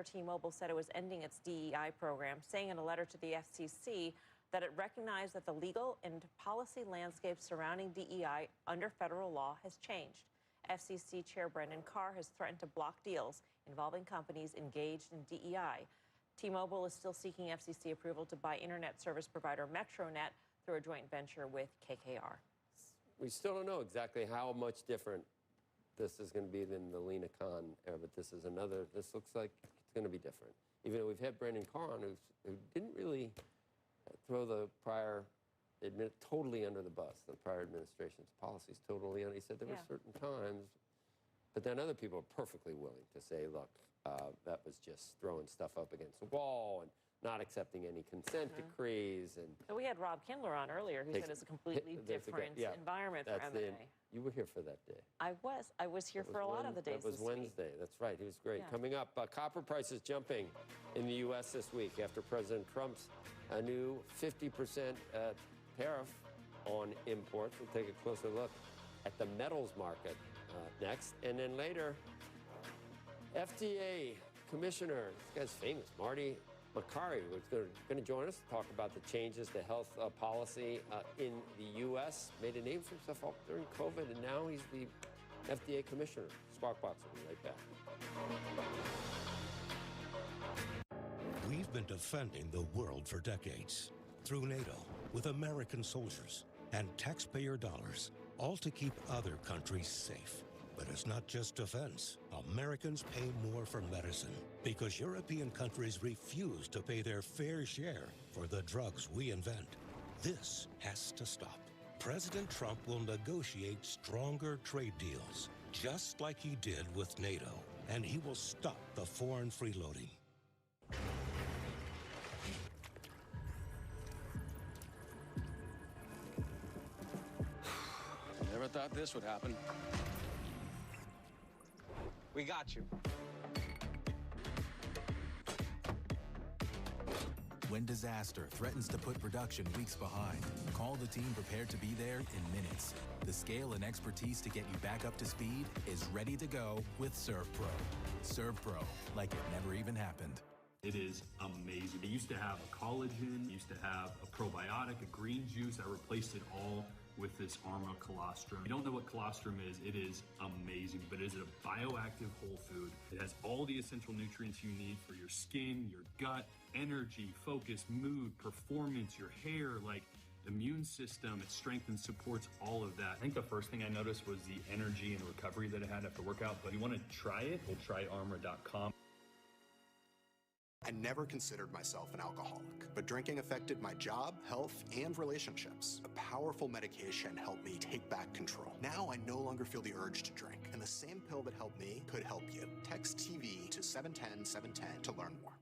T-Mobile said it was ending its DEI program, saying in a letter to the FCC that it recognized that the legal and policy landscape surrounding DEI under federal law has changed. FCC Chair Brendan Carr has threatened to block deals involving companies engaged in DEI. T-Mobile is still seeking FCC approval to buy internet service provider MetroNet through a joint venture with KKR. We still don't know exactly how much different this is going to be than the Lena Khan era, but this looks like it's going to be different. Even though we've had Brendan Carr on, who didn't really throw the prior, totally under the bus, the prior administration's policies totally under. He said there were certain times, but then other people are perfectly willing to say, look, that was just throwing stuff up against the wall and not accepting any consent decrees. And so we had Rob Kindler on earlier, who said it's a completely different environment for M&A. You were here for that day. I was here for a lot of the days. That was Wednesday. Week. That's right. He was great. Yeah. Coming up, copper prices jumping in the U.S. this week after President Trump's new 50% tariff on imports. We'll take a closer look at the metals market next. And then later, FDA Commissioner, this guy's famous, Marty Makary, was going to join us to talk about the changes to health policy in the U.S. Made a name for himself during COVID, and now he's the FDA Commissioner. Spark Box will be right back. We've been defending the world for decades through NATO with American soldiers and taxpayer dollars, all to keep other countries safe. But it's not just defense. Americans pay more for medicine because European countries refuse to pay their fair share for the drugs we invent. This has to stop. President Trump will negotiate stronger trade deals, just like he did with NATO, and he will stop the foreign freeloading. Never thought this would happen. We got you. When disaster threatens to put production weeks behind, call the team prepared to be there in minutes. The scale and expertise to get you back up to speed is ready to go with ServPro. ServPro, like it never even happened. It is amazing. It used to have a collagen, used to have a probiotic, a green juice. I replaced it all with this Arma colostrum. If you don't know what colostrum is, it is amazing, but it is a bioactive whole food. It has all the essential nutrients you need for your skin, your gut, energy, focus, mood, performance, your hair, like immune system. It strengthens, supports all of that. I think the first thing I noticed was the energy and recovery that I had after workout, but if you want to try it, we'll try armor.com. I never considered myself an alcoholic, but drinking affected my job, health, and relationships. A powerful medication helped me take back control. Now I no longer feel the urge to drink, and the same pill that helped me could help you. Text TV to 710-710 to learn more.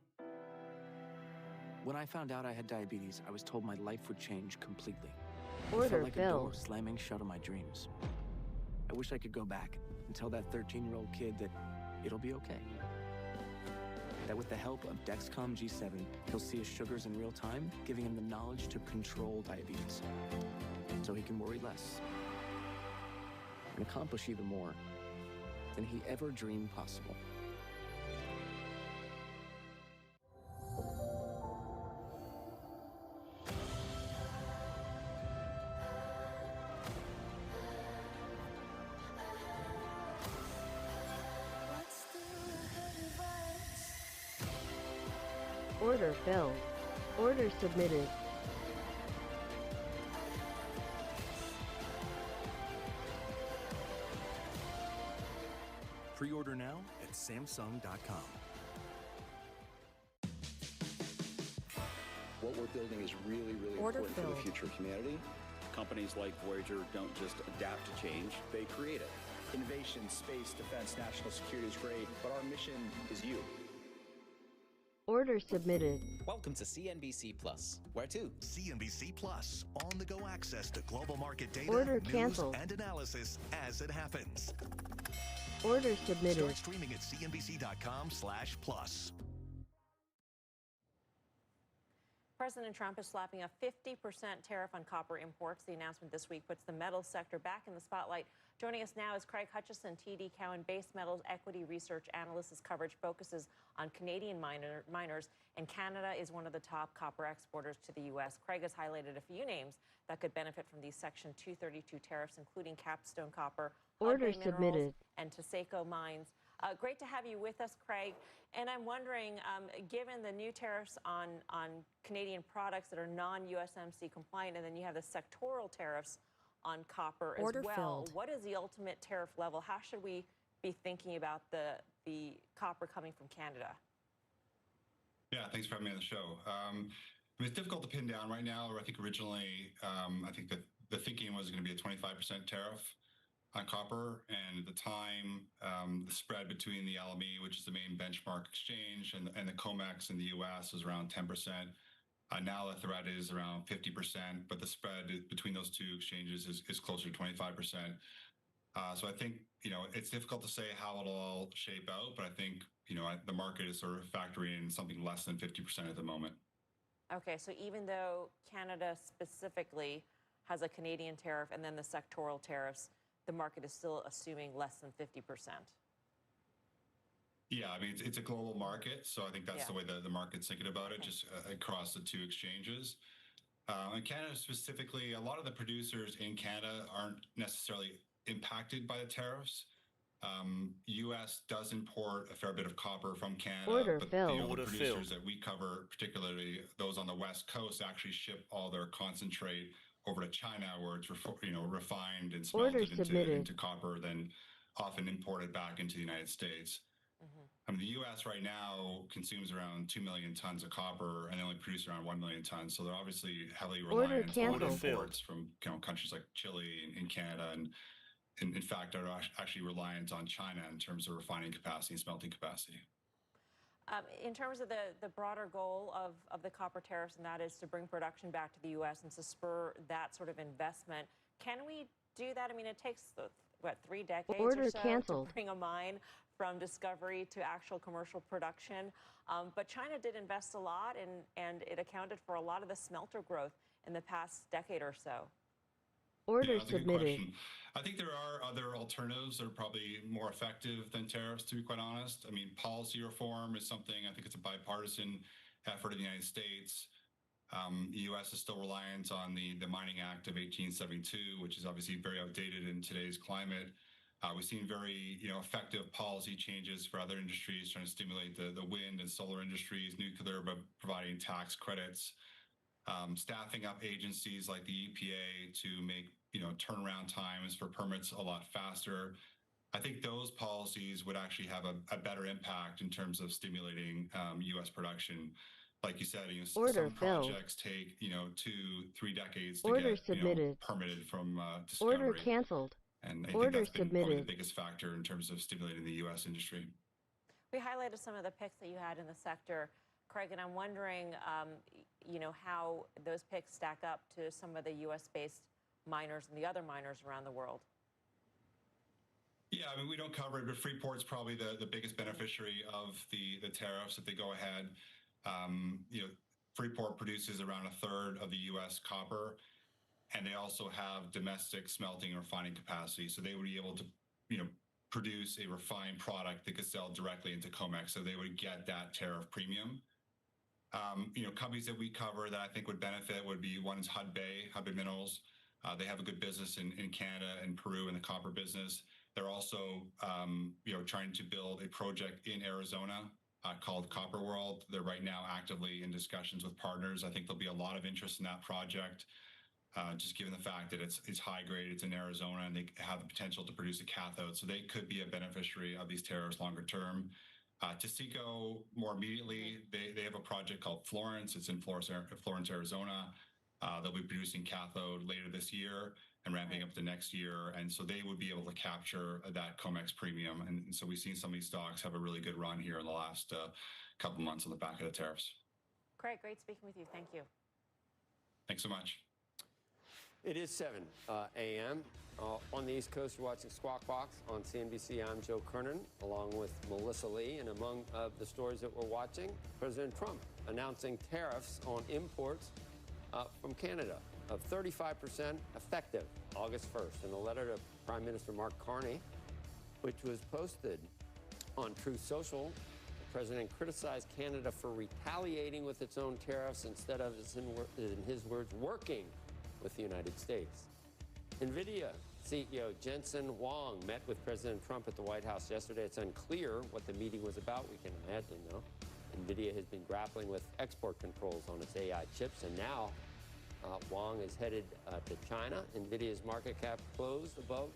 When I found out I had diabetes, I was told my life would change completely. Order it felt like Bill. a door slamming shut on my dreams. I wish I could go back and tell that 13-year-old kid that it'll be okay. That with the help of Dexcom G7, he'll see his sugars in real time, giving him the knowledge to control diabetes, so he can worry less and accomplish even more than he ever dreamed possible. Order filled. Order submitted. Pre-order now at Samsung.com. What we're building is really, really Order important for the filled. future of humanity. Companies like Voyager don't just adapt to change, they create it. Innovation, space, defense, national security is great, but our mission is you. Order submitted. Welcome to CNBC Plus, where to? CNBC Plus, on-the-go access to global market data, Order news, canceled. and analysis as it happens. Order submitted. Start streaming at cnbc.com/plus. President Trump is slapping a 50% tariff on copper imports. The announcement this week puts the metals sector back in the spotlight. Joining us now is Craig Hutchison, TD Cowen Base Metals Equity Research Analyst. His coverage focuses on Canadian miners, and Canada is one of the top copper exporters to the U.S. Craig has highlighted a few names that could benefit from these Section 232 tariffs, including Capstone Copper, Order Hudbay submitted. Minerals, and Taseko Mines. Great to have you with us, Craig. And I'm wondering, given the new tariffs on Canadian products that are non-USMC compliant, and then you have the sectoral tariffs on copper as well, what is the ultimate tariff level? How should we be thinking about the copper coming from Canada? Yeah, thanks for having me on the show. I mean, it's difficult to pin down right now. I think originally, I think that the thinking was going to be a 25% tariff on copper, and at the time, the spread between the LME, which is the main benchmark exchange, and the COMEX in the U.S. was around 10%. Now the threat is around 50%, but the spread between those two exchanges is closer to 25%. So I think, it's difficult to say how it'll all shape out, but I think, the market is sort of factoring in something less than 50% at the moment. Okay, so even though Canada specifically has a Canadian tariff and then the sectoral tariffs, the market is still assuming less than 50%. Yeah, I mean, it's a global market, so I think that's the way the market's thinking about it, just across the two exchanges. In Canada specifically, a lot of the producers in Canada aren't necessarily impacted by the tariffs. U.S. does import a fair bit of copper from Canada, but the producers that we cover, particularly those on the West Coast, actually ship all their concentrate over to China, where it's refined and smelted into copper, then often imported back into the United States. I mean, the U.S. right now consumes around 2 million tons of copper, and they only produce around 1 million tons. So they're obviously heavily reliant on imports from countries like Chile and Canada, and in fact are actually reliant on China in terms of refining capacity and smelting capacity. In terms of the broader goal of the copper tariffs, and that is to bring production back to the U.S. and to spur that sort of investment, can we do that? I mean, it takes, 3 decades or so to bring a mine from discovery to actual commercial production. But China did invest a lot, and it accounted for a lot of the smelter growth in the past decade or so. Order submitted. I think there are other alternatives that are probably more effective than tariffs, to be quite honest. I mean, policy reform is something, I think it's a bipartisan effort in the United States. The U.S. is still reliant on the Mining Act of 1872, which is obviously very outdated in today's climate. We've seen very effective policy changes for other industries, trying to stimulate the wind and solar industries, nuclear, but providing tax credits. Staffing up agencies like the EPA to make turnaround times for permits a lot faster. I think those policies would actually have a better impact in terms of stimulating U.S. production. Like you said, some projects take 2-3 decades to get permitted from discovery. Order canceled. And I think that's been probably the biggest factor in terms of stimulating the U.S. industry. We highlighted some of the picks that you had in the sector, Craig, and I'm wondering, how those picks stack up to some of the U.S.-based miners and the other miners around the world. Yeah, I mean, we don't cover it, but Freeport's probably the biggest beneficiary of the tariffs if they go ahead. Freeport produces around 1/3 of the U.S. copper, and they also have domestic smelting and refining capacity. So they would be able to, produce a refined product that could sell directly into COMEX. So they would get that tariff premium. Companies that we cover that I think would benefit would be, one is Hudbay Minerals. They have a good business in Canada and Peru in the copper business. They're also, trying to build a project in Arizona called Copper World. They're right now actively in discussions with partners. I think there'll be a lot of interest in that project, just given the fact that it's high grade, it's in Arizona, and they have the potential to produce a cathode. So they could be a beneficiary of these tariffs longer term. Taseko, more immediately, they have a project called Florence. It's in Florence, Arizona. They'll be producing cathode later this year and ramping up the next year. And so they would be able to capture that COMEX premium. And so we've seen some of these stocks have a really good run here in the last couple months on the back of the tariffs. Craig, great speaking with you. Thank you. Thanks so much. It is 7 a.m. On the East Coast, you're watching Squawk Box on CNBC. I'm Joe Kernan, along with Melissa Lee. And among the stories that we're watching, President Trump announcing tariffs on imports from Canada of 35% effective August 1st. In a letter to Prime Minister Mark Carney, which was posted on Truth Social, the president criticized Canada for retaliating with its own tariffs instead of, in his words, working with the United States. NVIDIA CEO Jensen Huang met with President Trump at the White House yesterday. It's unclear what the meeting was about. We can imagine, though. NVIDIA has been grappling with export controls on its AI chips, and now Huang is headed to China. NVIDIA's market cap closed above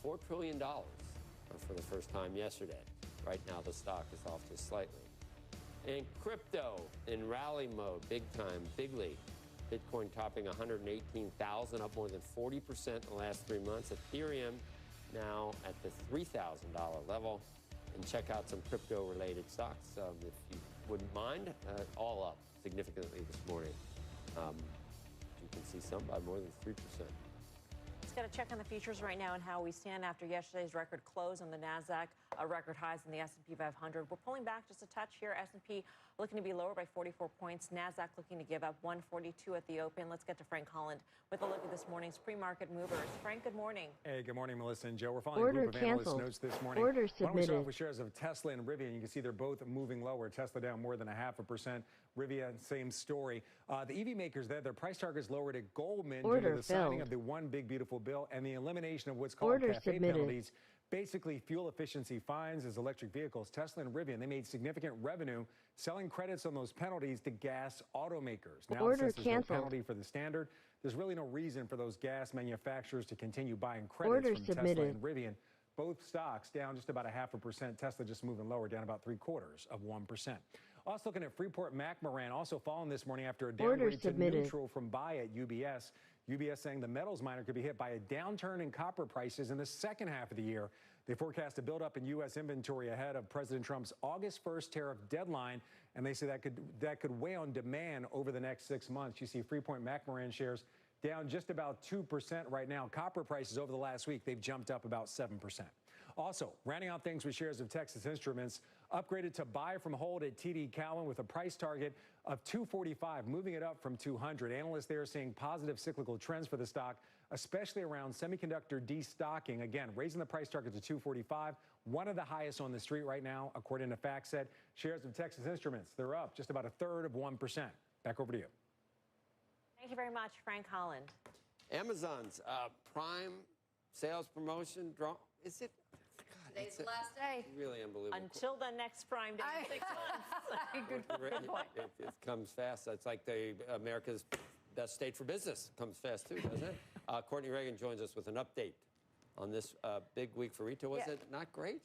$4 trillion for the first time yesterday. Right now, the stock is off just slightly. And crypto in rally mode, big time, bigly. Bitcoin topping 118,000, up more than 40% in the last 3 months. Ethereum now at the $3,000 level. And check out some crypto-related stocks, if you wouldn't mind. All up significantly this morning. You can see some by more than 3%. Let's get a check on the futures right now and how we stand after yesterday's record close on the NASDAQ, record highs in the S&P 500. We're pulling back just a touch here. S&P looking to be lower by 44 points. NASDAQ looking to give up 142 at the open. Let's get to Frank Holland with a look at this morning's pre-market movers. Frank, good morning. Hey, good morning, Melissa and Joe. We're following a group of analyst notes this morning. Order Why don't we start submitted. off with shares of Tesla and Rivian? You can see they're both moving lower. Tesla down more than 0.5%. Rivian, same story. The EV makers there, their price targets lowered at Goldman due to the signing of the One Big Beautiful Bill and the elimination of what's called CAFE penalties. Basically, fuel efficiency fines as electric vehicles. Tesla and Rivian, they made significant revenue selling credits on those penalties to gas automakers. Now, since there's no penalty for the standard, there's really no reason for those gas manufacturers to continue buying credits from Tesla and Rivian. Both stocks down just about 0.5%. Tesla just moving lower, down about 0.75%. Also looking at Freeport-McMoRan, also falling this morning after a downgrade to neutral from buy at UBS. UBS saying the metals miner could be hit by a downturn in copper prices in the second half of the year. They forecast a buildup in U.S. inventory ahead of President Trump's August 1st tariff deadline, and they say that could weigh on demand over the next 6 months. You see Freeport-McMoRan shares down just about 2% right now. Copper prices over the last week, they've jumped up about 7%. Also, rounding out things with shares of Texas Instruments, upgraded to buy from hold at TD Cowen with a price target of $245, moving it up from $200. Analysts there are seeing positive cyclical trends for the stock, especially around semiconductor destocking. Again, raising the price target to $245, one of the highest on the street right now, according to FactSet. Shares of Texas Instruments, they're up just about 1/3%. Back over to you. Thank you very much, Frank Holland. Amazon's Prime sales promotion draw. Is it? Today's the last day. Really unbelievable. Until the next Prime Day in 6 months. Good point. It comes fast. It's like America's best state for business. Comes fast, too, doesn't it? Courtney Reagan joins us with an update on this big week for retail. Was it not great?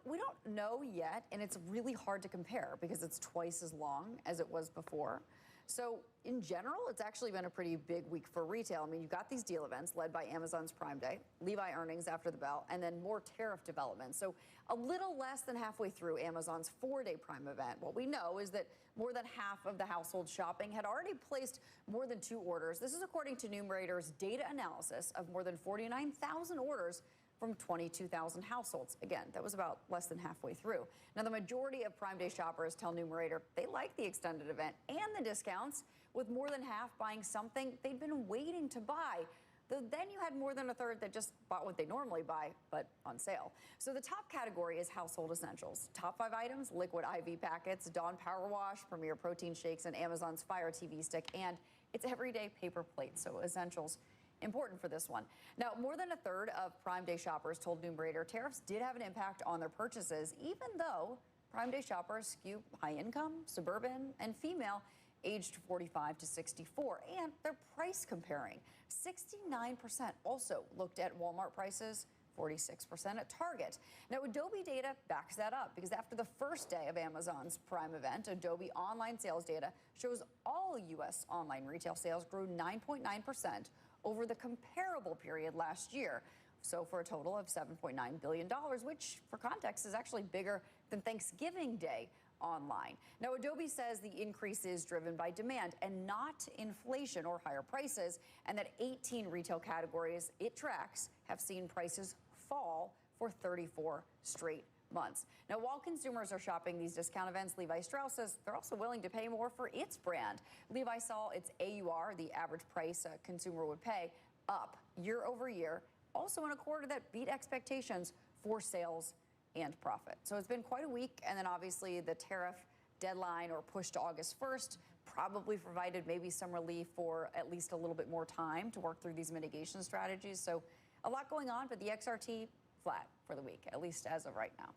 We don't know yet, and it's really hard to compare because it's twice as long as it was before. So in general, it's actually been a pretty big week for retail. I mean, you've got these deal events led by Amazon's Prime Day, Levi earnings after the bell, and then more tariff developments. So a little less than halfway through Amazon's 4-day Prime event, what we know is that more than half of the household shopping had already placed more than 2 orders. This is according to Numerator's data analysis of more than 49,000 orders from 22,000 households. Again, that was about less than halfway through. Now, the majority of Prime Day shoppers tell Numerator they like the extended event and the discounts, with more than half buying something they'd been waiting to buy. Then you had more than 1/3 that just bought what they normally buy, but on sale. So the top category is household essentials. Top 5 items: Liquid IV packets, Dawn Power Wash, Premier Protein Shakes, and Amazon's Fire TV Stick, and its everyday paper plate. So essentials. Important for this one. Now, more than 1/3 of Prime Day shoppers told Numerator tariffs did have an impact on their purchases, even though Prime Day shoppers skew high income, suburban, and female, aged 45 to 64, and they're price comparing. 69% also looked at Walmart prices, 46% at Target. Now, Adobe data backs that up because after the first day of Amazon's Prime event, Adobe online sales data shows all U.S. online retail sales grew 9.9% over the comparable period last year. So for a total of $7.9 billion, which for context is actually bigger than Thanksgiving Day online. Now, Adobe says the increase is driven by demand and not inflation or higher prices, and that 18 retail categories it tracks have seen prices fall for 34 straight months. Now, while consumers are shopping these discount events, Levi Strauss says they're also willing to pay more for its brand. Levi saw its AUR, the average price a consumer would pay, up year over year, also in a quarter that beat expectations for sales and profit. So it's been quite a week, and then obviously the tariff deadline or push to August 1st probably provided maybe some relief for at least a little bit more time to work through these mitigation strategies. So a lot going on, but the XRT flat for the week, at least as of right now.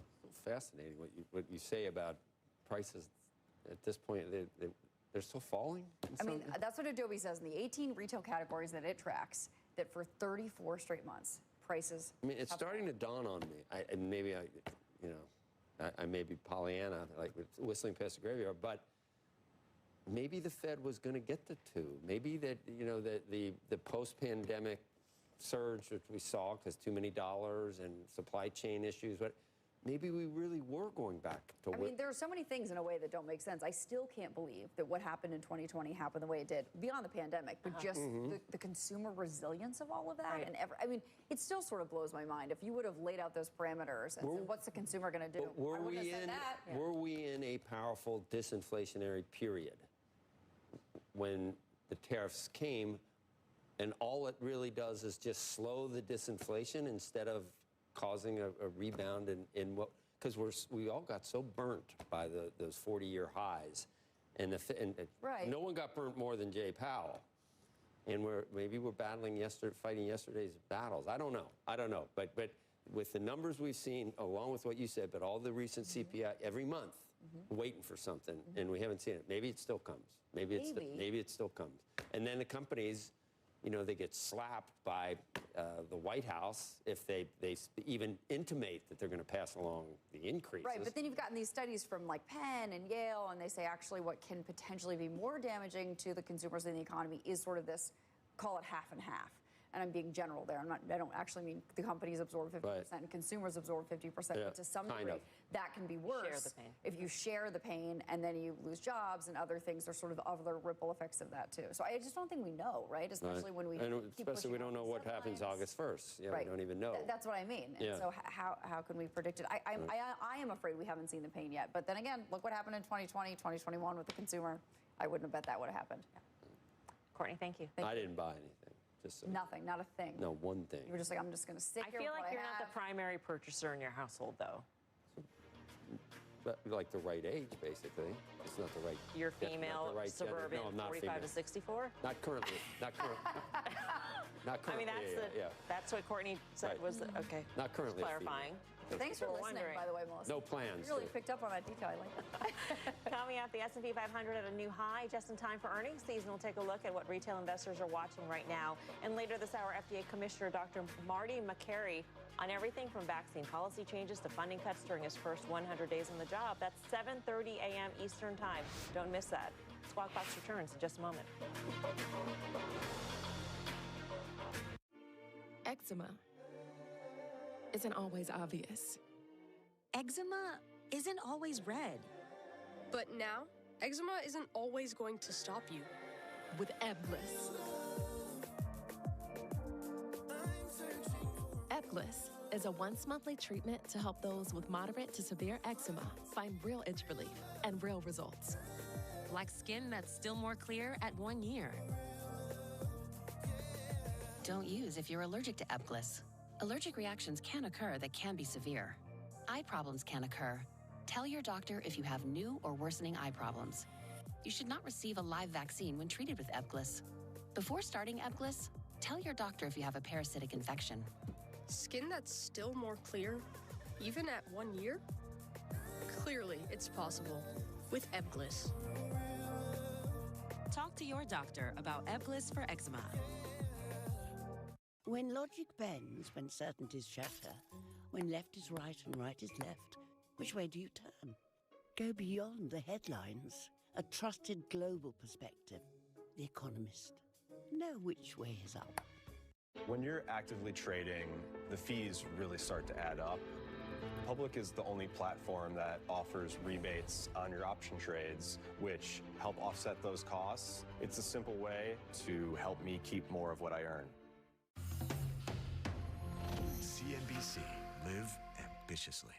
Fascinating what you say about prices at this point. They're still falling? I mean, that's what Adobe says in the 18 retail categories that it tracks, that for 34 straight months, prices. I mean, it's starting to dawn on me. Maybe I may be Pollyanna, like with whistling past the graveyard, but maybe the Fed was going to get the two. Maybe that, the post-pandemic surge that we saw because too many dollars and supply chain issues, but maybe we really were going back to. I mean, there are so many things in a way that don't make sense. I still can't believe that what happened in 2020 happened the way it did, beyond the pandemic, but just the consumer resilience of all of that. Right. And I mean, it still sort of blows my mind. If you would have laid out those parameters and said, what's the consumer going to do? I wouldn't have said that. Yeah. Were we in a powerful disinflationary period when the tariffs came, and all it really does is just slow the disinflation instead of causing a rebound in what, because we all got so burnt by those 40-year highs, and right. No one got burnt more than Jay Powell, and maybe we're fighting yesterday's battles. I don't know, but with the numbers we've seen, along with what you said, but all the recent CPI every month, waiting for something, and we haven't seen it. Maybe it still comes. Maybe it still comes, and then the companies. They get slapped by the White House if they even intimate that they're going to pass along the increases. Right, but then you've gotten these studies from like Penn and Yale, and they say actually what can potentially be more damaging to the consumers in the economy is sort of this, call it half and half. And I'm being general there. I don't actually mean the companies absorb 50% and consumers absorb 50%, but to some degree, that can be worse if you share the pain and then you lose jobs and other things. There's sort of other ripple effects of that too. So I just don't think we know, right? Especially when we especially we don't know what happens August 1st. Yeah, right. We don't even know. That's what I mean. And so how can we predict it? I am afraid we haven't seen the pain yet. But then again, look what happened in 2020, 2021 with the consumer. I wouldn't have bet that would have happened. Courtney, thank you. I didn't buy anything. Nothing, not a thing. No, one thing. You were just like, I'm just going to sit here. I feel like you're not the primary purchaser in your household, though. But like the right age, basically. It's not the right. You're female, suburban, no, I'm not 45 to 64? Not currently. Not currently. Not currently. I mean, that's what Courtney said was okay. Not currently. Clarifying. Thanks for listening, by the way, Melissa. No plans. You really picked up on that detail. I like that. Coming up, the S&P 500 at a new high, just in time for earnings season. We'll take a look at what retail investors are watching right now. And later this hour, FDA Commissioner Dr. Marty Makary on everything from vaccine policy changes to funding cuts during his first 100 days on the job. That's 7:30 a.m. Eastern Time. Don't miss that. Squawk Box returns in just a moment. Eczema isn't always obvious. Eczema isn't always red. But now, eczema isn't always going to stop you. With Ebglyss. Ebglyss is a once-monthly treatment to help those with moderate to severe eczema find real itch relief and real results. Like skin that's still more clear at 1 year. Don't use if you're allergic to Ebglyss. Allergic reactions can occur that can be severe. Eye problems can occur. Tell your doctor if you have new or worsening eye problems. You should not receive a live vaccine when treated with Ebglyss. Before starting Ebglyss, tell your doctor if you have a parasitic infection. Skin that's still more clear, even at 1 year? Clearly, it's possible with Ebglyss. Talk to your doctor about Ebglyss for eczema. When logic bends, when certainties shatter, when left is right and right is left, which way do you turn? Go beyond the headlines. A trusted global perspective. The Economist. Know which way is up. When you're actively trading, the fees really start to add up. Public is the only platform that offers rebates on your option trades, which help offset those costs. It's a simple way to help me keep more of what I earn. CNBC. Live ambitiously.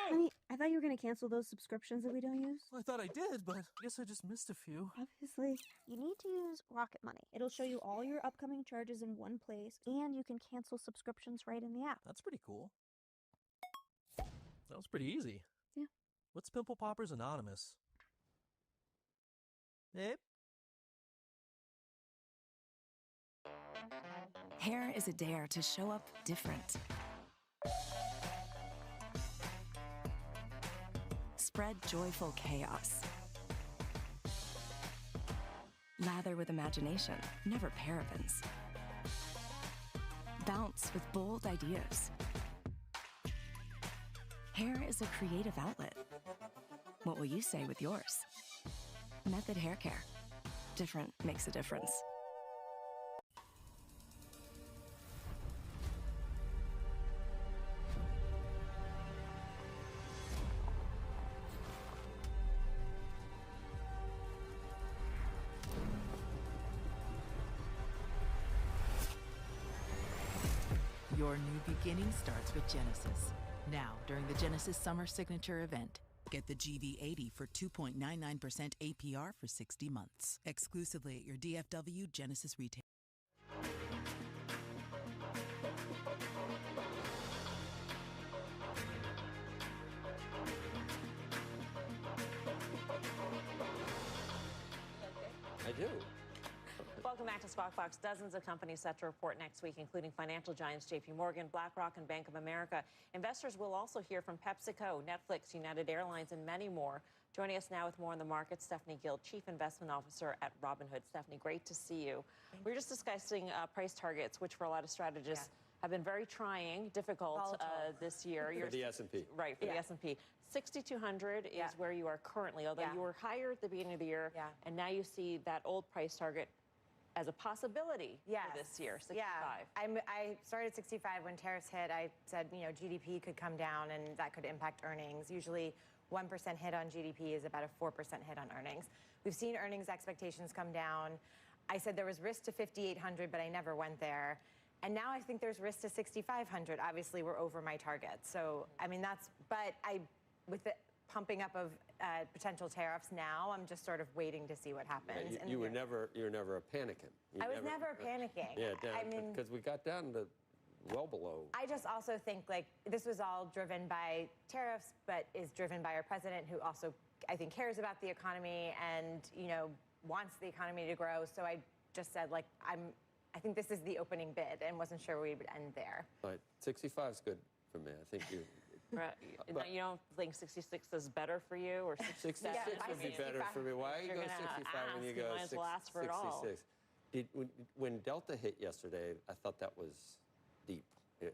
Honey, I thought you were going to cancel those subscriptions that we don't use. I thought I did, but I guess I just missed a few. Obviously. You need to use Rocket Money. It'll show you all your upcoming charges in one place, and you can cancel subscriptions right in the app. That's pretty cool. That was pretty easy. Yeah. What's Pimple Poppers Anonymous? Babe? Hair is a dare to show up different. Spread joyful chaos. Lather with imagination, never parabens. Bounce with bold ideas. Hair is a creative outlet. What will you say with yours? Method Hair Care. Different makes a difference. Your new beginning starts with Genesis. Now, during the Genesis Summer Signature event, get the GV80 for 2.99% APR for 60 months. Exclusively at your DFW Genesis retailer. I do. Welcome back to Squawk Box. Dozens of companies set to report next week, including financial giants JP Morgan, BlackRock, and Bank of America. Investors will also hear from PepsiCo, Netflix, United Airlines, and many more. Joining us now with more on the market, Stephanie Gill, Chief Investment Officer at Robinhood. Stephanie, great to see you. We were just discussing price targets, which for a lot of strategists have been very trying, difficult this year. For the S&P. Right, for the S&P. 6,200 is where you are currently, although you were higher at the beginning of the year, and now you see that old price target as a possibility for this year, 65. Yeah, I started at 65 when tariffs hit. I said, you know, GDP could come down and that could impact earnings. Usually 1% hit on GDP is about a 4% hit on earnings. We've seen earnings expectations come down. I said there was risk to 5,800, but I never went there. And now I think there's risk to 6,500. Obviously, we're over my target. So, I mean, with the pumping up of potential tariffs now, I'm just sort of waiting to see what happens. Yeah, you were never a panicking. I was never panicking. Yeah, I mean, because we got down to well below. I just also think like this was all driven by tariffs, but is driven by our president, who also I think cares about the economy and wants the economy to grow. So I just said like I think this is the opening bid, and wasn't sure we would end there. Right, 65 is good for me. I think you. Right. You don't think 66 is better for you, or 67? 66 would be better for me. Why you go 65 when you go 66? When Delta hit yesterday, I thought that was deep.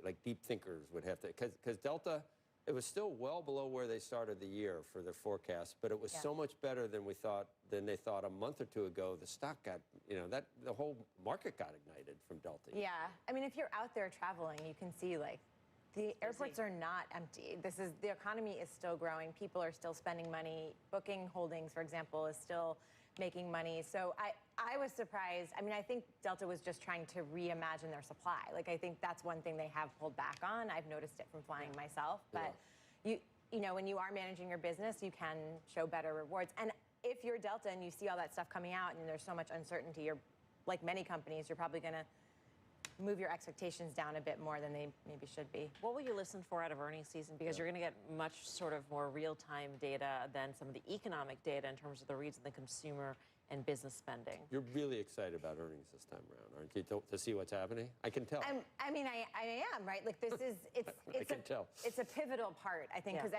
Like deep thinkers would have to, because Delta, it was still well below where they started the year for their forecast, but it was so much better than they thought a month or two ago. The stock got, the whole market got ignited from Delta. Yeah, I mean, if you're out there traveling, you can see like. The airports are not empty. The economy is still growing. People are still spending money. Booking Holdings, for example, is still making money. So I was surprised. I mean, I think Delta was just trying to reimagine their supply. Like, I think that's one thing they have pulled back on. I've noticed it from flying myself. But when you are managing your business, you can show better rewards. And if you're Delta and you see all that stuff coming out and there's so much uncertainty, you're like many companies, you're probably going to move your expectations down a bit more than they maybe should be. What will you listen for out of earnings season? Because you're going to get much sort of more real-time data than some of the economic data in terms of the reads in the consumer and business spending. You're really excited about earnings this time around, aren't you, to see what's happening? I can tell. I mean, I am, right? Like, this is, it's a pivotal part, I think, because,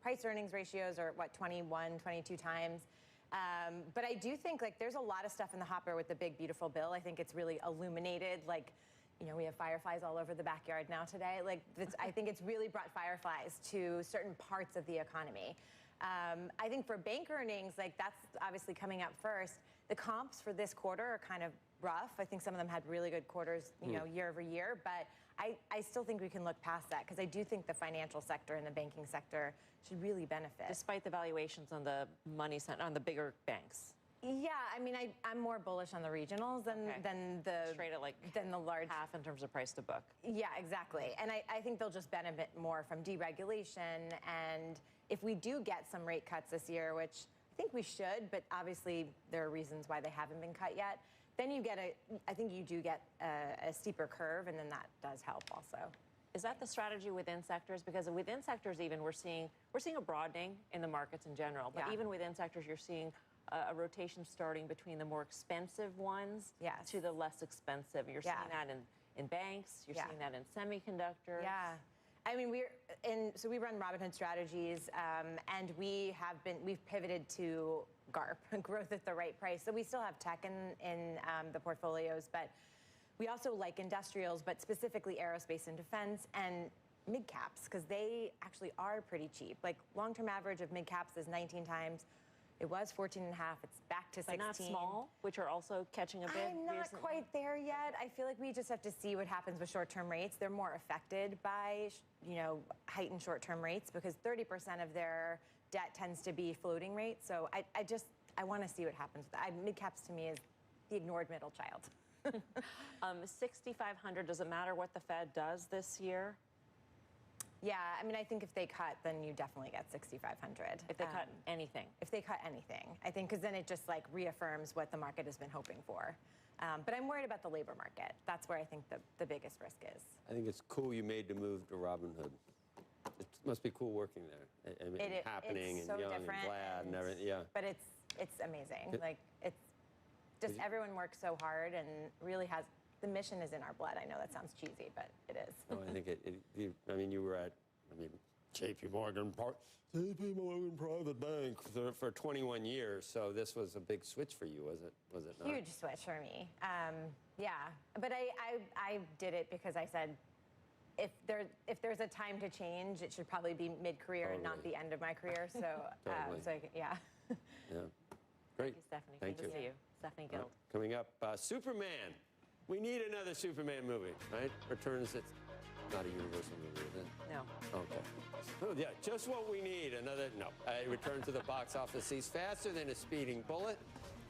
price earnings ratios are, 21, 22 times. But I do think like there's a lot of stuff in the hopper with the big beautiful bill. I think it's really illuminated. Like, we have fireflies all over the backyard now today. Like, I think it's really brought fireflies to certain parts of the economy. I think for bank earnings, like that's obviously coming up first. The comps for this quarter are kind of rough. I think some of them had really good quarters, you know, year over year, but I still think we can look past that because I do think the financial sector and the banking sector should really benefit. Despite the valuations on the on the bigger banks. Yeah, I mean, I'm more bullish on the regionals than the straight at than the large half in terms of price to book. Yeah, exactly. And I think they'll just benefit more from deregulation. And if we do get some rate cuts this year, which I think we should, but obviously there are reasons why they haven't been cut yet, then you get I think you do get a steeper curve, and then that does help also. Is that the strategy within sectors? Because within sectors, even we're seeing a broadening in the markets in general. But even within sectors, you're seeing a rotation starting between the more expensive ones to the less expensive. You're seeing that in banks. You're seeing that in semiconductors. Yeah. I mean, so we run Robinhood Strategies, and we've pivoted to GARP, growth at the right price. So we still have tech in the portfolios, but we also like industrials, but specifically aerospace and defense and mid caps, because they actually are pretty cheap. Like long-term average of mid caps is 19 times. It was 14.5. It's back to 16. But not small, which are also catching a bit. I'm not quite there yet. I feel like we just have to see what happens with short-term rates. They're more affected by, you know, heightened short-term rates because 30% of their debt tends to be floating rate. So I want to see what happens with that. Mid caps to me is the ignored middle child. 6,500. Does it matter what the Fed does this year? Yeah, I mean, I think if they cut, then you definitely get 6,500. If they cut anything. If they cut anything, I think, because then it just like reaffirms what the market has been hoping for. But I'm worried about the labor market. That's where I think the biggest risk is. I think it's cool you made the move to Robinhood. It must be cool working there. I mean, happening it's and so young different and glad and everything. Yeah. But it's amazing. Like it's just everyone works so hard and really has. The mission is in our blood. I know that sounds cheesy, but it is. No, I think I mean, you were at, JP Morgan Private Bank for 21 years. So this was a big switch for you, was it not? Huge switch for me. Yeah, but I did it because I said, if there's a time to change, it should probably be mid-career and not the end of my career. So, yeah. Yeah. Great. Thank you, Stephanie. Thank Good to see you. Stephanie Guild. Coming up, Superman. We need another Superman movie, right? Returns. It's not a Universal movie, is it? No. Okay. Oh, yeah, just what we need. Another, no. Return to the box office sees faster than a speeding bullet.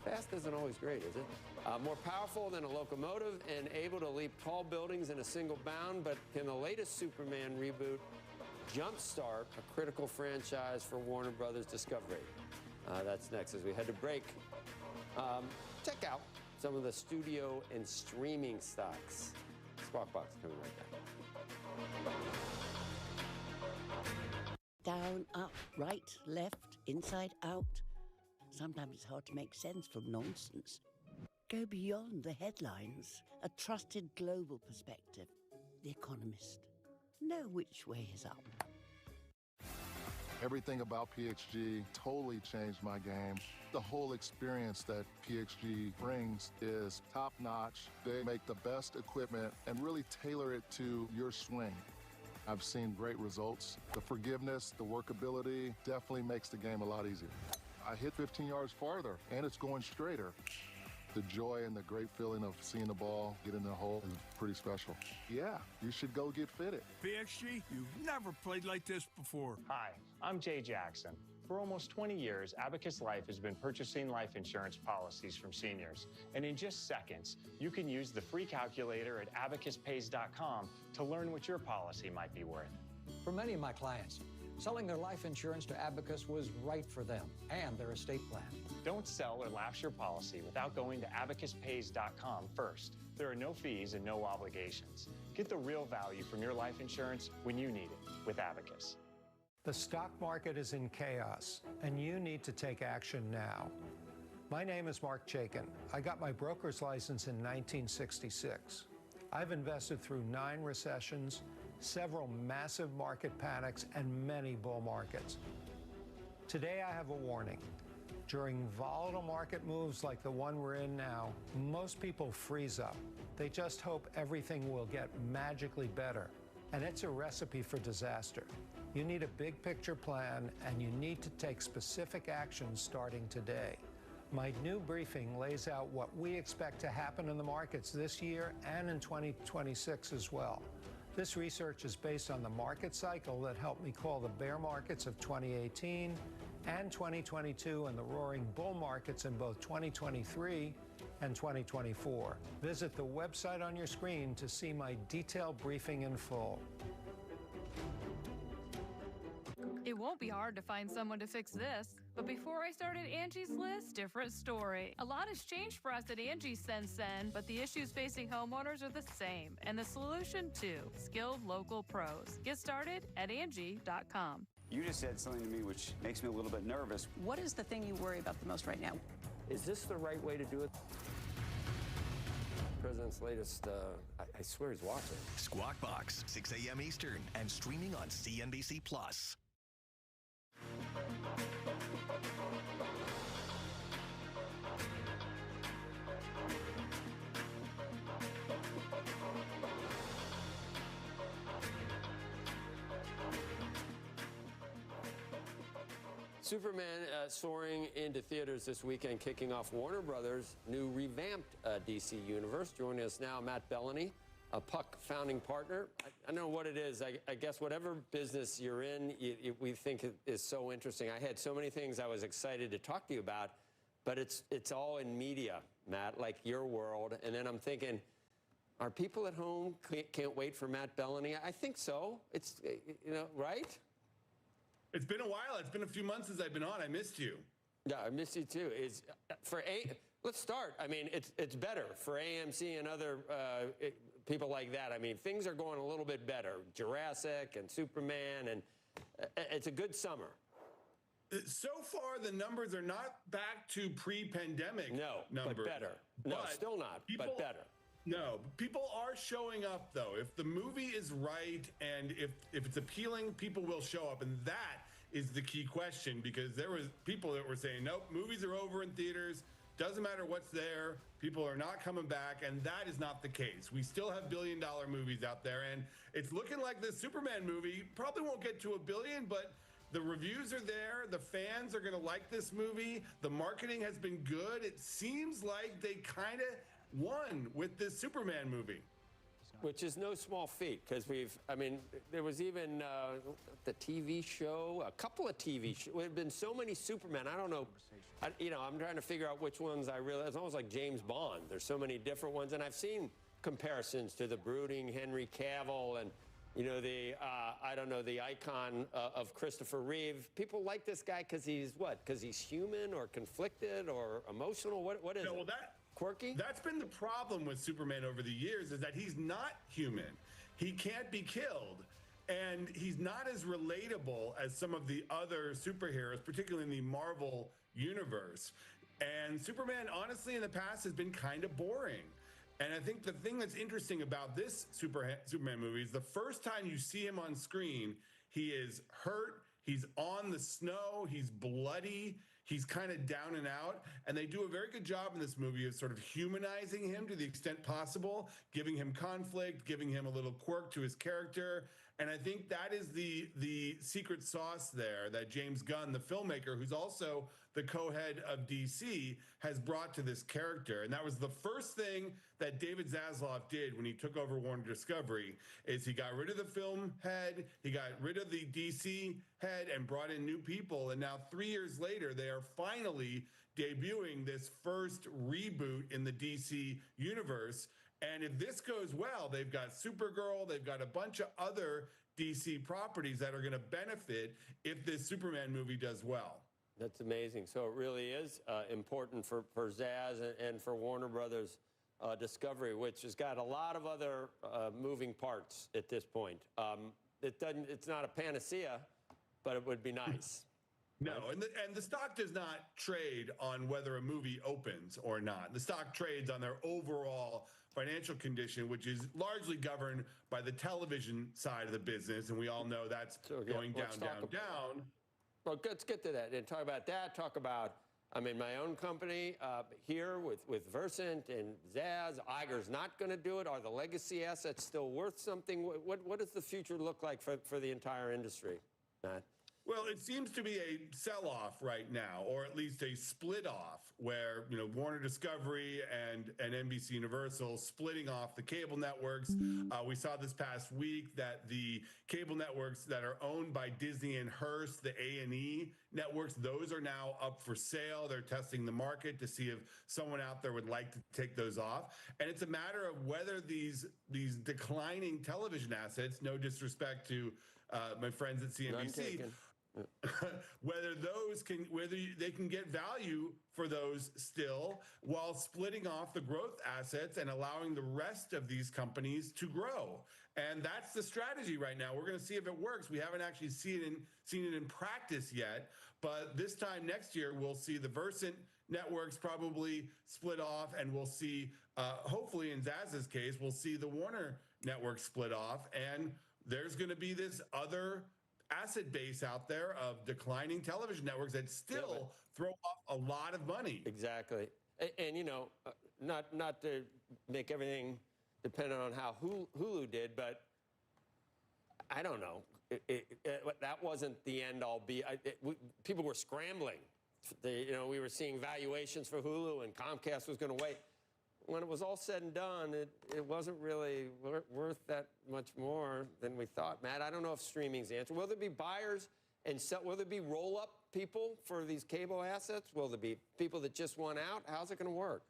Fast isn't always great, is it? More powerful than a locomotive and able to leap tall buildings in a single bound, but can the latest Superman reboot jumpstart a critical franchise for Warner Brothers Discovery? That's next as we head to break. Check out some of the studio and streaming stocks. Squawk Box coming right back. Down, up, right, left, inside, out. Sometimes it's hard to make sense from nonsense. Go beyond the headlines. A trusted global perspective. The Economist. Know which way is up. Everything about PXG totally changed my game. The whole experience that PXG brings is top-notch. They make the best equipment and really tailor it to your swing. I've seen great results. The forgiveness, the workability definitely makes the game a lot easier. I hit 15 yards farther, and it's going straighter. The joy and the great feeling of seeing the ball get in the hole is pretty special. Yeah, you should go get fitted. PXG, you've never played like this before. Hi, I'm Jay Jackson. For almost 20 years, Abacus Life has been purchasing life insurance policies from seniors. And in just seconds, you can use the free calculator at abacuspays.com to learn what your policy might be worth. For many of my clients, selling their life insurance to Abacus was right for them and their estate plan. Don't sell or lapse your policy without going to abacuspays.com first. There are no fees and no obligations. Get the real value from your life insurance when you need it with Abacus. The stock market is in chaos, and you need to take action now. My name is Mark Chaikin. I got my broker's license in 1966. I've invested through 9 recessions, several massive market panics, and many bull markets. Today, I have a warning. During volatile market moves like the one we're in now, most people freeze up. They just hope everything will get magically better, and it's a recipe for disaster. You need a big picture plan, and you need to take specific actions starting today. My new briefing lays out what we expect to happen in the markets this year and in 2026 as well. This research is based on the market cycle that helped me call the bear markets of 2018 and 2022 and the roaring bull markets in both 2023 and 2024. Visit the website on your screen to see my detailed briefing in full. It won't be hard to find someone to fix this. But before I started Angie's List, different story. A lot has changed for us at Angie since then, but the issues facing homeowners are the same. And the solution too, skilled local pros. Get started at Angie.com. You just said something to me which makes me a little bit nervous. What is the thing you worry about the most right now? Is this the right way to do it? President's latest, I swear he's watching. Squawk Box, 6 a.m. Eastern, and streaming on CNBC+. Superman soaring into theaters this weekend, kicking off Warner Brothers' new revamped DC universe. Joining us now, Matt Bellany, a Puck founding partner. I don't know what it is. I guess whatever business you're in, we think it is so interesting. I had so many things I was excited to talk to you about, but it's all in media, Matt, like your world. And then I'm thinking, are people at home can't wait for Matt Bellany? I think so. It's, right? It's been a while. It's been a few months since I've been on. I missed you. Yeah, I missed you too. Let's start. I mean, it's better for AMC and other people like that. I mean, things are going a little bit better. Jurassic and Superman, and it's a good summer. So far, the numbers are not back to pre-pandemic numbers. But better. No, still not, but better. No, people are showing up, though. If the movie is right and if it's appealing, people will show up. And that is the key question, because there was people that were saying, nope, movies are over in theaters. Doesn't matter what's there. People are not coming back. And that is not the case. We still have billion-dollar movies out there. And it's looking like this Superman movie probably won't get to $1 billion, but the reviews are there. The fans are going to like this movie. The marketing has been good. It seems like they kind of won with this Superman movie. Which is no small feat, because there was even the TV show, a couple of TV shows. There have been so many Superman. I don't know. I'm trying to figure out which ones I really. It's almost like James Bond. There's so many different ones, and I've seen comparisons to the brooding Henry Cavill and the icon of Christopher Reeve. People like this guy because he's what? Because he's human or conflicted or emotional. What is it? Quirky? That's been the problem with Superman over the years, is that he's not human. He can't be killed. And he's not as relatable as some of the other superheroes, particularly in the Marvel universe. And Superman, honestly, in the past has been kind of boring. And I think the thing that's interesting about this Superman movie is the first time you see him on screen, he is hurt, he's on the snow, he's bloody, he's kind of down and out, and they do a very good job in this movie of sort of humanizing him to the extent possible, giving him conflict, giving him a little quirk to his character. And I think that is the secret sauce there that James Gunn, the filmmaker, who's also the co-head of DC, has brought to this character. And that was the first thing that David Zaslav did when he took over Warner Discovery, is he got rid of the film head, he got rid of the DC head, and brought in new people. And now 3 years later, they are finally debuting this first reboot in the DC universe. And if this goes well, they've got Supergirl, they've got a bunch of other DC properties that are going to benefit if this Superman movie does well. That's amazing. So it really is important for Zaz and for Warner Brothers Discovery, which has got a lot of other moving parts at this point. It's not a panacea, but it would be nice. No, and the stock does not trade on whether a movie opens or not. The stock trades on their overall financial condition, which is largely governed by the television side of the business, and we all know that's going down, down. Well, let's get to that and talk about that. Talk about, my own company here with Versant and Zaz. Iger's not going to do it. Are the legacy assets still worth something? What does the future look like for the entire industry, Matt? Well, it seems to be a sell-off right now, or at least a split-off, where Warner Discovery and NBC Universal splitting off the cable networks. We saw this past week that the cable networks that are owned by Disney and Hearst, the A&E networks, those are now up for sale. They're testing the market to see if someone out there would like to take those off. And it's a matter of whether these declining television assets, no disrespect to my friends at CNBC, whether they can get value for those still while splitting off the growth assets and allowing the rest of these companies to grow. And that's the strategy right now. We're going to see if it works. We haven't actually seen it in practice yet, but this time next year we'll see the Versant networks probably split off, and we'll see, hopefully in Zaz's case, we'll see the Warner network split off, and there's going to be this other asset base out there of declining television networks that still throw off a lot of money. Exactly. And not to make everything dependent on how Hulu did, but I don't know. That wasn't the end all be. People were scrambling. We were seeing valuations for Hulu, and Comcast was going to wait. When it was all said and done, it wasn't really worth that much more than we thought. Matt, I don't know if streaming's the answer. Will there be buyers and will there be roll-up people for these cable assets? Will there be people that just want out? How's it going to work?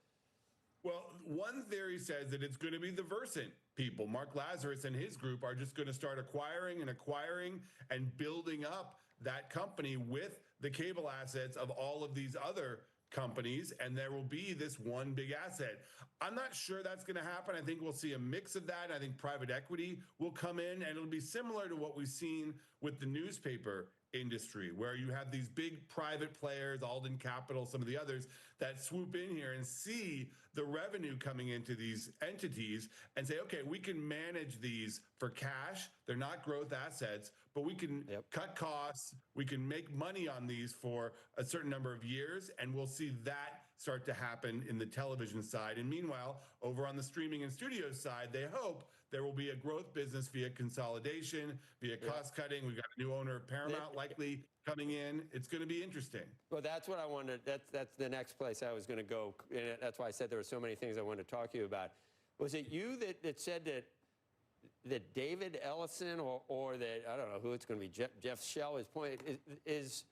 Well, one theory says that it's going to be the Versant people. Mark Lazarus and his group are just going to start acquiring and building up that company with the cable assets of all of these other companies, and there will be this one big asset. I'm not sure that's going to happen. I think we'll see a mix of that. I think private equity will come in, and it'll be similar to what we've seen with the newspaper industry, where you have these big private players, Alden Capital, some of the others, that swoop in here and see the revenue coming into these entities and say, okay, we can manage these for cash. They're not growth assets, but we can cut costs. We can make money on these for a certain number of years, and we'll see that start to happen in the television side. And meanwhile, over on the streaming and studio side, they hope there will be a growth business via consolidation, via cost cutting. We've got a new owner of Paramount likely coming in. It's going to be interesting. Well, that's what I wanted. That's the next place I was going to go. And that's why I said there were so many things I wanted to talk to you about. Was it you that said that David Ellison or that, I don't know who it's going to be, Jeff Shell, his point is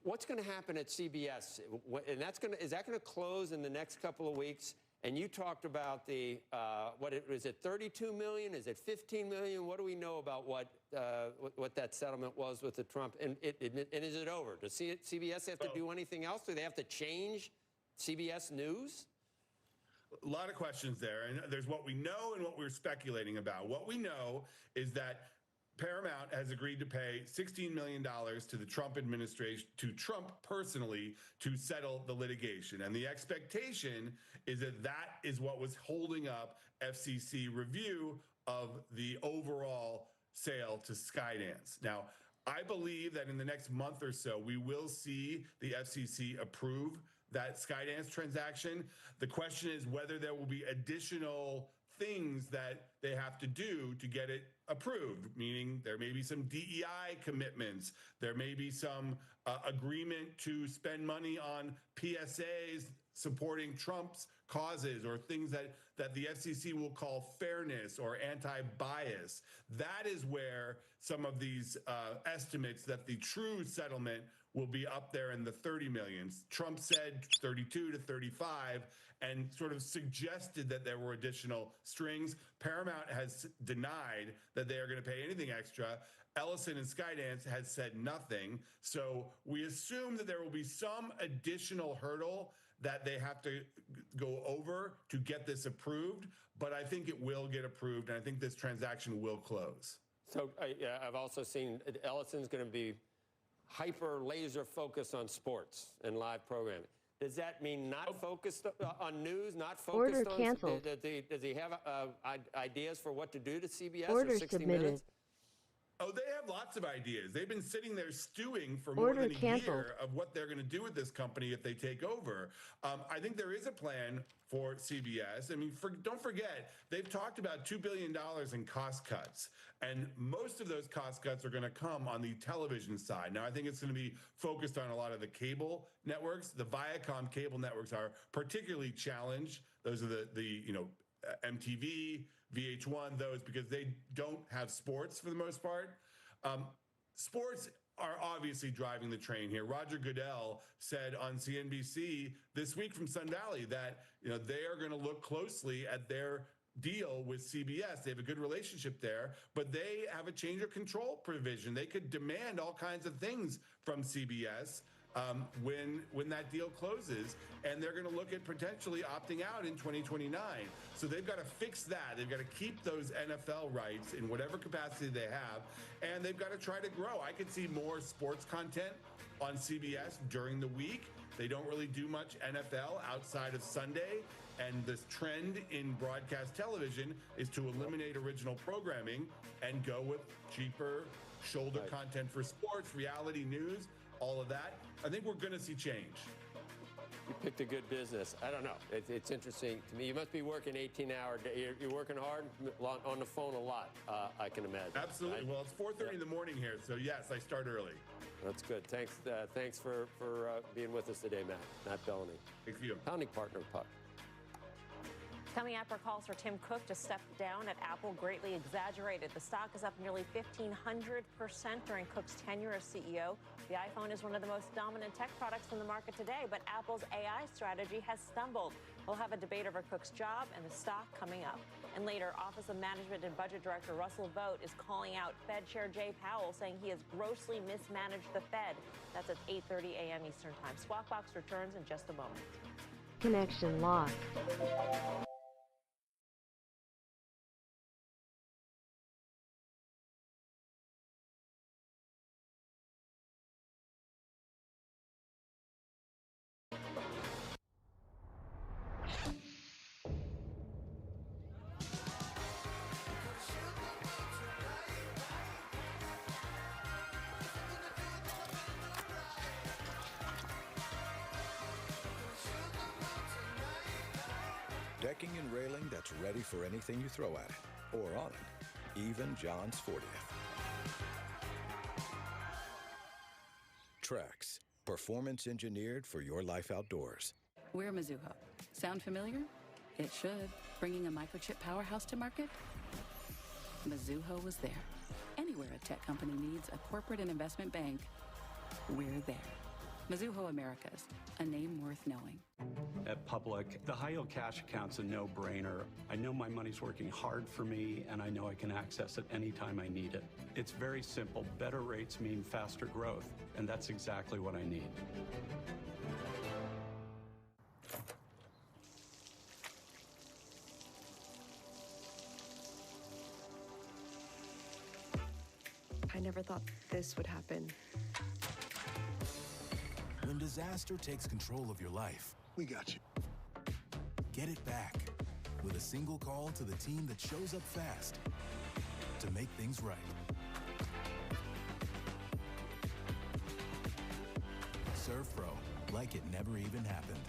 what's going to happen at CBS? And is that going to close in the next couple of weeks? And you talked about the, is it 32 million? Is it 15 million? What do we know about what that settlement was with the Trump? And is it over? Does CBS have to do anything else? Do they have to change CBS News? A lot of questions there. And there's what we know and what we're speculating about. What we know is that Paramount has agreed to pay $16 million to the Trump administration, to Trump personally, to settle the litigation. And the expectation is that that is what was holding up FCC review of the overall sale to Skydance. Now, I believe that in the next month or so, we will see the FCC approve that Skydance transaction. The question is whether there will be additional things that they have to do to get it approved, meaning there may be some DEI commitments. There may be some agreement to spend money on PSAs supporting Trump's causes, or things that the FCC will call fairness or anti-bias. That is where some of these estimates that the true settlement will be up there in the 30 millions. Trump said 32 to 35 and sort of suggested that there were additional strings. Paramount has denied that they are going to pay anything extra. Ellison and Skydance has said nothing. So we assume that there will be some additional hurdle that they have to go over to get this approved, but I think it will get approved, and I think this transaction will close. So I've also seen Ellison's going to be hyper laser focused on sports and live programming. Does that mean not focused on news, not focused Order on... canceled. Does he have ideas for what to do to CBS Order or 60 submitted. Minutes? Oh, they have lots of ideas. They've been sitting there stewing for more Order than a canceled. year of what they're going to do with this company if they take over. I think there is a plan for CBS. I mean, don't forget, they've talked about $2 billion in cost cuts. And most of those cost cuts are going to come on the television side. Now, I think it's going to be focused on a lot of the cable networks. The Viacom cable networks are particularly challenged. Those are the MTV, VH1, those, because they don't have sports for the most part. Sports are obviously driving the train here. Roger Goodell said on CNBC this week from Sun Valley that they are going to look closely at their deal with CBS. They have a good relationship there, but they have a change of control provision. They could demand all kinds of things from CBS when that deal closes, and they're going to look at potentially opting out in 2029. So they've got to fix that. They've got to keep those NFL rights in whatever capacity they have, and they've got to try to grow. I could see more sports content on CBS during the week. They don't really do much NFL outside of Sunday, and this trend in broadcast television is to eliminate original programming and go with cheaper shoulder content for sports, reality news, all of that. I think we're going to see change. You picked a good business. I don't know. It's interesting to me. You must be working 18-hour day. You're working hard on the phone a lot, I can imagine. Absolutely. Right? Well, it's 4:30 in the morning here, so yes, I start early. That's good. Thanks for being with us today, Matt Bellamy. Thank you. Founding partner of Puck. Coming up, our calls for Tim Cook to step down at Apple greatly exaggerated. The stock is up nearly 1,500% during Cook's tenure as CEO. The iPhone is one of the most dominant tech products in the market today, but Apple's AI strategy has stumbled. We'll have a debate over Cook's job and the stock coming up. And later, Office of Management and Budget Director Russell Vought is calling out Fed Chair Jay Powell, saying he has grossly mismanaged the Fed. That's at 8:30 a.m. Eastern Time. Squawk Box returns in just a moment. Connection lost. Decking and railing that's ready for anything you throw at it, or on it, even John's 40th. Trex, performance engineered for your life outdoors. We're Mizuho. Sound familiar? It should. Bringing a microchip powerhouse to market? Mizuho was there. Anywhere a tech company needs a corporate and investment bank, we're there. Mizuho Americas, a name worth knowing. At Public, the high-yield cash account's a no-brainer. I know my money's working hard for me, and I know I can access it anytime I need it. It's very simple. Better rates mean faster growth, and that's exactly what I need. I never thought this would happen. When disaster takes control of your life, we got you. Get it back with a single call to the team that shows up fast to make things right. ServPro, like it never even happened.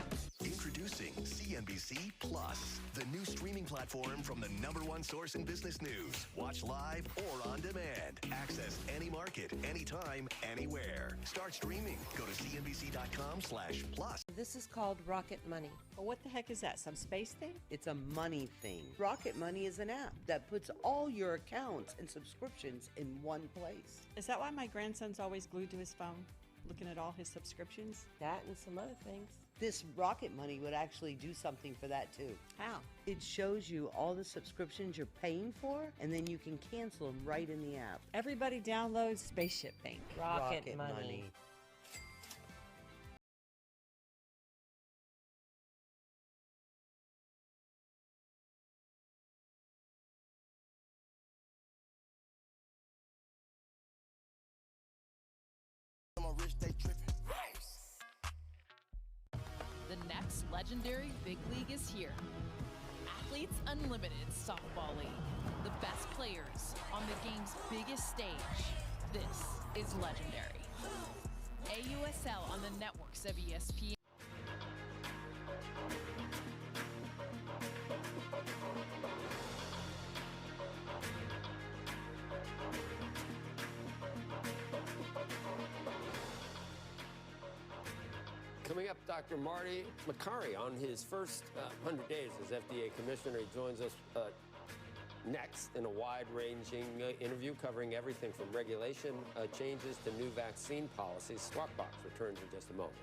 Introducing CNBC Plus, the new streaming platform from the #1 source in business news. Watch live or on demand. Access any market, anytime, anywhere. Start streaming. Go to cnbc.com/plus. This is called Rocket Money. Well, what the heck is that? Some space thing? It's a money thing. Rocket Money is an app that puts all your accounts and subscriptions in one place. Is that why my grandson's always glued to his phone, looking at all his subscriptions? That and some other things. This Rocket Money would actually do something for that too. How? It shows you all the subscriptions you're paying for, and then you can cancel them right in the app. Everybody download Spaceship Bank. Rocket Money. The next legendary big league is here. Athletes Unlimited Softball League. The best players on the game's biggest stage. This is legendary. AUSL on the networks of ESPN. Coming up, Dr. Marty Makary on his first 100 days as FDA Commissioner. He joins us next in a wide-ranging interview covering everything from regulation changes to new vaccine policies. Squawk Box returns in just a moment.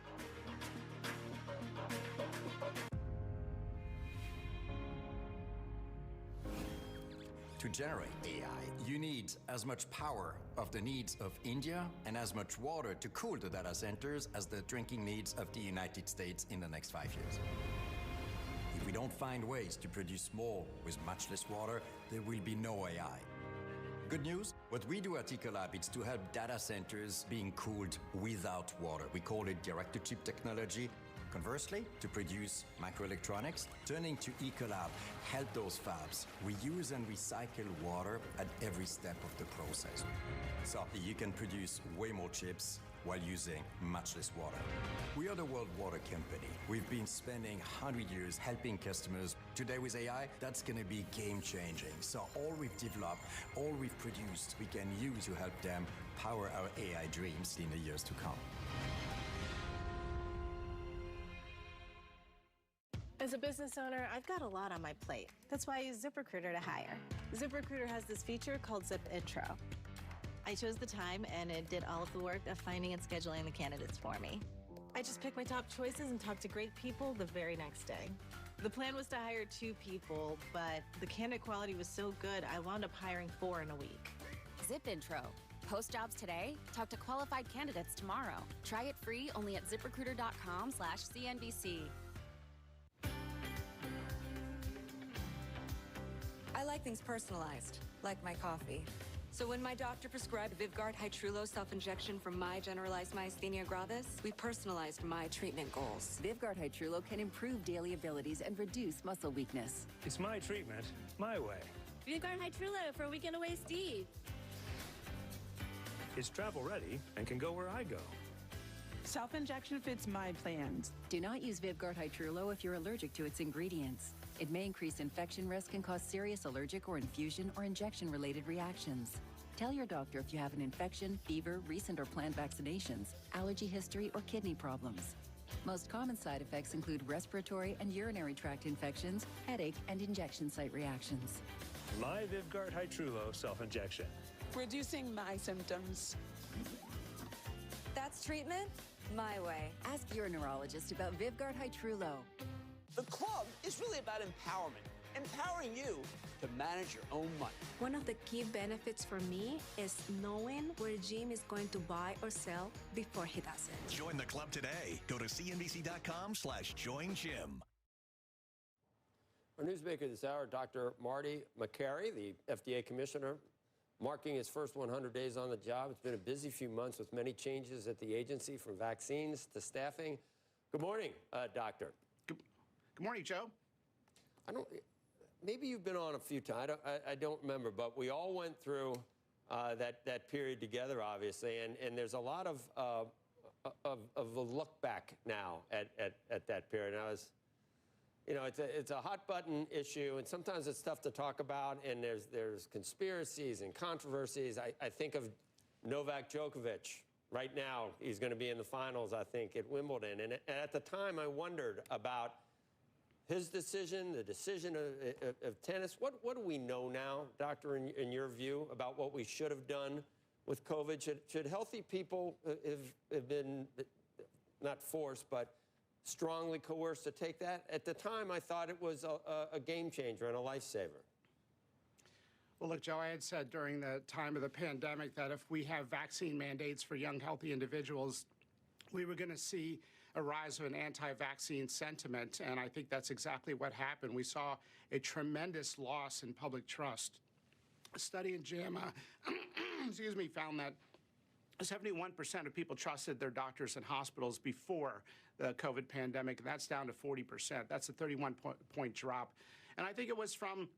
To generate AI, you need as much power of the needs of India and as much water to cool the data centers as the drinking needs of the United States in the next 5 years. If we don't find ways to produce more with much less water, there will be no AI. Good news, what we do at Ecolab is to help data centers being cooled without water. We call it direct-to-chip technology. Conversely, to produce microelectronics, turning to Ecolab help those fabs reuse and recycle water at every step of the process. So you can produce way more chips while using much less water. We are the World Water Company. We've been spending 100 years helping customers. Today with AI, that's going to be game-changing. So all we've developed, all we've produced, we can use to help them power our AI dreams in the years to come. As a business owner, I've got a lot on my plate. That's why I use ZipRecruiter to hire. ZipRecruiter has this feature called Zip Intro. I chose the time, and it did all of the work of finding and scheduling the candidates for me. I just picked my top choices and talked to great people the very next day. The plan was to hire 2 people, but the candidate quality was so good, I wound up hiring 4 in a week. Zip Intro. Post jobs today, talk to qualified candidates tomorrow. Try it free only at ZipRecruiter.com/CNBC. I like things personalized, like my coffee. So when my doctor prescribed Vyvgart Hytrulo self-injection for my generalized myasthenia gravis, we personalized my treatment goals. Vyvgart Hytrulo can improve daily abilities and reduce muscle weakness. It's my treatment, my way. Vyvgart Hytrulo for Weekend Away Steve. It's travel ready and can go where I go. Self-injection fits my plans. Do not use Vyvgart Hytrulo if you're allergic to its ingredients. It may increase infection risk and cause serious allergic or infusion or injection-related reactions. Tell your doctor if you have an infection, fever, recent or planned vaccinations, allergy history, or kidney problems. Most common side effects include respiratory and urinary tract infections, headache, and injection site reactions. My Vyvgart Hytrulo self-injection. Reducing my symptoms. That's treatment my way. Ask your neurologist about Vyvgart Hytrulo. The club is really about empowerment, empowering you to manage your own money. One of the key benefits for me is knowing where Jim is going to buy or sell before he does it. Join the club today. Go to cnbc.com/join-Jim. Our newsmaker this hour, Dr. Marty Makary, the FDA Commissioner, marking his first 100 days on the job. It's been a busy few months with many changes at the agency, from vaccines to staffing. Good morning, Doctor. Good morning, Joe. Maybe you've been on a few times. I don't remember, but we all went through that period together, obviously, and there's a lot of a look back now at that period. And I was, it's a hot button issue, and sometimes it's tough to talk about, and there's conspiracies and controversies. I think of Novak Djokovic. Right now, he's going to be in the finals, I think, at Wimbledon. And at the time, I wondered about his decision, the decision of tennis. What do we know now, Doctor, in your view, about what we should have done with COVID? Should healthy people have been, not forced, but strongly coerced to take that? At the time, I thought it was a game changer and a lifesaver. Well, look, Joe, I had said during the time of the pandemic that if we have vaccine mandates for young, healthy individuals, we were going to see a rise of an anti-vaccine sentiment, and I think that's exactly what happened. We saw a tremendous loss in public trust. A study in JAMA, found that 71% of people trusted their doctors and hospitals before the COVID pandemic, and that's down to 40%. That's a 31-point drop. And I think it was from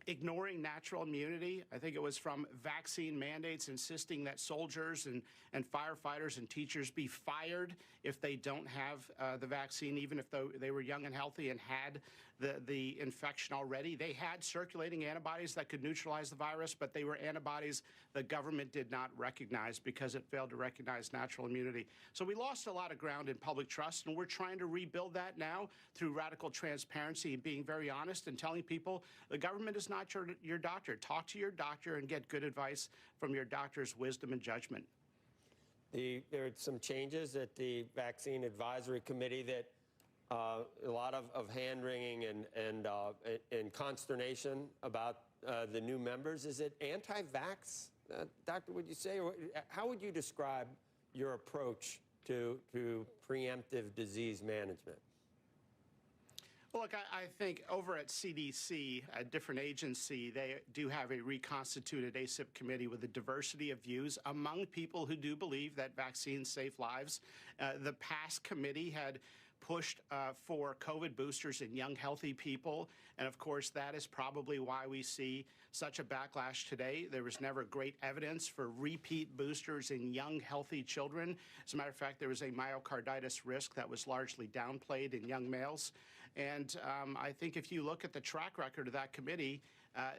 ignoring natural immunity. I think it was from vaccine mandates insisting that soldiers and firefighters and teachers be fired if they don't have the vaccine, even if they were young and healthy and had the infection already. They had circulating antibodies that could neutralize the virus, but they were antibodies the government did not recognize because it failed to recognize natural immunity. So we lost a lot of ground in public trust, and we're trying to rebuild that now through radical transparency and being very honest and telling people the government is not your doctor. Talk to your doctor and get good advice from your doctor's wisdom and judgment. There are some changes at the Vaccine Advisory Committee that a lot of hand-wringing and consternation about the new members. Is it anti-vax, Doctor, would you say? Or how would you describe your approach to preemptive disease management? Well, look, I think over at CDC, a different agency, they do have a reconstituted ACIP committee with a diversity of views among people who do believe that vaccines save lives. The past committee had pushed for COVID boosters in young, healthy people. And of course, that is probably why we see such a backlash today. There was never great evidence for repeat boosters in young, healthy children. As a matter of fact, there was a myocarditis risk that was largely downplayed in young males. And I think if you look at the track record of that committee,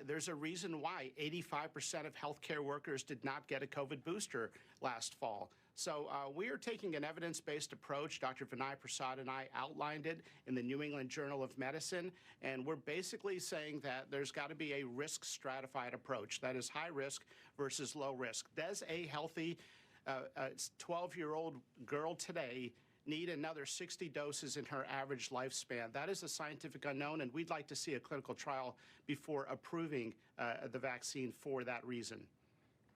there's a reason why 85% of healthcare workers did not get a COVID booster last fall. So we are taking an evidence-based approach. Dr. Vinay Prasad and I outlined it in the New England Journal of Medicine, and we're basically saying that there's got to be a risk-stratified approach. That is high risk versus low risk. Does a healthy 12-year-old girl today need another 60 doses in her average lifespan? That is a scientific unknown, and we'd like to see a clinical trial before approving the vaccine for that reason.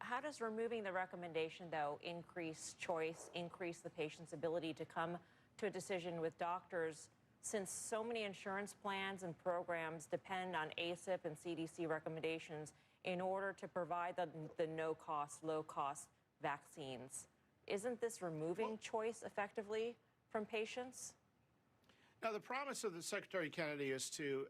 How does removing the recommendation, though, increase choice, increase the patient's ability to come to a decision with doctors, since so many insurance plans and programs depend on ACIP and CDC recommendations in order to provide the no-cost, low-cost vaccines? Isn't this removing choice effectively from patients? Now, the promise of the Secretary Kennedy is to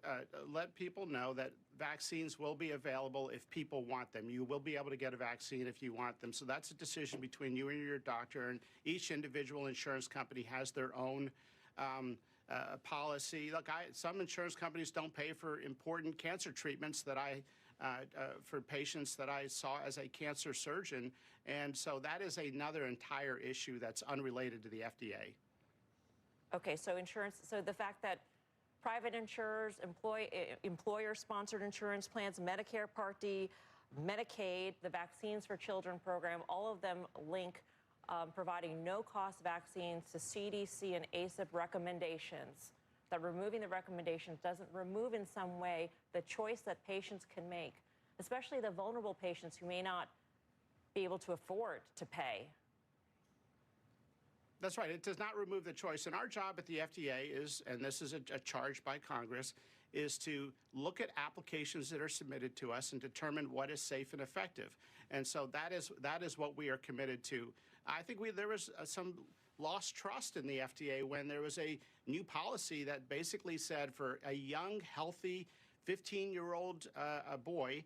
let people know that vaccines will be available if people want them. You will be able to get a vaccine if you want them. So that's a decision between you and your doctor, and each individual insurance company has their own policy. Look, some insurance companies don't pay for important cancer treatments that for patients that I saw as a cancer surgeon. And so that is another entire issue that's unrelated to the FDA. Okay, so insurance, so the fact that private insurers, employer-sponsored insurance plans, Medicare Part D, Medicaid, the Vaccines for Children program, all of them link providing no-cost vaccines to CDC and ACIP recommendations. That removing the recommendations doesn't remove in some way the choice that patients can make, especially the vulnerable patients who may not be able to afford to pay. That's right. It does not remove the choice. And our job at the FDA is, and this is a charge by Congress, is to look at applications that are submitted to us and determine what is safe and effective. And so that is what we are committed to. I think there was some lost trust in the FDA when there was a new policy that basically said for a young, healthy 15-year-old boy,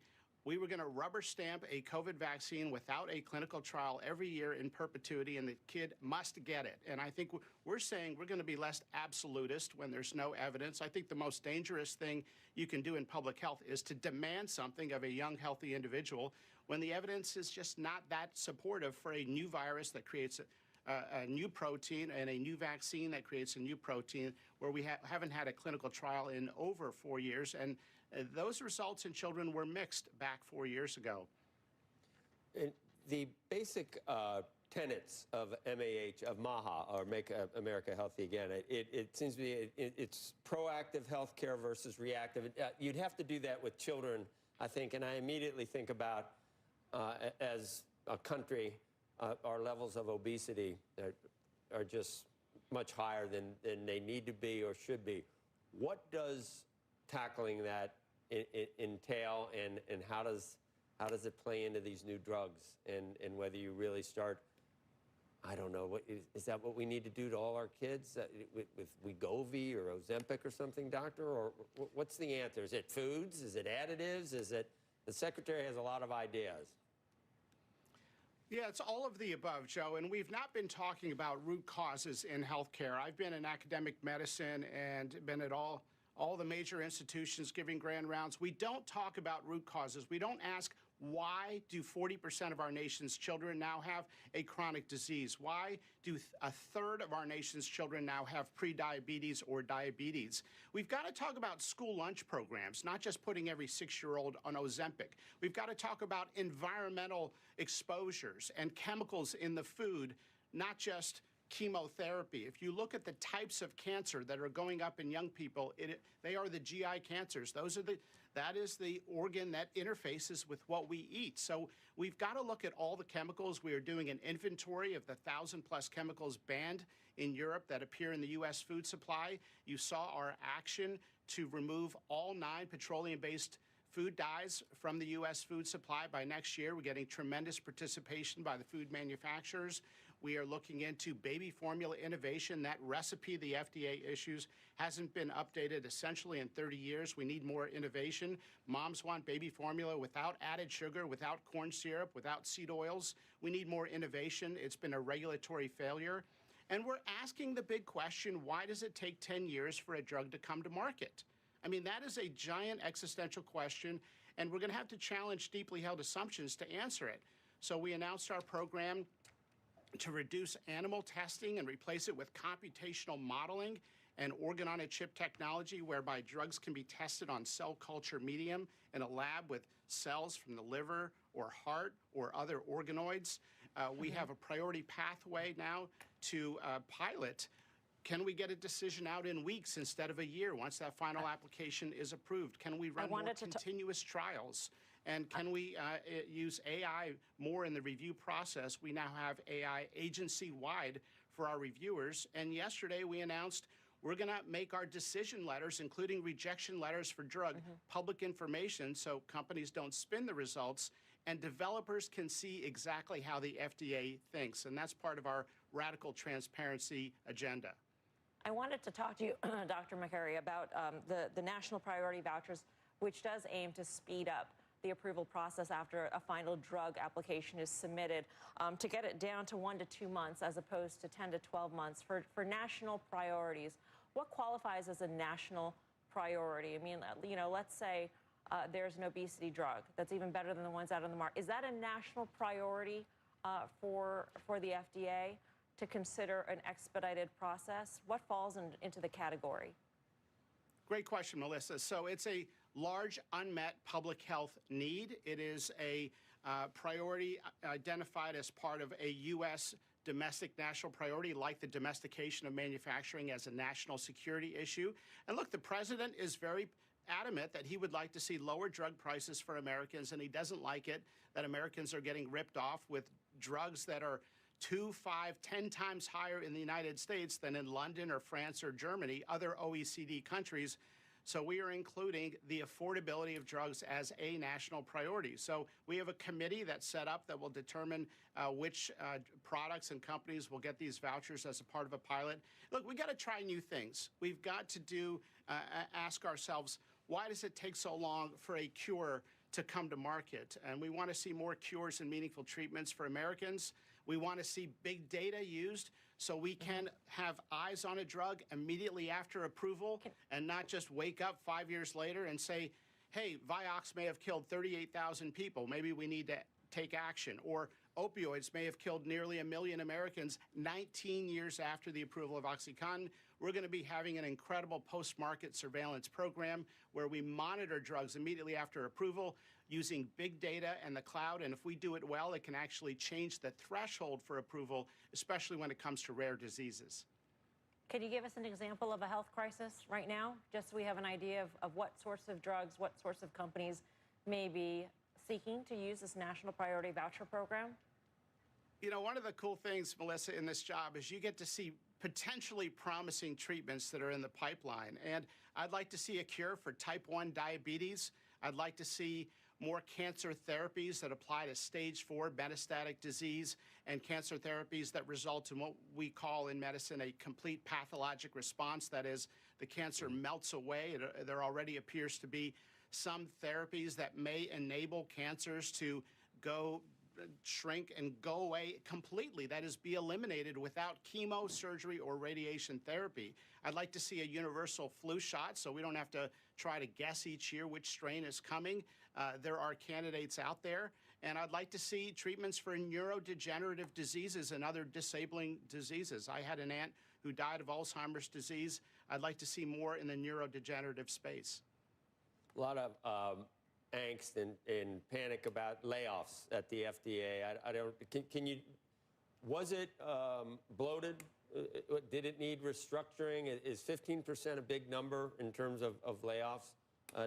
we were going to rubber stamp a COVID vaccine without a clinical trial every year in perpetuity, and the kid must get it. And I think we're saying we're going to be less absolutist when there's no evidence. I think the most dangerous thing you can do in public health is to demand something of a young, healthy individual when the evidence is just not that supportive for a new virus that creates a new protein and a new vaccine that creates a new protein where we haven't had a clinical trial in over 4 years. And those results in children were mixed back 4 years ago. And the basic tenets of MAH, of MAHA, or Make America Healthy Again, it seems to be it's proactive health care versus reactive. You'd have to do that with children, I think, and I immediately think about, as a country, our levels of obesity are just much higher than they need to be or should be. What does tackling that entail, and how does it play into these new drugs, and whether you really start I don't know. Is that what we need to do to all our kids with Wegovy or Ozempic or something, doctor? Or what's the answer? Is it foods? Is it additives? Is it... The secretary has a lot of ideas. Yeah, it's all of the above, Joe, and we've not been talking about root causes in healthcare. I've been in academic medicine and been at all the major institutions giving grand rounds. We don't talk about root causes. We don't ask, why do 40% of our nation's children now have a chronic disease? Why do a third of our nation's children now have prediabetes or diabetes? We've got to talk about school lunch programs, not just putting every 6-year-old on Ozempic. We've got to talk about environmental exposures and chemicals in the food, not just chemotherapy. If you look at the types of cancer that are going up in young people, they are the GI cancers. That is the organ that interfaces with what we eat. So we've got to look at all the chemicals. We are doing an inventory of the 1,000+ chemicals banned in Europe that appear in the U.S. food supply. You saw our action to remove all 9 petroleum-based food dyes from the U.S. food supply by next year. We're getting tremendous participation by the food manufacturers. We are looking into baby formula innovation. That recipe the FDA issues hasn't been updated essentially in 30 years. We need more innovation. Moms want baby formula without added sugar, without corn syrup, without seed oils. We need more innovation. It's been a regulatory failure. And we're asking the big question, why does it take 10 years for a drug to come to market? I mean, that is a giant existential question, and we're going to have to challenge deeply held assumptions to answer it. So we announced our program to reduce animal testing and replace it with computational modeling and organ-on-a-chip technology, whereby drugs can be tested on cell culture medium in a lab with cells from the liver or heart or other organoids. We have a priority pathway now to pilot. Can we get a decision out in weeks instead of a year once that final application is approved? Can we run more continuous trials? And can we use AI more in the review process? We now have AI agency-wide for our reviewers. And yesterday we announced we're going to make our decision letters, including rejection letters for drug, public information so companies don't spin the results and developers can see exactly how the FDA thinks. And that's part of our radical transparency agenda. I wanted to talk to you, Dr. McCary, about the national priority vouchers, which does aim to speed up the approval process after a final drug application is submitted, to get it down to 1 to 2 months as opposed to 10 to 12 months for national priorities. What qualifies as a national priority? I mean, you know, let's say there's an obesity drug that's even better than the ones out on the market. Is that a national priority for the FDA to consider an expedited process? What falls into the category? Great question, Melissa. So it's a large unmet public health need. It is a priority identified as part of a U.S. domestic national priority, like the domestication of manufacturing as a national security issue. And look, the president is very adamant that he would like to see lower drug prices for Americans, and he doesn't like it that Americans are getting ripped off with drugs that are 2, 5, 10 times higher in the United States than in London or France or Germany, other OECD countries. So we are including the affordability of drugs as a national priority. So we have a committee that's set up that will determine which products and companies will get these vouchers as a part of a pilot. Look, we got to try new things. We've got to ask ourselves, why does it take so long for a cure to come to market? And we want to see more cures and meaningful treatments for Americans. We want to see big data used so we can have eyes on a drug immediately after approval and not just wake up 5 years later and say, hey, Vioxx may have killed 38,000 people. Maybe we need to take action. Or opioids may have killed nearly 1 million Americans 19 years after the approval of OxyContin. We're going to be having an incredible post-market surveillance program where we monitor drugs immediately after approval using big data and the cloud. And if we do it well, it can actually change the threshold for approval, especially when it comes to rare diseases. Can you give us an example of a health crisis right now, just so we have an idea of what sorts of drugs, what sorts of companies may be seeking to use this national priority voucher program? You know, one of the cool things, Melissa, in this job is you get to see potentially promising treatments that are in the pipeline. And I'd like to see a cure for type 1 diabetes. I'd like to see more cancer therapies that apply to stage 4 metastatic disease and cancer therapies that result in what we call in medicine a complete pathologic response. That is, the cancer melts away. There already appears to be some therapies that may enable cancers to shrink and go away completely. That is, be eliminated without chemo, surgery, or radiation therapy. I'd like to see a universal flu shot so we don't have to try to guess each year which strain is coming. There are candidates out there. And I'd like to see treatments for neurodegenerative diseases and other disabling diseases. I had an aunt who died of Alzheimer's disease. I'd like to see more in the neurodegenerative space. A lot of angst and panic about layoffs at the FDA. I don't. Can you? Was it bloated? Did it need restructuring? Is 15% a big number in terms of layoffs,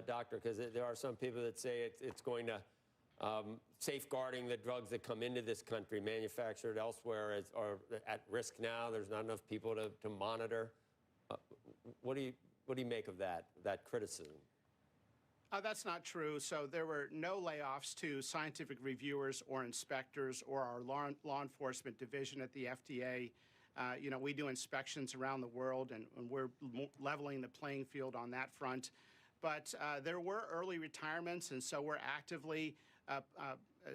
doctor? Because there are some people that say it's going to safeguarding the drugs that come into this country, manufactured elsewhere, are at risk now. There's not enough people to monitor. What do you make of that criticism? That's not true. So there were no layoffs to scientific reviewers or inspectors or our law enforcement division at the FDA. We do inspections around the world, and we're leveling the playing field on that front. But there were early retirements, and so we're actively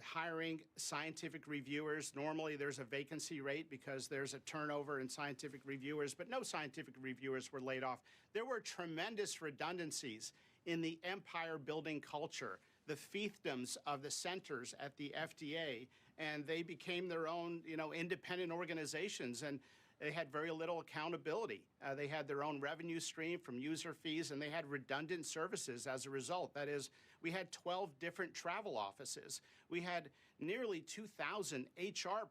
hiring scientific reviewers. Normally, there's a vacancy rate because there's a turnover in scientific reviewers, but no scientific reviewers were laid off. There were tremendous redundancies in the empire-building culture, the fiefdoms of the centers at the FDA, and they became their own, independent organizations, and they had very little accountability. They had their own revenue stream from user fees, and they had redundant services as a result. That is, we had 12 different travel offices. We had nearly 2,000 HR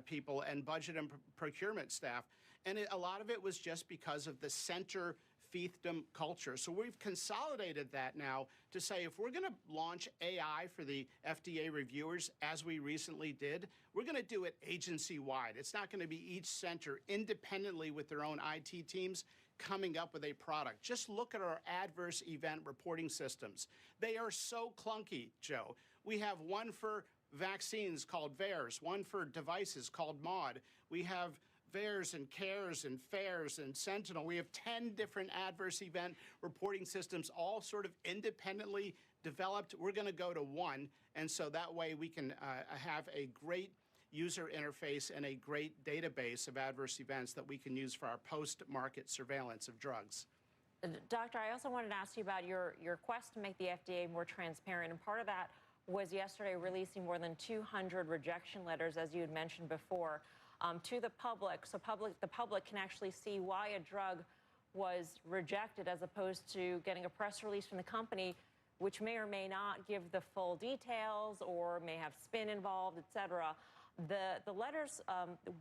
people and budget and procurement staff, and a lot of it was just because of the center fiefdom culture. So we've consolidated that now to say if we're going to launch AI for the FDA reviewers, as we recently did, we're going to do it agency-wide. It's not going to be each center independently with their own IT teams coming up with a product. Just look at our adverse event reporting systems. They are so clunky, Joe. We have one for vaccines called VAERS, one for devices called MAUDE. We have VAERS and CARES and FAIRS and Sentinel. We have 10 different adverse event reporting systems, all sort of independently developed. We're going to go to one, and so that way we can have a great user interface and a great database of adverse events that we can use for our post-market surveillance of drugs. Doctor, I also wanted to ask you about your quest to make the FDA more transparent, and part of that was yesterday releasing more than 200 rejection letters, as you had mentioned before, to the public, so the public can actually see why a drug was rejected, as opposed to getting a press release from the company, which may or may not give the full details or may have spin involved, et cetera. The letters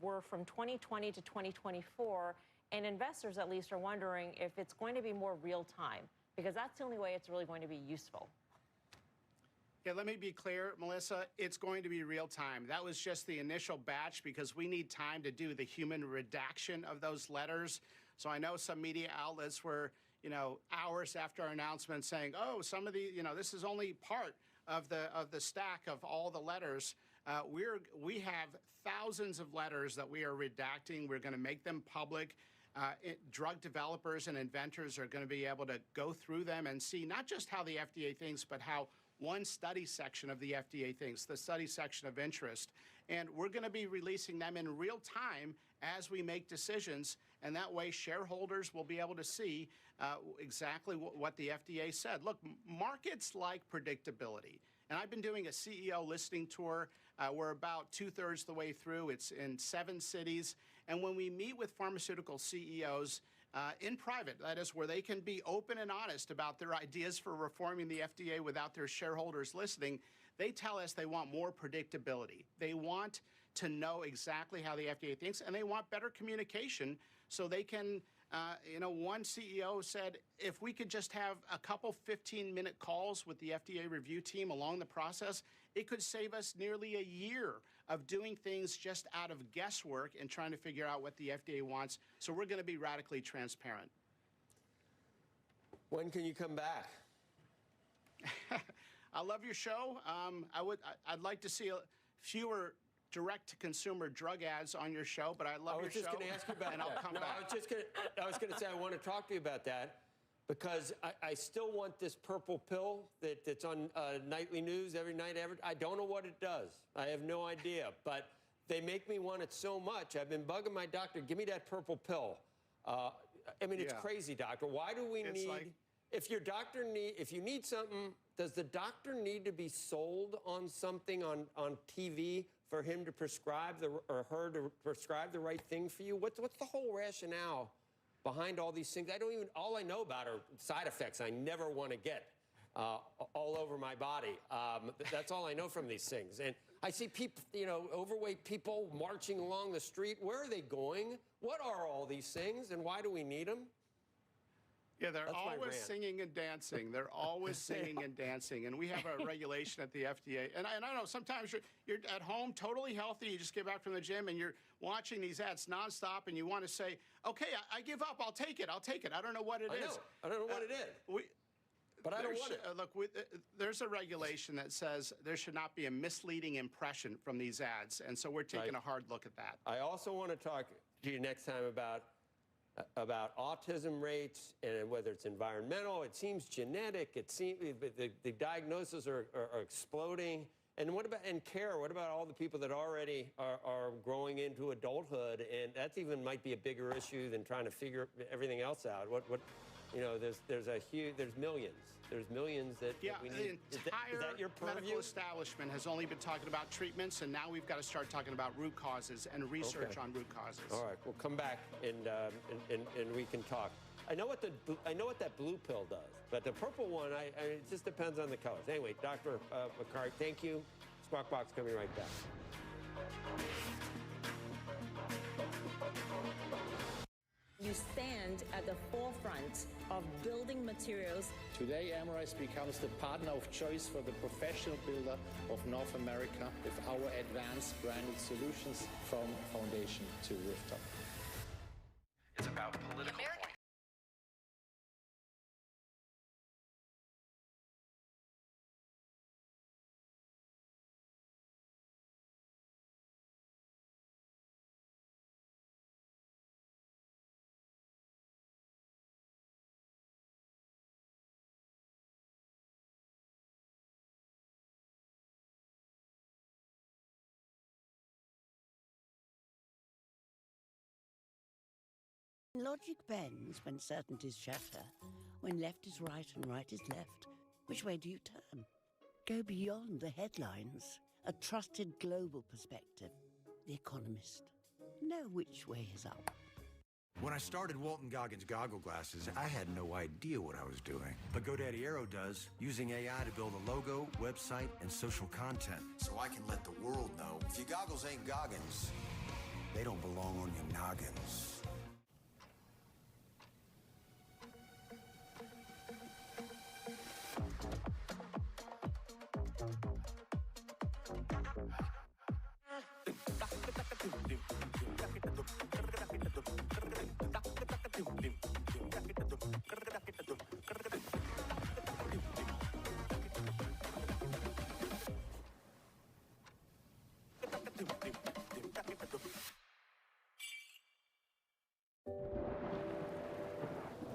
were from 2020 to 2024, and investors at least are wondering if it's going to be more real time, because that's the only way it's really going to be useful. Yeah, let me be clear, Melissa, it's going to be real time. That was just the initial batch because we need time to do the human redaction of those letters. So I know some media outlets were, hours after our announcement saying, oh, some of the, this is only part of the stack of all the letters. We have thousands of letters that we are redacting. We're going to make them public. Drug developers and inventors are going to be able to go through them and see not just how the FDA thinks, but how one study section of the FDA thinks, the study section of interest. And we're going to be releasing them in real time as we make decisions. And that way shareholders will be able to see exactly what the FDA said. Look, markets like predictability. And I've been doing a CEO listening tour. We're about 2/3 the way through. It's in 7 cities. And when we meet with pharmaceutical CEOs, in private, that is where they can be open and honest about their ideas for reforming the FDA without their shareholders listening, they tell us they want more predictability. They want to know exactly how the FDA thinks, and they want better communication so they can, one CEO said, if we could just have a couple 15-minute calls with the FDA review team along the process, it could save us nearly a year of doing things just out of guesswork and trying to figure out what the FDA wants. So we're going to be radically transparent. When can you come back? I love your show. I'd like to see fewer direct-to-consumer drug ads on your show, but I love your show. I was just going to ask you about and that. I'll come back. I was going to say I want to talk to you about that because I still want this purple pill that's on nightly news every night. I don't know what it does. I have no idea, but they make me want it so much. I've been bugging my doctor. Give me that purple pill. I mean, it's crazy, doctor. Why do we need? If you need something, does the doctor need to be sold on something on TV for him to prescribe or her to prescribe the right thing for you? What's the whole rationale behind all these things? All I know about are side effects I never want to get all over my body. That's all I know from these things. And I see people, overweight people marching along the street. Where are they going? What are all these things, and why do we need them? Yeah, they're always singing and dancing. They're always singing and dancing. And we have a regulation at the FDA. And I know sometimes you're at home totally healthy. You just get back from the gym and you're watching these ads nonstop and you want to say, okay, I give up. I'll take it. I don't know what it is. I don't know what it is. But I don't want it. Look, there's a regulation that says there should not be a misleading impression from these ads. And so we're taking a hard look at that. I also want to talk to you next time about autism rates and whether it's environmental. It seems genetic. It seems the diagnoses are exploding. And what about care? What about all the people that already are growing into adulthood? And that even might be a bigger issue than trying to figure everything else out. There's millions. There's millions that we need. The entire is that your purview? medical establishment has only been talking about treatments, and now we've got to start talking about root causes and research on root causes. All right, we'll come back and we can talk. I know what that blue pill does, but the purple one, it just depends on the colors. Anyway, Dr. McCart, thank you. Squawk Box coming right back. You stand at the forefront of building materials. Today, Amrize becomes the partner of choice for the professional builder of North America with our advanced branded solutions from foundation to rooftop. It's about political point. Logic bends when certainties shatter, when left is right and right is left. Which way do you turn? Go beyond the headlines. A trusted global perspective. The Economist. Know which way is up. When I started Walton Goggins Goggle Glasses, I had no idea what I was doing. But GoDaddy Aero does, using AI to build a logo, website, and social content. So I can let the world know if your goggles ain't Goggins, they don't belong on your noggins.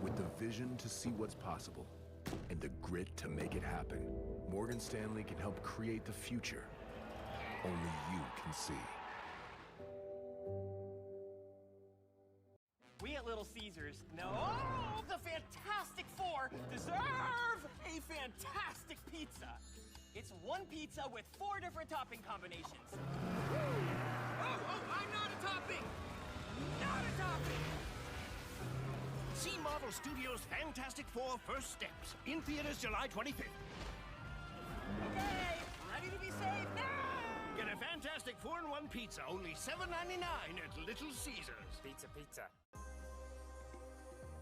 With the vision to see what's possible and the grit to make it happen, Morgan Stanley can help create the future only you can see. We at Little Caesars know the Fantastic Four deserve a fantastic pizza. It's one pizza with 4 different topping combinations. Oh, I'm not a topping! Not a topping! See Marvel Studios' Fantastic Four First Steps in theaters July 25th. Okay, ready to be saved now! Get a Fantastic 4-in-1 pizza, only $7.99 at Little Caesars. Pizza, pizza.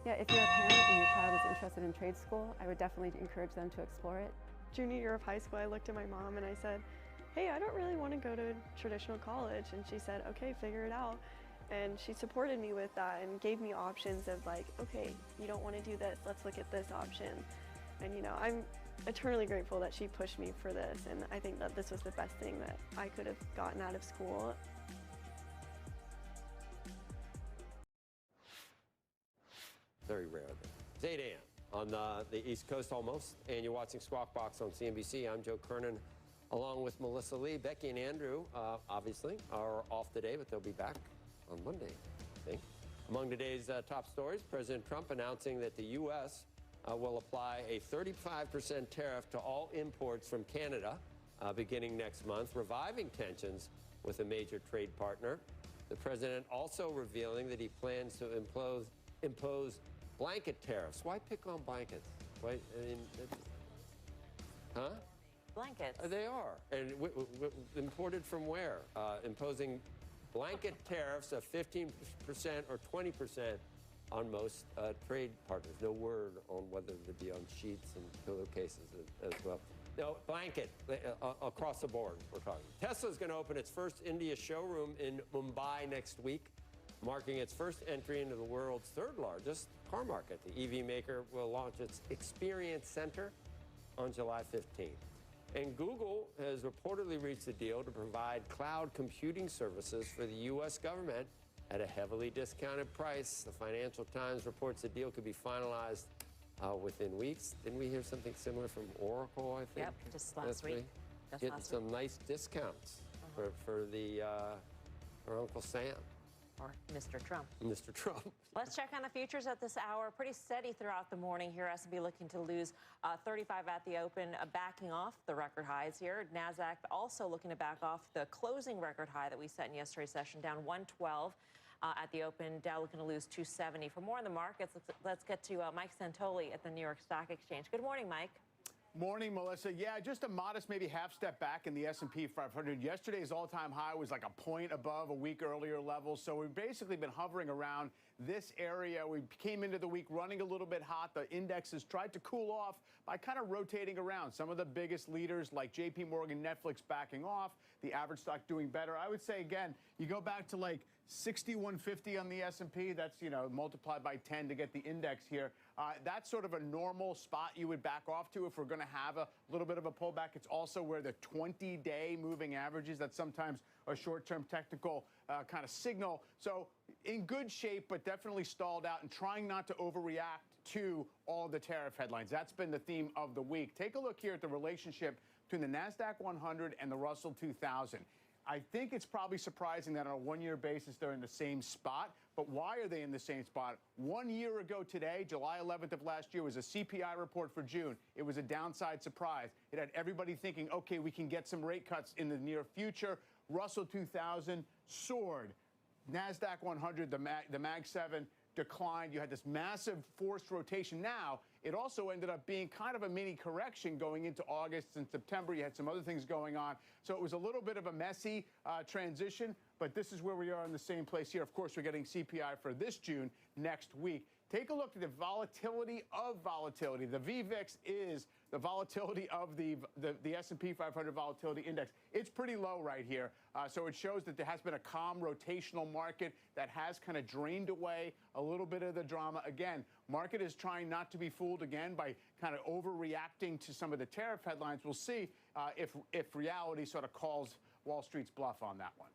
Yeah, if you're a parent and your child is interested in trade school, I would definitely encourage them to explore it. Junior year of high school, I looked at my mom and I said, hey, I don't really want to go to traditional college. And she said, okay, figure it out. And she supported me with that and gave me options of like, okay, you don't want to do this, let's look at this option. And I'm eternally grateful that she pushed me for this, and I think that this was the best thing that I could have gotten out of school. Very rare. It's 8 a.m. on the East Coast almost, and you're watching Squawk Box on CNBC. I'm Joe Kernan, along with Melissa Lee. Becky and Andrew, obviously, are off today, but they'll be back on Monday, I think. Among today's top stories, President Trump announcing that the U.S. Will apply a 35% tariff to all imports from Canada beginning next month, reviving tensions with a major trade partner. The president also revealing that he plans to impose blanket tariffs. Why pick on blankets? Why, I mean, huh? Blankets. They are. And imported from where? Imposing blanket tariffs of 15% or 20% on most trade partners. No word on whether they be on sheets and pillowcases as well. No, blanket across the board, we're talking. Tesla's going to open its first India showroom in Mumbai next week, marking its first entry into the world's third largest car market. The EV maker will launch its Experience Center on July 15th. And Google has reportedly reached a deal to provide cloud computing services for the U.S. government at a heavily discounted price. The Financial Times reports the deal could be finalized within weeks. Didn't we hear something similar from Oracle, I think? Yep, just last week. Getting some nice discounts for Uncle Sam. Or Mr. Trump. Mr. Trump. Let's check on the futures at this hour. Pretty steady throughout the morning here. S&P looking to lose 35 at the open, backing off the record highs here. NASDAQ also looking to back off the closing record high that we set in yesterday's session, down 112 at the open. Dow looking to lose 270. For more on the markets, let's get to Mike Santoli at the New York Stock Exchange. Good morning, Mike. Morning, Melissa. Yeah, just a modest, maybe half step back in the S&P 500. Yesterday's all-time high was like a point above a week earlier level. So we've basically been hovering around this area. We came into the week running a little bit hot. The indexes tried to cool off by kind of rotating around. Some of the biggest leaders like JP Morgan, Netflix backing off, the average stock doing better. I would say, again, you go back to like 6150 on the S&P. That's, multiplied by 10 to get the index here. That's sort of a normal spot you would back off to if we're going to have a little bit of a pullback. It's also where the 20-day moving averages, that's sometimes a short-term technical kind of signal. So in good shape, but definitely stalled out and trying not to overreact to all the tariff headlines. That's been the theme of the week. Take a look here at the relationship between the NASDAQ 100 and the Russell 2000. I think it's probably surprising that on a one-year basis they're in the same spot. But why are they in the same spot? 1 year ago today, July 11th of last year, was a CPI report for June. It was a downside surprise. It had everybody thinking, okay, we can get some rate cuts in the near future. Russell 2000 soared. NASDAQ 100, the Mag 7, declined. You had this massive forced rotation. Now, it also ended up being kind of a mini correction going into August and September. You had some other things going on. So it was a little bit of a messy transition, but this is where we are in the same place here. Of course, we're getting CPI for this June next week. Take a look at the volatility of volatility. The VVIX is the volatility of the S&P 500 volatility index. It's pretty low right here. So it shows that there has been a calm rotational market that has kind of drained away a little bit of the drama. Again, market is trying not to be fooled again by kind of overreacting to some of the tariff headlines. We'll see if reality sort of calls Wall Street's bluff on that one.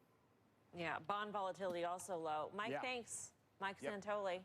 Yeah, bond volatility also low. Mike, thanks. Mike Santoli.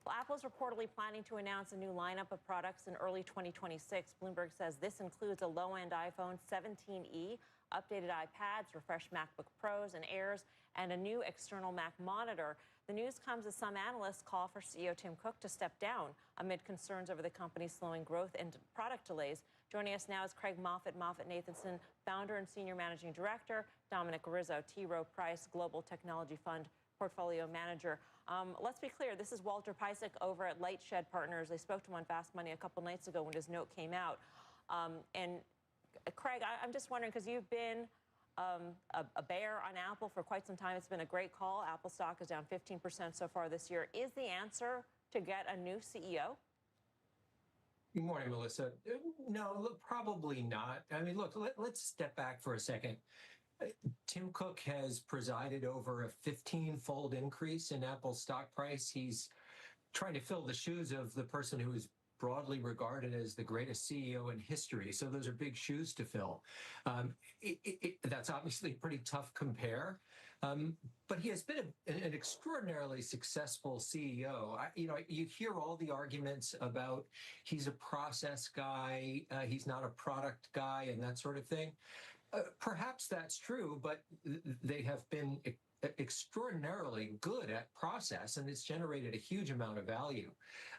Well, Apple's reportedly planning to announce a new lineup of products in early 2026. Bloomberg says this includes a low-end iPhone 17e, updated iPads, refreshed MacBook Pros and Airs, and a new external Mac monitor. The news comes as some analysts call for CEO Tim Cook to step down amid concerns over the company's slowing growth and product delays. Joining us now is Craig Moffett, MoffettNathanson, founder and senior managing director, Dominic Rizzo, T. Rowe Price, Global Technology Fund portfolio manager. Let's be clear, this is Walter Piecyk over at Lightshed Partners. They spoke to him on Fast Money a couple nights ago when his note came out. And Craig, I'm just wondering, because you've been a bear on Apple for quite some time. It's been a great call. Apple stock is down 15% so far this year. Is the answer to get a new CEO? Good morning, Melissa. No, look, probably not. I mean, look, let's step back for a second. Tim Cook has presided over a 15-fold increase in Apple's stock price. He's trying to fill the shoes of the person who was broadly regarded as the greatest CEO in history. So those are big shoes to fill. That's obviously a pretty tough compare. But he has been an extraordinarily successful CEO. You hear all the arguments about he's a process guy, he's not a product guy, and that sort of thing. Perhaps that's true, but they have been extraordinarily good at process, and it's generated a huge amount of value.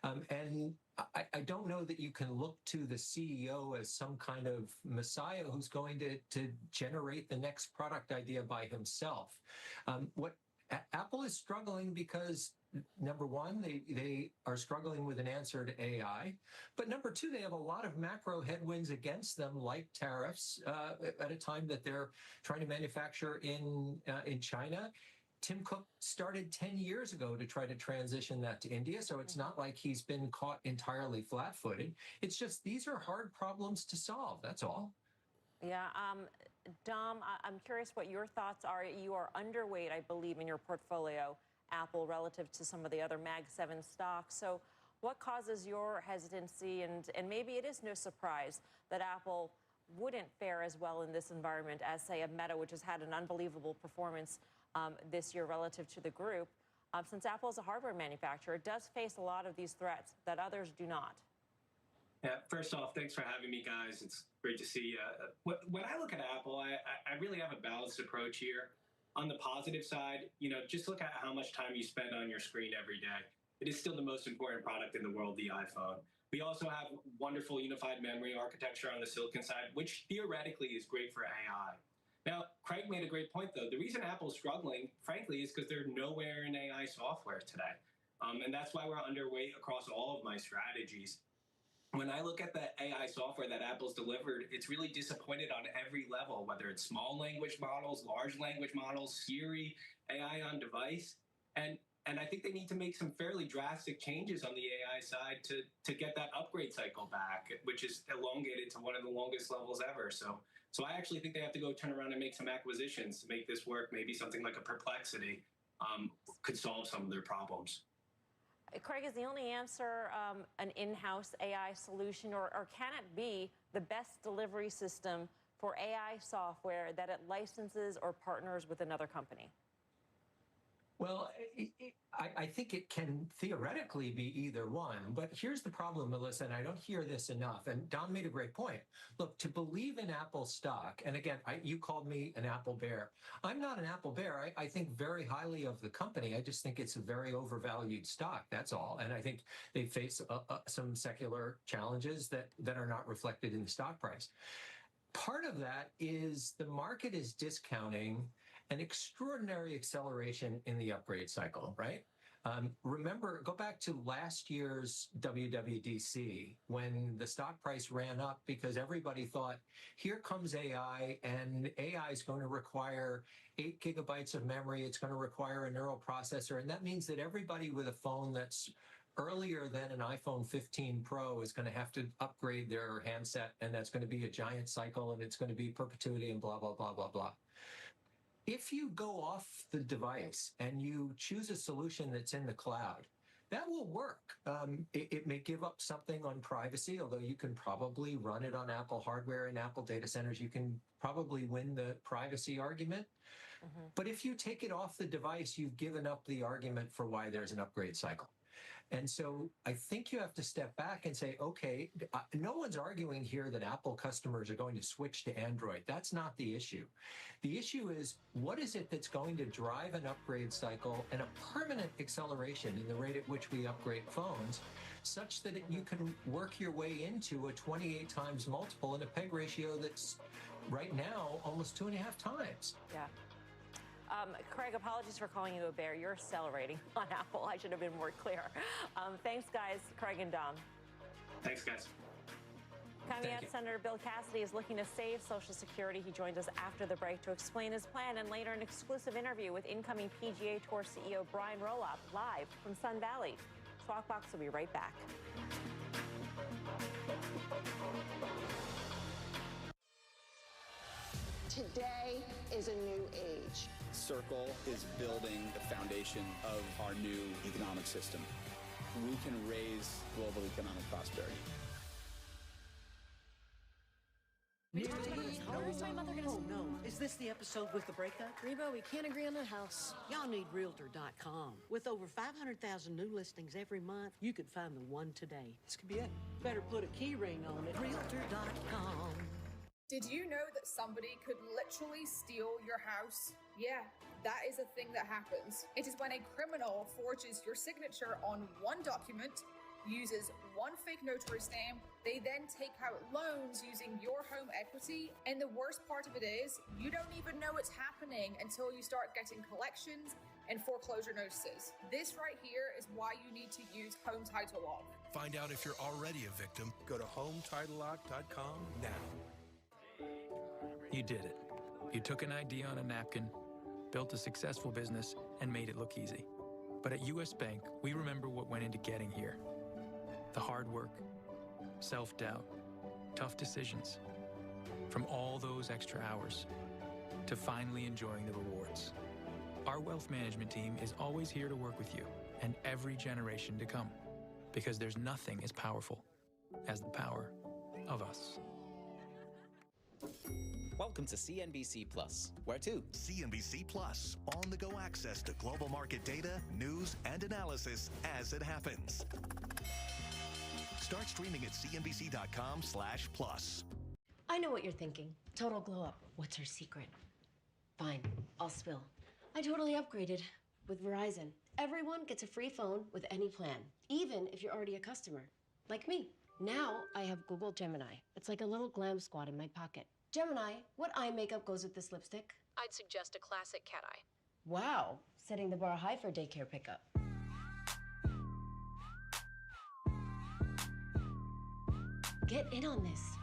And I don't know that you can look to the CEO as some kind of messiah who's going to generate the next product idea by himself. What Apple is struggling because, number one, they are struggling with an answer to AI. But number two, they have a lot of macro headwinds against them, like tariffs, at a time that they're trying to manufacture in China. Tim Cook started 10 years ago to try to transition that to India, so it's not like he's been caught entirely flat-footed. It's just these are hard problems to solve, that's all. Yeah, Dom, I'm curious what your thoughts are. You are underweight, I believe, in your portfolio, Apple, relative to some of the other Mag 7 stocks. So what causes your hesitancy? And maybe it is no surprise that Apple wouldn't fare as well in this environment as, say, a Meta, which has had an unbelievable performance this year relative to the group. Since Apple is a hardware manufacturer, it does face a lot of these threats that others do not. Yeah, first off, thanks for having me, guys. It's great to see you. When I look at Apple, I really have a balanced approach here. On the positive side, just look at how much time you spend on your screen every day. It is still the most important product in the world, the iPhone. We also have wonderful unified memory architecture on the silicon side, which theoretically is great for AI. Now, Craig made a great point, though. The reason Apple's struggling, frankly, is because they're nowhere in AI software today. And that's why we're underweight across all of my strategies. When I look at the AI software that Apple's delivered, it's really disappointed on every level, whether it's small language models, large language models, Siri, AI on device. And I think they need to make some fairly drastic changes on the AI side to get that upgrade cycle back, which is elongated to one of the longest levels ever. So I actually think they have to go turn around and make some acquisitions to make this work. Maybe something like a Perplexity could solve some of their problems. Craig, is the only answer an in-house AI solution, or can it be the best delivery system for AI software that it licenses or partners with another company? Well, I think it can theoretically be either one. But here's the problem, Melissa, and I don't hear this enough. And Don made a great point. Look, to believe in Apple stock, and again, you called me an Apple bear. I'm not an Apple bear. I think very highly of the company. I just think it's a very overvalued stock. That's all. And I think they face some secular challenges that are not reflected in the stock price. Part of that is the market is discounting an extraordinary acceleration in the upgrade cycle, right? Remember, go back to last year's WWDC when the stock price ran up because everybody thought, here comes AI, and AI is going to require 8 gigabytes of memory. It's going to require a neural processor. And that means that everybody with a phone that's earlier than an iPhone 15 Pro is going to have to upgrade their handset, and that's going to be a giant cycle, and it's going to be perpetuity and blah, blah, blah, blah, blah. If you go off the device and you choose a solution that's in the cloud, that will work. It may give up something on privacy, although you can probably run it on Apple hardware and Apple data centers. You can probably win the privacy argument. But if you take it off the device, you've given up the argument for why there's an upgrade cycle. And so I think you have to step back and say, okay, no one's arguing here that Apple customers are going to switch to Android. That's not the issue. The issue is, what is it that's going to drive an upgrade cycle and a permanent acceleration in the rate at which we upgrade phones, such that you can work your way into a 28 times multiple and a PEG ratio that's right now almost 2.5 times. Yeah. Craig, apologies for calling you a bear. You're accelerating on Apple. I should have been more clear. Thanks, guys, Craig and Dom. Thanks, guys. Coming up, Senator Bill Cassidy is looking to save Social Security. He joins us after the break to explain his plan, and later an exclusive interview with incoming PGA Tour CEO Brian Roloff live from Sun Valley. Squawk Box will be right back. Today is a new age. Circle is building the foundation of our new economic system. we can raise global economic prosperity. Oh no, is this the episode with the breakup? Rebo, we can't agree on the house. Y'all need Realtor.com. With over 500,000 new listings every month, you could find the one today. This could be it. Better put a key ring on it. Realtor.com. Did you know that somebody could literally steal your house? Yeah, that is a thing that happens. It is when a criminal forges your signature on one document, uses one fake notary stamp, they then take out loans using your home equity, and the worst part of it is, you don't even know it's happening until you start getting collections and foreclosure notices. This right here is why you need to use Home Title Lock. Find out if you're already a victim. Go to HomeTitleLock.com now. You did it. You took an idea on a napkin, built a successful business, and made it look easy. But at U.S. Bank, we remember what went into getting here. The hard work, self-doubt, tough decisions. From all those extra hours to finally enjoying the rewards. Our wealth management team is always here to work with you and every generation to come. Because there's nothing as powerful as the power of us. Welcome to CNBC Plus. Where to? CNBC Plus, on-the-go access to global market data, news, and analysis as it happens. Start streaming at cnbc.com/plus. I know what you're thinking. Total glow up. What's her secret? Fine, I'll spill. I totally upgraded with Verizon. Everyone gets a free phone with any plan, even if you're already a customer, like me. Now I have Google Gemini. It's like a little glam squad in my pocket. Gemini, what eye makeup goes with this lipstick? I'd suggest a classic cat eye. Wow, setting the bar high for daycare pickup. Get in on this.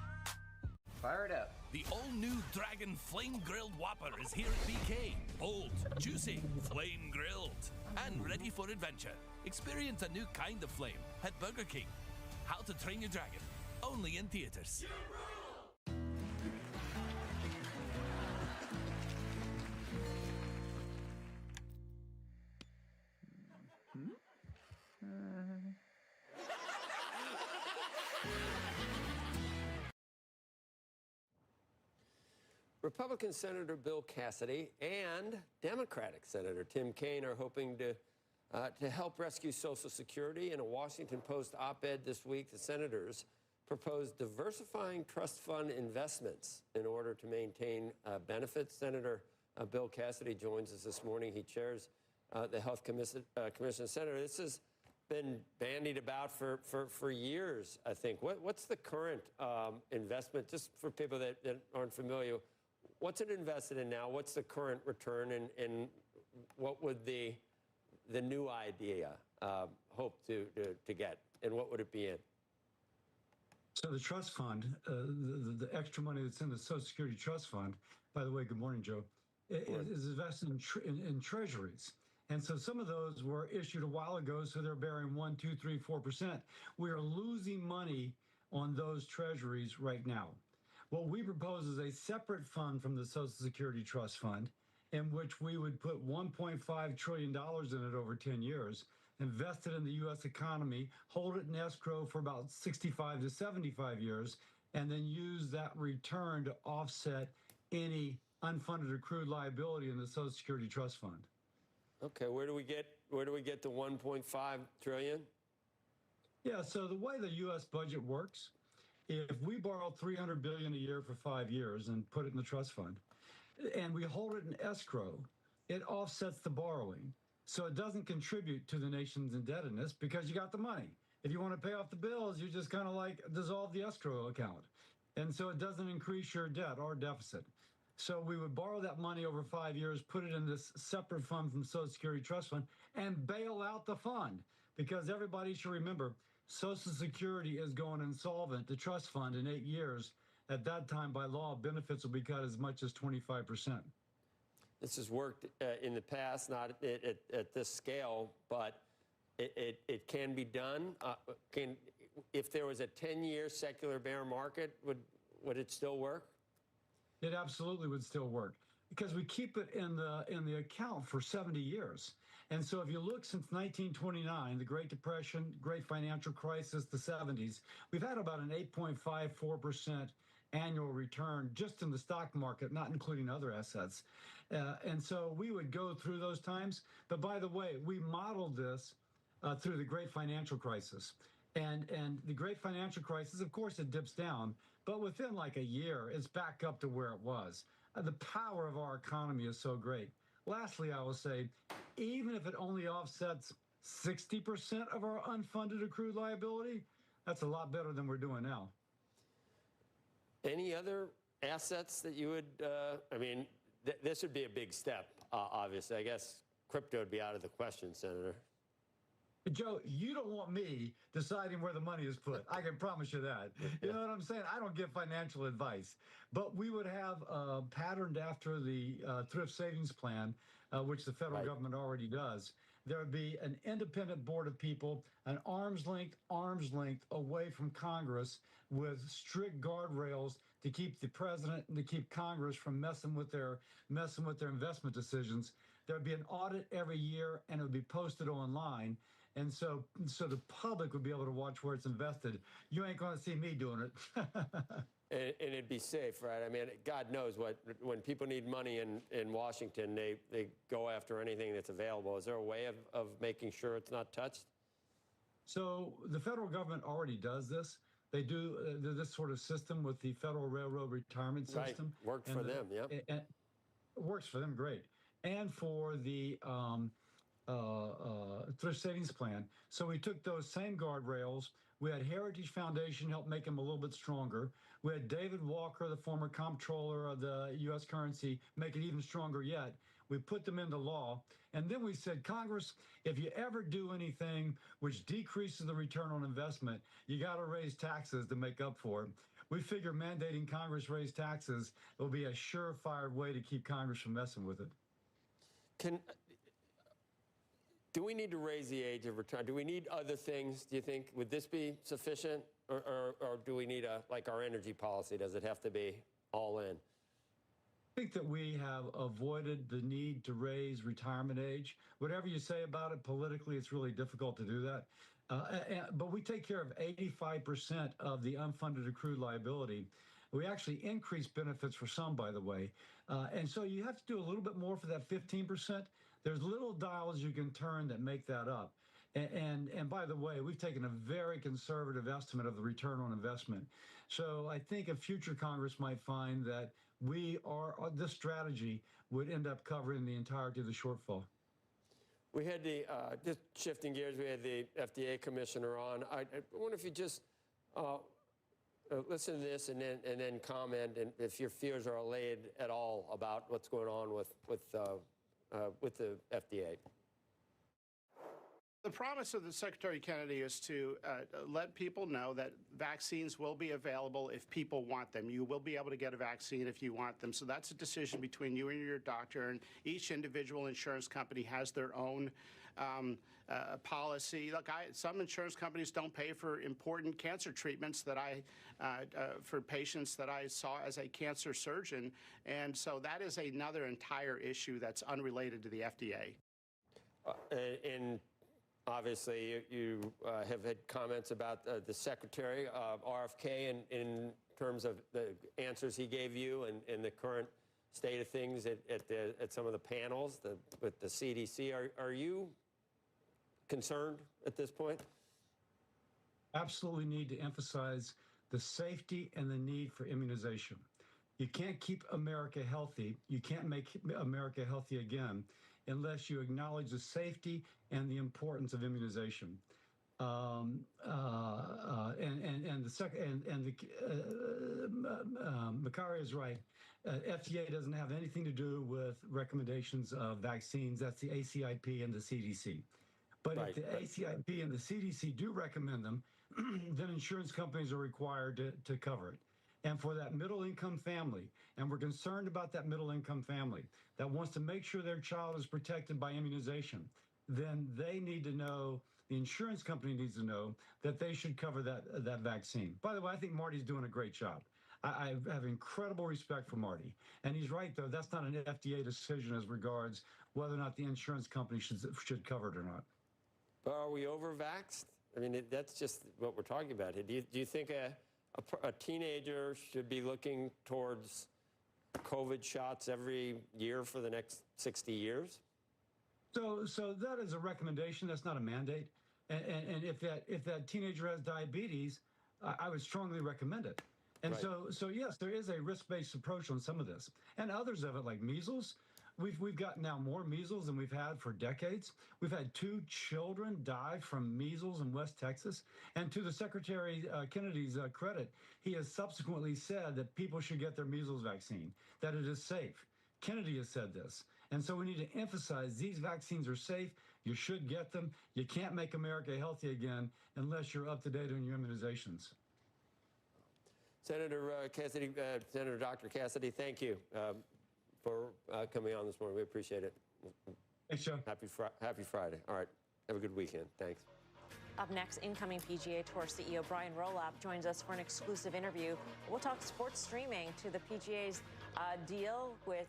Fire it up. The all-new Dragon Flame Grilled Whopper is here at BK. Bold, juicy, flame grilled, and ready for adventure. Experience a new kind of flame at Burger King. How to Train Your Dragon, only in theaters. Republican Senator Bill Cassidy and Democratic Senator Tim Kaine are hoping to help rescue Social Security. In a Washington Post op-ed this week, the senators proposed diversifying trust fund investments in order to maintain benefits. Senator Bill Cassidy joins us this morning. He chairs the Health Commission. Senator, this has been bandied about for years, I think. What's the current investment, just for people that aren't familiar, what's it invested in now? What's the current return, and what would the new idea hope to get, and what would it be in? So the trust fund, the extra money that's in the Social Security Trust Fund, by the way, good morning, Joe, is invested in treasuries. And so some of those were issued a while ago, so they're bearing 1%, 2%, 3%, 4%. We are losing money on those treasuries right now. What we propose is a separate fund from the Social Security Trust Fund, in which we would put $1.5 trillion in it over 10 years, invest it in the U.S. economy, hold it in escrow for about 65 to 75 years, and then use that return to offset any unfunded accrued liability in the Social Security Trust Fund. Okay, where do we get the 1.5 trillion? Yeah, so the way the U.S. budget works, if we borrow $300 billion a year for 5 years and put it in the trust fund, and we hold it in escrow, it offsets the borrowing. So it doesn't contribute to the nation's indebtedness because you got the money. If you want to pay off the bills, you just kind of like dissolve the escrow account. And so it doesn't increase your debt or deficit. So we would borrow that money over 5 years, put it in this separate fund from Social Security Trust Fund, and bail out the fund. Because everybody should remember, Social Security is going insolvent, the trust fund, in 8 years. At that time, by law, benefits will be cut as much as 25%. This has worked in the past, not at this scale, but it can be done. If there was a 10-year secular bear market, would it still work? It absolutely would still work. because we keep it in the account for 70 years. And so if you look since 1929, the Great Depression, Great Financial Crisis, the 70s, we've had about an 8.54% annual return just in the stock market, not including other assets. And so we would go through those times. But by the way, we modeled this through the Great Financial Crisis. And the Great Financial Crisis, of course, it dips down, but within like a year, it's back up to where it was. The power of our economy is so great. Lastly, I will say, even if it only offsets 60% of our unfunded accrued liability, that's a lot better than we're doing now. Any other assets that you would, I mean, this would be a big step, obviously. I guess crypto would be out of the question, Senator. Joe, you don't want me deciding where the money is put. I can promise you that. You know what I'm saying? I don't give financial advice. But we would have patterned after the thrift savings plan, which the federal government already does. There would be an independent board of people, an arm's length away from Congress with strict guardrails to keep the president and to keep Congress from messing with their investment decisions. There would be an audit every year, and it would be posted online. And so the public would be able to watch where it's invested. You ain't going to see me doing it. And it'd be safe, right? I mean, God knows when people need money in Washington, they go after anything that's available. Is there a way of making sure it's not touched? So the federal government already does this. They do this sort of system with the Federal Railroad Retirement System. Right. Worked for them, yeah. It works for them great. And for the thrift savings plan. So we took those same guardrails. We had Heritage Foundation help make them a little bit stronger. We had David Walker, the former comptroller of the U.S. currency, make it even stronger yet. We put them into law. And then we said, Congress, if you ever do anything which decreases the return on investment, you got to raise taxes to make up for it. We figure mandating Congress raise taxes will be a surefire way to keep Congress from messing with it. Do we need to raise the age of retirement? Do we need other things, do you think? Would this be sufficient? Or do we need like our energy policy? Does it have to be all in? I think that we have avoided the need to raise retirement age. Whatever you say about it politically, it's really difficult to do that. But we take care of 85% of the unfunded accrued liability. We actually increase benefits for some, by the way. And so you have to do a little bit more for that 15%. There's little dials you can turn that make that up. And by the way, we've taken a very conservative estimate of the return on investment. So I think a future Congress might find that this strategy would end up covering the entirety of the shortfall. We had just shifting gears, we had the FDA commissioner on. I wonder if you just listen to this and then comment, and if your fears are allayed at all about what's going on with the FDA. The promise of the Secretary Kennedy is to let people know that vaccines will be available if people want them. You will be able to get a vaccine if you want them. So that's a decision between you and your doctor, and each individual insurance company has their own policy. Look, some insurance companies don't pay for important cancer treatments that for patients that I saw as a cancer surgeon. And so that is another entire issue that's unrelated to the FDA. And obviously, you have had comments about the Secretary of RFK in terms of the answers he gave you and the current state of things at some of the panels with the CDC. Are you concerned at this point? Absolutely need to emphasize the safety and the need for immunization. You can't keep America healthy. You can't make America healthy again unless you acknowledge the safety and the importance of immunization. Makari is right. FDA doesn't have anything to do with recommendations of vaccines. That's the ACIP and the CDC. But if the ACIP and the CDC do recommend them, then insurance companies are required to cover it. And for that middle-income family, and we're concerned about that middle-income family that wants to make sure their child is protected by immunization, then they need to know, the insurance company needs to know that they should cover that vaccine. By the way, I think Marty's doing a great job. I have incredible respect for Marty. And he's right, though. That's not an FDA decision as regards whether or not the insurance company should cover it or not. But are we over-vaxxed? I mean, that's just what we're talking about here. Do you think a teenager should be looking towards COVID shots every year for the next 60 years? So that is a recommendation. That's not a mandate. And if that teenager has diabetes, I would strongly recommend it. And Right. so yes, there is a risk-based approach on some of this, and others of it, like measles. We've got now more measles than we've had for decades. We've had 2 children die from measles in West Texas. And to the Secretary Kennedy's credit, he has subsequently said that people should get their measles vaccine, that it is safe. Kennedy has said this. And so we need to emphasize these vaccines are safe. You should get them. You can't make America healthy again unless you're up to date on your immunizations. Senator Cassidy, Senator Dr. Cassidy, thank you for coming on this morning. We appreciate it. Thanks, Joe. Happy Friday. All right. Have a good weekend. Thanks. Up next, incoming PGA Tour CEO Brian Roloff joins us for an exclusive interview. We'll talk sports streaming to the PGA's deal with,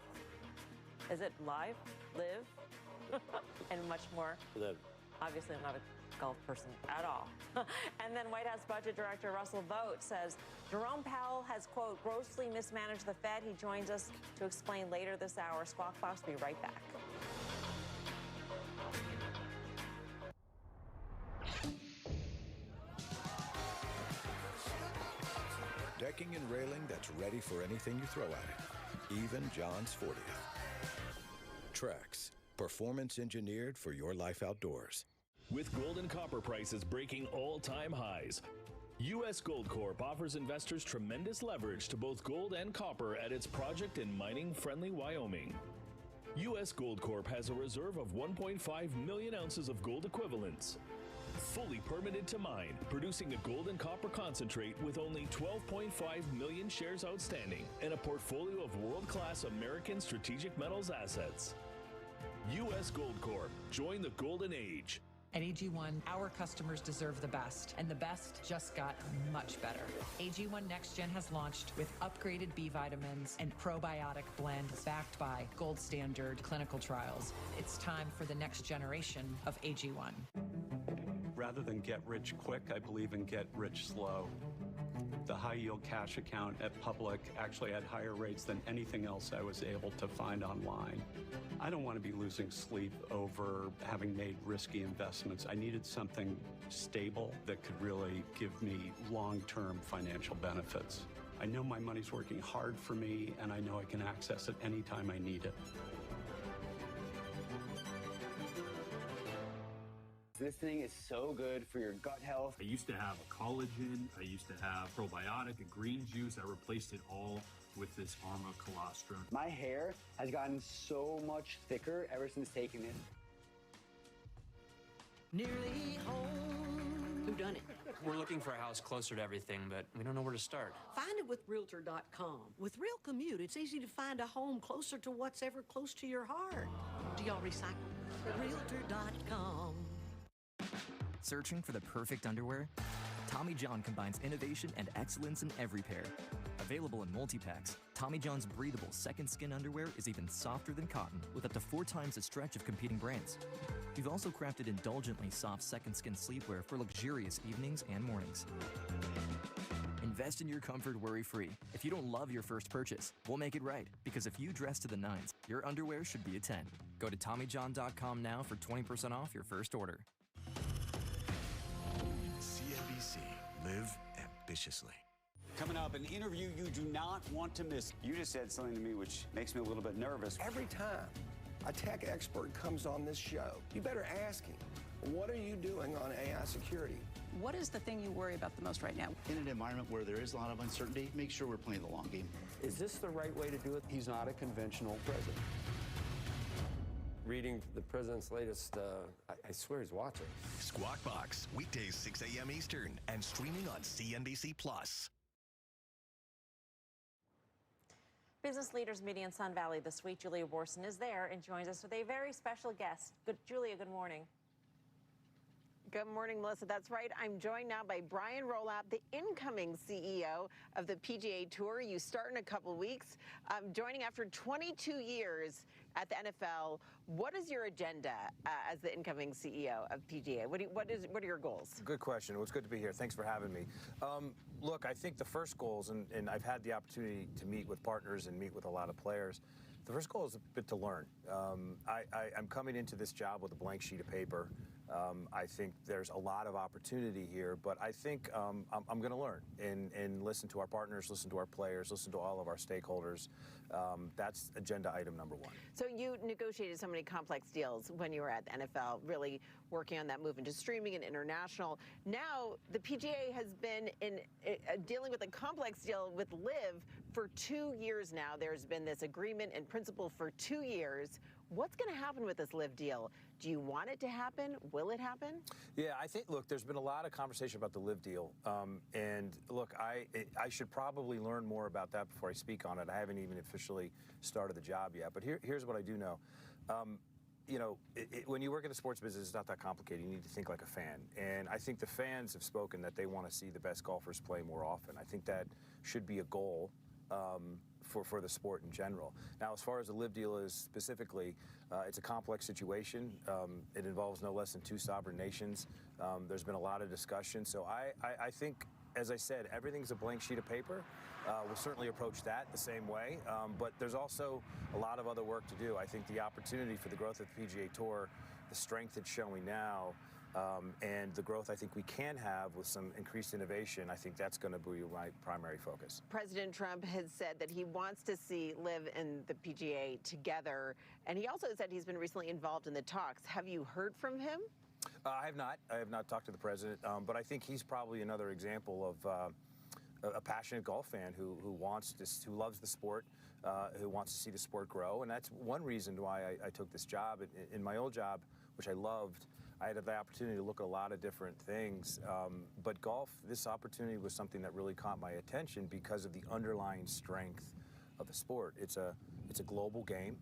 is it Live? And much more. Live. Obviously, I'm not a golf person at all. And then White House Budget Director Russell Vought says Jerome Powell has, quote, grossly mismanaged the Fed. He joins us to explain later this hour. Squawk Box will be right back. Decking and railing that's ready for anything you throw at it, even John's 40th. Trex, performance engineered for your life outdoors. With gold and copper prices breaking all-time highs, U.S. Gold Corp offers investors tremendous leverage to both gold and copper at its project in mining-friendly Wyoming. U.S. Gold Corp has a reserve of 1.5 million ounces of gold equivalents, fully permitted to mine, producing a gold and copper concentrate with only 12.5 million shares outstanding and a portfolio of world-class American strategic metals assets. U.S. Gold Corp. Join the golden age. At AG1, our customers deserve the best, and the best just got much better. AG1 Next Gen has launched with upgraded B vitamins and probiotic blends backed by gold standard clinical trials. It's time for the next generation of AG1. Rather than get rich quick, I believe in get rich slow. The high yield cash account at Public actually had higher rates than anything else I was able to find online. I don't want to be losing sleep over having made risky investments. I needed something stable that could really give me long-term financial benefits. I know my money's working hard for me, and I know I can access it anytime I need it. This thing is so good for your gut health. I used to have collagen, I used to have probiotic, a green juice. I replaced it all with this Arma colostrum. My hair has gotten so much thicker ever since taking it. Nearly home. Who done it? We're looking for a house closer to everything, but we don't know where to start. Find it with Realtor.com. With Real Commute, it's easy to find a home closer to what's ever close to your heart. Do y'all recycle? Realtor.com. Searching for the perfect underwear? Tommy John combines innovation and excellence in every pair. Available in multi-packs, Tommy John's breathable second skin underwear is even softer than cotton with up to 4 times the stretch of competing brands. We've also crafted indulgently soft second skin sleepwear for luxurious evenings and mornings. Invest in your comfort worry-free. If you don't love your first purchase, we'll make it right. Because if you dress to the nines, your underwear should be a 10. Go to TommyJohn.com now for 20% off your first order. CNBC. Live ambitiously. Coming up, an interview you do not want to miss. You just said something to me which makes me a little bit nervous. Every time a tech expert comes on this show, you better ask him, what are you doing on AI security? What is the thing you worry about the most right now? In an environment where there is a lot of uncertainty, make sure we're playing the long game. Is this the right way to do it? He's not a conventional president. Reading the president's latest, I swear he's watching. Squawk Box, weekdays 6 a.m. Eastern and streaming on CNBC+. Business leaders meeting in Sun Valley this week. Julia Borson is there and joins us with a very special guest. Julia, good morning. Good morning, Melissa. That's right. I'm joined now by Brian Rolap, the incoming CEO of the PGA Tour. You start in a couple of weeks, joining after 22 years at the NFL. What is your agenda as the incoming CEO of PGA? What are your goals? Good question. Well, it's good to be here. Thanks for having me. Look, I think the first goals, and I've had the opportunity to meet with partners and meet with a lot of players. The first goal is a bit to learn. I'm coming into this job with a blank sheet of paper. I think there's a lot of opportunity here, but I think I'm going to learn and listen to our partners, listen to our players, listen to all of our stakeholders. That's agenda item number one. So you negotiated so many complex deals when you were at the NFL, really working on that move into streaming and international. Now the PGA has been dealing with a complex deal with LIV for 2 years now. There's been this agreement in principle for 2 years. What's going to happen with this LIV deal? Do you want it to happen? Will it happen? Yeah, I think, look, there's been a lot of conversation about the LIV deal. And look, I should probably learn more about that before I speak on it. I haven't even officially started the job yet. But here's what I do know. You know, when you work in the sports business, it's not that complicated. You need to think like a fan. And I think the fans have spoken that they want to see the best golfers play more often. I think that should be a goal for the sport in general. Now, as far as the LIV deal is specifically, it's a complex situation. It involves no less than 2 sovereign nations. There's been a lot of discussion. So I think, as I said, everything's a blank sheet of paper. We'll certainly approach that the same way. But there's also a lot of other work to do. I think the opportunity for the growth of the PGA Tour, the strength it's showing now, and the growth I think we can have with some increased innovation, I think that's going to be my primary focus. President Trump has said that he wants to see LIV and the PGA together, and he also said he's been recently involved in the talks. Have you heard from him? I have not. I have not talked to the president, but I think he's probably another example of a passionate golf fan who loves the sport, who wants to see the sport grow, and that's one reason why I took this job. In my old job, which I loved, I had the opportunity to look at a lot of different things, but golf, this opportunity was something that really caught my attention because of the underlying strength of the sport. It's a global game.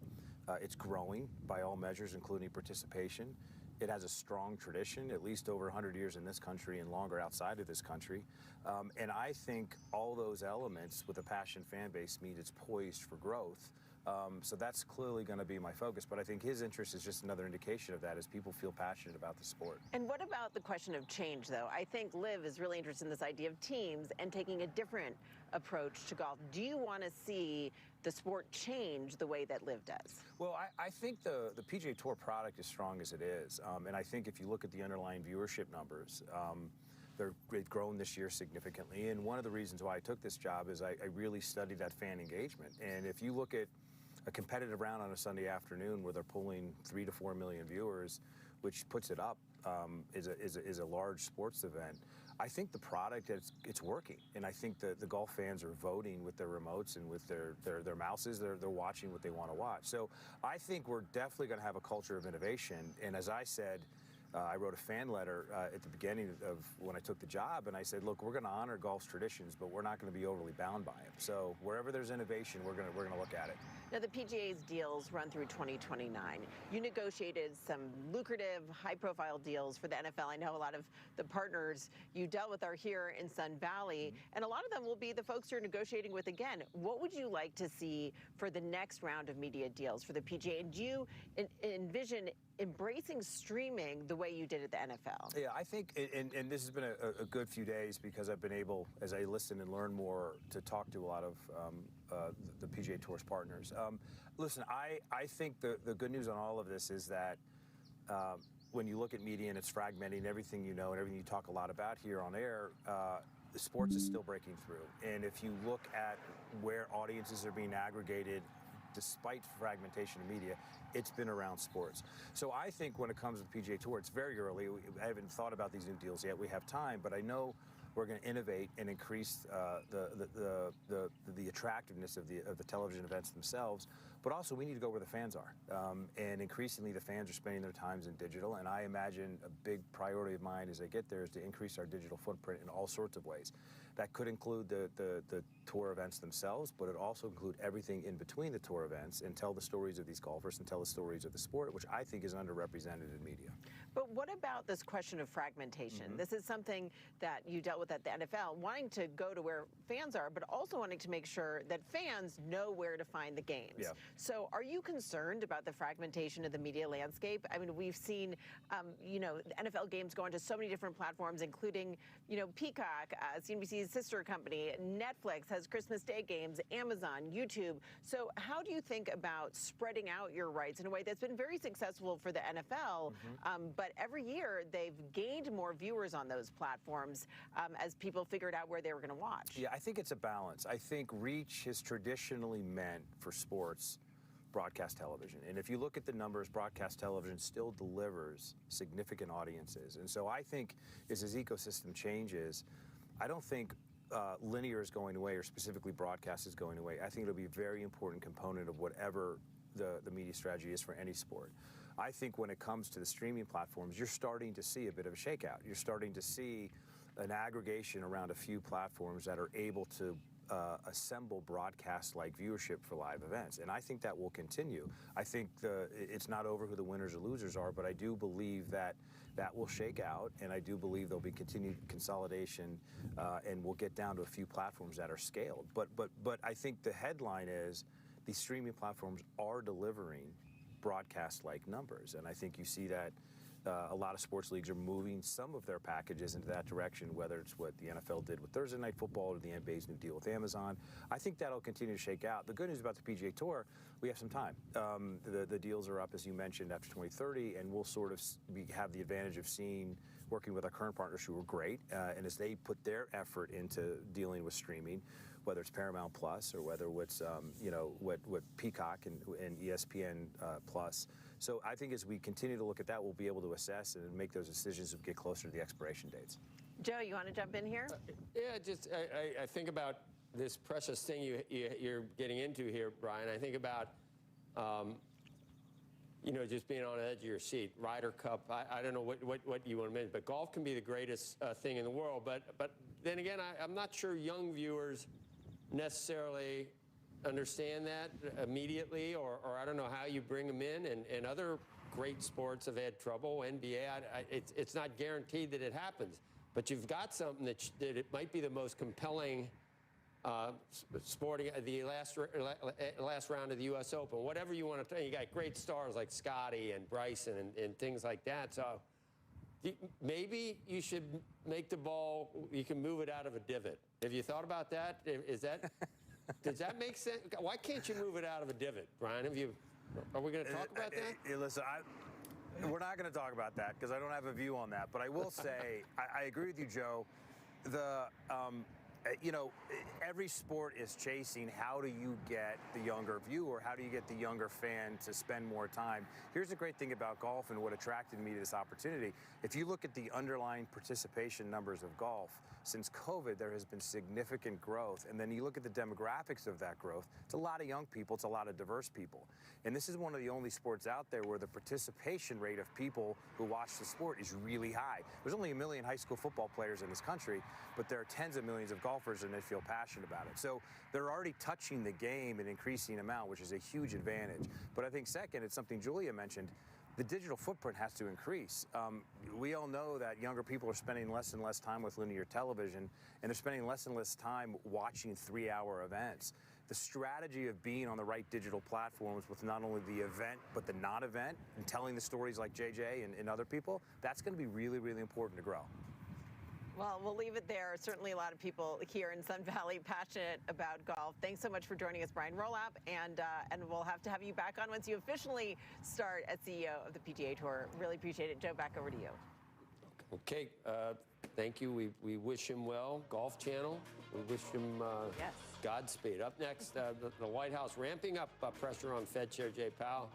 It's growing by all measures, including participation. It has a strong tradition, at least over 100 years in this country and longer outside of this country. And I think all those elements with a passionate fan base mean it's poised for growth. So that's clearly going to be my focus. But I think his interest is just another indication of that as people feel passionate about the sport. And what about the question of change, though? I think LIV is really interested in this idea of teams and taking a different approach to golf. Do you want to see the sport change the way that LIV does? Well, I think the PGA Tour product is strong as it is. And I think if you look at the underlying viewership numbers, they've grown this year significantly. And one of the reasons why I took this job is I really studied that fan engagement. And if you look at a competitive round on a Sunday afternoon where they're pulling 3 to 4 million viewers, which puts it up is a large sports event. I think the product, it's working. And I think the golf fans are voting with their remotes and with their mouses. They're watching what they want to watch. So I think we're definitely going to have a culture of innovation. And as I said, I wrote a fan letter at the beginning of when I took the job, and I said, look, we're going to honor golf's traditions, but we're not going to be overly bound by them. So wherever there's innovation, we're going to look at it. Now, the PGA's deals run through 2029. You negotiated some lucrative, high-profile deals for the NFL. I know a lot of the partners you dealt with are here in Sun Valley, and a lot of them will be the folks you're negotiating with again. What would you like to see for the next round of media deals for the PGA? And do you envision embracing streaming the way you did at the NFL? Yeah, I think, and this has been a good few days because I've been able, as I listen and learn more, to talk to a lot of the PGA Tour's partners. Listen, I think the good news on all of this is that when you look at media and it's fragmenting, everything you know and everything you talk a lot about here on air, the sports is still breaking through. And if you look at where audiences are being aggregated, despite fragmentation of media, it's been around sports. So I think when it comes to the PGA Tour, it's very early. I haven't thought about these new deals yet. We have time, but I know we're going to innovate and increase the attractiveness of the television events themselves. But also, we need to go where the fans are. And increasingly, the fans are spending their times in digital. And I imagine a big priority of mine as I get there is to increase our digital footprint in all sorts of ways. That could include the tour events themselves, but it also include everything in between the tour events and tell the stories of these golfers and tell the stories of the sport, which I think is underrepresented in media. But what about this question of fragmentation? This is something that you dealt with at the NFL, wanting to go to where fans are, but also wanting to make sure that fans know where to find the games. Yeah. So are you concerned about the fragmentation of the media landscape? I mean, we've seen, NFL games go onto so many different platforms, including, Peacock, CNBC's sister company, Netflix has Christmas Day games, Amazon, YouTube. So how do you think about spreading out your rights in a way that's been very successful for the NFL, but every year they've gained more viewers on those platforms as people figured out where they were going to watch? Yeah, I think it's a balance. I think reach has traditionally meant for sports broadcast television. And if you look at the numbers, broadcast television still delivers significant audiences. And so I think as this ecosystem changes, I don't think linear is going away or specifically broadcast is going away. I think it'll be a very important component of whatever the media strategy is for any sport. I think when it comes to the streaming platforms, you're starting to see a bit of a shakeout. You're starting to see an aggregation around a few platforms that are able to assemble broadcast-like viewership for live events. And I think that will continue. I think it's not over who the winners or losers are, but I do believe that will shake out, and I do believe there'll be continued consolidation, and we'll get down to a few platforms that are scaled. But I think the headline is these streaming platforms are delivering broadcast-like numbers, and I think you see that a lot of sports leagues are moving some of their packages into that direction, whether it's what the NFL did with Thursday Night Football or the NBA's new deal with Amazon. I think that'll continue to shake out. The good news about the PGA Tour, we have some time. The deals are up, as you mentioned, after 2030, and we'll sort of have the advantage of working with our current partners who are great, and as they put their effort into dealing with streaming, whether it's Paramount Plus or whether it's what Peacock and ESPN Plus. So I think as we continue to look at that, we'll be able to assess and make those decisions as we get closer to the expiration dates. Joe, you want to jump in here? Yeah, I think about this precious thing you're getting into here, Brian. I think about just being on the edge of your seat. Ryder Cup. I don't know what you want to mention, but golf can be the greatest thing in the world. But then again, I'm not sure young viewers necessarily understand that immediately, or I don't know how you bring them in, and other great sports have had trouble. NBA, it's not guaranteed that it happens, but you've got something that it might be the most compelling sporting, the last round of the U.S. Open, whatever you want to tell. You got great stars like Scotty and Bryson and things like that. So maybe you should make the ball, you can move it out of a divot. Have you thought about that? Does that make sense? Why can't you move it out of a divot, Brian? Are we going to talk about that? Listen, we're not going to talk about that because I don't have a view on that. But I will say, I agree with you, Joe. Every sport is chasing how do you get the younger viewer, how do you get the younger fan to spend more time. Here's the great thing about golf and what attracted me to this opportunity. If you look at the underlying participation numbers of golf, since COVID, there has been significant growth. And then you look at the demographics of that growth, it's a lot of young people, it's a lot of diverse people. And this is one of the only sports out there where the participation rate of people who watch the sport is really high. There's only 1 million high school football players in this country, but there are tens of millions of golfers and they feel passionate about it. So they're already touching the game in an increasing amount, which is a huge advantage. But I think second, it's something Julia mentioned, the digital footprint has to increase. We all know that younger people are spending less and less time with linear television, and they're spending less and less time watching 3-hour events. The strategy of being on the right digital platforms with not only the event, but the non-event, and telling the stories like JJ and other people, that's going to be really, really important to grow. Well, we'll leave it there. Certainly a lot of people here in Sun Valley passionate about golf. Thanks so much for joining us, Brian Rolapp, and we'll have to have you back on once you officially start as CEO of the PGA Tour. Really appreciate it. Joe, back over to you. Okay, thank you. We wish him well. Golf Channel, we wish him Godspeed. Up next, the White House ramping up pressure on Fed Chair Jay Powell.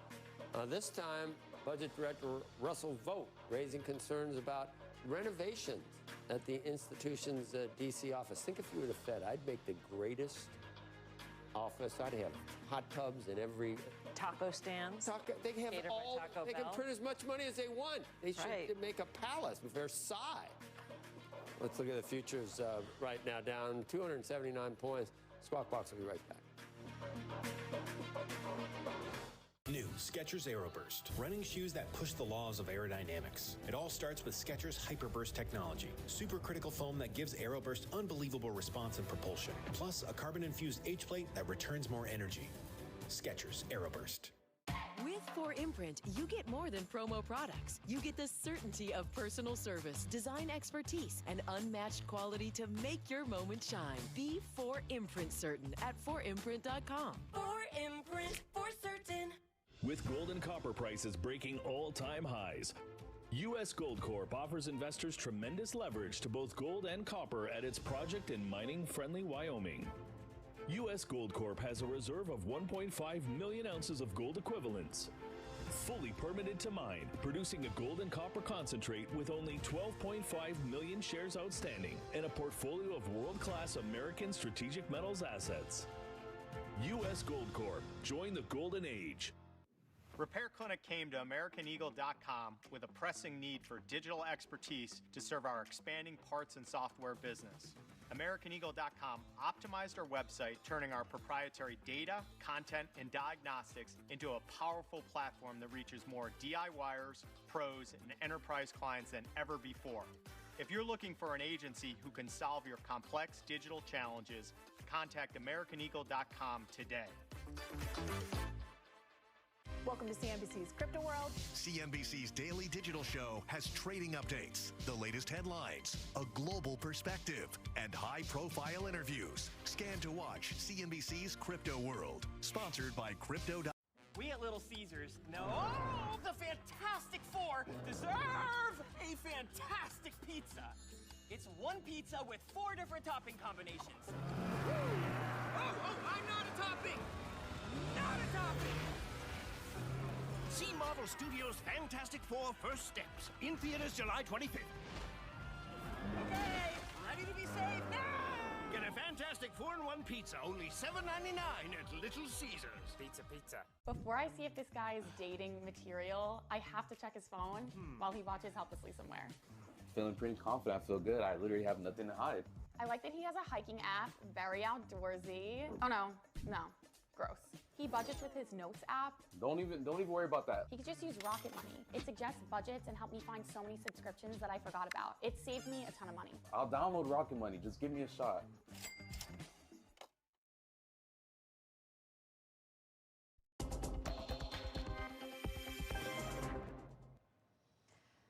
This time, Budget Director Russell Vought raising concerns about renovations at the institution's D.C. office. Think if you were the Fed, I'd make the greatest office. I'd have hot tubs in every taco stands. They have catered by all. Taco They can Bell. print as much money as they want. They should Right. make a palace, Versailles. Let's look at the futures right now, down 279 points. Squawk Box will be right back. New Skechers Aeroburst, running shoes that push the laws of aerodynamics. It all starts with Skechers Hyperburst technology, supercritical foam that gives Aeroburst unbelievable response and propulsion, plus a carbon-infused H-plate that returns more energy. Skechers Aeroburst. With 4imprint, you get more than promo products. You get the certainty of personal service, design expertise, and unmatched quality to make your moment shine. Be 4imprint certain at 4imprint.com. 4imprint for certain. With gold and copper prices breaking all-time highs, U.S. Gold Corp offers investors tremendous leverage to both gold and copper at its project in mining-friendly Wyoming. U.S. Gold Corp has a reserve of 1.5 million ounces of gold equivalents, fully permitted to mine, producing a gold and copper concentrate with only 12.5 million shares outstanding and a portfolio of world-class American strategic metals assets. U.S. Gold Corp. Join the golden age. Repair Clinic came to AmericanEagle.com with a pressing need for digital expertise to serve our expanding parts and software business. AmericanEagle.com optimized our website, turning our proprietary data, content, and diagnostics into a powerful platform that reaches more DIYers, pros, and enterprise clients than ever before. If you're looking for an agency who can solve your complex digital challenges, contact AmericanEagle.com today. Welcome to CNBC's Crypto World. CNBC's daily digital show has trading updates, the latest headlines, a global perspective, and high-profile interviews. Scan to watch CNBC's Crypto World, sponsored by Crypto. We at Little Caesars know the Fantastic Four deserve a fantastic pizza. It's one pizza with 4 different topping combinations. Oh, I'm not a topping! Not a topping! See Marvel Studios' Fantastic Four First Steps in theaters July 25th. Okay, ready to be saved now! Get a Fantastic 4-in-1 pizza, only $7.99 at Little Caesars. Pizza, pizza. Before I see if this guy is dating material, I have to check his phone while he watches helplessly somewhere. Feeling pretty confident. I feel good. I literally have nothing to hide. I like that he has a hiking app, very outdoorsy. Oh no, gross. He budgets with his Notes app. Don't even worry about that. He could just use Rocket Money. It suggests budgets and helped me find so many subscriptions that I forgot about. It saved me a ton of money. I'll download Rocket Money. Just give me a shot.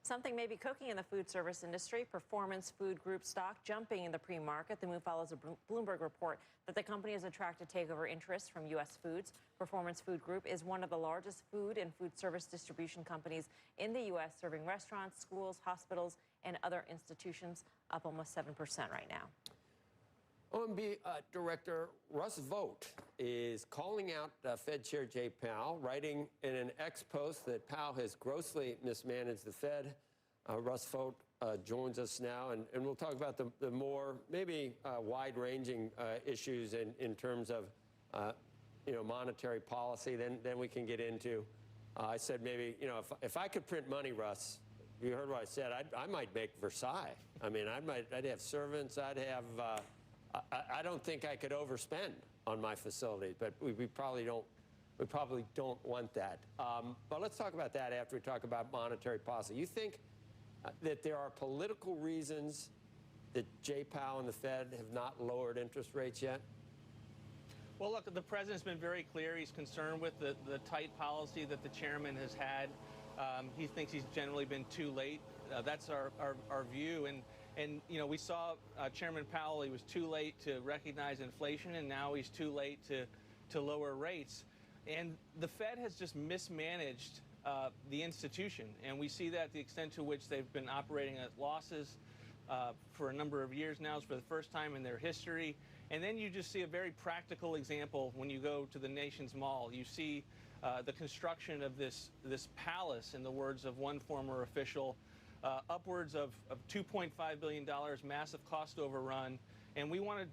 Something may be cooking in the food service industry. Performance Food Group stock jumping in the pre-market. The move follows a Bloomberg report that the company has attracted takeover interest from U.S. Foods. Performance Food Group is one of the largest food and food service distribution companies in the U.S., serving restaurants, schools, hospitals, and other institutions, up almost 7% right now. OMB Director Russ Vought is calling out Fed Chair Jay Powell, writing in an ex-post that Powell has grossly mismanaged the Fed. Russ Vought joins us now, and we'll talk about the more maybe wide-ranging issues in terms of monetary policy. Then we can get into. I said maybe if I could print money, Russ. You heard what I said. I might make Versailles. I mean, I'd have servants. I'd have. I don't think I could overspend on my facility, but we probably don't. We probably don't want that. But let's talk about that after we talk about monetary policy. You think that there are political reasons that Jay Powell and the Fed have not lowered interest rates yet? Well, look, the president's been very clear. He's concerned with the tight policy that the chairman has had. He thinks he's generally been too late. That's our view. And we saw Chairman Powell, he was too late to recognize inflation, and now he's too late to lower rates. And the Fed has just mismanaged the institution. And we see that the extent to which they've been operating at losses for a number of years now. It's for the first time in their history. And then you just see a very practical example when you go to the nation's mall. You see the construction of this palace, in the words of one former official, upwards of $2.5 billion, massive cost overrun, and we want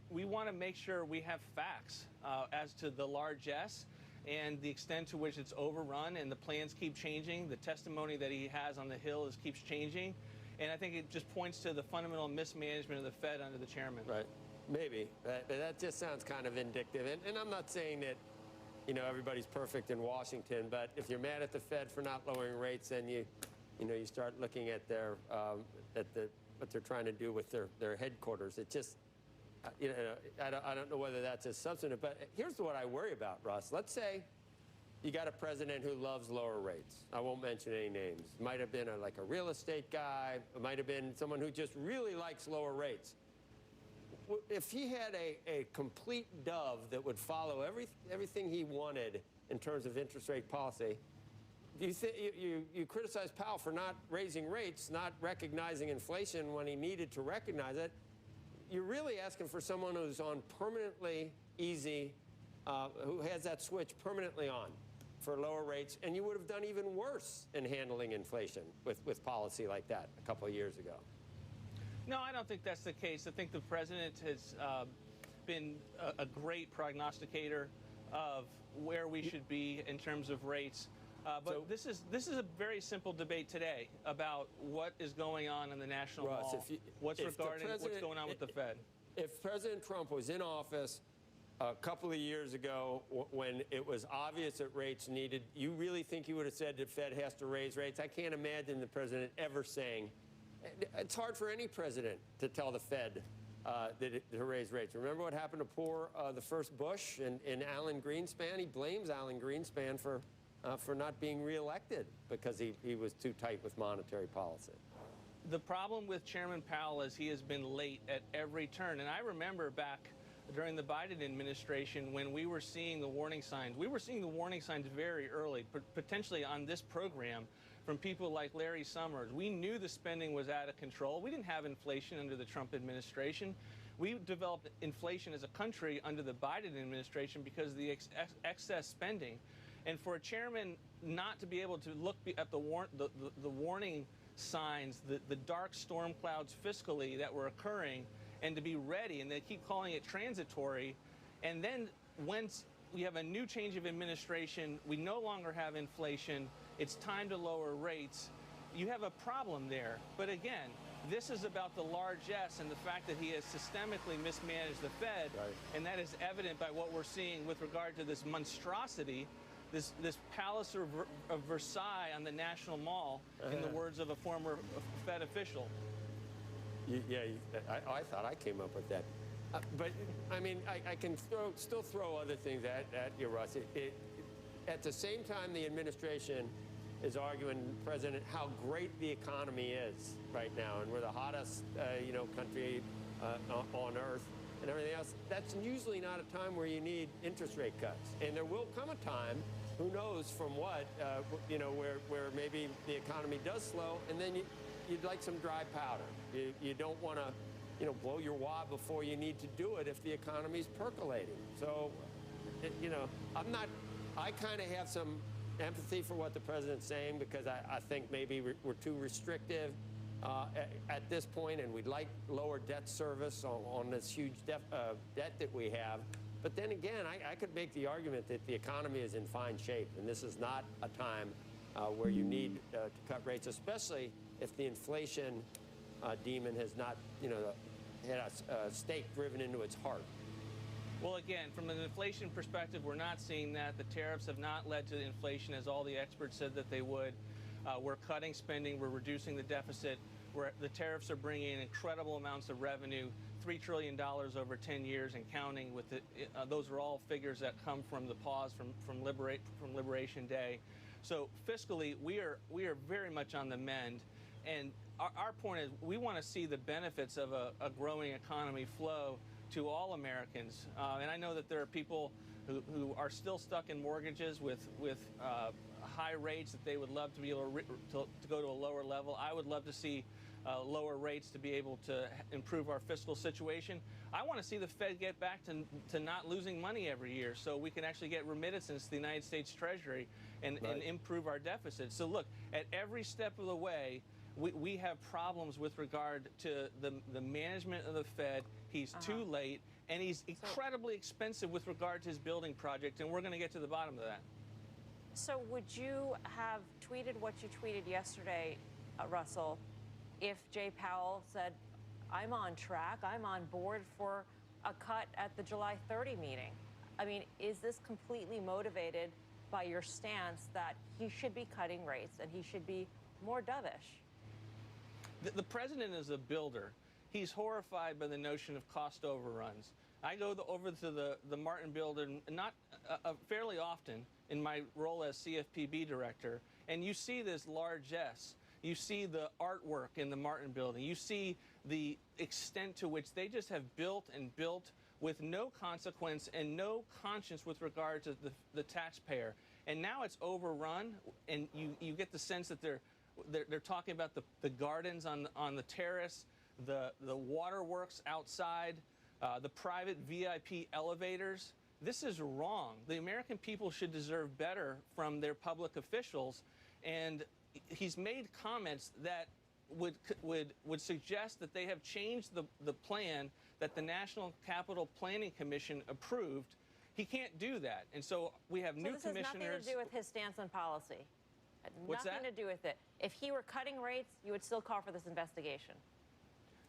to make sure we have facts as to the largesse and the extent to which it's overrun, and the plans keep changing. The testimony that he has on the Hill keeps changing. And I think it just points to the fundamental mismanagement of the Fed under the chairman. Right. Maybe. That just sounds kind of vindictive. And I'm not saying that, you know, everybody's perfect in Washington, but if you're mad at the Fed for not lowering rates, then you start looking at their what they're trying to do with their headquarters. It just, you know, I don't know whether that's as substantive, but here's what I worry about, Russ. Let's say you got a president who loves lower rates. I won't mention any names. Might have been like a real estate guy. It might have been someone who just really likes lower rates. If he had a complete dove that would follow everything he wanted in terms of interest rate policy, you criticize Powell for not raising rates, not recognizing inflation when he needed to recognize it. You're really asking for someone who's on permanently easy, who has that switch permanently on for lower rates, and you would have done even worse in handling inflation with policy like that a couple of years ago. No, I don't think that's the case. I think the president has been a great prognosticator of where we should be in terms of rates. But this is a very simple debate today about what is going on in the national mall. What's going on with the Fed? If President Trump was in office a couple of years ago when it was obvious that rates needed, you really think he would have said the Fed has to raise rates? I can't imagine the president ever saying. It's hard for any president to tell the Fed to raise rates. Remember what happened to the first Bush and Alan Greenspan? He blames Alan Greenspan for not being reelected because he was too tight with monetary policy. The problem with Chairman Powell is he has been late at every turn. And I remember back during the Biden administration when we were seeing the warning signs. We were seeing the warning signs very early, potentially on this program, from people like Larry Summers. We knew the spending was out of control. We didn't have inflation under the Trump administration. We developed inflation as a country under the Biden administration because of the excess spending. And for a chairman not to be able to look at the warning signs, the dark storm clouds fiscally that were occurring, and to be ready, and they keep calling it transitory, and then once we have a new change of administration, we no longer have inflation, it's time to lower rates, you have a problem there. But again, this is about the large S and the fact that he has systemically mismanaged the Fed, and that is evident by what we're seeing with regard to this monstrosity, this Palace of Versailles on the National Mall, in the words of a former Fed official. Yeah, I thought I came up with that. But, I mean, I can still throw other things at you, Russ. At the same time, the administration is arguing, President, how great the economy is right now, and we're the hottest, country on earth and everything else. That's usually not a time where you need interest rate cuts. And there will come a time, who knows from what, where maybe the economy does slow, and then you'd like some dry powder. You don't want to, blow your wad before you need to do it if the economy's percolating. So, I kind of have some empathy for what the president's saying, because I think maybe we're too restrictive at this point, and we'd like lower debt service on this huge debt that we have. But then again, I could make the argument that the economy is in fine shape, and this is not a time where you need to cut rates, especially if the inflation demon has not, had a stake driven into its heart. Well, again, from an inflation perspective, we're not seeing that. The tariffs have not led to inflation, as all the experts said that they would. We're cutting spending. We're reducing the deficit. The tariffs are bringing in incredible amounts of revenue, $3 trillion over 10 years and counting. Those are all figures that come from the pause from Liberation Day. So fiscally, we are very much on the mend. And our point is, we want to see the benefits of a growing economy flow to all Americans. And I know that there are people who are still stuck in mortgages with high rates that they would love to be able to go to a lower level. I would love to see lower rates to be able to improve our fiscal situation. I want to see the Fed get back to not losing money every year, so we can actually get remittances to the United States Treasury and improve our deficit. So look, at every step of the way, we have problems with regard to the management of the Fed. He's too late, and he's incredibly expensive with regard to his building project, and we're going to get to the bottom of that. So would you have tweeted what you tweeted yesterday, Russell, if Jay Powell said, I'm on track, I'm on board for a cut at the July 30 meeting? I mean, is this completely motivated by your stance that he should be cutting rates and he should be more dovish? The president is a builder. He's horrified by the notion of cost overruns. I go over to the Martin building not fairly often in my role as CFPB director, and you see this largesse. You see the artwork in the Martin building. You see the extent to which they just have built and built with no consequence and no conscience with regard to the taxpayer. And now it's overrun, and you get the sense that they're talking about the gardens on the terrace, the waterworks outside, the private VIP elevators. This is wrong. The American people should deserve better from their public officials, and he's made comments that would suggest that they have changed the plan that the National Capital Planning Commission approved. He can't do that, and so we have new commissioners. This has nothing to do with his stance on policy. What's nothing that? to do with it. If he were cutting rates, you would still call for this investigation.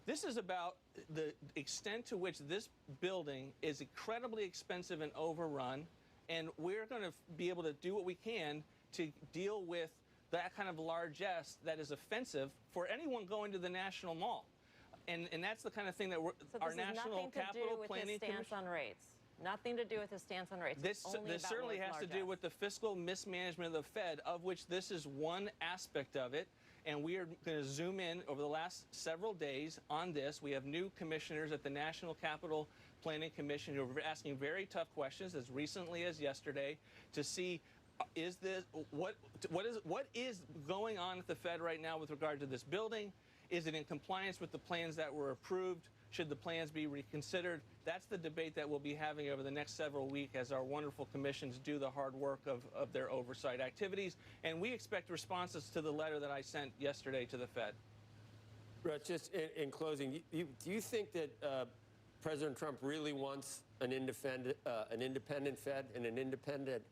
This is about the extent to which this building is incredibly expensive and overrun, and we're going to be able to do what we can to deal with that kind of largesse that is offensive for anyone going to the National Mall. And that's the kind of thing that our National Capital Planning Commission... So this has nothing to do with his stance on rates. Nothing to do with his stance on rates. This certainly has to do with the fiscal mismanagement of the Fed, of which this is one aspect of it. And we are going to zoom in over the last several days on this. We have new commissioners at the National Capital Planning Commission who are asking very tough questions as recently as yesterday to see what is going on at the Fed right now with regard to this building? Is it in compliance with the plans that were approved? Should the plans be reconsidered? That's the debate that we'll be having over the next several weeks as our wonderful commissions do the hard work of their oversight activities. And we expect responses to the letter that I sent yesterday to the Fed. Russ, just in closing, do you think that President Trump really wants an independent Fed and an independent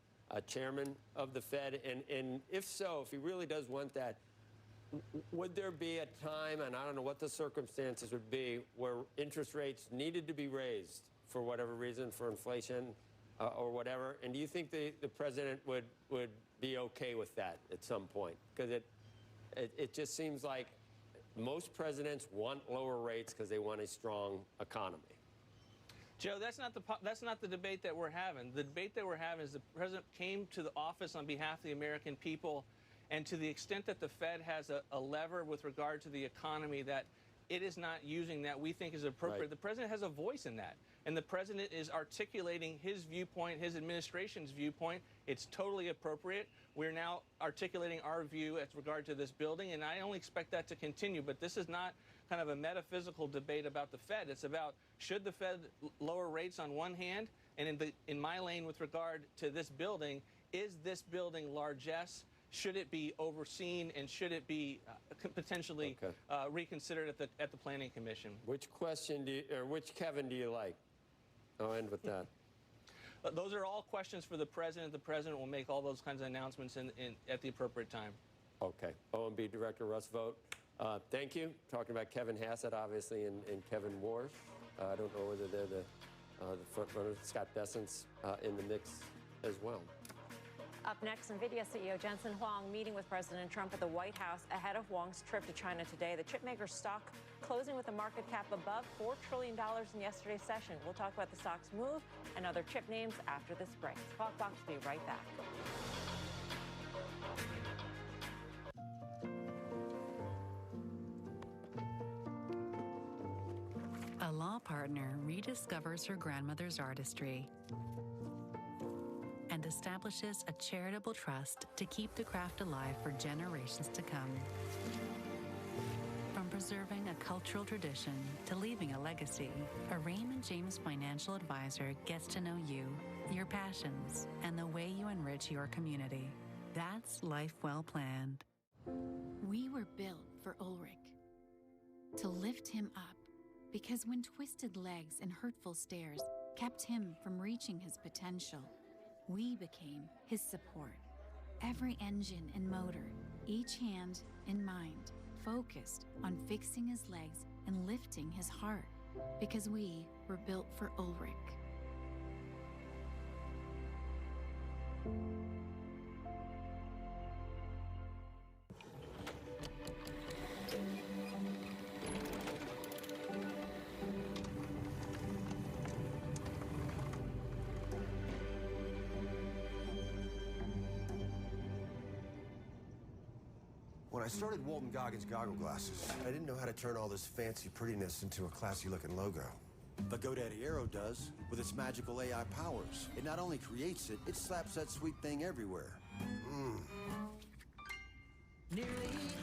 chairman of the Fed? And if so, if he really does want that, would there be a time, and I don't know what the circumstances would be, where interest rates needed to be raised for whatever reason, for inflation or whatever? And do you think the president would be okay with that at some point? Because it just seems like most presidents want lower rates because they want a strong economy. Joe, that's not the debate that we're having. The debate that we're having is the president came to the office on behalf of the American people, and to the extent that the Fed has a lever with regard to the economy that it is not using that we think is appropriate. Right. The president has a voice in that, and the president is articulating his viewpoint, his administration's viewpoint. It's totally appropriate. We're now articulating our view as regard to this building, and I only expect that to continue. But this is not kind of a metaphysical debate about the Fed. It's about, should the Fed lower rates on one hand, and in my lane with regard to this building, is this building largesse? Should it be overseen, and should it be potentially reconsidered at the Planning Commission? Which Kevin do you like? I'll end with that. Those are all questions for the president. The president will make all those kinds of announcements at the appropriate time. Okay. OMB Director Russ Vogt, thank you. Talking about Kevin Hassett, obviously, and Kevin Warsh. I don't know whether they're the front runner. Scott Bessent's in the mix as well. Up next, NVIDIA CEO Jensen Huang meeting with President Trump at the White House ahead of Huang's trip to China today. The chipmaker's stock closing with a market cap above $4 trillion in yesterday's session. We'll talk about the stock's move and other chip names after this break. Squawk Box will be right back. A law partner rediscovers her grandmother's artistry and establishes a charitable trust to keep the craft alive for generations to come. From preserving a cultural tradition to leaving a legacy, a Raymond James financial advisor gets to know you, your passions, and the way you enrich your community. That's life well planned. We were built for Ulrich, to lift him up Because when twisted legs and hurtful stares kept him from reaching his potential, we became his support. Every engine and motor, each hand and mind, focused on fixing his legs and lifting his heart. Because we were built for Ulrich. When I started Walton Goggins Goggle Glasses, I didn't know how to turn all this fancy prettiness into a classy-looking logo. But GoDaddy Aero does, with its magical AI powers. It not only creates it, it slaps that sweet thing everywhere. Nearly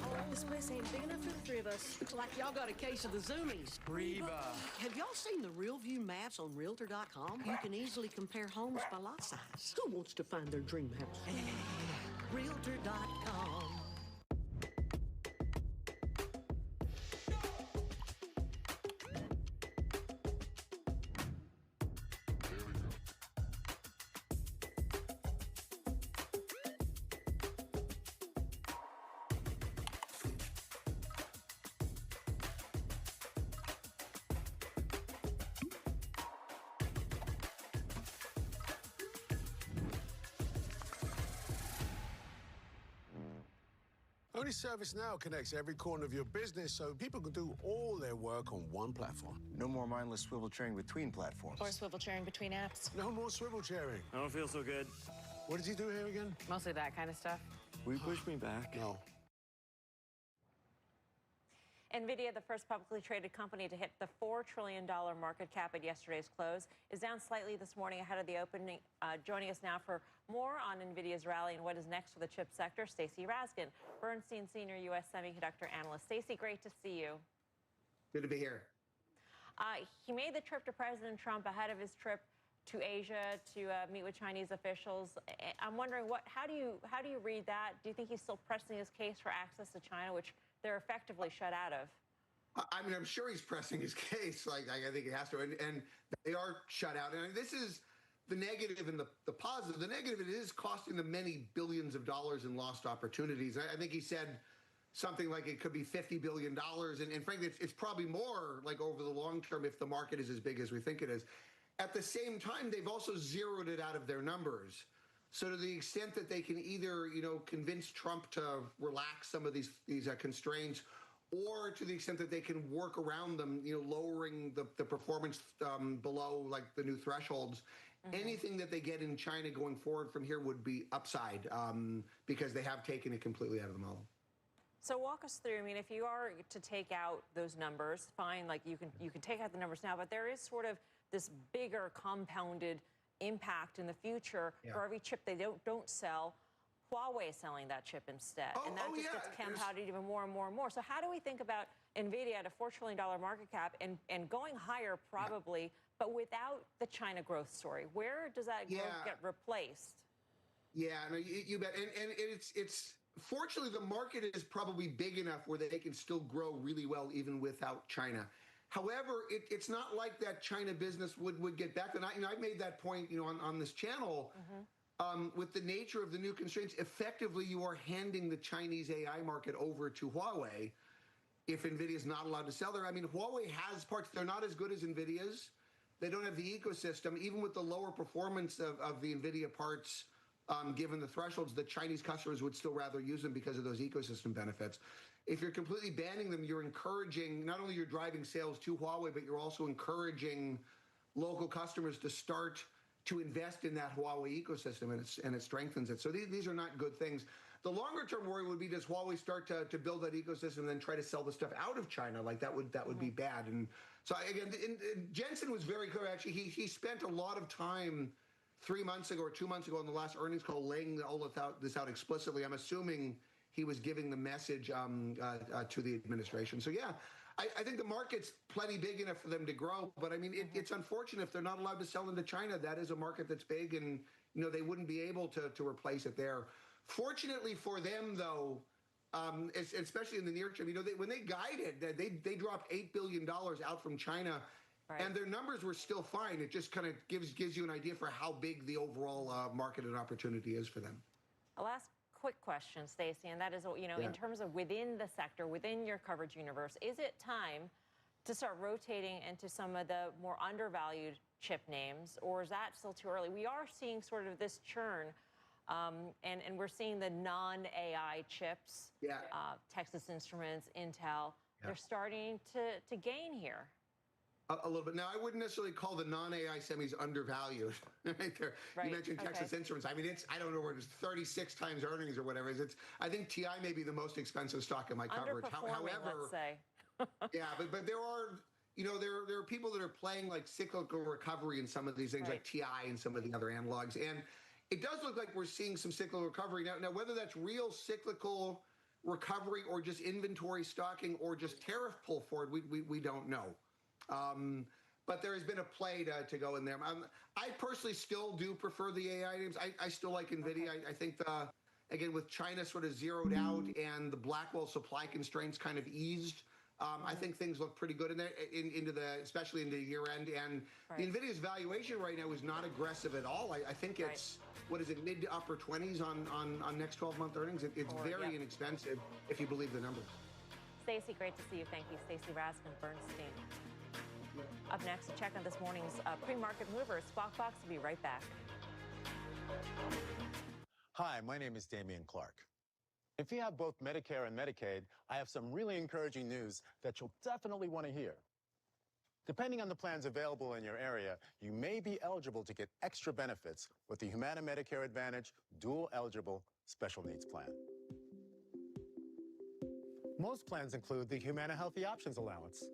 home. This place ain't big enough for the three of us. Like y'all got a case of the zoomies. Reba. Have y'all seen the real view maps on Realtor.com? You can easily compare homes by lot size. Who wants to find their dream house? Realtor.com. Only ServiceNow connects every corner of your business so people can do all their work on one platform. No more mindless swivel chairing between platforms. Or swivel chairing between apps. No more swivel chairing. I don't feel so good. What did you do here again? Mostly that kind of stuff. Will you push me back? No. NVIDIA, the first publicly traded company to hit the $4 trillion market cap at yesterday's close, is down slightly this morning ahead of the opening. Joining us now for more on NVIDIA's rally and what is next for the chip sector, Stacey Raskin, Bernstein Senior U.S. Semiconductor Analyst. Stacey, great to see you. Good to be here. He made the trip to President Trump ahead of his trip to Asia to meet with Chinese officials. I'm wondering, how do you read that? Do you think he's still pressing his case for access to China, which they're effectively shut out of? I mean, I'm sure he's pressing his case. Like I think he has to, and they are shut out. And this is the negative and the positive. The negative, it is costing them many billions of dollars in lost opportunities. I think he said something like it could be $50 billion. And frankly, it's probably more like over the long term if the market is as big as we think it is. At the same time, they've also zeroed it out of their numbers. So to the extent that they can either, convince Trump to relax some of these constraints, or to the extent that they can work around them, lowering the performance below like the new thresholds, anything that they get in China going forward from here would be upside because they have taken it completely out of the model. So walk us through. I mean, if you are to take out those numbers, fine, like you can take out the numbers now, but there is sort of this bigger compounded impact in the future for every chip they don't sell. Huawei is selling that chip instead, and that just gets compounded even more and more and more. So how do we think about NVIDIA at a $4 trillion market cap and going higher probably, but without the China growth story? Where does that growth get replaced? Yeah, no, you bet. And it's fortunately the market is probably big enough where they can still grow really well even without China. However, it's not like that China business would get back. And I made that point, on this channel. With the nature of the new constraints, effectively you are handing the Chinese AI market over to Huawei if NVIDIA is not allowed to sell there. I mean, Huawei has parts. They're not as good as NVIDIA's. They don't have the ecosystem. Even with the lower performance of the NVIDIA parts, given the thresholds, the Chinese customers would still rather use them because of those ecosystem benefits. If you're completely banning them, you're encouraging, not only you're driving sales to Huawei, but you're also encouraging local customers to start to invest in that Huawei ecosystem, and it strengthens it. So these are not good things. The longer term worry would be, does Huawei start to build that ecosystem and then try to sell the stuff out of China? Like that would be bad. And so again, Jensen was very clear. Actually, he spent a lot of time 3 months ago or 2 months ago on the last earnings call laying all this out explicitly. I'm assuming he was giving the message to the administration. So yeah, I think the market's plenty big enough for them to grow. But I mean, it's unfortunate if they're not allowed to sell into China. That is a market that's big, and they wouldn't be able to replace it there. Fortunately for them, though, especially in the near term. You know, when they guided, they dropped $8 billion out from China, and their numbers were still fine. It just kind of gives you an idea for how big the overall market and opportunity is for them. A last quick question, Stacey, and that is, you know, in terms of within the sector, within your coverage universe, is it time to start rotating into some of the more undervalued chip names, or is that still too early? We are seeing sort of this churn, and we're seeing the non-AI chips, Texas Instruments, Intel, they're starting to gain here. A little bit. Now, I wouldn't necessarily call the non-AI semis undervalued. You mentioned Texas Instruments. I mean, I don't know where it's 36 times earnings or whatever it is. I think TI may be the most expensive stock in my coverage. However, let's say. but there are, you know, there are people that are playing like cyclical recovery in some of these things, like TI and some of the other analogs. And it does look like we're seeing some cyclical recovery. Now, whether that's real cyclical recovery or just inventory stocking or just tariff pull forward, we don't know. But there has been a play to go in there. I personally still do prefer the AI names. I still like NVIDIA. I think, again, with China sort of zeroed out and the Blackwell supply constraints kind of eased, I think things look pretty good in there, especially into year end. And the NVIDIA's valuation right now is not aggressive at all. I think it's, what is it, mid to upper 20s on next 12-month earnings. It's very inexpensive if you believe the numbers. Stacey, great to see you. Thank you. Stacey Raskin, Bernstein. Up next, a check on this morning's pre-market movers. Squawk Box will be right back. Hi, my name is Damian Clark. If you have both Medicare and Medicaid, I have some really encouraging news that you'll definitely want to hear. Depending on the plans available in your area, you may be eligible to get extra benefits with the Humana Medicare Advantage Dual Eligible Special Needs Plan. Most plans include the Humana Healthy Options Allowance,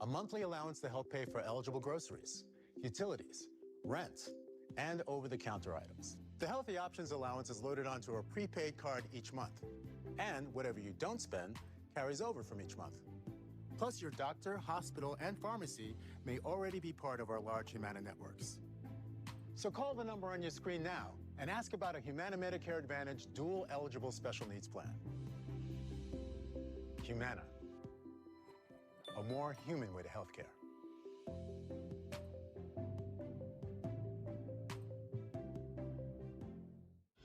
a monthly allowance to help pay for eligible groceries, utilities, rent, and over-the-counter items. The Healthy Options Allowance is loaded onto a prepaid card each month, and whatever you don't spend carries over from each month. Plus, your doctor, hospital, and pharmacy may already be part of our large Humana networks. So call the number on your screen now and ask about a Humana Medicare Advantage Dual Eligible Special Needs Plan. Humana. A more human way to healthcare.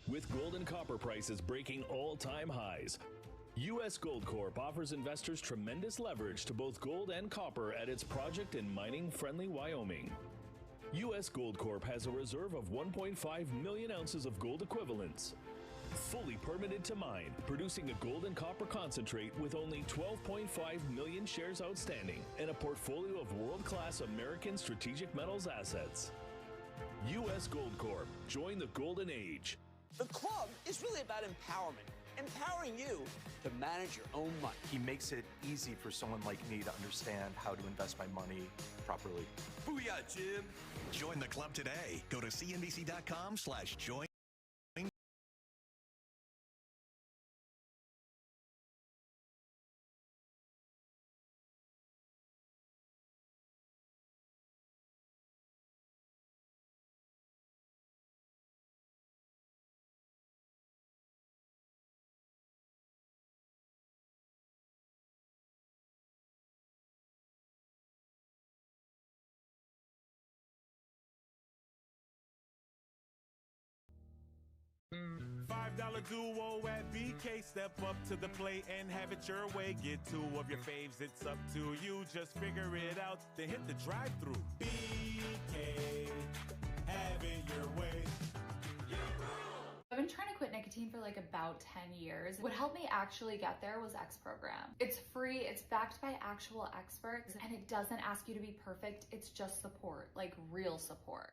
With gold and copper prices breaking all-time highs, U.S. Gold Corp offers investors tremendous leverage to both gold and copper at its project in mining-friendly Wyoming. U.S. Gold Corp has a reserve of 1.5 million ounces of gold equivalents, fully permitted to mine, producing a gold and copper concentrate with only 12.5 million shares outstanding and a portfolio of world-class American strategic metals assets. U.S. Gold Corp. Join the golden age. The club is really about empowerment, empowering you to manage your own money. He makes it easy for someone like me to understand how to invest my money properly. Booyah, Jim! Join the club today. Go to cnbc.com/join. $5 duo at BK. Step up to the plate and have it your way. Get two of your faves, it's up to you. Just figure it out, then hit the drive-thru. BK, have it your way. I've been trying to quit nicotine for like about 10 years. What helped me actually get there was X Program. It's free, it's backed by actual experts, and it doesn't ask you to be perfect. It's just support, like real support.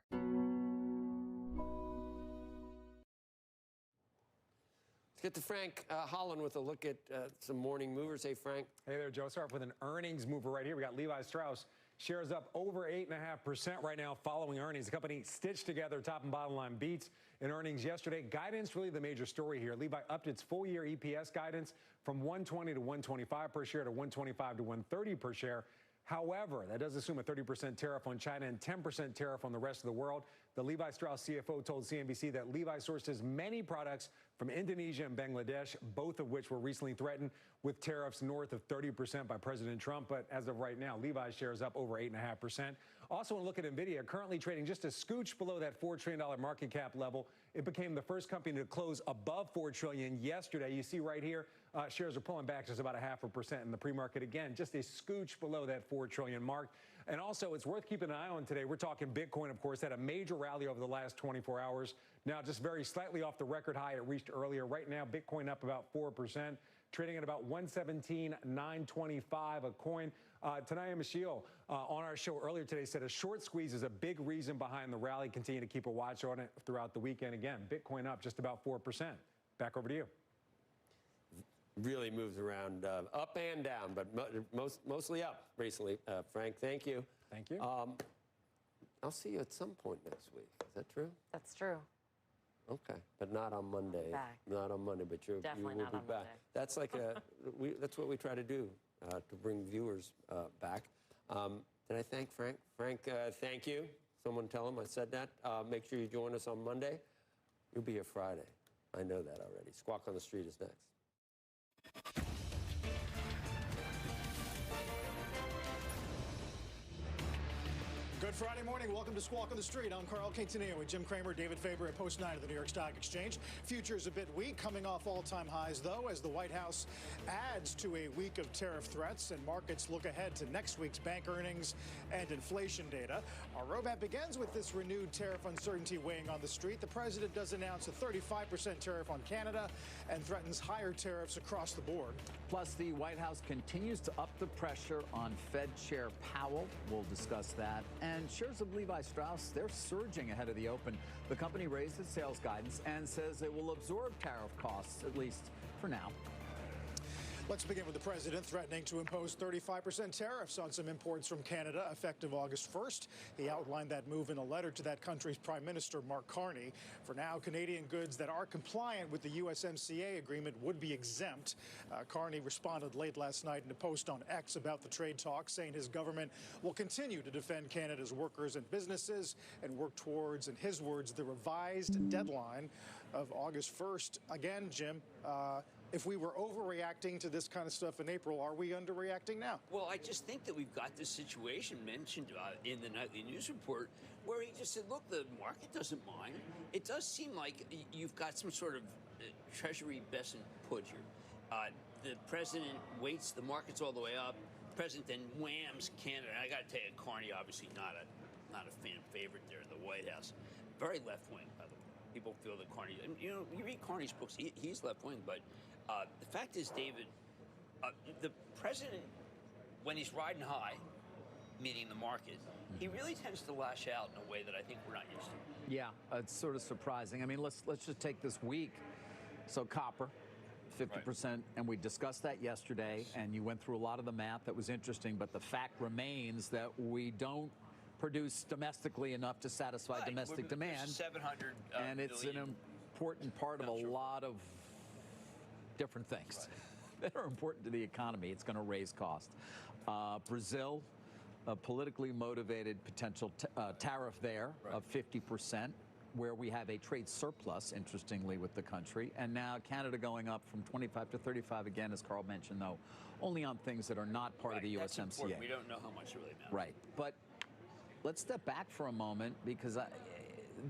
Let's get to Frank Holland with a look at some morning movers. Hey, Frank. Hey there, Joe. Start off with an earnings mover right here. We got Levi Strauss. Shares up over 8.5% right now following earnings. The company stitched together top and bottom line beats in earnings yesterday. Guidance really the major story here. Levi upped its full year EPS guidance from 120 to 125 per share to 125 to 130 per share. However, that does assume a 30% tariff on China and 10% tariff on the rest of the world. The Levi Strauss CFO told CNBC that Levi sources many products from Indonesia and Bangladesh, both of which were recently threatened with tariffs north of 30% by President Trump. But as of right now, Levi's shares up over 8.5%. Also, when look at NVIDIA, currently trading just a scooch below that $4 trillion market cap level. It became the first company to close above $4 trillion yesterday. You see right here, shares are pulling back just about 0.5% in the pre-market. Again, just a scooch below that $4 trillion mark. And also, it's worth keeping an eye on today. We're talking Bitcoin, of course, had a major rally over the last 24 hours. Now, just very slightly off the record high it reached earlier. Right now, Bitcoin up about 4%, trading at about 117,925 a coin. Tanaya Michiel on our show earlier today said a short squeeze is a big reason behind the rally. Continue to keep a watch on it throughout the weekend. Again, Bitcoin up just about 4%. Back over to you. Really moves around up and down, but mostly up recently. Frank, thank you. Thank you. I'll see you at some point next week. Is that true? That's true. Okay, but not on Monday. Back. Not on Monday, but you Definitely will not be on back. Monday. That's like that's what we try to do to bring viewers back. Did I thank Frank? Frank, thank you. Someone tell him I said that. Make sure you join us on Monday. You'll be here Friday. I know that already. Squawk on the Street is next. Good Friday morning. Welcome to Squawk on the Street. I'm Carl Quintanilla with Jim Cramer, David Faber at Post 9 of the New York Stock Exchange. Futures a bit weak, coming off all-time highs, though, as the White House adds to a week of tariff threats and markets look ahead to next week's bank earnings and inflation data. Our roadmap begins with this renewed tariff uncertainty weighing on the street. The president does announce a 35% tariff on Canada and threatens higher tariffs across the board. Plus, the White House continues to up the pressure on Fed Chair Powell. We'll discuss that. And shares of Levi Strauss, they're surging ahead of the open. The company raised its sales guidance and says it will absorb tariff costs, at least for now. Let's begin with the president threatening to impose 35% tariffs on some imports from Canada effective August 1st. He outlined that move in a letter to that country's Prime Minister, Mark Carney. For now, Canadian goods that are compliant with the USMCA agreement would be exempt. Carney responded late last night in a post on X about the trade talks, saying his government will continue to defend Canada's workers and businesses and work towards, in his words, the revised deadline of August 1st. Again, Jim, if we were overreacting to this kind of stuff in April, are we underreacting now? Well, I just think that we've got this situation mentioned in the nightly news report where he just said, look, the market doesn't mind. It does seem like you've got some sort of Treasury Besant put here. The president waits, the market's all the way up. The president then whams Canada. And I got to tell you, Carney, obviously not a fan favorite there in the White House. Very left-wing, by the way. People feel that Carney, and, you know, you read Carney's books, he's left-wing, but the fact is, David, the president, when he's riding high, meaning the market, he really tends to lash out in a way that I think we're not used to. Yeah, it's sort of surprising. I mean, let's just take this week. So copper, 50%, and we discussed that yesterday, and you went through a lot of the math. That was interesting, but the fact remains that we don't produce domestically enough to satisfy domestic demand. 700 and it's an important part of a lot of different things that are important to the economy. It's going to raise costs. Brazil, a politically motivated potential tariff there of 50%, where we have a trade surplus, interestingly, with the country. And now Canada going up from 25 to 35 again, as Carl mentioned, though, only on things that are not part of the USMCA. That's important. We don't know how much it really matters. Right. But let's step back for a moment, because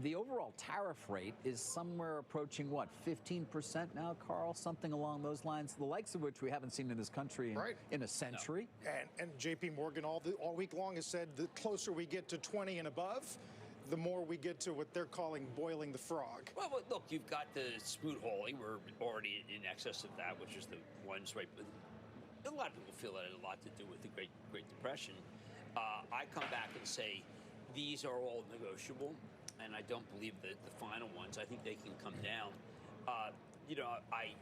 the overall tariff rate is somewhere approaching, what, 15% now, Carl? Something along those lines, the likes of which we haven't seen in this country in a century. No. And J.P. Morgan all week long has said the closer we get to 20 and above, the more we get to what they're calling boiling the frog. Well, look, you've got the Smoot Hawley. We're already in excess of that, which is the ones right. But a lot of people feel that had a lot to do with the Great Depression. I come back and say these are all negotiable, and I don't believe that the final ones. I think they can come down. You know, I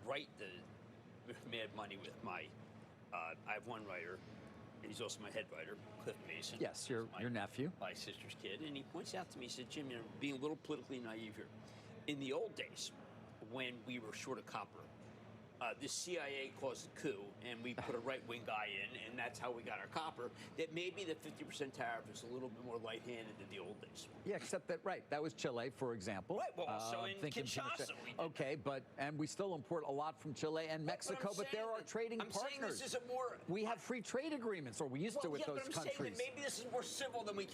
write the Mad Money with my. I have one writer. He's also my head writer, Cliff Mason. Yes, your nephew. My sister's kid. And he points out to me, he said, Jim, you know, being a little politically naive here, in the old days, when we were short of copper, the CIA caused a coup, and we put a right-wing guy in, and that's how we got our copper, that maybe the 50% tariff is a little bit more light-handed than the old days. Yeah, except that, right, that was Chile, for example. Right, well, also in thinking Kinshasa we did okay, and we still import a lot from Chile and Mexico, but there are trading partners. I'm saying this is a more... We have free trade agreements, or we used to with those countries. I'm saying that maybe this is more civil than we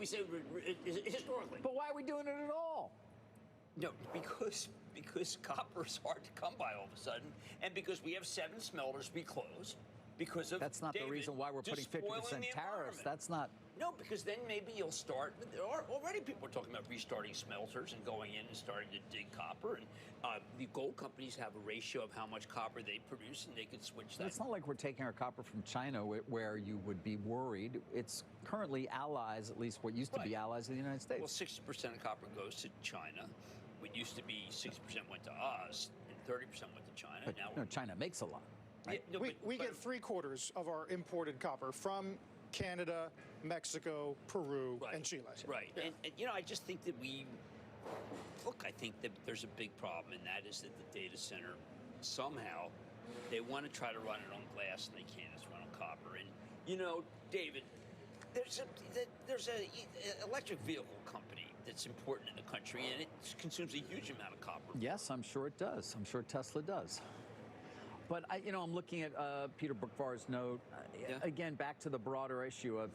say historically. But why are we doing it at all? No, because copper is hard to come by all of a sudden, and because we have 7 smelters we closed because of That's not the reason why we're putting 50% tariffs. That's not... No, because then maybe you'll start... There are already people are talking about restarting smelters and going in and starting to dig copper, and the gold companies have a ratio of how much copper they produce, and they could switch that. It's not like we're taking our copper from China where you would be worried. It's currently allies, at least what used to be allies of the United States. Well, 60% of copper goes to China. It used to be 60% went to us and 30% went to China. But, now no, China makes a lot. Right? Yeah, no, we get 3/4 of our imported copper from Canada, Mexico, Peru, and Chile. Right. Yeah. And, you know, I just think that I think that there's a big problem, and that is that the data center, somehow, they want to try to run it on glass, and they can't. It's run on copper. And, you know, David, there's a electric vehicle company that's important in the country, and it consumes a huge amount of copper. Yes, I'm sure it does. I'm sure Tesla does. But, I'm looking at Peter Bookvar's note. Again, back to the broader issue of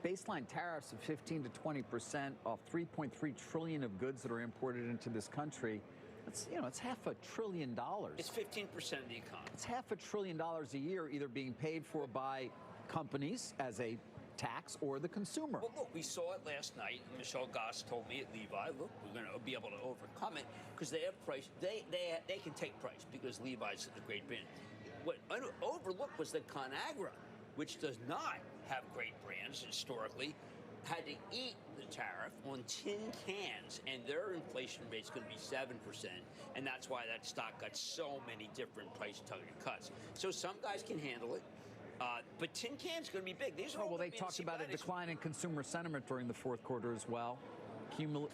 baseline tariffs of 15 to 20% off 3.3 trillion of goods that are imported into this country. It's, it's $500 billion. It's 15% of the economy. It's $500 billion a year either being paid for by companies as a tax or the consumer. Well, look, we saw it last night. Michelle Goss told me at Levi, look, we're going to be able to overcome it because they have price. They can take price because Levi's a great brand. What overlooked was that ConAgra, which does not have great brands historically, had to eat the tariff on tin cans, and their inflation rate is going to be 7%, and that's why that stock got so many different price target cuts. So some guys can handle it. But tin can's going to be big. These are all they talked about a decline in consumer sentiment during the fourth quarter as well.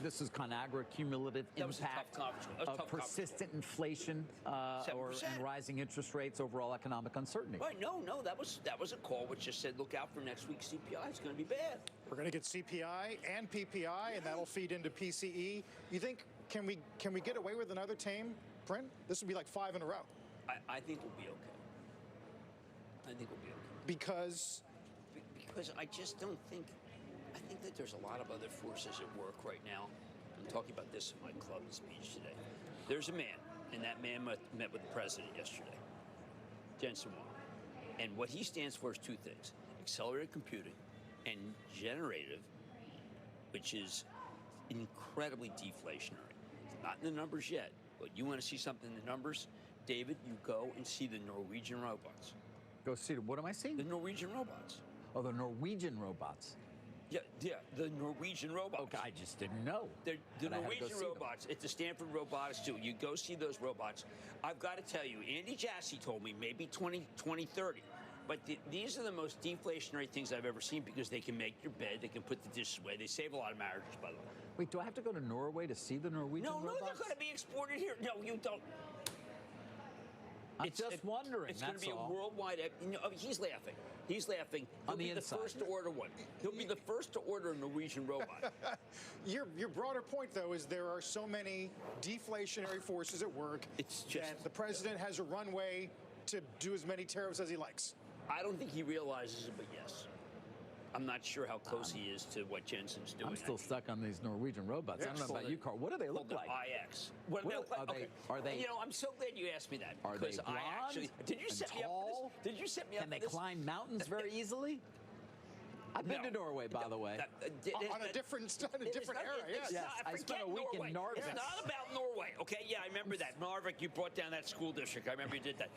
This is ConAgra, cumulative impact of persistent inflation and rising interest rates, overall economic uncertainty. Right, no, that was a call which just said, look out for next week's CPI. It's going to be bad. We're going to get CPI and PPI, and that'll feed into PCE. You think, can we get away with another tame print? This would be like 5 in a row. I think we'll be okay. I think we'll be okay. Because I just don't think... I think that there's a lot of other forces at work right now. I'm talking about this in my club speech today. There's a man, and that man met with the president yesterday, Jensen Huang. And what he stands for is 2 things: accelerated computing and generative, which is incredibly deflationary. It's not in the numbers yet, but you want to see something in the numbers, David, you go and see the Norwegian robots. Go see what am I seeing? The Norwegian robots. Oh, the Norwegian robots. Yeah, the Norwegian robots. Okay, I just didn't know. The Norwegian robots at the Stanford Robotics too. You go see those robots. I've got to tell you, Andy Jassy told me maybe 2030. But these are the most deflationary things I've ever seen because they can make your bed, they can put the dishes away. They save a lot of marriages, by the way. Wait, do I have to go to Norway to see the Norwegian robots? No, they're going to be exported here. No, you don't. I'm just wondering. It's going to be a worldwide. He's laughing. He's laughing. He'll be the first to order one. He'll be the first to order a Norwegian robot. Your broader point, though, is there are so many deflationary forces at work that the president has a runway to do as many tariffs as he likes. I don't think he realizes it, but yes. I'm not sure how close he is to what Jensen's doing. I'm still stuck on these Norwegian robots. I don't know about you, Carl. What do they look like? IX. What do they look like? Are they? You know, I'm so glad you asked me that. Are they blonde? Did you set me up for this? Did you set me up for this? Can they climb mountains very easily? I've been to Norway, by the way. On a different era, yes. I spent a week in Narvik. It's not about Norway, okay? Yeah, I remember that. Narvik, you brought down that school district. I remember you did that.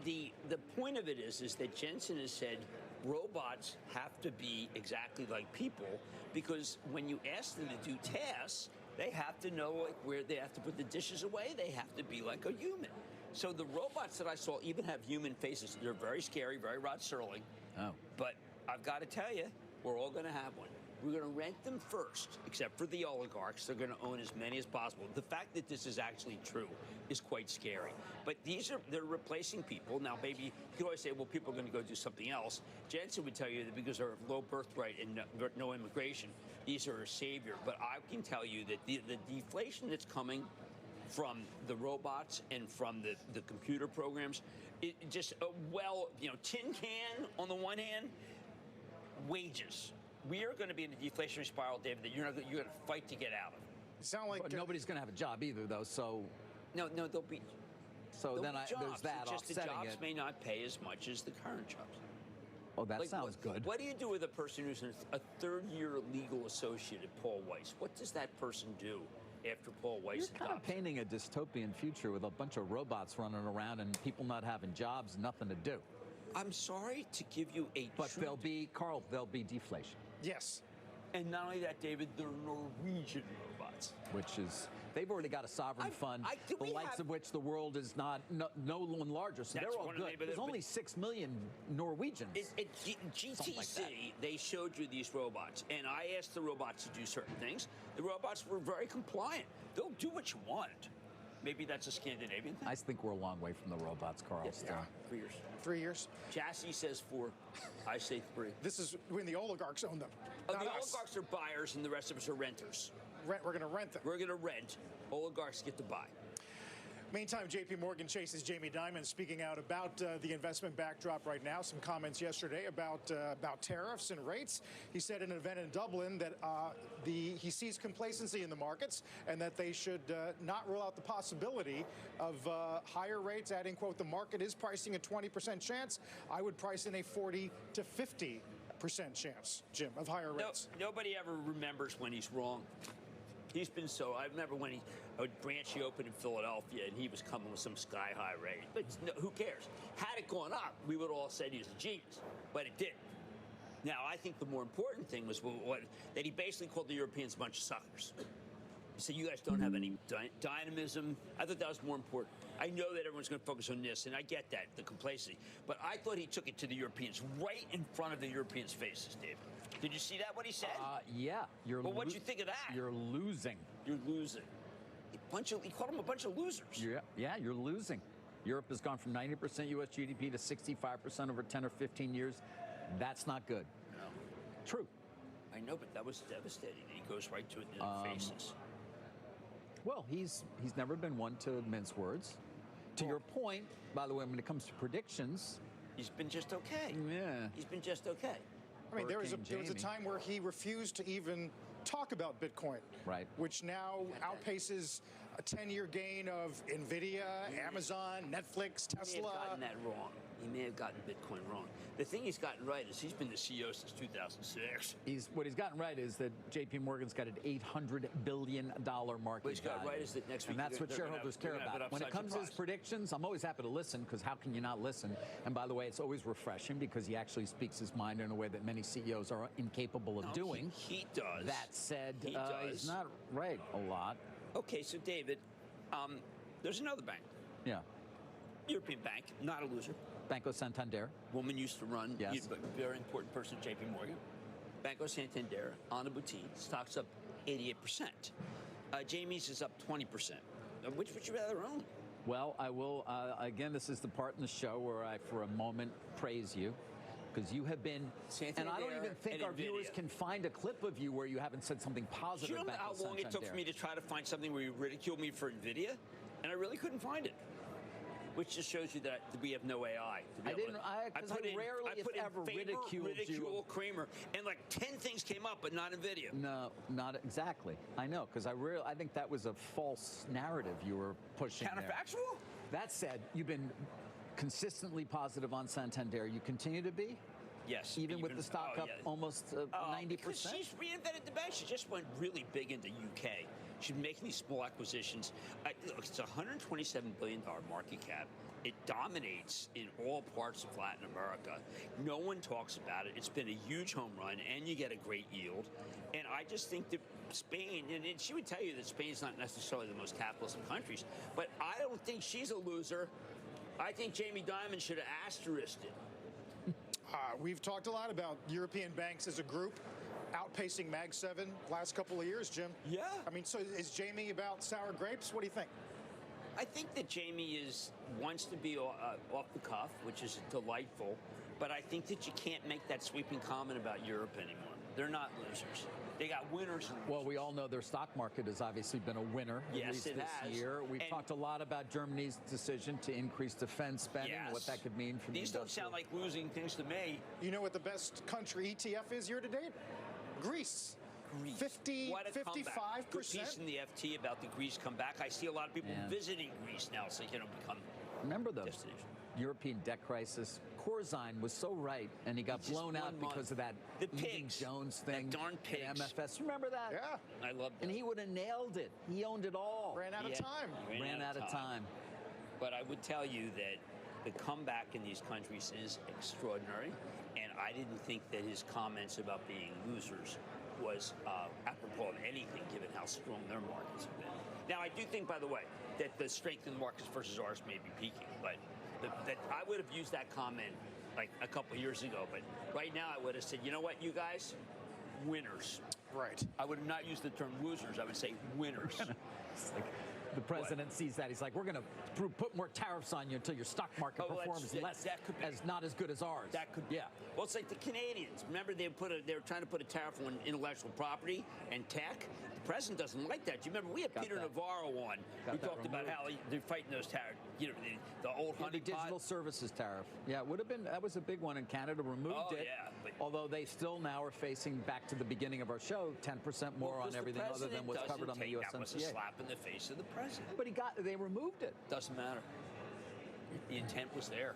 The point of it is that Jensen has said robots have to be exactly like people because when you ask them to do tasks, they have to know where they have to put the dishes away. They have to be like a human. So the robots that I saw even have human faces. They're very scary, very Rod Serling. Oh. But I've got to tell you, we're all going to have one. We're going to rent them first, except for the oligarchs. They're going to own as many as possible. The fact that this is actually true is quite scary. But they're replacing people. Now, maybe you could always say, well, people are going to go do something else. Jensen would tell you that because they're of low birthright and no immigration, these are a savior. But I can tell you that the deflation that's coming from the robots and from the computer programs, it just, tin can on the one hand, wages. We are going to be in a deflationary spiral, David, that you're going to fight to get out of. Sound like but nobody's going to have a job either, though. So no, there'll be. So there'll then be jobs. there's that just offsetting the jobs it. may not pay as much as the current jobs. Oh, that sounds good. What do you do with a person who's a third-year legal associate at Paul Weiss? What does that person do after Paul Weiss You're kind of painting a dystopian future with a bunch of robots running around and people not having jobs, nothing to do. I'm sorry to give you a But there'll be deflation. Yes. And not only that, David, they're Norwegian robots. Which is, they've already got a sovereign fund, the likes of which the world is no one larger, so they're all good. There's only 6 million Norwegians. At GTC, they showed you these robots, and I asked the robots to do certain things. The robots were very compliant. They'll do what you want. Maybe that's a Scandinavian thing. I think we're a long way from the robots, Carl. Yes, still. 3 years. 3 years? Chassis says 4. I say 3. This is when the oligarchs own them. The not us. oligarchs are buyers, and the rest of us are renters. We're going to rent them. We're going to rent. Oligarchs get to buy. Meantime, J.P. Morgan Chase's Jamie Dimon speaking out about the investment backdrop right now. Some comments yesterday about tariffs and rates. He said in an event in Dublin that he sees complacency in the markets and that they should not rule out the possibility of higher rates, adding, quote, the market is pricing a 20% chance. I would price in a 40 to 50% chance, Jim, of higher rates. Nobody ever remembers when he's wrong. He's been so. I remember when a branch he opened in Philadelphia, and he was coming with some sky-high rate. But who cares? Had it gone up, we would have all said he was a genius. But it didn't. Now, I think the more important thing was that he basically called the Europeans a bunch of suckers. He said, you guys don't have any dynamism. I thought that was more important. I know that everyone's going to focus on this, and I get that, the complacency. But I thought he took it to the Europeans, right in front of the Europeans' faces, David. Did you see that, what he said? Yeah. Well, what'd you think of that? You're losing. You're losing. He called them a bunch of losers. Yeah, you're losing. Europe has gone from 90% U.S. GDP to 65% over 10 or 15 years. That's not good. No. True. I know, but that was devastating. He goes right to it in their faces. Well, he's never been one to mince words. To your point, by the way, when it comes to predictions, he's been just okay. Yeah. He's been just okay. I mean, there was a time where he refused to even talk about Bitcoin, right? Which now outpaces a 10-year gain of Nvidia, Amazon, Netflix, Tesla. He may have gotten that wrong. He may have gotten Bitcoin wrong. The thing he's gotten right is he's been the CEO since 2006. What he's gotten right is that J.P. Morgan's got an $800 billion market What he's got value. right is that next week, and that's what shareholders care about. When it comes to his predictions, I'm always happy to listen, because how can you not listen? And by the way, it's always refreshing because he actually speaks his mind in a way that many CEOs are incapable of doing. He does. That said, he's not right a lot. Okay, so David, there's another bank. Yeah. European bank, not a loser. Banco Santander. Woman used to run. Yes. Very important person, J.P. Morgan. Banco Santander, on the boutique, stocks up 88%. Jamie's is up 20%. Which would you rather own? Well, I will, again, this is the part in the show where I, for a moment, praise you. Because you have been, Santander, and I don't even think our viewers can find a clip of you where you haven't said something positive Do you know about how long Santander. it took for me to try to find something where you ridiculed me for NVIDIA? And I really couldn't find it. Which just shows you that we have no AI. I rarely, if ever, ridicule Kramer, and like 10 things came up, but not NVIDIA. No, not exactly. I know, because I think that was a false narrative you were pushing. Counterfactual? That said, you've been consistently positive on Santander. You continue to be? Yes. Even with the stock up almost 90%? Because she's reinvented the bank. She just went really big into UK. She's making these small acquisitions. Look, it's a $127 billion market cap. It dominates in all parts of Latin America. No one talks about it. It's been a huge home run, and you get a great yield. And I just think that Spain, and she would tell you that Spain's not necessarily the most capitalist of countries, but I don't think she's a loser. I think Jamie Dimon should have asterisked it. We've talked a lot about European banks as a group. outpacing Mag 7 last couple of years, Jim. Yeah. I mean, so is Jamie about sour grapes? What do you think? I think that Jamie wants to be off the cuff, which is delightful, but I think that you can't make that sweeping comment about Europe anymore. They're not losers. They got winners and losers. Well, we all know their stock market has obviously been a winner, Yes, at least it this has. year. We've talked a lot about Germany's decision to increase defense spending, and what that could mean for These don't sound like losing things to me. You know what the best country ETF is year to date? Greece. 50, What a 55%. comeback. Good piece in the FT about the Greece comeback. I see a lot of people visiting Greece now, so become. Remember the European debt crisis? Corzine was so right, and he got blown out because of that Eating Jones thing. That darn pigs. MFS. Remember that? Yeah. I love that. And he would have nailed it. He owned it all. Ran out of time. Ran out of time. But I would tell you that the comeback in these countries is extraordinary, and I didn't think that his comments about being losers was apropos of anything, given how strong their markets have been. Now, I do think, by the way, that the strength in the markets versus ours may be peaking, but that I would have used that comment like a couple of years ago. But right now, I would have said, you know what, you guys, winners. Right. I would have not used the term losers. I would say winners. It's like the president sees that. He's like, we're going to put more tariffs on you until your stock market performs not as good as ours. That could be. Yeah. Well, it's like the Canadians. Remember, they were trying to put a tariff on intellectual property and tech. The president doesn't like that. Do you remember we had Peter Navarro on? We talked about how they're fighting those tariffs. You know, the old the digital services tariff. Yeah, it would have been. That was a big one in Canada. Removed it. Yeah, although they still now are facing, back to the beginning of our show, 10% more on everything other than what's covered on the USMCA. That was a slap in the face of the president. But they removed it. Doesn't matter. The intent was there.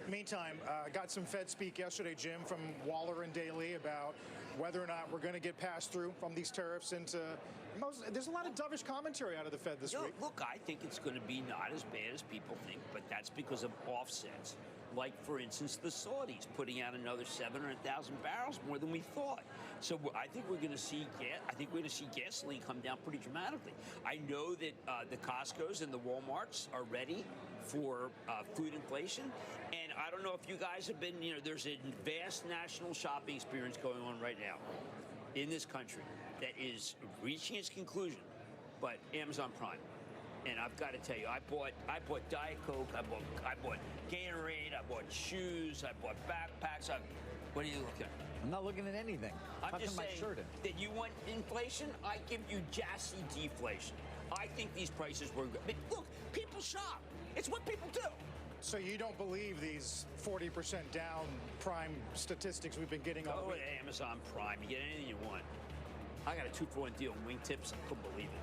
Meantime, got some Fed speak yesterday, Jim, from Waller and Daly about whether or not we're going to get passed through from these tariffs into there's a lot of dovish commentary out of the Fed this week. Look, I think it's going to be not as bad as people think, but that's because of offsets. Like, for instance, the Saudis putting out another 700,000 barrels more than we thought. So I think we're going to see gasoline come down pretty dramatically. I know that the Costco's and the Walmarts are ready for food inflation, and I don't know if you guys have been. There's a vast national shopping experience going on right now in this country that is reaching its conclusion. But Amazon Prime. And I've got to tell you, I bought Diet Coke, I bought Gatorade, I bought shoes, I bought backpacks. What are you looking at? I'm not looking at anything. I'm just my saying shirt in. That you want inflation, I give you jassy deflation. I think these prices were good. But look, people shop. It's what people do. So you don't believe these 40% down Prime statistics we've been getting all Go week? to Amazon Prime. You get anything you want. I got a 2-for-1 deal on wingtips. I couldn't believe it.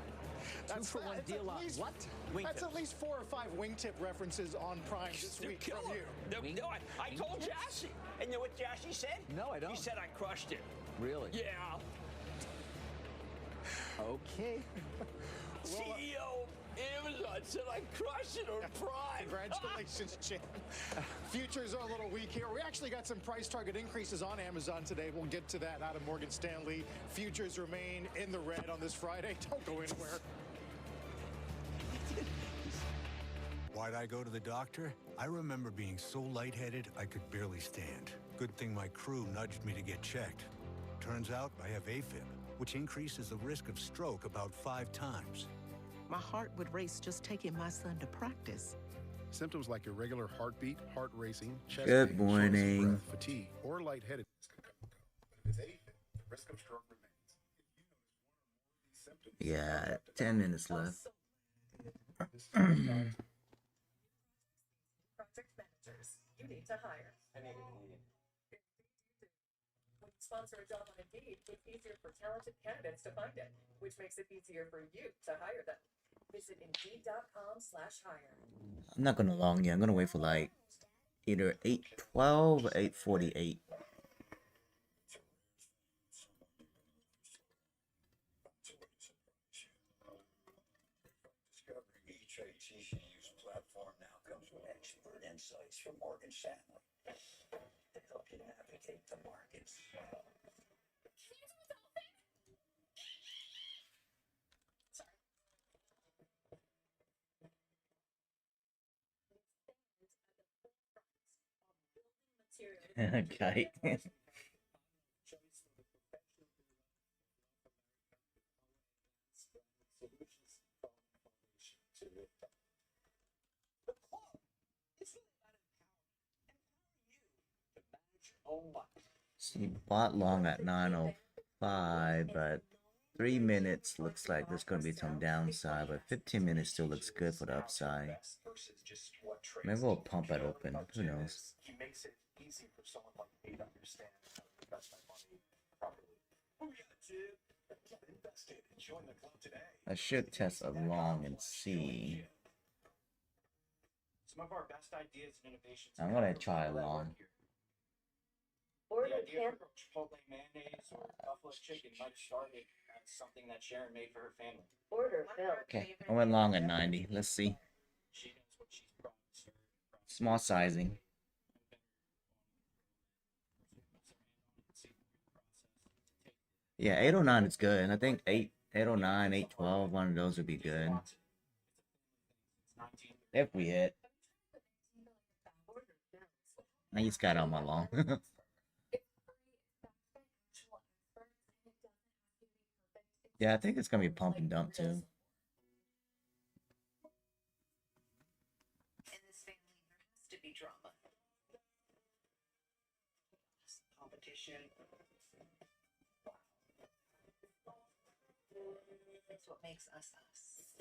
That's 2-for-1 deal on what? That's at least 4 or 5 wingtip references on Prime this week from you. No, I told Jassy. And you know what Jassy said? No, I don't. He said I crushed it. Really? Yeah. Okay. CEO of Amazon said I crushed it on Prime. Congratulations, Jim. Futures are a little weak here. We actually got some price target increases on Amazon today. We'll get to that out of Morgan Stanley. Futures remain in the red on this Friday. Don't go anywhere. Why'd I go to the doctor? I remember being so lightheaded I could barely stand. Good thing my crew nudged me to get checked. Turns out I have AFib, which increases the risk of stroke about 5 times. My heart would race just taking my son to practice. Symptoms like irregular heartbeat, heart racing, chest Good pain, morning. shortness of breath, fatigue, or lightheadedness can come and go. But if it's AFib, the risk of stroke remains. If you notice one or more of these symptoms, Yeah, 10 minutes left. Project managers you need to hire. When you sponsor a job on Indeed, it's easier for talented candidates to find it, which makes it easier for you to hire them. Visit Indeed.com/hire. I'm not gonna long yet. I'm gonna wait for like either 8:12 or 8:48. Discovering each HTCU's platform now comes with expert insights from Morgan Stanley to help you navigate the markets. Okay. See, bought long at 9:05, but 3 minutes looks like there's going to be some downside, but 15 minutes still looks good for the upside. Maybe we'll pump it open. Who knows? He makes it easy for someone like me to understand how to invest my money properly. Oh yeah, dude. Get invested and join the club today. I should test a long and see. Some of our best ideas and innovations. I'm gonna try a long. The idea for Chipotle mayonnaise or buffalo chicken might have started as something that Sharon made for her family. Order filled. Okay, I went long at 90. Let's see. She knows what she's brought to serve. Small sizing. Yeah, 809 is good. And I think 809, 812, one of those would be good. If we hit. I just got on my long. Yeah, I think it's gonna be pump and dump too. In this family, there has to be drama. Competition. It's what makes us us.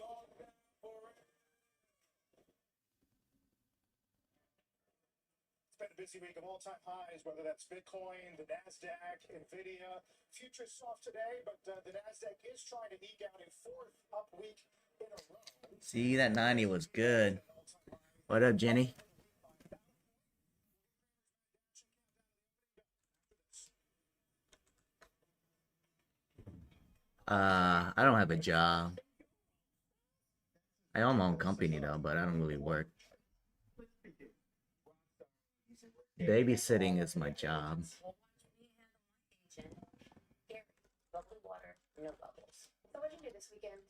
It's been a busy week of all-time highs, whether that's Bitcoin, the NASDAQ, NVIDIA. Futures soft today, but the NASDAQ is trying to eke out a fourth up week in a row. See, that 90 was good. What up, Jenny? I don't have a job. I own my own company though, but I don't really work. Babysitting is my job. Bubbly water, no bubbles. So what did you do this weekend?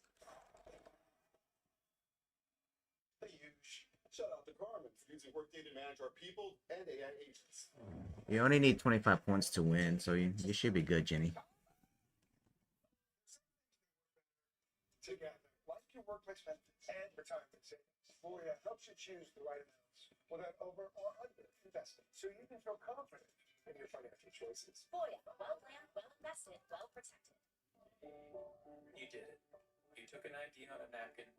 The huge. Shout out to Carmen for using Workday to manage our people and AI agents. You only need 25 points to win, so you should be good, Jenny. Together, like your workplace benefits and retirement savings. Voya helps you choose the right amounts without over or under investing, so you can feel confident in your financial choices. Voya, well planned, well invested, well protected. You did it. You took an idea on a napkin,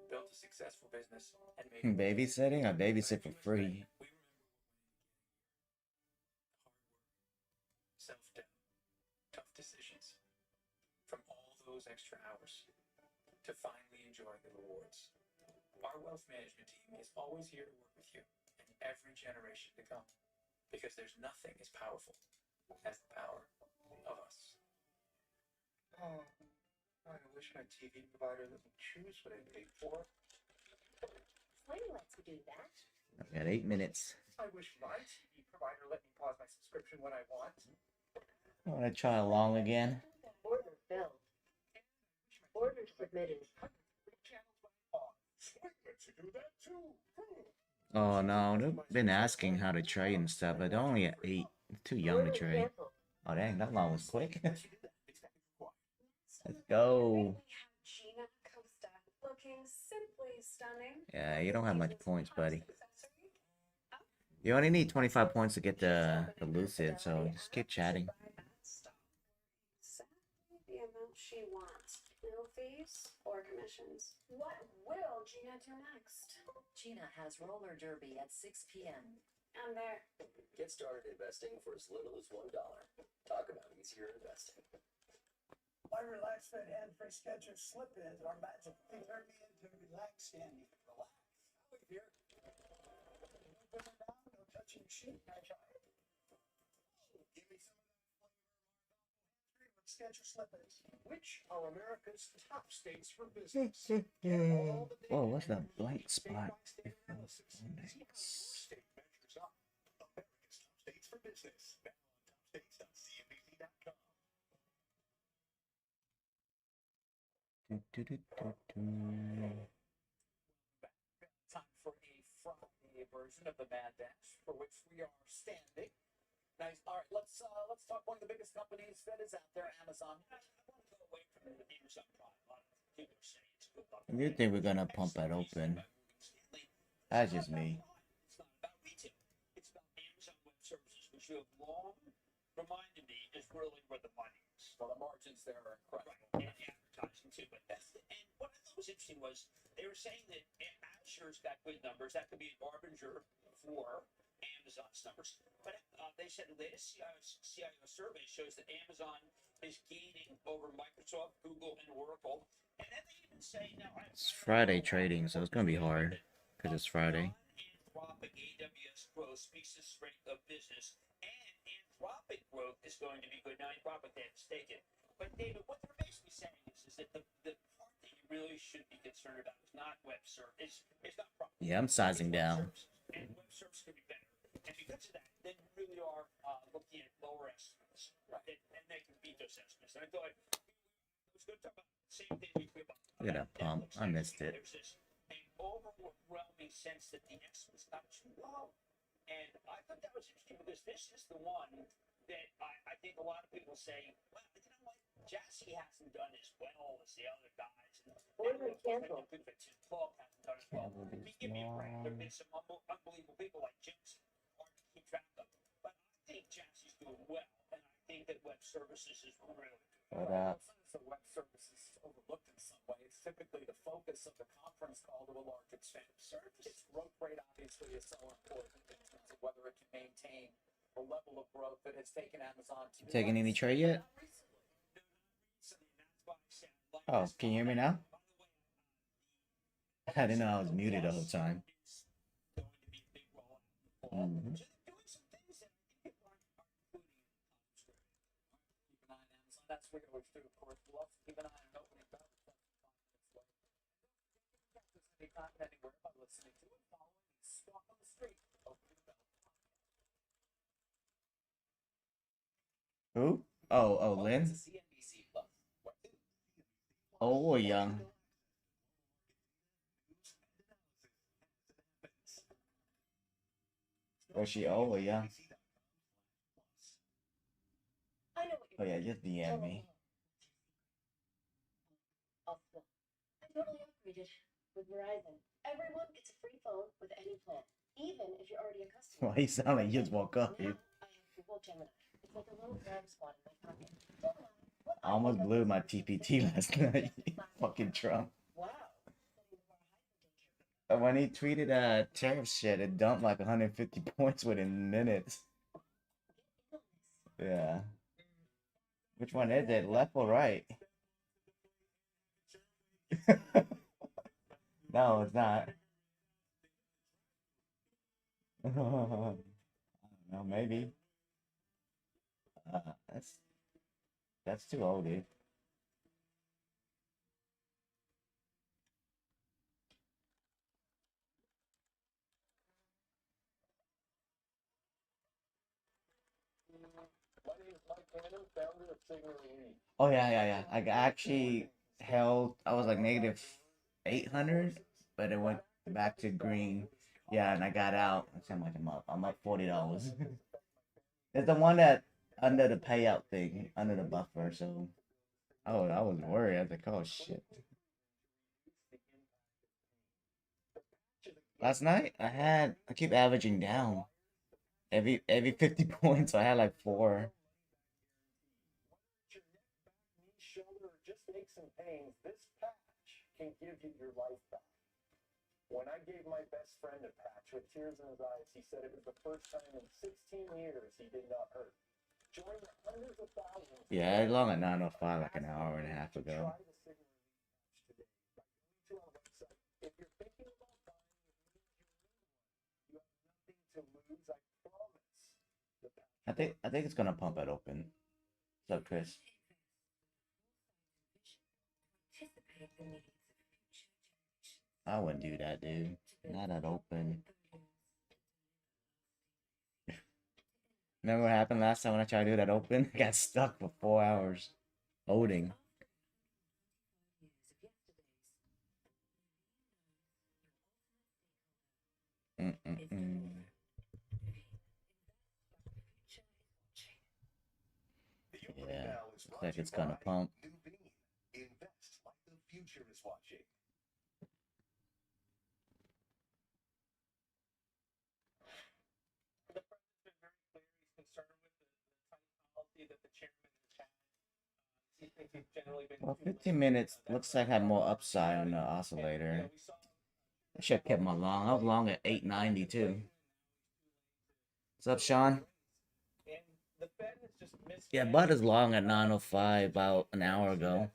built a successful business, and made it. Babysitting? I babysit for free. Self-doubt, tough decisions, from all those extra hours to finally enjoy the rewards. Our wealth management team is always here to work with you and every generation to come, because there's nothing as powerful as the power of us. Oh, I wish my TV provider let me choose what I paid for. Plenty lets you do that. I've got 8 minutes. I wish my TV provider let me pause my subscription when I want. I want to try a long again. Order filled. Order submitted. Oh no, they've been asking how to trade and stuff, but they're only at 8. It's too young to trade. Oh dang, that long was quick. Let's go. Gina Costa, looking simply stunning. Yeah, you don't have much points, buddy. You only need 25 points to get the Lucid, so just keep chatting. The amount she wants. No fees or commissions. What will Gina do next? Gina has roller derby at 6 p.m. I'm there. Get started investing for as little as $1. Talk about easier investing. My relaxed fit and free Skechers slip-ins are magic. They turn me into relaxed and you can relax. Look here. No touching your sheet. Give me some of that flavor Skechers slip-ins, which are America's top states for business. Whoa, what's that blank spot? Analysis. See how your state measures up. America's top states for business. Now on topstates.cnbc.com. Time for a Friday version of the Mad Dash, for which we are standing. Nice. All right, let's talk one of the biggest companies that is out there, Amazon. I want to go away from the Amazon product. A lot of people are saying it's good. You think we're gonna pump that open? That's just me. It's not about retail. It's about Amazon Web Services, which you have long reminded me is really where the money is. Well, the margins there are incredible. Right, and advertising too. But and what I thought was interesting was they were saying that Azure's got good numbers. That could be an harbinger for Amazon's numbers. But they said the latest CIO survey shows that Amazon is gaining over Microsoft, Google, and Oracle. And then they even say now It's Friday trading, so it's gonna be hard because it's Friday. Anthropic AWS growth speaks to the strength of business, and Anthropic growth is going to be good. Now, Anthropic, they have to stake it. But, David, what they're basically saying is that the part that you really should be concerned about is not web service. It's not profit. Yeah, I'm sizing down. And web service could be better. And because of that, they really are looking at lower estimates. Right. And they can beat those estimates. And I thought it was good to talk about the same thing we talked about. Look at that pump. I missed it. There's this overwhelming sense that the estimate's not too low. And I thought that was interesting because this is the one that I think a lot of people say, well, you know what, Jassy hasn't done as well as the other guys. What did we cancel? Clark hasn't done as well. Give me a break. There have been some unbelievable people like Jackson, hard to keep track of. But I think Jassy's doing well, and I think that web services is really good. What up? So web services overlooked in some ways. Typically, the focus of the conference call to a large extent. Its growth rate obviously is so important in terms of whether it can maintain the level of growth that it's taken Amazon to. Taking any trade yet? Oh, can you hear me now? I didn't know I was muted the whole time. Mm-hmm. That's what we always do, of course. We'll also keep an eye on opening balance. Anytime, anywhere by listening to it, following the Squawk on the Street. Who? Oh, Lynn? Oh, young. Was she old or young? Oh yeah, just DM me. I totally upgraded with Verizon. Everyone gets a free phone with any plan, even if you're already a customer. Why you sound like you just woke up, dude? I have Google Gemini. It's like a little grab squad in my pocket. I almost blew my TPT last night. Fucking Trump. But when he tweeted tariff shit, it dumped like 150 points within minutes. Yeah. Which one is it? Left or right? No, it's not. I don't know, maybe. That's too old, dude. Oh yeah. I actually held. I was like negative 800, but it went back to green. Yeah, and I got out. How much I'm up $40. It's the one that under the payout thing, under the buffer. So, I was worried. I was like, oh shit. Last night I keep averaging down. Every 50 points, I had like 4. Shoulder, just aches and pains. This patch can give you your life back. When I gave my best friend a patch with tears in his eyes, he said it was the first time in 16 years he did not hurt. Join the hundreds of thousands. Yeah, I long at 9:05 like an hour and a half ago. If you're thinking about buying you have nothing to lose, I promise. I think it's gonna pump at open. What's up, Chris? I wouldn't do that, dude. Not at open. Remember what happened last time when I tried to do that open? I got stuck for 4 hours holding. Yeah, looks like it's gonna pump. Invest like the future is watching. The president's been very clear he's concerned Well, 15 minutes looks like I had more upside on the oscillator. I should have kept my long. I was long at 890 too. What's up, Sean? Yeah, Bud is long at 905 about an hour ago.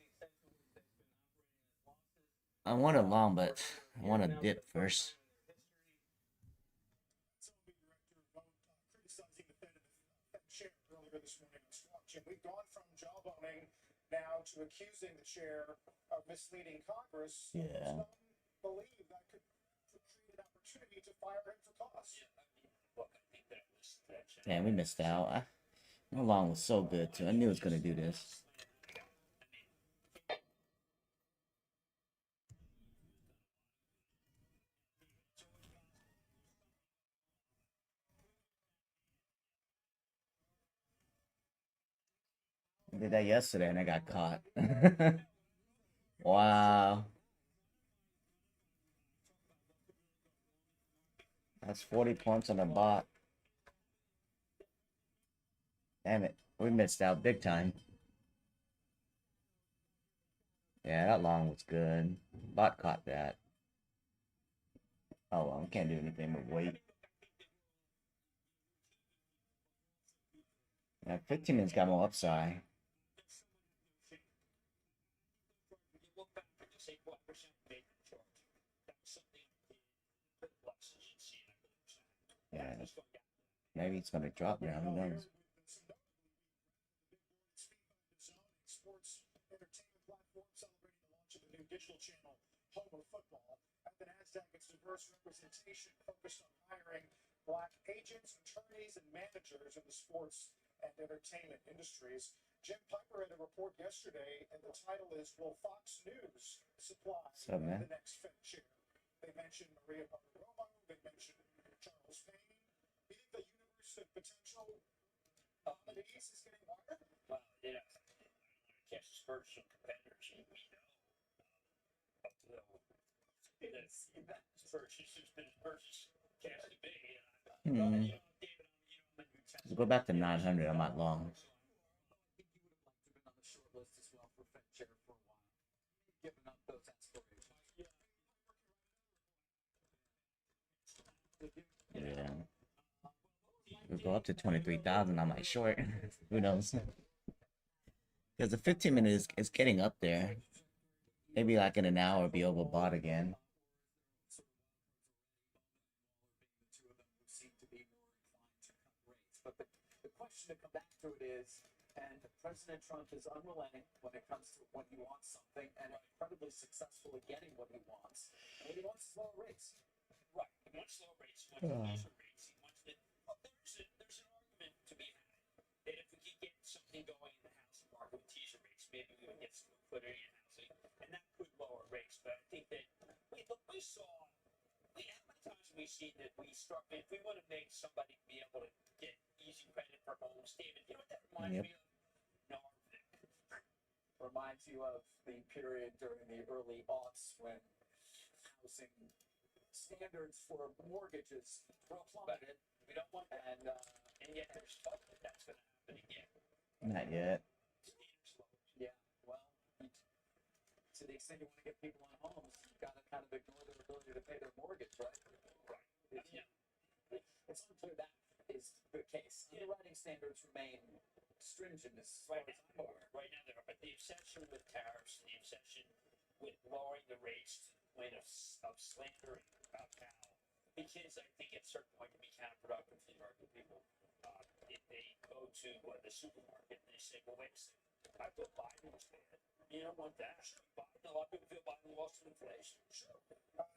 I want it long, but I want to dip first. We've gone from jawboning now to accusing the chair of misleading Congress. Yeah. Some believe that could create an opportunity to fire him for cause. Damn, we missed out. My long was so good too. I knew it was gonna do this. I did that yesterday and I got caught. Wow. That's 40 points on the bot. Damn it. We missed out big time. Yeah, that long was good. Bot caught that. Oh well, we can't do anything but wait. Yeah, 15 minutes got more upside. Yeah. Maybe it's gonna drop now, who knows? Sports entertainment platform celebrating the launch of the new digital channel, Home of Football. At the NASDAQ, its diverse representation focused on hiring black agents, attorneys, and managers in the sports and entertainment industries. Jim Piper had a report yesterday, and the title is, Will Fox News Supply What's up, man? the next Fed chair? They mentioned Maria Bartiromo, they mentioned Charles Payne. Do you think the universe of potential nominees is getting wider? Well, yeah. Catch spurs from competitors, and we know. Let's go back to 900. I'm not long. Yeah. We'll go up to 23,000. I might short. Who knows? Because the 15 minute is getting up there. Maybe like in an hour, be overbought again. But the question to come back to it is, and President Trump is unrelenting when it comes to when he wants something, and incredibly successful at getting what he wants. And what he wants is lower rates. Right. He wants lower rates. He wants lower rates. He wants to. Well, there's an argument to be had that if we could get something going in the housing market with teaser rates, maybe we would get some liquidity in housing, and that could lower rates. But I think that how many times have we seen that we struck? If we want to make somebody be able to get easy credit for homes, David, you know what that reminds me of? Norvik. Reminds you of the period during the early aughts when housing standards for mortgages plummeted. We don't want that. And yet there's talk that that's going to happen again. Not yet. Yeah, well, to the extent you want to get people on homes, you've got to kind of ignore their ability to pay their mortgage, right? It's unclear that is the case. Underwriting standards remain stringent as far as I'm aware. Right now, there are, but the obsession with tariffs, the obsession with lowering the rates to the point of slandering about how, because I think at a certain point it can be counterproductive for the American people. If they go to the supermarket and they say, well, wait a second, I thought Biden was bad. You don't want that. Biden, a lot of people feel Biden lost to inflation. Sure.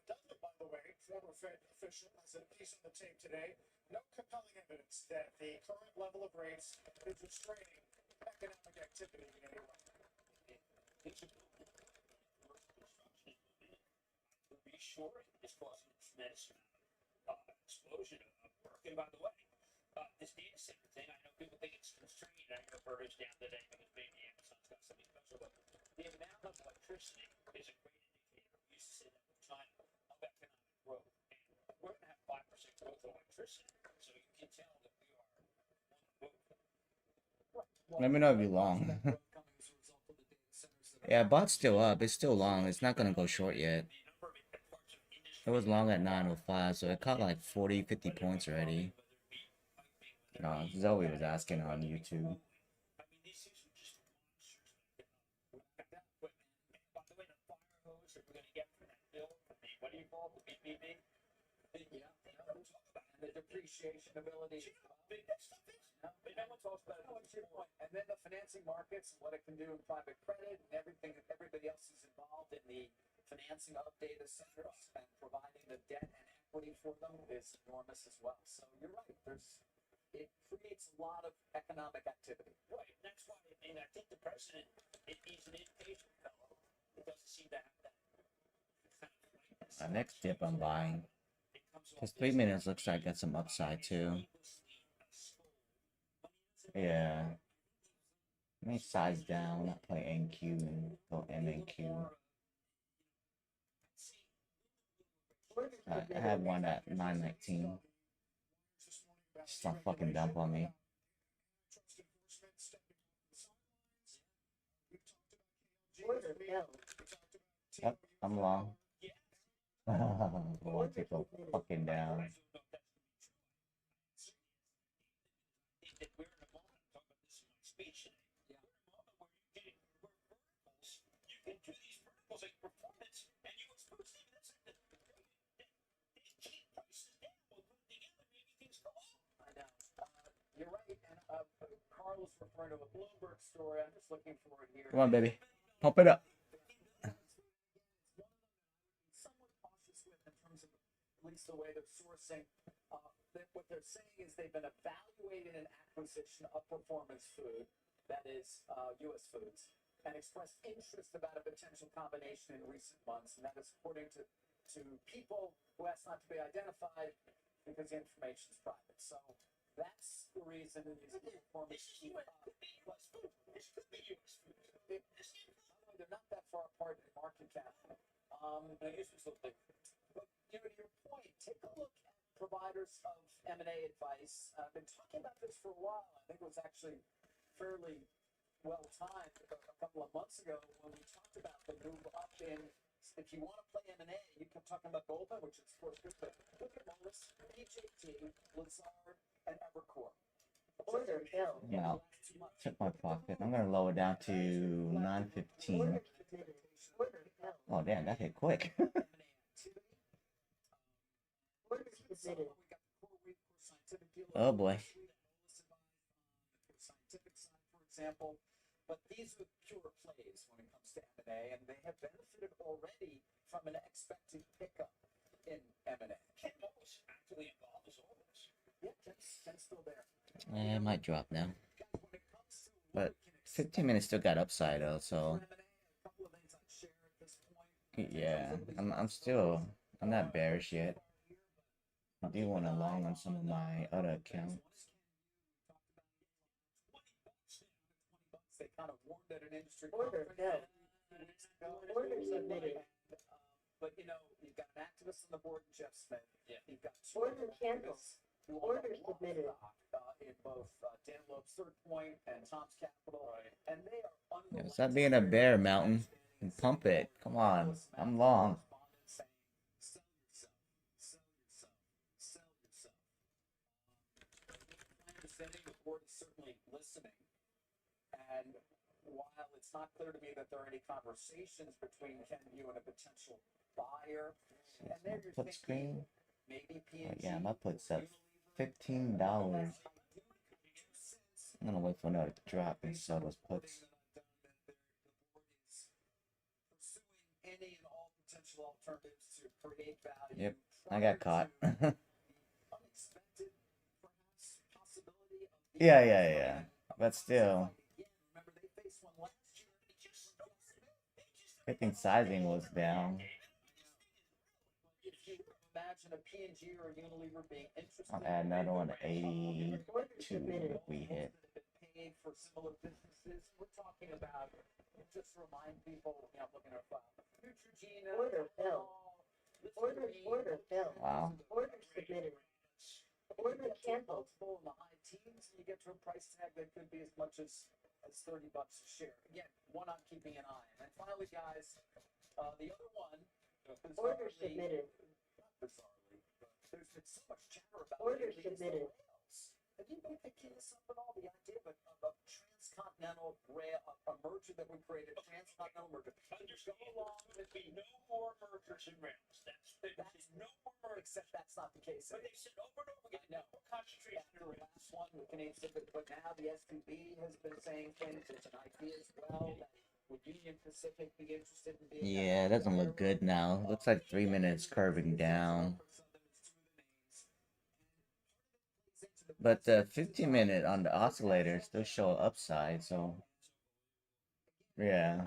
Doesn't, by the way, former Fed official has a piece on the tape today. No compelling evidence that the current level of rates is restraining economic activity in any way. Reshoring is causing a tremendous amount of explosion of work. And by the way, this data center thing, I know people think it's constrained. I heard Bird is down today because maybe Amazon's got something special, but the amount of electricity is a great indicator. We used to say that with China of economic growth. And we're going to have 5% growth of electricity, so you can tell that we are on the move. Right. Let me know if you're long. Yeah, bot's still up. It's still long. It's not gonna go short yet. It was long at 9:05, so it caught like 40, 50 points already. Zoe was asking on YouTube. The depreciation ability. No one talks about it. What's your point? And then the financing markets and what it can do in private credit and everything. Everybody else is involved in the financing of data centers and providing the debt and equity for them is enormous as well. So you're right. It creates a lot of economic activity. Right. That's why, and I think the president, he's an impatient fellow. It doesn't seem to have that. Next dip I'm buying. Because 3 minutes looks like got some upside too. Yeah. Let me size down, not play NQ and go MNQ. I had one at 919. Just don't fucking dump on me. Yep, I'm long. I want to go fucking down. You're right, and Carl was referring to a Bloomberg story. I'm just looking for it here. Come on, baby. Pump it up. Somewhat cautious with in terms of at least the way they're sourcing. What they're saying is they've been evaluating an acquisition of Performance Food, that is U.S. Foods, and expressed interest about a potential combination in recent months, and that is according to people who asked not to be identified because the information is private. So that's the reason these Performance Food plus food. This could be U.S. Foods. They're not that far apart in market cap. But your point, take a look at providers of M&A advice. I've been talking about this for a while. I think it was actually fairly well timed a couple of months ago when we talked about the move up in. If you want to play M&A, you kept talking about Goldman, which is of course good, but look at Moelis, PJT, Lazard, and Evercore. Yeah, check my pocket. I'm gonna lower down to 915. Oh damn, that hit quick. Oh boy. Scientific side, for example, but these are pure plays when it comes to M&A, and they have benefited already from an expected pickup in M&A. Ken Moelis actually involved as always. Yeah, Ken's still there. It might drop now. But 15 minutes still got upside though, so yeah, I'm not bearish yet. I do want to long on some of my other accounts. They kind of warned at an industry conference submitted. But you know, you've got an activist on the board, Jeff Smith. Yeah. You've got two activists who are submitted in both Dan Loeb's Third Point and Tom's Capital, and they are unrelenting. Stop being a bear, Mountain, and pump it. Come on, I'm long. The board is certainly listening, and while it's not clear to me that there are any conversations between Kenvue and a potential buyer, and there you're Put screen. maybe Oh, P&G. yeah, my put's at $15. I'm gonna wait for another drop and sell those puts. Pursuing any and all potential alternatives to create value. Yep, I got caught. Unexpected, perhaps, possibility of Yeah. But still, I think sizing was down. If you imagine a P&G or a Unilever being interested, I'll add another one to 82 if we hit. paid for similar businesses, we're talking about, just to remind people, you know, looking at our file, Neutrogena, Order filled. Order filled. Wow. Order submitted. Order canceled. Multiple in the high teens. and you get to a price tag that could be as much as $30 a share. Again, one I'm keeping an eye on. And finally, guys, the other one, Order submitted. bizarrely, there's been so much chatter about Order it, is the submitted. rails. Have you been thinking this up at all? The idea of a transcontinental rail, a merger that would create a transcontinental merger. Understand, go along with me. No more mergers and rails. That's no more mergers. Except that's not the case. But they've said over and over again, no more concentration in the rails. last one, the Canadian Pacific, but now the STB has been saying things. It's an idea as well that would Union Pacific be interested in being? Yeah, it doesn't look good now. Looks like 3 minutes curving down. But the 15-minute on the oscillator still show upside, so yeah.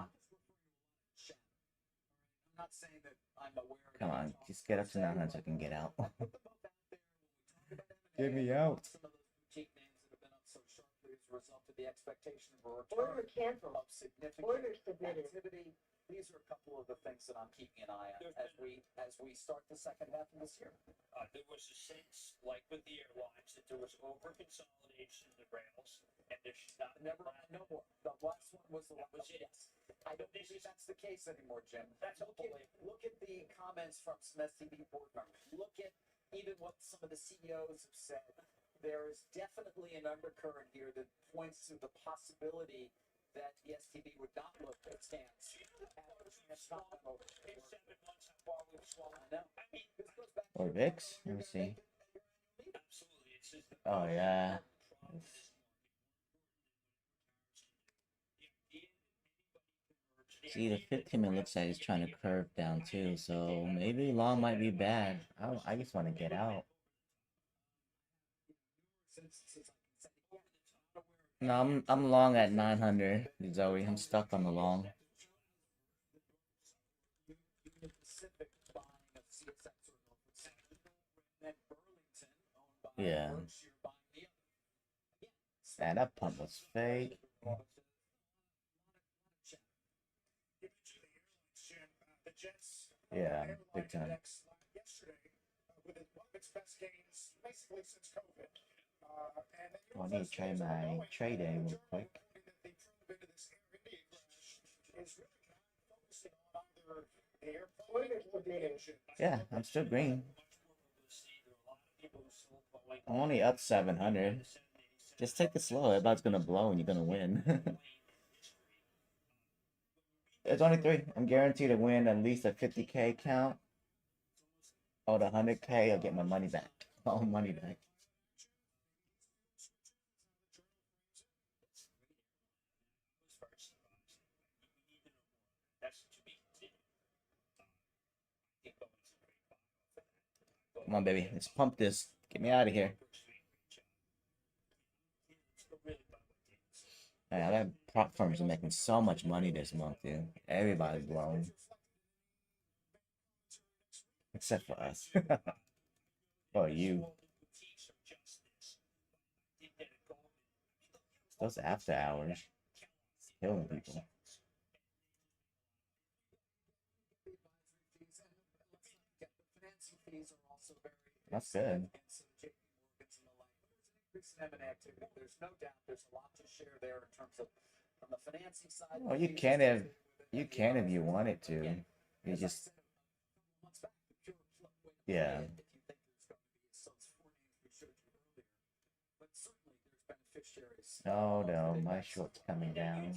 Come on, just get up to 900 so I can get out. Get me out. Order canceled. Order submitted. Activity. These are a couple of the things that I'm keeping an eye on as we start the second half of this year. There was a sense, like with the airlines, that there was over consolidation in the rails, and there should not Never mind, no more. The last one was the last one. Yes. I don't believe that's the case anymore, Jim. That's Look at the comments from some STB board members. Look at even what some of the CEOs have said. There is definitely an undercurrent here that points to the possibility that the STB would not look at stance. In 7 months, how far we've swallowed. No. I mean, this goes back Or VIX? Let me see. Absolutely. It's just Oh yeah. See, the 15-minute looks like it's trying to curve down too, so maybe long might be bad. I just want to get out. No, I'm long at 900, Zoe. I'm stuck on the long. Yeah. Man, that pump was fake. Yeah, big time. I need to try my trading real quick. Yeah, I'm still green. I'm only up 700. Just take it slow. Everybody's gonna blow and you're gonna win. There's only 3. I'm guaranteed to win at least a 50K count. Oh, the 100K, I'll get my money back. All money back. Come on, baby. Let's pump this. Get me out of here. Man, that prop firms are making so much money this month, dude. Everybody's blowing. Except for us. Or you. Those after hours. Killing people. That's good. There's no doubt there's a lot to share there in terms of on the financing side. Well, you can if you wanted to. You just yeah. Oh no, my short's coming down.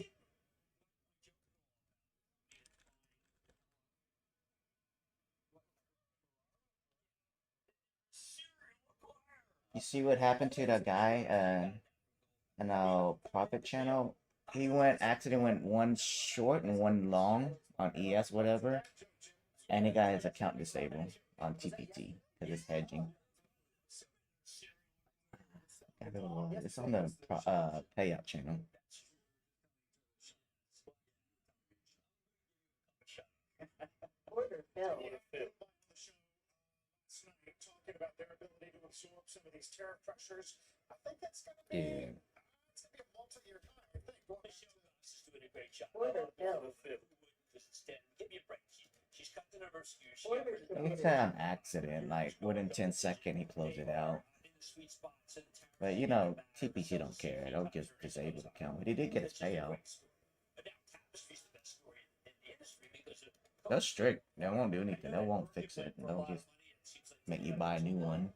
You see what happened to that guy on our profit channel? He accidentally went one short and one long on ES whatever, and he got his account disabled on TPT because it's hedging. It's on the payout channel. Order filled. Talking about their ability to absorb some of these tariff pressures. I think that's going to be it's going to be a multi-year time. I think. She's doing a great job. Order filled. Give me a break. She's cut the numbers. Let me say on accident, like within 10 seconds he closed it out. But you know, TPC don't care. They'll just disable the account. But he did get his payout. They're strict. They won't do anything. They won't fix it. They'll just make you buy a new one.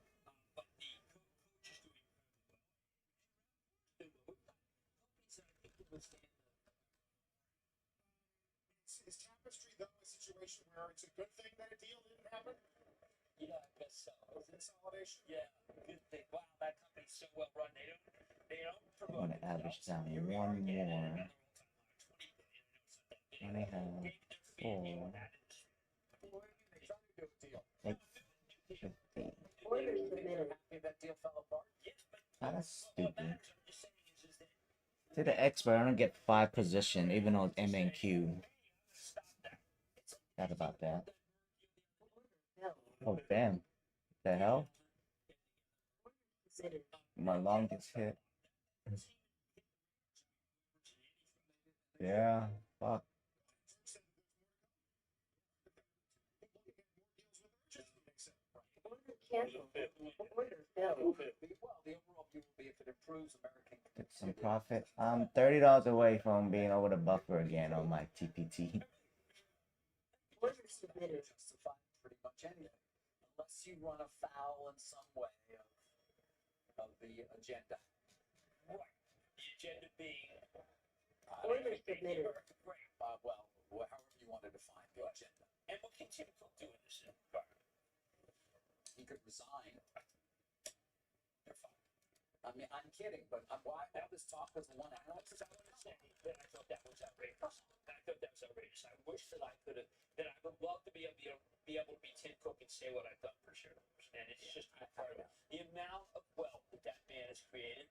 Is Tapestry though a situation where it's a good thing that a deal didn't happen? Yeah, I guess so. Consolidation. Yeah, good thing. Wow, that company's so well run. They don't I'm promote gonna average down one more. And they have 4. Like 50. That deal fell apart. That's stupid. To the expert, I don't get 5 position, even though it's M and Q. Sad about that. Oh damn! The hell? My longest hit. Yeah. Fuck. Took some profit. I'm $30 away from being over the buffer again on my TPT. Justify pretty much anything, unless you run afoul in some way of the agenda. Right. The agenda being order submitted. Great. Well, however you want to define the agenda. And what can Tim Cook do in this environment? He could resign. They're fine. I mean, I'm kidding, but why all this talk was one analyst? I want to say that I thought that was outrageous. I thought that was outrageous. I wish that I could have. That I would love to be able to be Tim Cook and say what I thought for sure. And it's just incredible. The amount of wealth that man has created.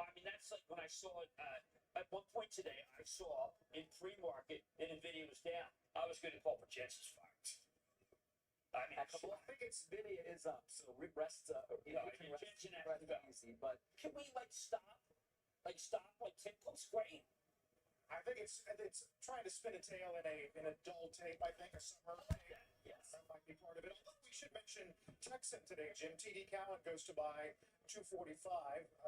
I mean, that's like when I saw it. At one point today, I saw in pre-market that Nvidia was down. I was going to call for Jensen's fired. I mean, I think it's Nvidia is up, so rest. You know, Jensen has to go easy, but can we stop? Like Tim Cook's great. I think it's trying to spin a tail in a dull tape. I think a summer. Yes, that might be part of it. Although we should mention Texan today, Jim. TD Cowen goes to buy 245.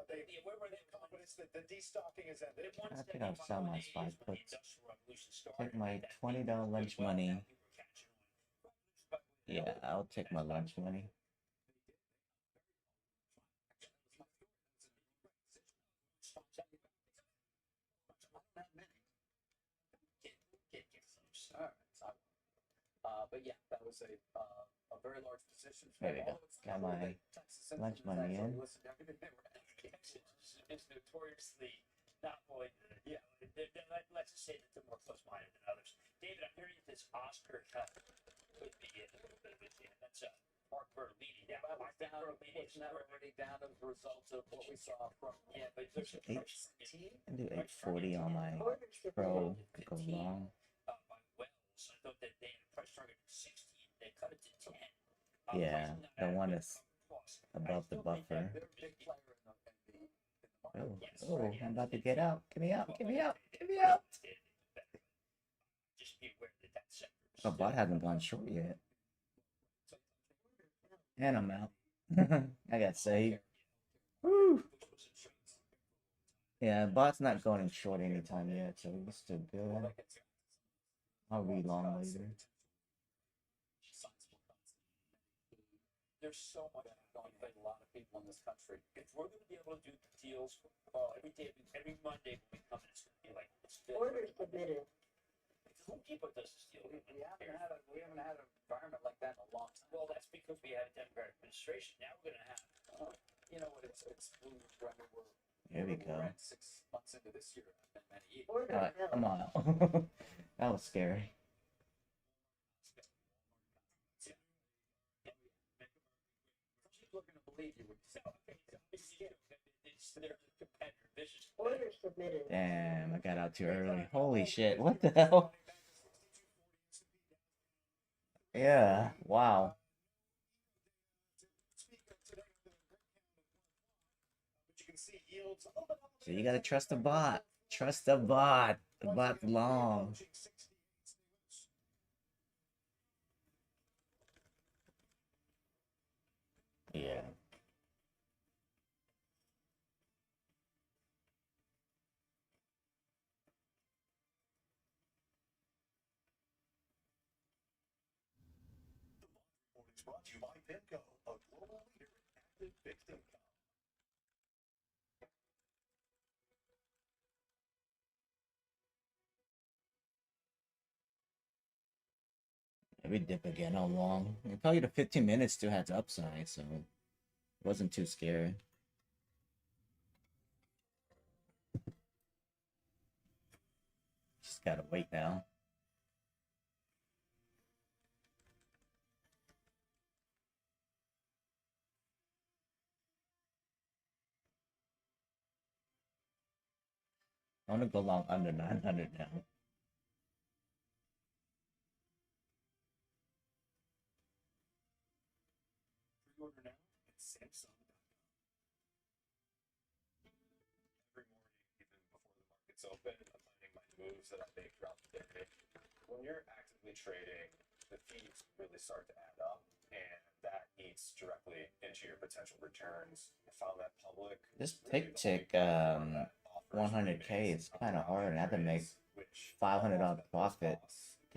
They were they confidence that the destocking has ended. I think I'll sell my 5 puts. Take my $20 lunch money. Yeah, I'll take my lunch money. But yeah, that was a very large position. There we go. Got my lunch money in. It's notoriously not going. Yeah, let's just say that they're more close-minded than others. David, I'm hearing this Oscar could be a little bit of a jam. That's Mark Bertolini. Yeah, I think Bertolini is already down as a result of what we saw from. Yeah, but there's a I do 840 on my pro. Could go long. I thought that they had a price target of 16. They cut it to 10. Yeah, the one that's above the buffer. Oh, I'm about to get out. Get me out. Get me out. Get me out. Just be aware that that sector. Oh, bot hasn't gone short yet. And I'm out. I got saved. Woo! Yeah, bot's not going short anytime yet, so we can still good. I'll read long later. There's so much going on a lot of people in this country. If we're going to be able to do deals every day, every Monday when we come in, it's going to be like this. Order submitted. Home Depot does this deal. We haven't had an environment like that in a long time. Well, that's because we had a Democratic administration. Now we're going to have, you know what? It's moved. Here we go. We're at 6 months into this year. Been many years. Alright, I'm on. That was scary. People are going to believe you when you say, okay, it's their competitor. Vicious. Order submitted. Damn, I got out too early. Holy shit, what the hell? Yeah, wow. So you gotta trust the bot. Trust the bot. The bot's long. Yeah. It's brought to you by PIMCO, a global leader in active fixed income. Maybe dip again. How long? Probably the 15 minutes still had upside, so it wasn't too scary. Just gotta wait now. I want to go long under 900 now. Pre-order now at Samsung.com. Every morning, even before the market's open, I'm finding my moves that I make throughout the day. When you're actively trading, the fees really start to add up, and that eats directly into your potential returns. I found that public. This tick 100K is kind of hard. I have to make $500 profit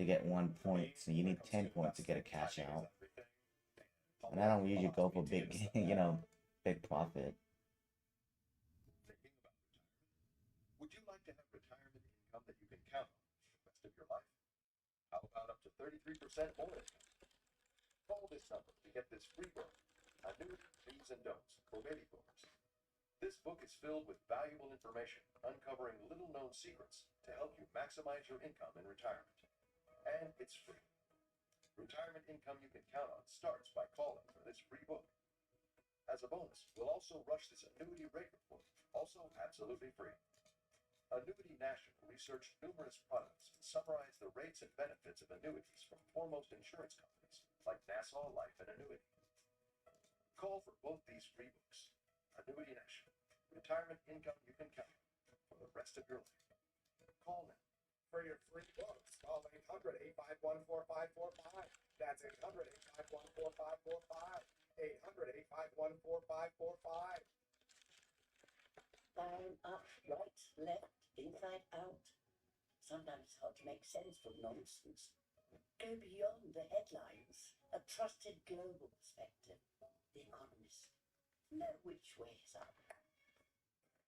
to get 1 point, so you need 10 points to get a cash out. And I don't usually go for big, big profit. Would you like to have retirement income that you can count on for the rest of your life? How about up to 33% more income? Call this number to get this free book, Annuity Do's and Don'ts for Baby Boomers. This book is filled with valuable information, uncovering little-known secrets to help you maximize your income in retirement. And it's free. Retirement income you can count on starts by calling for this free book. As a bonus, we'll also rush this annuity rate report, also absolutely free. Annuity National researched numerous products and summarized the rates and benefits of annuities from foremost insurance companies like Nassau Life and Annuity. Call for both these free books. Annuity National, retirement income you can count on for the rest of your life. Call now. For your free books, call 800-851-4545. That's 800-851-4545. 800-851-4545. Down, up, right, left, inside, out. Sometimes it's hard to make sense from nonsense. Go beyond the headlines. A trusted global perspective. The Economist. Know which way is up.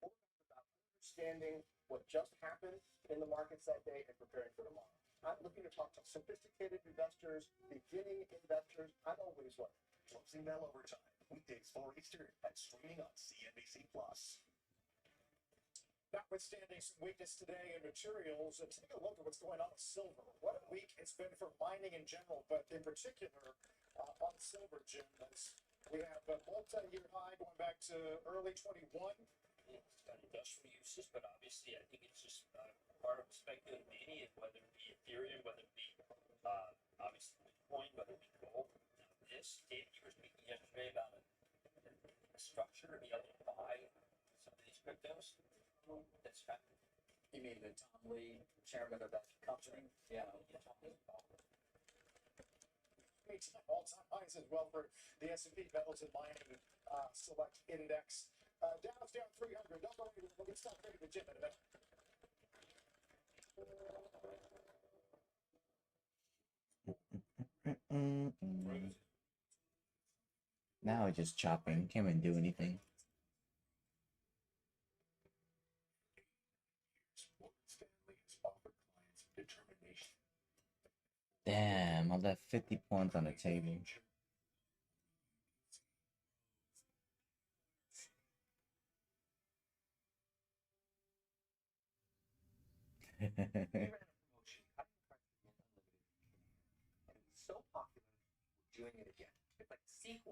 Understanding what just happened in the markets that day and preparing for tomorrow. I'm looking to talk to sophisticated investors, beginning investors. I'm always learning. Closing bell overtime, weekdays 4 Eastern, and streaming on CNBC Plus. Notwithstanding some weakness today in materials, take a look at what's going on with silver. What a week it's been for mining in general, but in particular on silver, Jim, as we have a multi-year high going back to early 21. It's got industrial uses, but obviously I think it's just part of speculative mania, whether it be Ethereum, whether it be obviously Bitcoin, whether it be gold. Now this, Dave, you were speaking yesterday about a structure to be able to buy some of these cryptos. That's happening. You mean the Tom Lee, chairman of that company? Yeah. All-time highs as well for the S&P Metals and Mining Select Index. Dow's down 300. Don't worry, we'll get started with the Jim in a minute. Now it's just chopping. Can't even do anything. Damn, I left 50 points on the table.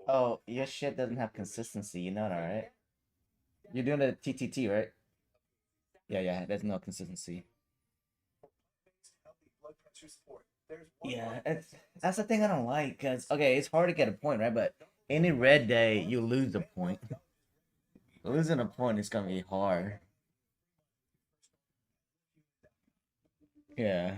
Oh, your shit doesn't have consistency, you know that, right? You're doing the TTT, right? Yeah, there's no consistency. Yeah, that's the thing I don't like, because, okay, it's hard to get a point, right? But any red day, you lose a point. Losing a point is going to be hard. Yeah.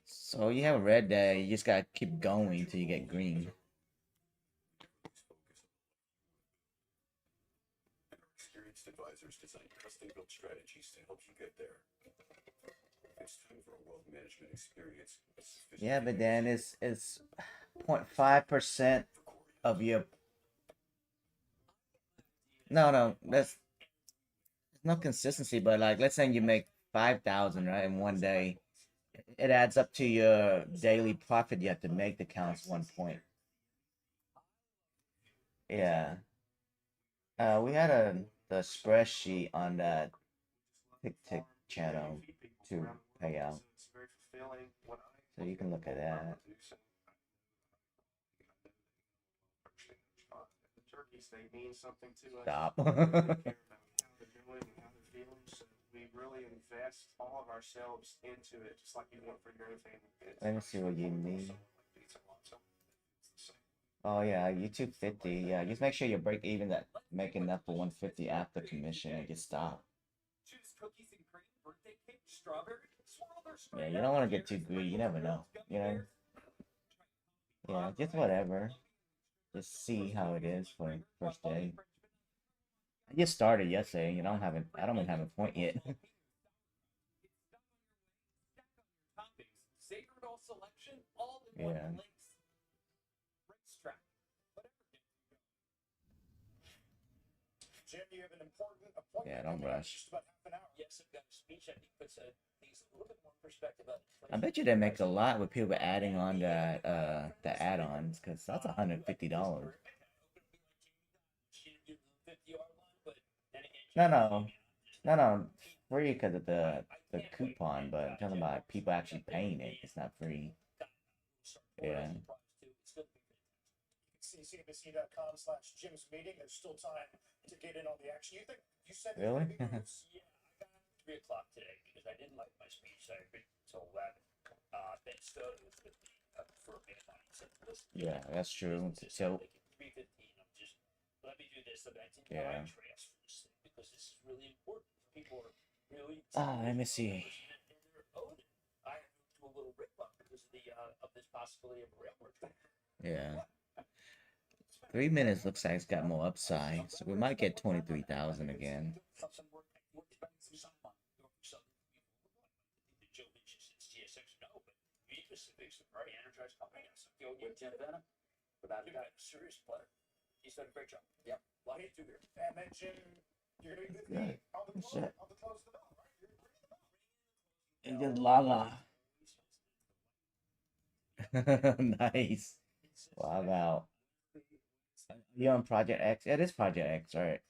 So you have a red day, you just gotta keep going till you get green. Trust advisors design custom-built strategies to help you get there. It's time for a wealth management experience. Yeah, but then it's 0.5% of your. No, that's no consistency. But like, let's say you make 5,000 right in one day, it adds up to your daily profit you have to make that counts 1 point. Yeah. We had the spreadsheet on that Tick channel to pay out. So you can look at that. Turkeys, they mean something to us. Stop. We really care about how they're doing and how they're feeling, so we really invest all of ourselves into it, just like you want for your own family. Let me see what you need. Oh yeah, YouTube 50. Yeah, just make sure you break even that make enough for 150 after commission and just stop. Yeah, you don't want to get too greedy. You never know. You know. Yeah, just whatever. Just see how it is for the first day. I just started yesterday. You know, I don't even have a point yet. Yeah. Jim, you have an important appointment. Yeah, don't rush. Just about half an hour. Yes, I've got a speech I think puts things a little bit more perspective. I bet you they make a lot with people adding on that the add-ons, because that's $150. No, free because of the coupon, but I'm talking about people actually paying it. It's not free. Yeah. CNBC.com/Jim's meeting. There's still time to get in on the action. You said Really? Yeah, I got 3 o'clock today because I didn't like my speech. I agreed until 11. Ben Stowe was with me for a minute. He said, listen, Yeah, that's true. So. 3:15. I'm just let me do this. I didn't Yeah. trash for this thing because this is really important. People are really. Let me see. I have to do a little rip up because of this possibility of a railroad. Yeah. 3 minutes looks like it's got more upside, so we might get 23,000 again. Very energized company. With Jim Benham, without a doubt, serious player. He's done a great job. Yep. A lot to do here. And then Jim, you're gonna be with me on the close of the bell, right? You're You just log off. Nice. Log out. You on Project X? It is Project X, right?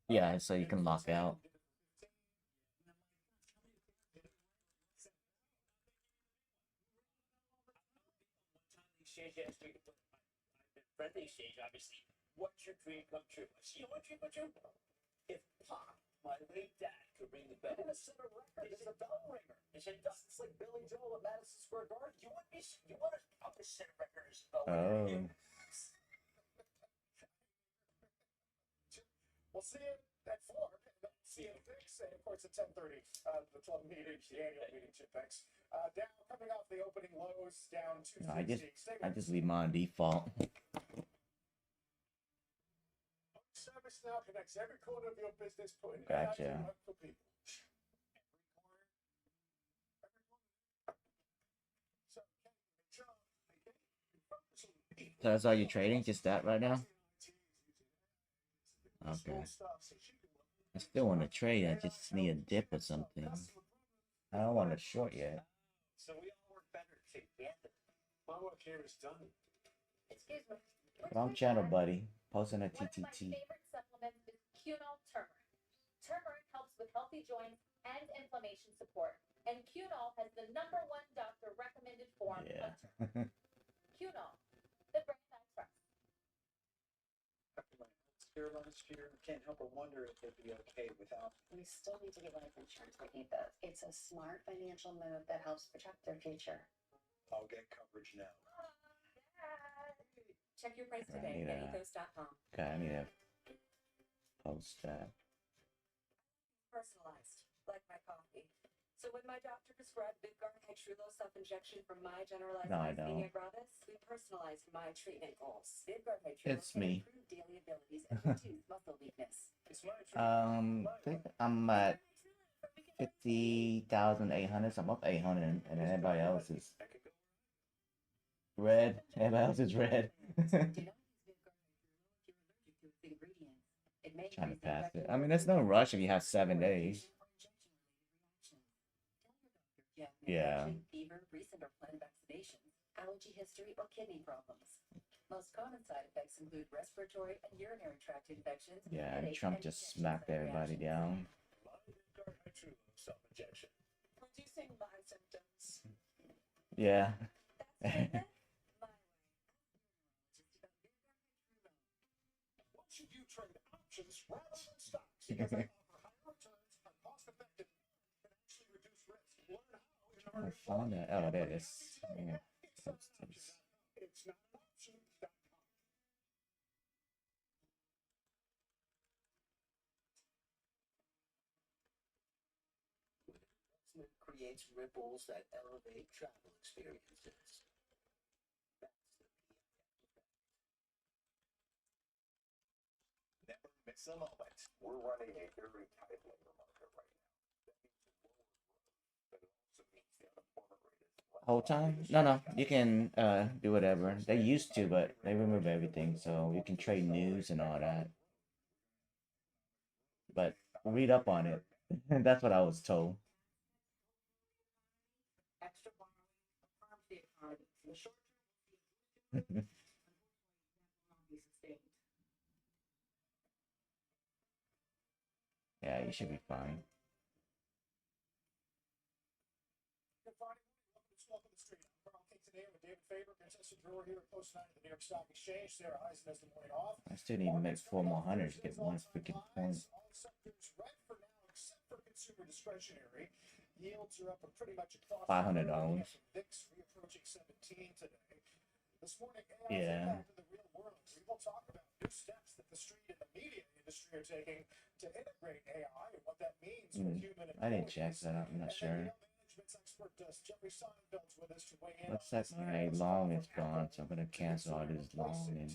Yeah, so you can log out. Exchange last week, friendly exchange, obviously. What's your dream come true? You know what dream come true? If Pop, my late dad, could ring the bell. Set a record. It's a bell ringer. It's like Billy Joel at Madison Square Garden. You want to Pop a set a record as a bell ringer? We'll see you at 4. See you at 6. And of course at 10:30, the club meeting, the annual meeting, Chip. Thanks. Down, coming off the opening lows, down 260. I just leave mine on default. Service now connects every corner of your business, putting Gotcha. AI to work for people. So that's all you're trading? Just that right now? Okay. I still want to trade. I just need a dip or something. I don't want to short yet. So we all work better together. My work here is done. Excuse me. Wrong channel, buddy. Posting a TTT. One of my favorite supplements is Cunol Turmeric. Turmeric helps with healthy joints and inflammation support. And Cunol has the #1 doctor recommended form Yeah. of Cunol, the brand I trust. Here last year, can't help but wonder if they'd be okay without. We still need to get life insurance. We need that. It's a smart financial move that helps protect their future. I'll get coverage now. Check your price I today need at a- ethos.com. Okay, I need to post that. Personalized, like my coffee. So when my doctor prescribed Bugatti Hytrulo self-injection for my generalized No, I myasthenia don't. gravis, we personalized my treatment goals. Bugatti Hytrulo It's can me. improve daily abilities and reduce muscle weakness. I think I'm at 50,800. So I'm up 800, and then everybody else is red. Everybody else is red. Trying to pass it. I mean, there's no rush if you have 7 days. Yeah. Fever, recent or planned vaccinations, allergy history, or kidney problems. Most common side effects include respiratory and urinary tract infections. Yeah, headache, Trump and just injection smacked site everybody reactions. down. Self-injection. Reducing my symptoms. Yeah. What should you trade options rather than stocks? Because they offer higher returns, are cost-effective, and actually reduce risk. Learn how in our I found that. Oh, there it is. Yeah. Substance. It's not an option.com. Investment creates ripples that elevate travel experiences. Never miss a moment. We're running a very tight labor market right now. That means lower growth, but it also means the unemployment rate is less. Whole time? No. You can do whatever. They used to, but they removed everything, so you can trade news and all that. But read up on it. That's what I was told. Extra borrowing harms the economy. In the short term, will not be sustained. Yeah, you should be fine. Good Friday morning. Welcome to Smoke on the Street. I'm Carl King today with David Faber, contestant drawer here at Post 9 at the New York Stock Exchange. Sarah Eisen has the morning off. I still need to make 4 more hundreds to get one freaking point. All sectors red for now, except for consumer discretionary. Yields are up pretty much across $500. VIX reapproaching 17 today. This morning, AI's Yeah. impact in the real world. We will talk about new steps that the street and the media industry are taking to integrate AI and what that means for human I didn't check that out. I'm not sure. management's expert Jeffrey Sonnenfeld's with us to weigh in. Looks like my long is gone, so I'm gonna cancel all this long and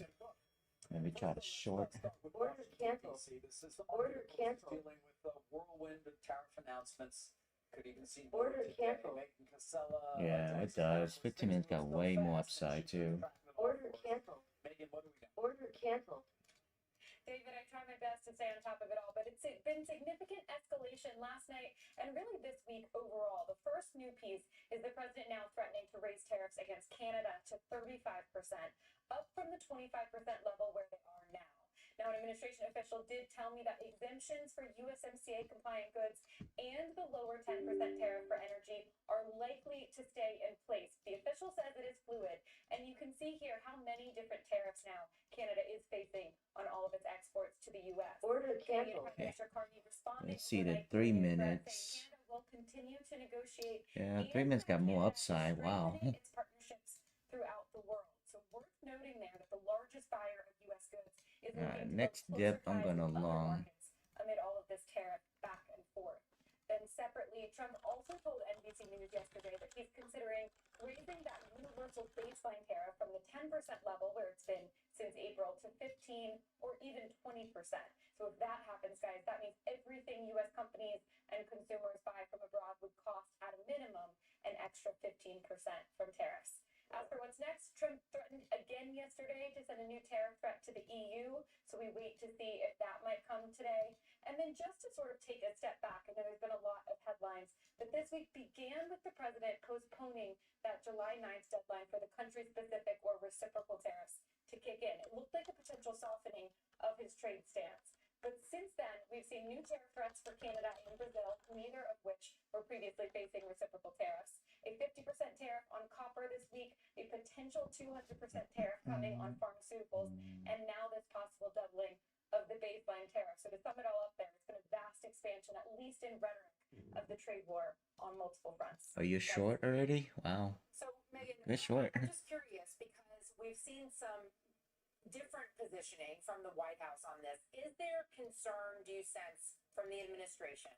maybe try to short. Order canceled. This is the Order canceled. dealing with the whirlwind of tariff announcements. Could even see Order today. canceled. Megan Casella, Yeah, it does. 15 minutes got way more upside too. Order canceled. Megan, what do we got? Order canceled. David, I try my best to stay on top of it all, but it's been significant escalation last night and really this week overall. The first new piece is the president now threatening to raise tariffs against Canada to 35%, up from the 25% level where they are now. Now, an administration official did tell me that exemptions for USMCA compliant goods and the lower 10% tariff for energy are likely to stay in place. The official says it is fluid, and you can see here how many different tariffs now Canada is facing on all of its exports to the U.S. Order canceled. Okay. Responded Let's see the 3 minutes. Canada will continue to negotiate. Yeah, 3 minutes got more upside. Wow. Its partnerships throughout the world. So worth noting there that the largest buyer of U.S. goods is Alright, looking to next build dip, closer I'm ties gonna with other long. markets amid all of this tariff back and forth. Then separately, Trump also told NBC News yesterday that he's considering raising that universal baseline tariff from the 10% level where it's been since April to 15 or even 20%. So if that happens, guys, that means everything U.S. companies and consumers buy from abroad would cost at a minimum an extra 15% from tariffs. As for what's next, Trump threatened again yesterday to send a new tariff threat to the EU, so we wait to see if that might come today. And then just to sort of take a step back, I know there's been a lot of headlines, but this week began with the president postponing that July 9th deadline for the country-specific or reciprocal tariffs to kick in. It looked like a potential softening of his trade stance. But since then, we've seen new tariff threats for Canada and Brazil, neither of which were previously facing reciprocal tariffs. A 50% tariff on copper this week, a potential 200% tariff coming on pharmaceuticals, and now this possible doubling of the baseline tariff. So to sum it all up there, it's been a vast expansion, at least in rhetoric, of the trade war on multiple fronts. Are you short already? Wow. So, Megan, Good short. I'm just curious because we've seen some different positioning from the White House on this. Is there concern, do you sense, from the administration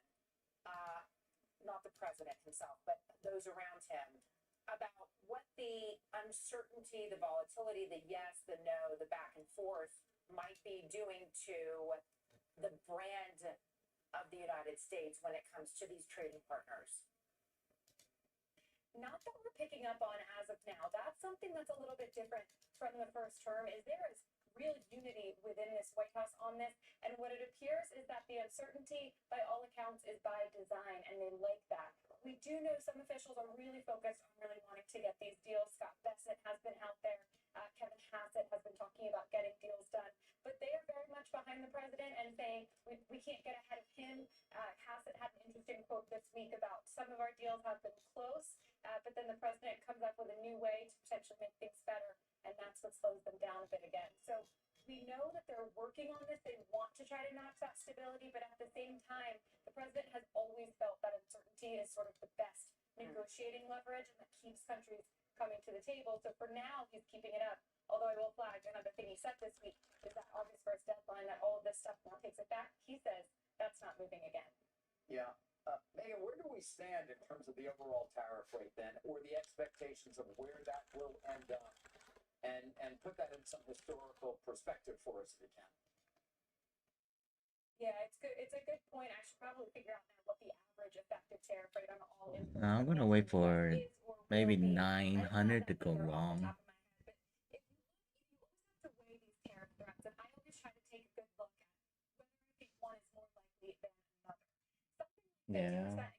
not the president himself, but those around him, about what the uncertainty, the volatility, the yes, the no, the back and forth might be doing to the brand of the United States when it comes to these trading partners? Not that we're picking up on as of now. That's something that's a little bit different from the first term, is there is real unity within this White House on this. And what it appears is that the uncertainty, by all accounts, is by design, and they like that. We do know some officials are really focused on really wanting to get these deals. Scott Bessent has been out there. Kevin Hassett has been talking about getting deals done. But they are very much behind the president and saying, we can't get ahead of him. Hassett had an interesting quote this week about some of our deals have been close, but then the president comes up with a new way to potentially make things better, and that's what slows them down a bit again. So we know that they're working on this. They want to try to notch that stability, but at the same time, the president has always felt that uncertainty is sort of the best negotiating leverage, and that keeps countries coming to the table. So for now, he's keeping it up. Although I will flag another thing he said this week is that August 1st deadline, that all of this stuff now takes it back. He says that's not moving again. Yeah. Megan, where do we stand in terms of the overall tariff rate then, or the expectations of where that will end up? And put that in some historical perspective for us if you can. Yeah, it's good. It's a good point. I should probably figure out now what the average effective tariff rate on all imports. I'm gonna wait for maybe 900 to go wrong. If you have to weigh these tariff threats, and I always try to take a good look at whether I think one is more likely than another. Yeah. I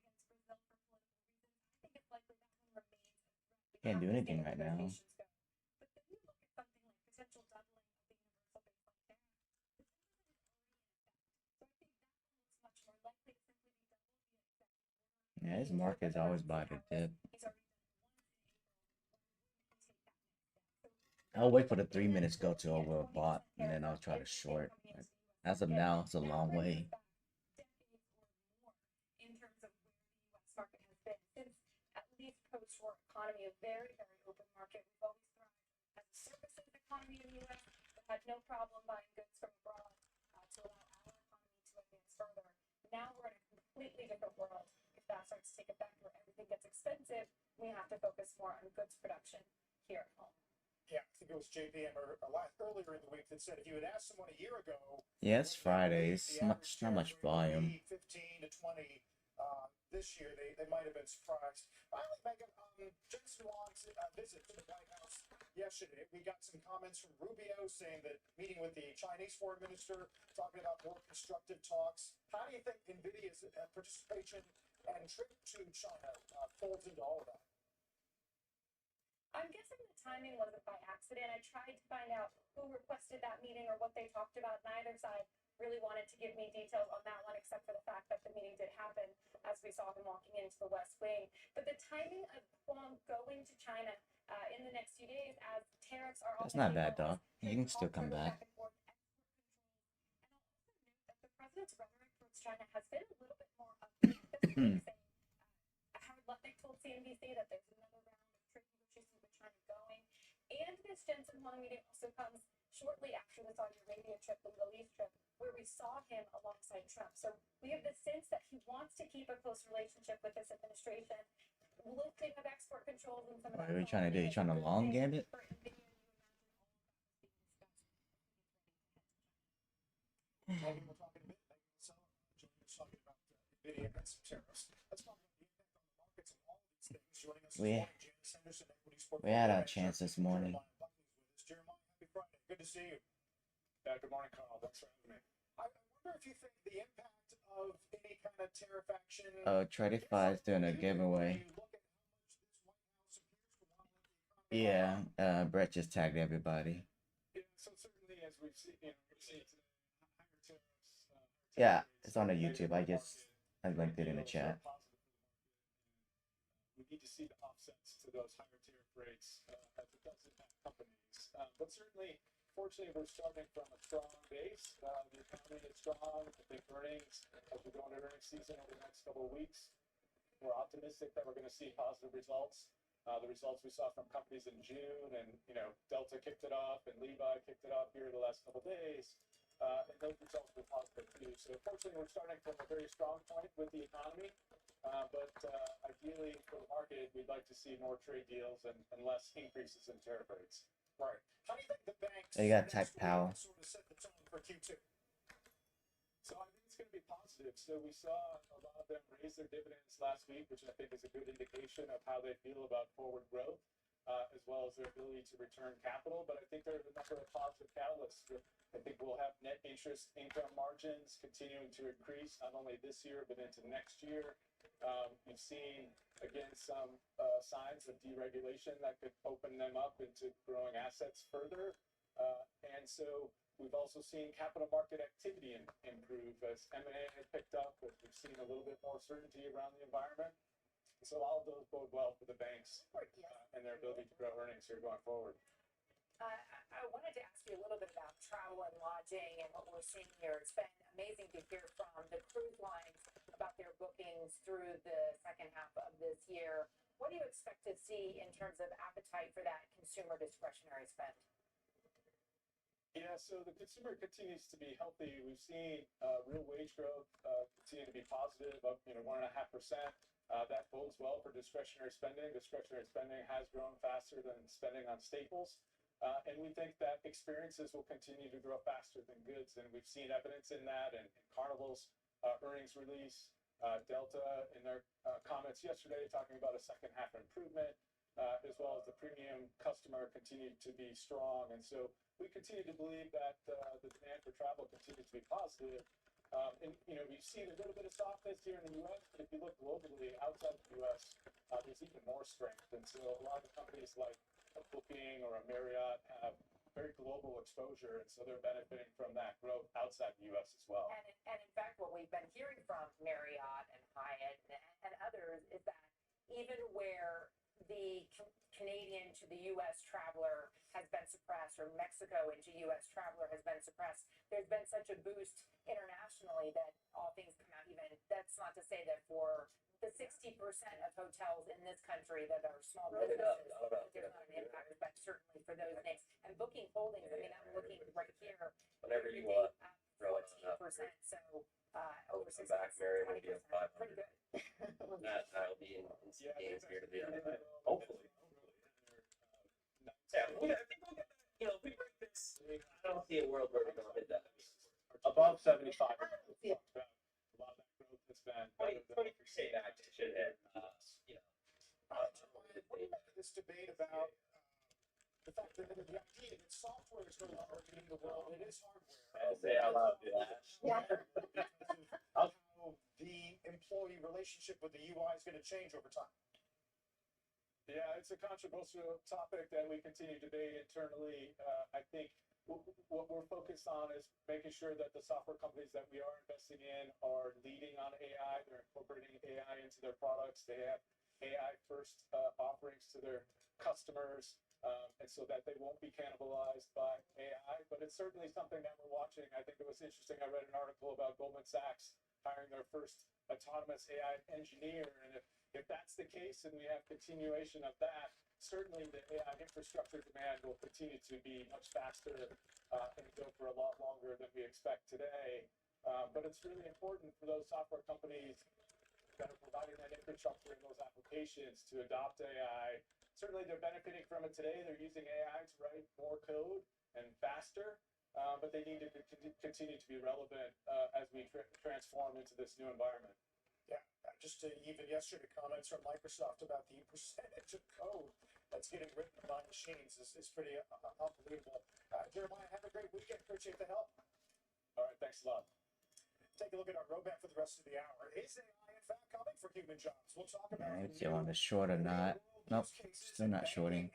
think it's likely that one remains. Can't do anything right now. But then you look at something like potential doubling of the universal baseline tariff. So I think that one looks much more likely to simply be doubled. Yeah, his market's always by the dip. I'll wait for the 3 minutes go to overbought, and then I'll try to short. As of now, it's a long way. In terms of where the U.S. market has been since at least post-war economy, a very, very open market. We've always thrived as a services economy in the U.S., but had no problem buying goods from abroad to allow our economy to advance further. Now we're in a completely different world. If that starts to take effect where everything gets expensive, we have to focus more on goods production here at home. Yeah, I think it was JPM earlier in the week that said if you had asked someone a year ago. Yeah, it's Friday. It's not much volume. 15 to 20 this year, they might have been surprised. Finally, Megan, Jensen Huang's visit to the White House yesterday, we got some comments from Rubio saying that meeting with the Chinese foreign minister, talking about more constructive talks. How do you think NVIDIA's participation and trip to China folds into all of that? I'm guessing the timing wasn't by accident. I tried to find out who requested that meeting or what they talked about. Neither side really wanted to give me details on that one, except for the fact that the meeting did happen as we saw him walking into the West Wing. But the timing of Huang going to China in the next few days, as tariffs are That's not bad, though. You can still come back. And I'll also note that the president's rhetoric towards China has been a little bit more upbeat. Howard Lutnick told CNBC that there's another round of trade negotiations with China going. And this Jensen Huang meeting also comes shortly after the Saudi Arabia trip, the Middle East trip, where we saw him alongside Trump. So we have the sense that he wants to keep a close relationship with this administration, lifting of export controls and some of What are you trying to do? You trying to long game it? Maybe we'll talk in a bit. Talking about NVIDIA and some tariffs. Let's talk about the impact on the markets and all of these things. Joining us this morning, Janice Henderson, Equities Portfolio. We had a chance this morning. Jeremiah, happy Friday. Good to see you. Good morning, Carl. Thanks for having me. I wonder if you think the impact of any kind of tariff action. Oh, Tradify is doing a giveaway. Yeah, Brett just tagged everybody. Yeah, so certainly as we've seen, we've seen higher tariffs. Yeah, it's on the YouTube. I linked it in the chat. We need to see the offsets to those higher tariff rates as it does impact companies. But certainly, fortunately, we're starting from a strong base. The economy is strong. I think earnings, as we go into earnings season over the next couple of weeks, we're optimistic that we're going to see positive results. The results we saw from companies in June, and Delta kicked it off, and Levi kicked it off here the last couple of days. And those results were positive too. So fortunately, we're starting from a very strong point with the economy. But ideally for the market, we'd like to see more trade deals and less increases in tariff rates. Right. How do you think the banks You got Tech Power. sort of set the tone for Q2? So I think it's going to be positive. So we saw a lot of them raise their dividends last week, which I think is a good indication of how they feel about forward growth, as well as their ability to return capital. But I think there are a number of positive catalysts. I think we'll have net interest income margins continuing to increase, not only this year, but into next year. We've seen, again, some signs of deregulation that could open them up into growing assets further. And so we've also seen capital market activity improve as M&A has picked up, but we've seen a little bit more certainty around the environment. So all of those bode well for the banks and their ability to grow earnings here going forward. I wanted to ask you a little bit about travel and lodging and what we're seeing here. It's been amazing to hear from the cruise lines about their bookings through the second half of this year. What do you expect to see in terms of appetite for that consumer discretionary spend? Yeah, so the consumer continues to be healthy. We've seen real wage growth continue to be positive, up 1.5%. That bodes well for discretionary spending. Discretionary spending has grown faster than spending on staples. And we think that experiences will continue to grow faster than goods. And we've seen evidence in that in Carnival's earnings release. Delta, in their comments yesterday, talking about a second half improvement, as well as the premium customer continued to be strong. And so we continue to believe that the demand for travel continues to be positive. And, we've seen a little bit of softness here in the U.S., but if you look globally outside of the U.S., there's even more strength. And so a lot of the companies like a Booking or a Marriott have very global exposure, and so they're benefiting from that growth outside the U.S. as well. And in fact, what we've been hearing from Marriott and Hyatt and others is that even where the Canadian to the U.S. traveler has been suppressed, or Mexico into U.S. traveler has been suppressed, there's been such a boost internationally that all things come out even. That's not to say that for the 60% of hotels in this country that are small businesses, there's not an impact, but certainly for those names. And Booking Holdings, I mean, I'm looking right here. Whenever you want, throw it on 14%, so over 6 back, Mary will be at 500. Pretty good. That'll be in some games here to the end. Hopefully. Yeah, I think we'll get that. If we break this, I don't see a world where we're going to hit that. Above 75. Yeah. A lot of that growth has been 20% acquisition and, What do you make of this debate about the fact that the idea that software is no longer leading the world, it is hardware? I'll say out loud, do that. Yeah. How the employee relationship with the UI is going to change over time. Yeah, it's a controversial topic that we continue to debate internally. I think what we're focused on is making sure that the software companies that we are investing in are leading on AI. They're incorporating AI into their products. They have AI first offerings to their customers, and so that they won't be cannibalized by AI. But it's certainly something that we're watching. I think it was interesting. I read an article about Goldman Sachs hiring their first autonomous AI engineer. And if that's the case and we have continuation of that, certainly the AI infrastructure demand will continue to be much faster and go for a lot longer than we expect today. But it's really important for those software companies that are providing that infrastructure in those applications to adopt AI. Certainly they're benefiting from it today. They're using AI to write more code and faster, but they need to continue to be relevant as we transform into this new environment. Yeah, just even yesterday, comments from Microsoft about the percentage of code that's getting written by machines is pretty unbelievable. Jeremiah, have a great weekend. Appreciate the help. All right, thanks a lot. Take a look at our roadmap for the rest of the hour. Is AI in fact coming for human jobs? We'll talk about Yeah, if you want to short or not. Nope, still not shorting.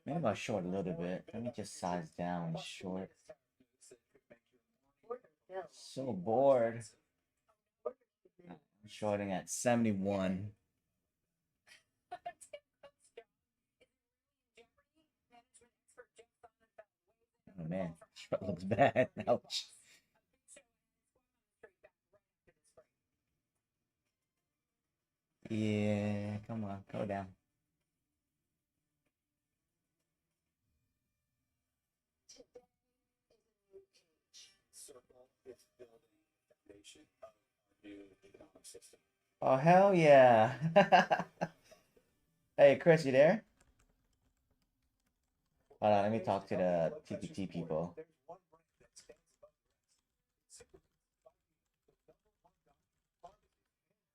Maybe I'll short a little bit. Let me just size down short. So bored. I'm shorting at 71. Oh man, short looks bad. Ouch. Yeah, come on, go down. Today is a new age. Circle is building the foundation of our new economic system. Oh, hell yeah. Hey, Chris, you there? Hold on, let me talk to the TPT people.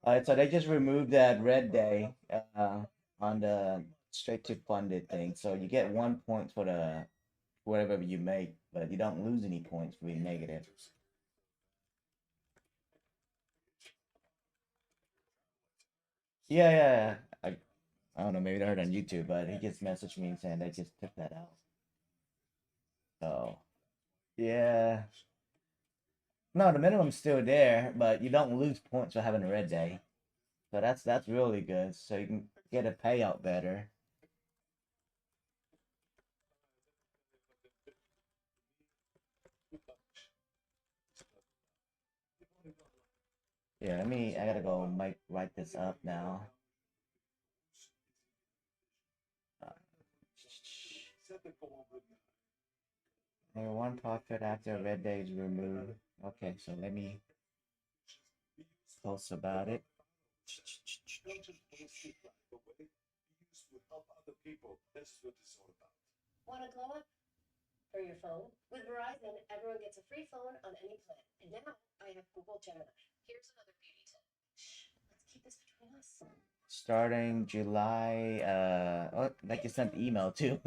Alright, so they just removed that red day on the straight to funded thing. So you get 1 point for the whatever you make, but you don't lose any points for being negative. Yeah. I don't know, maybe they heard on YouTube, but he just messaged me saying they just took that out. So yeah. No, the minimum's still there, but you don't lose points for having a red day. So that's really good. So you can get a payout better. Yeah, I gotta go write this up now. One profit after a red day is removed. Okay, so let me post about it. Want to glow up? For your phone? With Verizon, everyone gets a free phone on any plan. And now I have Google Gemini. Here's another beauty tip. Shh, let's keep this between us. Starting July, oh, like you sent the email too.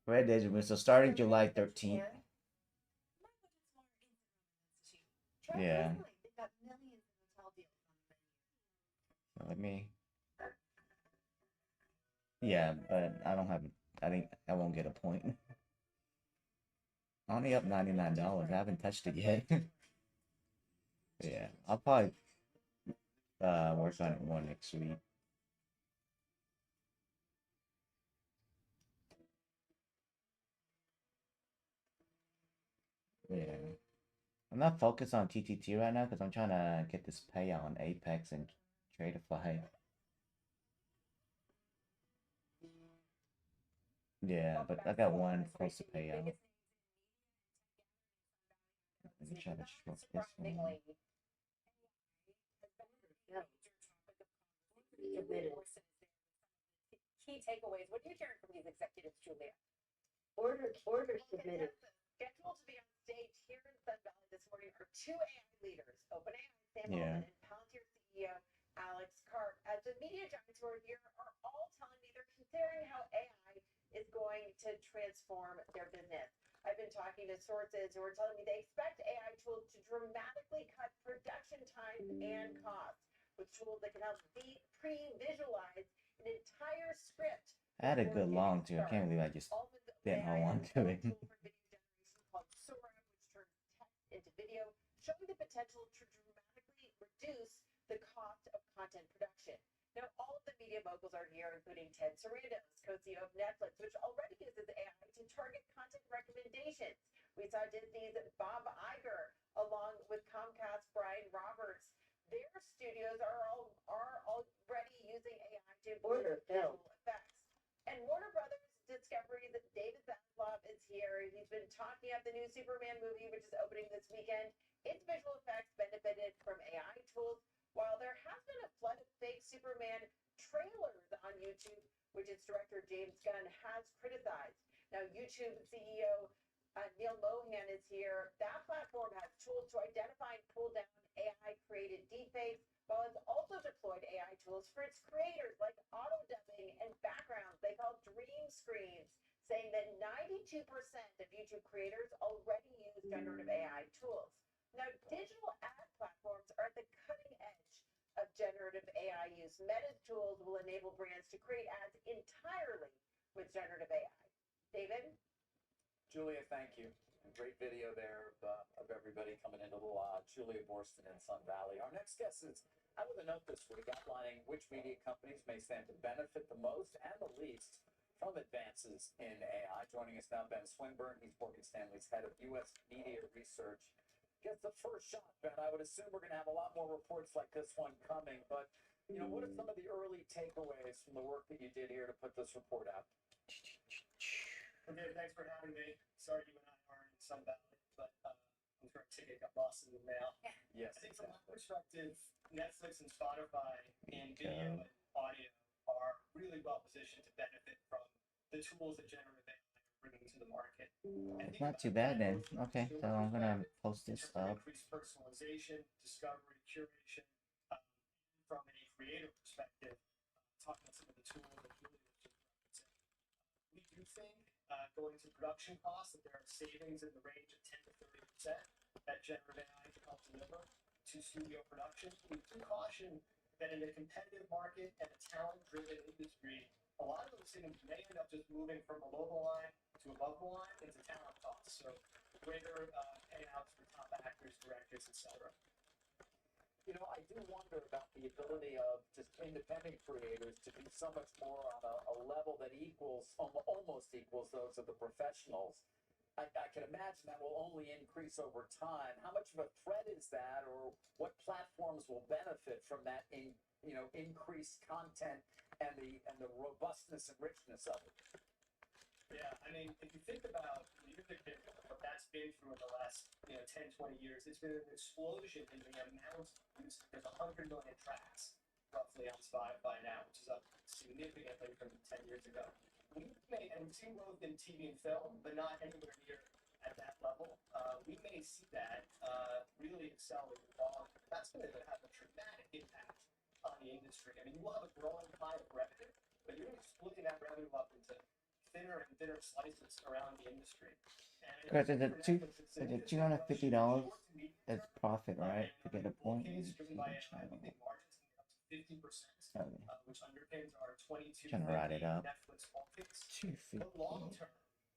Red days removed. So starting July 13th. Yeah. Let me. Yeah, but I don't have. I think I won't get a point. Only up $99. I haven't touched it yet. Yeah, I'll probably work on it more next week. Yeah, I'm not focused on TTT right now because I'm trying to get this payout on Apex and Tradeify. Yeah, but I got one close to payout. Let me try to short this one. Key takeaways. What are you hearing from these executives, Julia? Order submitted. Scheduled to be on stage here in Sun Valley this morning are two AI leaders, OpenAI Sam Altman and Palantir CEO Alex Karp. As the media giants who are here are all telling me they're considering how AI is going to transform their business. I've been talking to sources who are telling me they expect AI tools to dramatically cut production time and costs with tools that can help pre-visualize an entire script. I had a good long too. I can't believe I just didn't hold on to it. Called Sora, which turns text into video, showing the potential to dramatically reduce the cost of content production. Now, all of the media moguls are here, including Ted Sarandos, co-CEO of Netflix, which already uses AI to target content recommendations. We saw Disney's Bob Iger, along with Comcast Brian Roberts. Their studios are already using AI to improve visual effects. And Warner Brothers Discovery's David Zaslav is here. He's been talking up the new Superman movie, which is opening this weekend. Its visual effects benefited from AI tools, while there has been a flood of fake Superman trailers on YouTube, which its director James Gunn has criticized. Now, YouTube CEO Neil Mohan is here. That platform has tools to identify and pull down AI-created deepfakes, while it's also deployed AI tools for its creators, like auto-dubbing and backgrounds they call dream screens, saying that 92% of YouTube creators already use generative AI tools. Now, digital ad platforms are at the cutting edge of generative AI use. Meta's tools will enable brands to create ads entirely with generative AI. David? Julia, thank you. Great video there of everybody coming into the lodge. Julia Borston in Sun Valley. Our next guest is out with a note this week outlining which media companies may stand to benefit the most and the least from advances in AI. Joining us now, Ben Swinburne. He's Morgan Stanley's head of U.S. media research. Gets the first shot, Ben. I would assume we're going to have a lot more reports like this one coming, but what are some of the early takeaways from the work that you did here to put this report out? Okay, thanks for having me. Sorry you and I aren't in Sun Valley, but her ticket got lost in the mail. Yes, I think from my perspective, Netflix and Spotify in video and audio are really well positioned to benefit from the tools that generative AI are bringing to the market. It's not too bad then. Okay, so I'm gonna post this up. Increased personalization, discovery, curation. From a creator perspective, talking about some of the tools that Julia was just referencing, we do think going to production costs that there are savings in the range of 10 to 30% that generative AI can help deliver to studio production. We do caution that in a competitive market and a talent-driven industry, a lot of those things may end up just moving from below the line to above the line into talent costs. So greater payouts for top actors, directors, etc. You know, I do wonder about the ability of just independent creators to be so much more on a level that equals, almost equals those of the professionals. I can imagine that will only increase over time. How much of a threat is that, or what platforms will benefit from that increased content and the robustness and richness of it? Yeah, I mean, if you think about music business, what that's been through in the last 10, 20 years, it's been an explosion in the amount of music. There's 100 million tracks roughly on Spotify now, which is up significantly from 10 years ago. We've seen growth in TV and film, but not anywhere near at that level. We may see that really accelerate the volume. That's going to have a dramatic impact on the industry. I mean, you will have a growing pie of revenue, but you're going to be splitting that revenue up into thinner and thinner slices around the industry. Because is it $250 as profit, right? To get a point. Which underpins our 22 Trying to write it up. Netflix wall case. 250. But long term,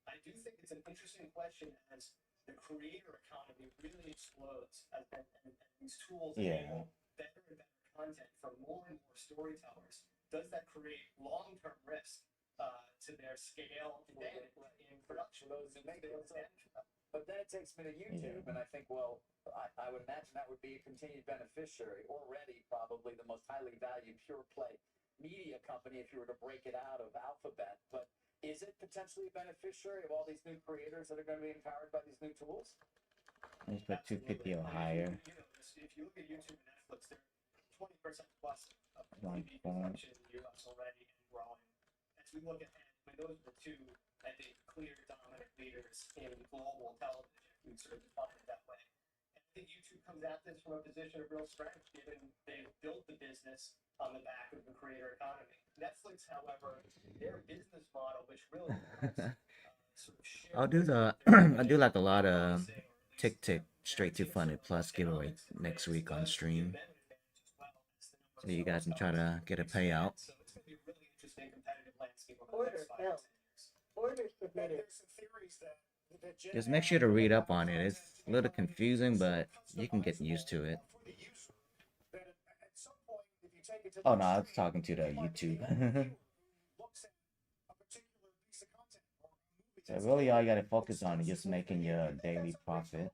I do think it's an interesting question as the creator economy really explodes and these tools enable better and better content from more and more storytellers. Does that create long-term risk to their scale in production? But then it takes me to YouTube, and I think, well, I would imagine that would be a continued beneficiary. Already, probably the most highly valued pure play media company if you were to break it out of Alphabet. But is it potentially a beneficiary of all these new creators that are going to be empowered by these new tools? Let's put 250 or higher. If you look at YouTube and Netflix, they're 20% plus of TV consumption in the US already and growing. As we look ahead, I mean, those are the two, I think, clear dominant leaders in global television. We sort of define it that way. And I think YouTube comes at this from a position of real strength, given they've built the business on the back of the creator economy. Netflix, however, their business model, which really sort of I'll do the I do like a lot of Tick Straight to Funded Plus giveaway next week on stream. So you guys can try to get a payout. So it's going to be a really interesting competitive landscape over Order the next 5 filled. years. Order submitted. Just make sure to read up on it. It's a little confusing, but you can get used to it. Oh no, I was talking to the YouTube. So really all you gotta focus on is just making your daily profit.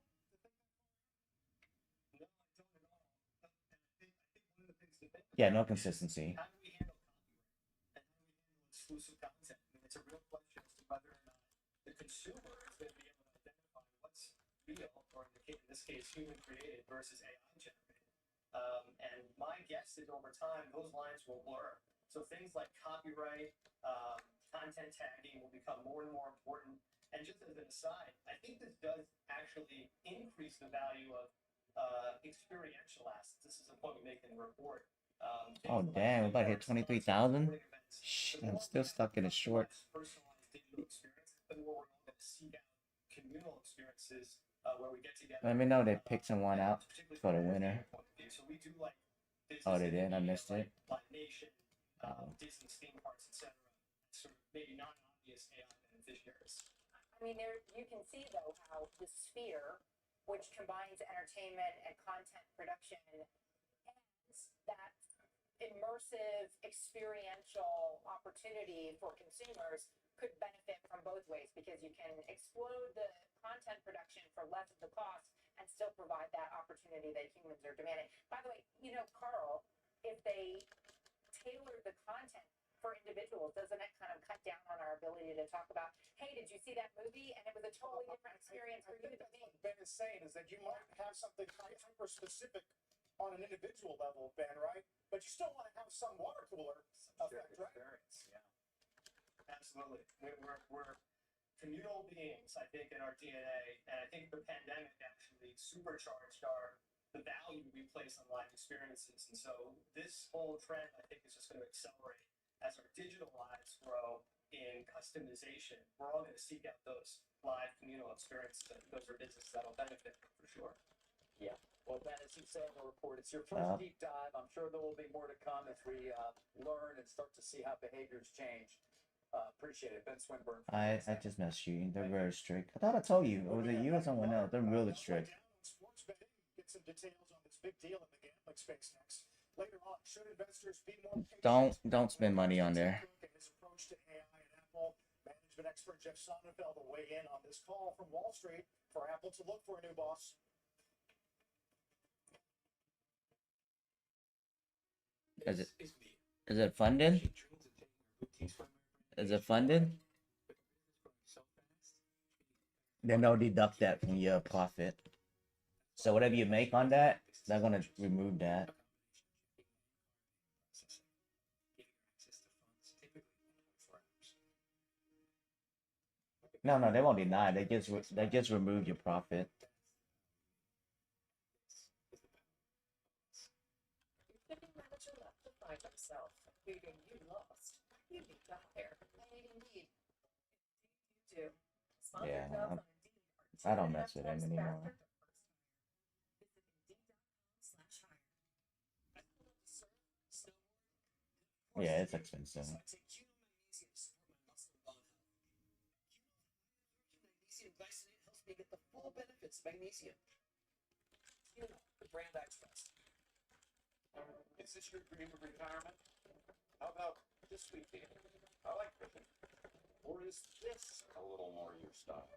Yeah, no consistency. How do we handle copyright? And how do we handle exclusive content? I mean, it's a real question as to whether or not the consumer is going to be able to identify what's real, or in this case, human created versus AI generated. And my guess is over time, those lines will blur. So things like copyright, content tagging will become more and more important. And just as an aside, I think this does actually increase the value of experiential assets. This is a point we make in the report. Oh damn, we're about to hit 23,000? Shh, I'm still stuck in a short. Personalized digital experiences, but more we're going to seek out communal experiences where we get together. Let me know they picked someone out for the winner. So we do like Oh, they did? I missed it. Live Nation, Disney's theme parks, etc. Sort of maybe not obvious AI beneficiaries. I mean, you can see though how the Sphere, which combines entertainment and content production, and that immersive experiential opportunity for consumers could benefit from both ways, because you can explode the content production for less of the cost and still provide that opportunity that humans are demanding. By the way, Carl, if they tailor the content for individuals? Doesn't it kind of cut down on our ability to talk about, hey, did you see that movie? And it was a totally different experience for you than me. What Ben is saying is that you might have something hyper specific on an individual level, Ben, right? But you still want to have some water cooler effect, right? Experience, yeah. Absolutely. We're communal beings, I think, in our DNA, and I think the pandemic actually supercharged the value we place on live experiences. And so this whole trend, I think, is just going to accelerate as our digital lives grow in customization. We're all going to seek out those live communal experiences. I think those are businesses that'll benefit for sure. Yeah. Well, Ben, as you say in the report, it's your first deep dive. I'm sure there will be more to come as we learn and start to see how behaviors change. Appreciate it. Ben Swinburne. I just messed you. They're very strict. I thought I told you. Or was it you or someone else? They're really strict. Sports betting. Get some details on this big deal in the gambling space next. Later on, should investors be more patient? Don't spend money on there. His approach to AI and Apple. Management expert Jeff Sonnenfeld will weigh in on this call from Wall Street for Apple to look for a new boss. Is it funded? Is it funded? Then they'll deduct that from your profit. So whatever you make on that, they're gonna remove that. No, they won't deny. They just remove your profit. Manager left to find himself, leaving you lost. You need to hire. I need Indeed. You do. Yeah, I don't mess with them anymore. Yeah, it's expensive. Glycinate helps me get the full benefits of magnesium. You know, the brand I trust. Is this your dream of retirement? How about this weekend? I like cooking. Or is this a little more your style?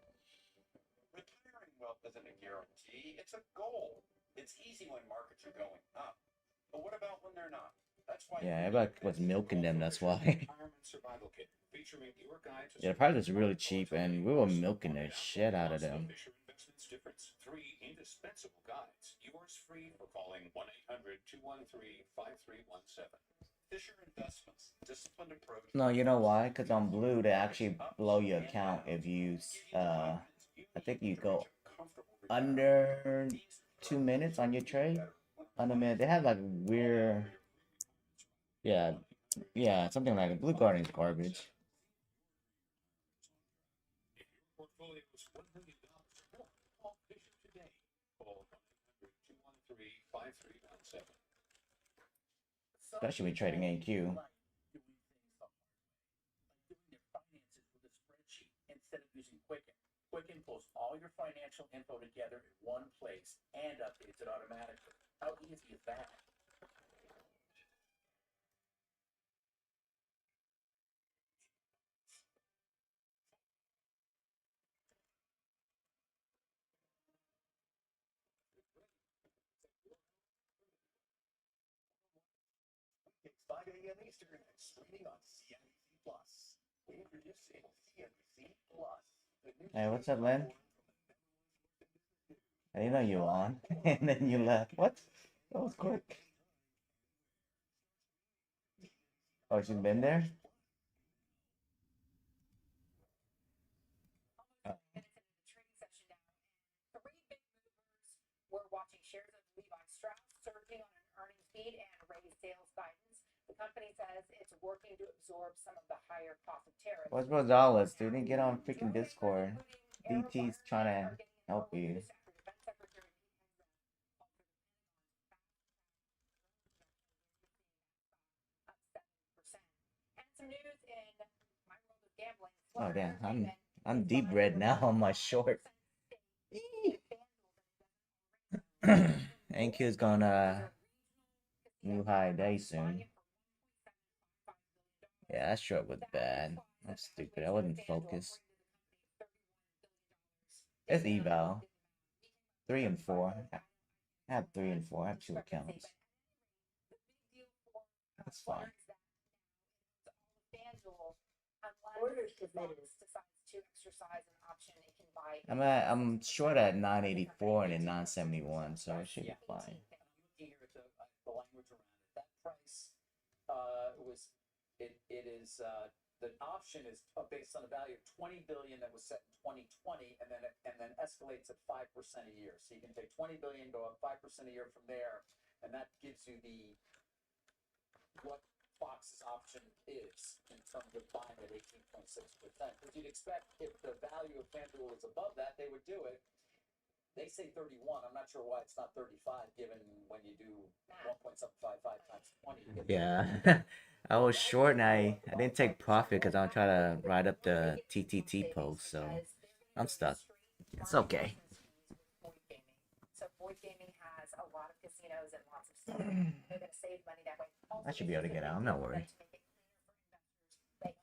Retiring wealth isn't a guarantee, it's a goal. It's easy when markets are going up. But what about when they're not? That's why Yeah, everybody was milking them, that's why. Yeah, the price was really cheap, and we were milking the shit out of them. Three indispensable guides. Yours free for calling 1-800-213-5317. Fisher Investments. Disciplined approach. No, you know why? Because on Blue, they actually blow your account if you, I think you go under 2 minutes on your trade. Under a minute. They have like weird, yeah, something like a Blue Guardian's garbage. Especially when trading NQ. Instead of using Quicken. Quicken pulls all your financial info together in one place and updates it automatically. How easy is that? It's 5 a.m. Eastern and streaming on CNBC Plus. Introducing CNBC Plus. Hey, what's up, Lynn? I didn't know you were on, and then you left. What? That was quick. Oh, she's been there? We're watching shares of Levi Strauss surging on an earnings beat and raised sales guidance. The company says it's working to absorb some of the higher cost of tariffs. What's Rosales, dude? Didn't get on freaking Discord. DT's trying to help you. Oh damn, I'm deep red now on my short. NQ's gonna new high day soon. Yeah, that short was bad. I'm stupid. I wasn't focused. It's eval. 3 and 4. I have 3 and 4. I have 2 accounts. That's fine. Unless the fox decides to exercise an option, it can buy. I'm short at 984 and then 971, so it should be fine. Looking here at the language around it, that price the option is based on a value of 20 billion that was set in 2020, and then escalates at 5% a year. So you can take 20 billion, go up 5% a year from there, and that gives you what Fox's option is in terms of buying at 18.6%. Because you'd expect if the value of FanDuel was above that, they would do it. They say 31. I'm not sure why it's not 35, given when you do 1.755 times 20. Yeah. I was short and I didn't take profit because I'm trying to ride up the TTT post, so I'm stuck. It's okay. So Boyd Gaming has a lot of casinos and lots of stuff. They're going to save money that way. I should be able to get out. I'm not worried. I'm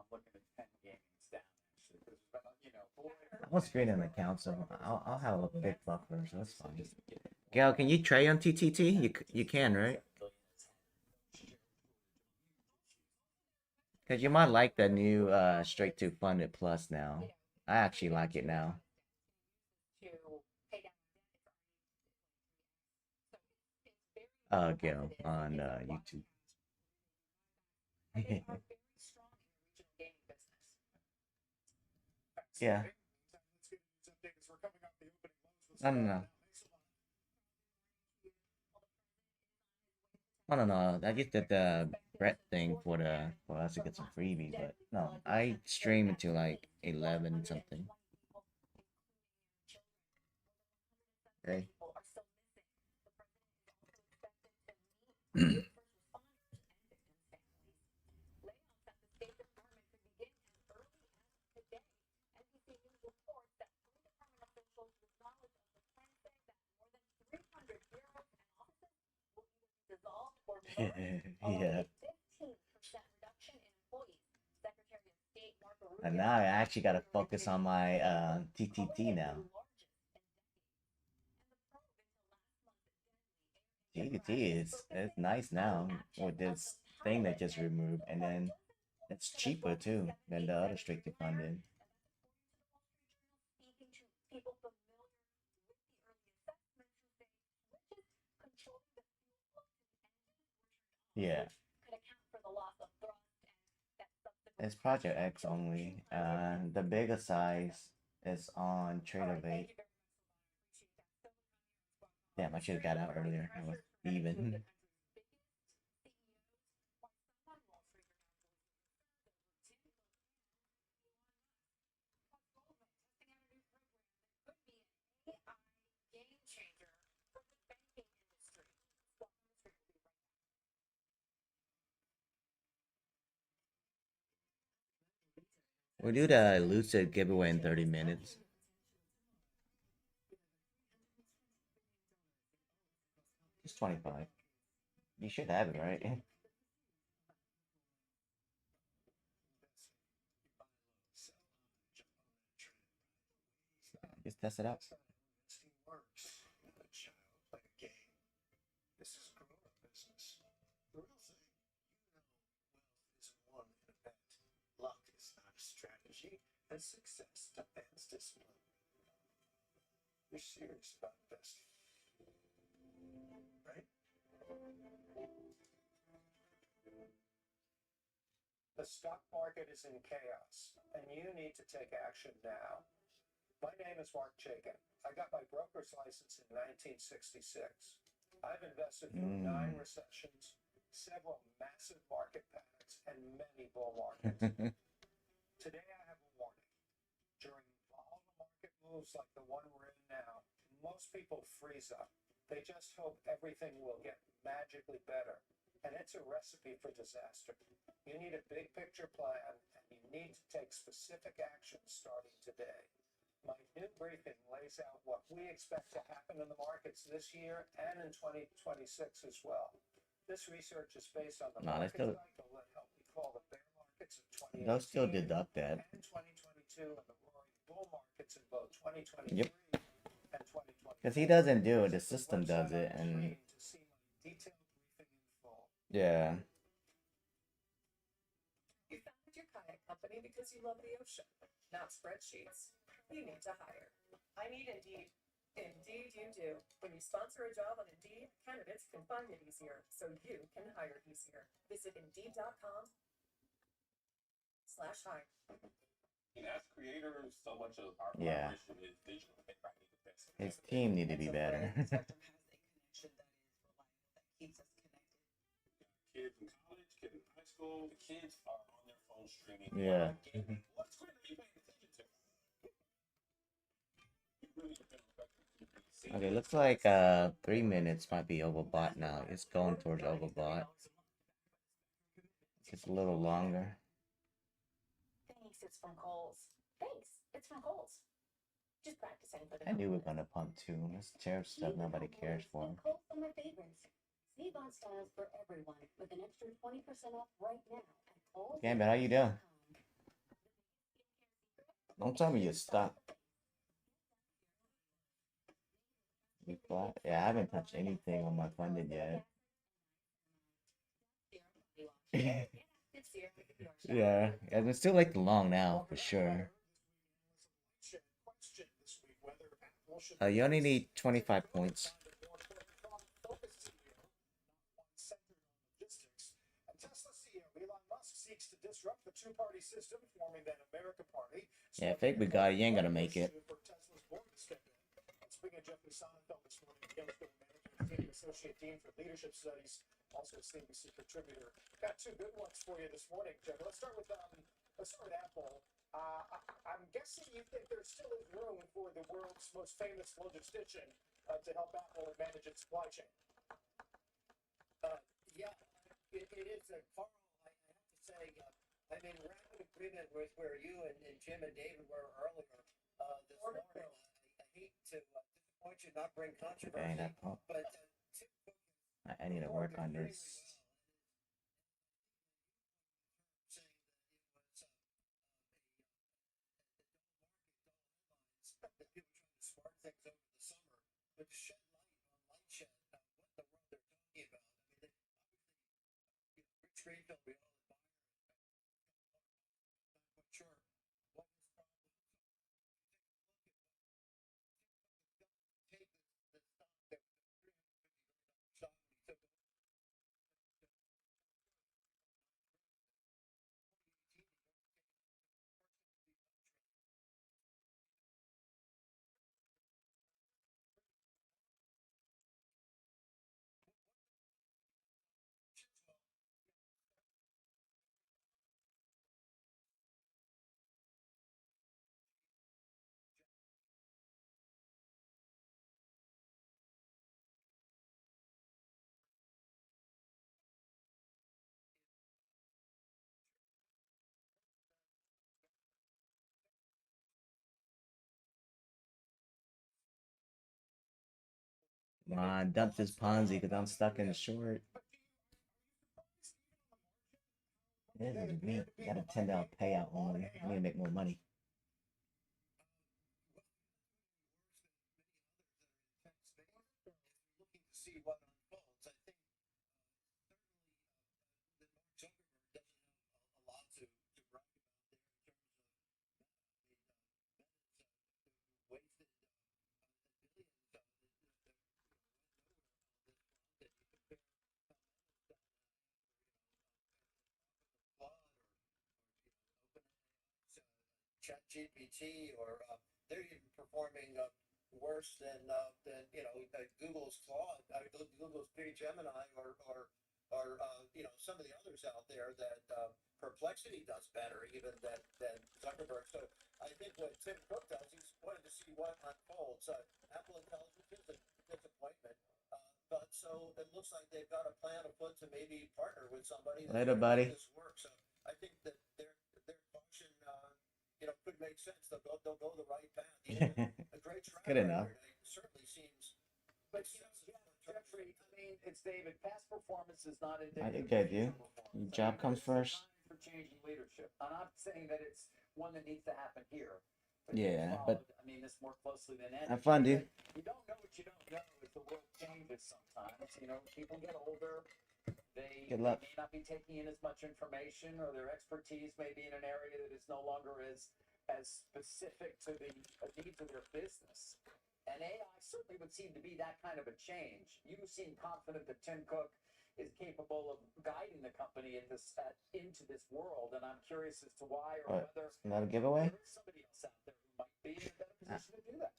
looking at 10 gaming's down actually. I was screening an account, so I'll have a big buffer, so that's fine. Gail, can you trade on TTT? You can, right? Because you might like the new straight to funded plus now. I actually like it now. Gail on YouTube. Yeah. No. I don't know. I just did the Brett thing for us to get some freebies, but no, I stream until like 11 something. Okay. Yeah. And now I actually got to focus on my TTT now. TTT is nice now with this thing they just removed, and then it's cheaper too than the other straight to funded. Yeah. It's Project X only. The bigger size is on Tradeovate. Damn, I should have got out earlier. I was even. We'll do the Lucid giveaway in 30 minutes. Just 25. You should have it, right? Just test it out. This is grown-up business. The real thing, isn't won in a bet. Luck is not a strategy, and success demands discipline. You're serious about investing, right? The stock market is in chaos, and you need to take action now. My name is Mark Chaikin. I got my broker's license in 1966. I've invested through 9 recessions, several massive market panics, and many bull markets. Today I have a warning. During volatile market moves like the one we're in now, most people freeze up. They just hope everything will get magically better. And it's a recipe for disaster. You need a big picture plan, and you need to take specific action starting today. My new briefing lays out what we expect to happen in the markets this year and in 2026 as well. This research is based on the market cycle that helped me call the bear markets of 2018 They'll still deduct that. and 2022 and the roaring bull markets in both 2023 and 2024. Because he doesn't do it, the system does it, and yeah. you love the ocean, not spreadsheets. You need to hire. I need Indeed. Indeed you do. When you sponsor a job on Indeed, candidates can find it easier, so you can hire easier. Visit Indeed.com/hire. And as creators, so much of our Yeah. collaboration is digital. And I need the best. His team need to be better. Keeps us connected. Kids in college, kids in high school, the kids are on their phone streaming. Yeah. Gaming. What screen are you paying attention to? You really depend on the Okay, looks like 3 minutes might be overbought now. It's going towards overbought. It's a little longer. Thanks, it's from Kohl's. Thanks, it's from Kohl's. Just practicing for the I knew we were gonna pump too. This tariff stuff nobody cares for. Kohl's are my favorites. Save on styles for everyone with an extra 20% off right now at Kohl's. Gambit, how you doing? Don't tell me you're stuck. You flat? Yeah, I haven't touched anything on my funded yet. Yeah, and it's still like the long now for sure. You only need 25 points. Yeah, fake Bugatti, you ain't gonna make it. Speaking of Jeffrey Sonnenfeld this morning, Associate Dean for Leadership Studies, also a CNBC contributor. Got two good ones for you this morning, Jeff. Let's start with Apple. I'm guessing you think there still is room for the world's most famous logistician to help Apple manage its supply chain. Yeah, it is a Carl. I have to say, I'm in rapid agreement with where you and Jim and David were earlier this morning. I hate to disappoint you, not bring controversy, but I need to work on this. that people trying to smart things over the summer, but to shed light on light shed, what in the world they're talking about. I mean, Rich Greenfield, we all admire, not quite sure what his problem is. Take the stock that was $350 stock when he took over. Come on, dump this Ponzi because I'm stuck in short. This is me. Got a $10 payout only. I need to make more money. Looking to see what unfolds. I think certainly that Mark Zuckerberg doesn't have a lot to brag about there in terms of wasted billions that ChatGPT or they're even performing worse than Google's Claude, Google's Gemini, or some of the others out there that Perplexity does better even than Zuckerberg. So I think what Tim Cook does, he's wanting to see what unfolds. Apple Intelligence is a disappointment, but so it looks like they've got a plan afoot to maybe partner with somebody. Later, buddy. This works. So I think that their function, could make sense. They'll go the right path. A great track Good enough. record. It certainly seems. But Jeffrey, I mean, it's David. Past performance is not I indicative. think I do. Your job comes first. For changing leadership. I'm not saying that it's one that needs to happen here. Yeah, but I mean this more closely than any. have fun, dude. You don't know what you don't know as the world changes sometimes. People get older. They Good luck. may not be taking in as much information, or their expertise may be in an area that is no longer as specific to the needs of their business. And AI certainly would seem to be that kind of a change. You seem confident that Tim Cook is capable of guiding the company into this world, and I'm curious as to why, or What? whether Not a giveaway? there is somebody else out there who might be in a better position to do that.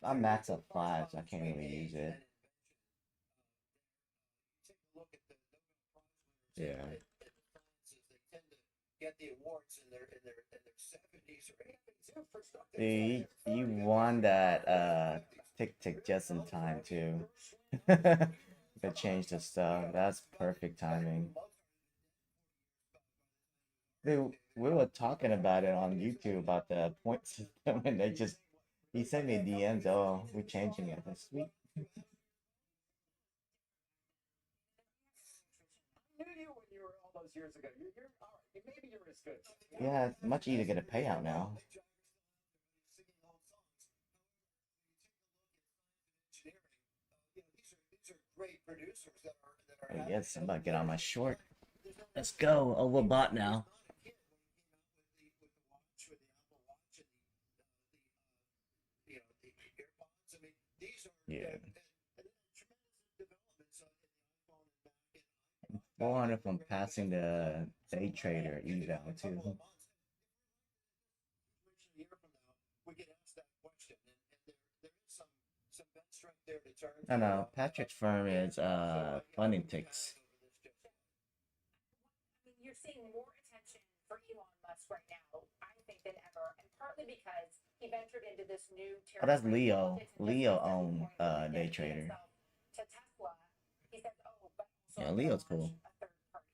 I'm max at 5, so I can't really use it. Yeah. Get the awards in their 70s or 80s for stuff. See, you won that tick tick just in time too. To change the stuff. That's perfect timing. Dude, we were talking about it on YouTube about the point system, and he sent me DMs. Oh, we're changing it. That's sweet. I knew you when you were all those years ago. You're all right. Maybe you're as good. Yeah, it's much easier to get a payout now. These are great producers that are Yes, I'm about to get on my short. Let's go. Overbought now. Yeah. 400 from passing the day trader eval too. We get asked that question, and there is some bench strength there to turn. No, no. Patrick's firm is funding ticks. I mean, you're seeing more attention for Elon Musk right now, I think, than ever, and partly because he ventured into this new Oh, that's territory. Leo. Leo owned day trader. To Tesla, he says, "Oh, but also Yeah, Leo's cool. a third party."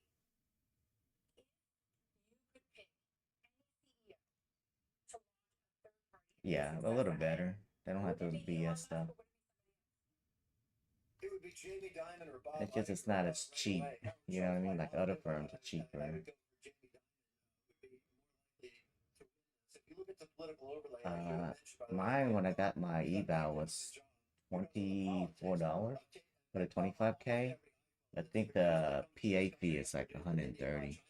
If you could pick any CEO to launch a third party, Yeah, a little better. They don't have to BS stuff. It would be Jamie Dimon or Bob. It's just it's not as cheap. You know what I mean? Like other firms are cheaper. Mine when I got my eval was $24 for the 25K. I think the PA fee is like 130.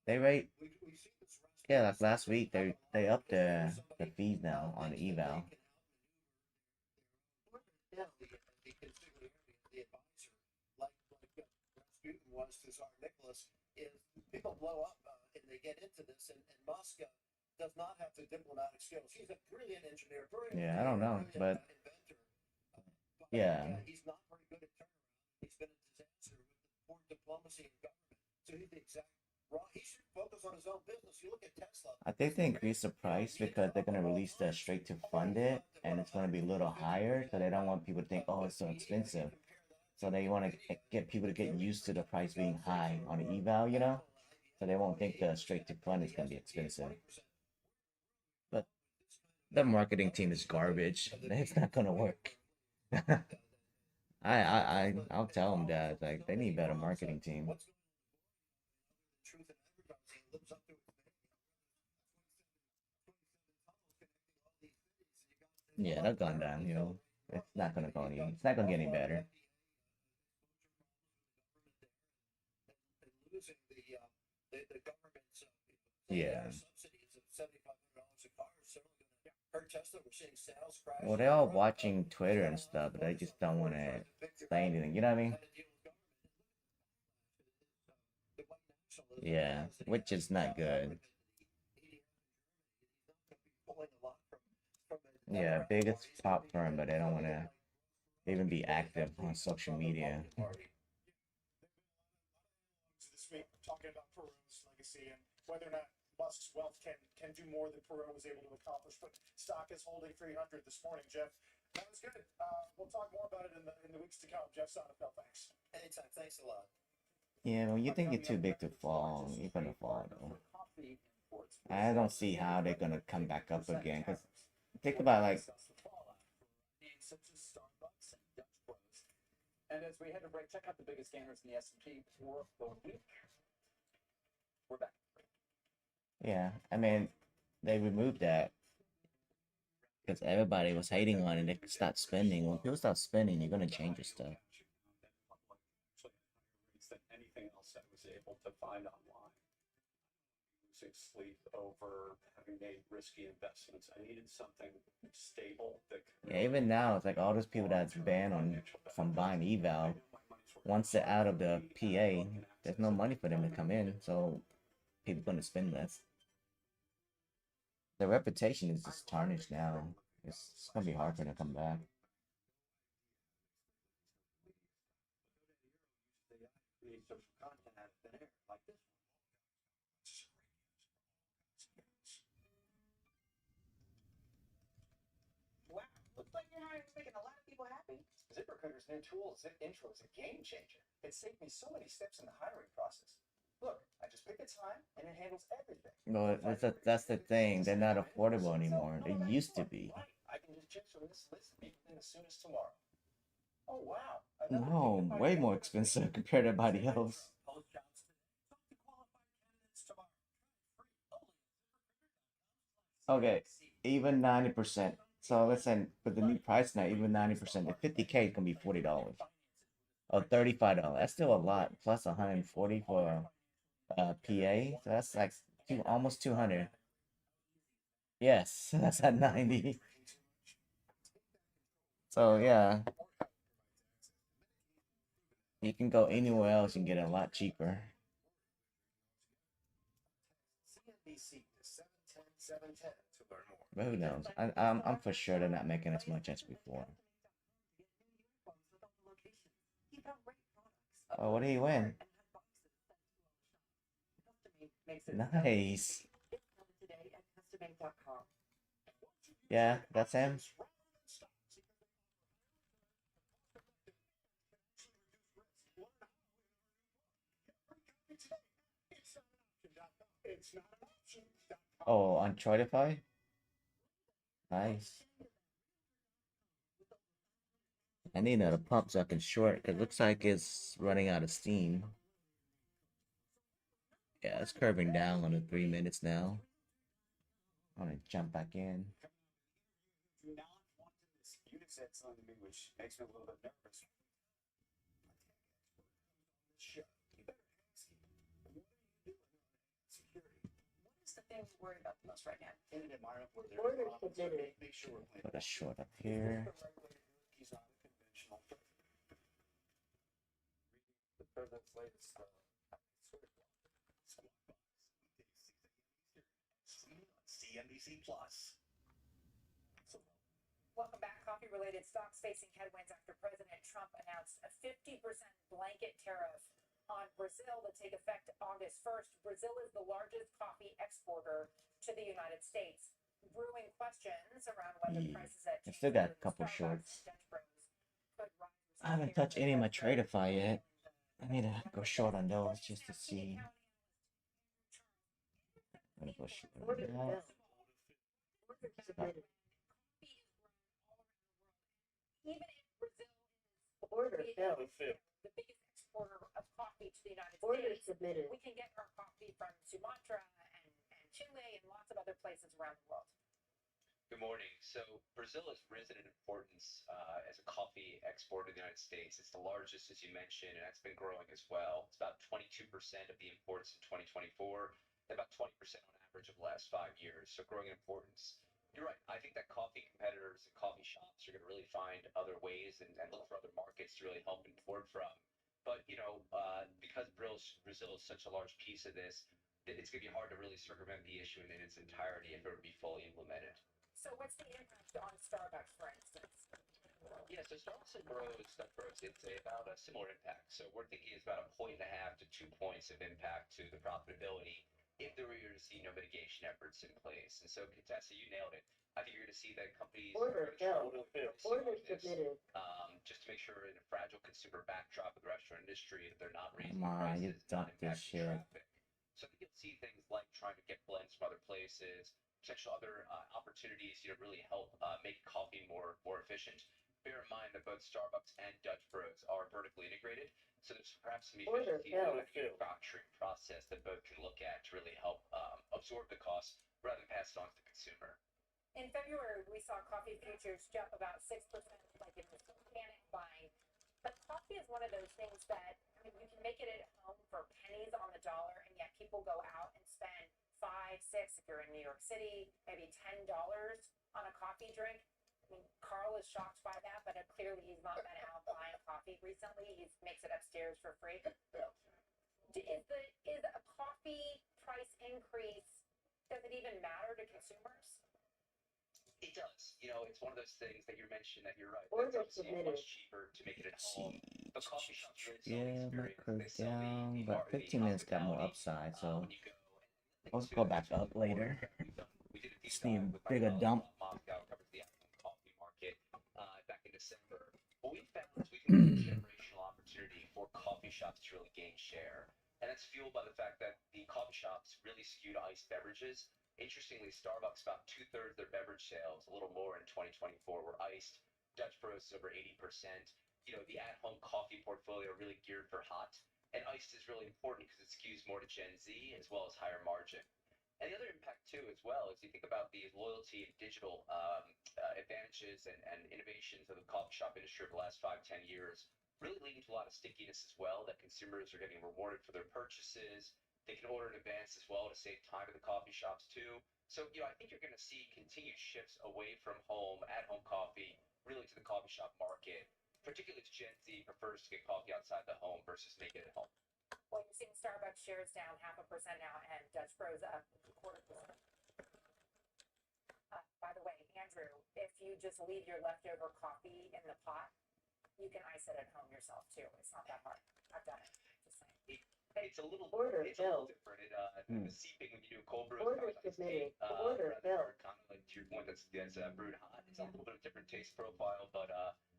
They rate, yeah, like last week they upped the fees now on the eval. Was to Tsar Nicholas is people blow up and they get into this, and Musk does not have the diplomatic skills. He's a brilliant engineer, Yeah, I don't know, but inventor. yeah. He's not very good at turnaround. He's been a disaster with poor diplomacy and government. So he's the exact wrong. He should focus on his own business. You look at Tesla. I think they increased the price because they're gonna release the straight to fund it, and it's gonna be a little higher, so they don't want people to think, oh, it's so expensive. So they want to get people to get used to the price being high on the eval, you know? So they won't think the straight to fund is going to be expensive. But the marketing team is garbage. It's not going to work. I'll tell them that, like, they need better marketing team. Yeah, they've gone down, you know. It's not going to go any, it's not going to get any better. The government's yeah. subsidies of $7,500 a car is certainly going to hurt Tesla. We're seeing sales crash. Well, they're all watching Twitter and stuff, but they just don't want to say anything. You know what I mean? Yeah, which is not good. Yeah, biggest pop firm, but they don't want to even be active on social media. This week, talking about Perot's legacy and whether or not Musk's wealth can do more than Perot was able to accomplish. But stock is holding 300 this morning, Jeff. That was good. We'll talk more about it in the weeks to come. Jeff Sonnenfeld, thanks. Anytime. Thanks a lot. Yeah, when you think you're too big to fall, you're gonna fall though. I don't see how they're gonna come back up again. Cause think about like. And as we head to break, check out the biggest gainers in the S&P for the week. We're back. Yeah, I mean, they removed that because everybody was hating on it. They could stop spending. When people stop spending, you're gonna change your stuff. Than anything else I was able to find online. Losing sleep over having made risky investments. I needed something stable that could Yeah, even now, it's like all those people that's banned on from buying eval. Once they're out of the PA, there's no money for them to come in, so people gonna spend less. Their reputation is just tarnished now. It's gonna be hard for them to come back. Create social content out of thin air like this one. Wow, looks like your hiring's making a lot of people happy. ZipRecruiter's new tool, Zip Intro, is a game changer. It saved me so many steps in the hiring process. Look, I just pick a time and it handles everything. No, that's the thing. They're not affordable anymore. They used to be. I can just choose from this list and meet with them as soon as tomorrow. Oh wow. No, way more expensive compared to everybody else. Okay, even 90%. So let's say with the new price now, even 90%, the 50K is gonna be $40. Oh, $35. That's still a lot. Plus 140 for PA. So that's like almost 200. Yes, that's at 90. So yeah, you can go anywhere else and get it a lot cheaper. CNBC to 710 to learn more. But who knows? I'm for sure they're not making as much as before. Oh, what did he win? Nice. Yeah, that's him. Oh, on Troidify? Nice. I need another pump so I can short. It looks like it's running out of steam. Yeah, it's curving down on the 3 minutes now. I'm gonna jump back in. Do not want this. You said something to me which makes me a little bit nervous. What is the thing you're worried about the most right now? In an environment where there's Order problems, submitted. make sure we're playing. Put a short up here. He's not a conventional. The president's latest Streaming on CNBC Plus. Welcome back. Coffee-related stocks facing headwinds after President Trump announced a 50% blanket tariff on Brazil to take effect August 1st. Brazil is the largest coffee exporter to the United States. Brewing questions around whether prices at I still got a couple shorts. I haven't touched any of my Tradeify yet. I need to go short on those just to see. I'm gonna go short on that. Even if Brazil is Order filled. the biggest exporter of coffee to the United Order States, submitted. we can get our coffee from Sumatra and Chile and lots of other places around the world. Good morning. So Brazil has risen in importance as a coffee exporter to the United States. It's the largest, as you mentioned, and that's been growing as well. It's about 22% of the imports in 2024, and about 20% on average of the last 5 years. So growing in importance. You're right. I think that coffee competitors and coffee shops are going to really find other ways and look for other markets to really help import from. But, because Brazil is such a large piece of this, it's going to be hard to really circumvent the issue in its entirety if it were to be fully implemented. So what's the impact on Starbucks, for instance? Yeah, so Starbucks and Dutch Bros, it's about a similar impact. So we're thinking it's about 1.5 to 2 points of impact to the profitability if there were to see no mitigation efforts in place. And so, Contessa, you nailed it. I think you're going to see that companies Order filled. Order submitted. Just to make sure in a fragile consumer backdrop of the restaurant industry that they're not raising Come on, you prices, not dumped this impacting shit. traffic. So I think you'll see things like trying to get blends from other places, potential other opportunities to really help make coffee more efficient. Bear in mind that both Starbucks and Dutch Bros are vertically integrated, so there's perhaps some efficiencies in the manufacturing process that both can look at to really help absorb the cost rather than pass it on to the consumer. In in February, we saw coffee futures jump about 6%, like it was panic buying. But coffee is one of those things that, I mean, you can make it at home for pennies on the dollar, and yet people go out and spend 5, 6, if you're in New York City, maybe $10 on a coffee drink. I mean, Carl is shocked by that, but clearly he's not been out buying coffee recently. He makes it upstairs for free. Is a coffee price increase, does it even matter to consumers? It does. You know, it's one of those things that you mentioned that you're right. Order It's obviously submitted. much cheaper to make it at home. But coffee shops really sell the Yeah, might experience. curve They sell down, the but art, the 15 minutes got more hospitality, upside, so when you go. I'll go back up later. We did a deep Just need dive a with bigger my dump. Moscow, covers the at-home coffee market back in December. What we found is we think there's a generational opportunity for coffee shops to really gain share. And that's fueled by the fact that the coffee shops really skew to iced beverages. Interestingly, Starbucks, about 2/3 of their beverage sales, a little more in 2024, were iced. Dutch Bros is over 80%. You know, the at-home coffee portfolio really geared for hot. And iced is really important because it skews more to Gen Z as well as higher margin. And the other impact too, as well, is you think about the loyalty and digital advantages and innovations of the coffee shop industry over the last 5, 10 years, really leading to a lot of stickiness as well, that consumers are getting rewarded for their purchases. They can order in advance as well to save time at the coffee shops too. So, you know, I think you're going to see continued shifts away from home, at-home coffee, really to the coffee shop market, particularly as Gen Z prefers to get coffee outside the home versus make it at home. Well, you're seeing Starbucks shares down 0.5% now, and Dutch Bros up 0.25%. By the way, Andrew, if you just leave your leftover coffee in the pot, you can ice it at home yourself too. It's not that hard. I've done it. Just saying. It's a little Order it's a little filled. different. The seeping when you do a cold brew, Order submitted. Order filled. kind of like to your point, that's brewed hot. It's a little bit of a different taste profile, but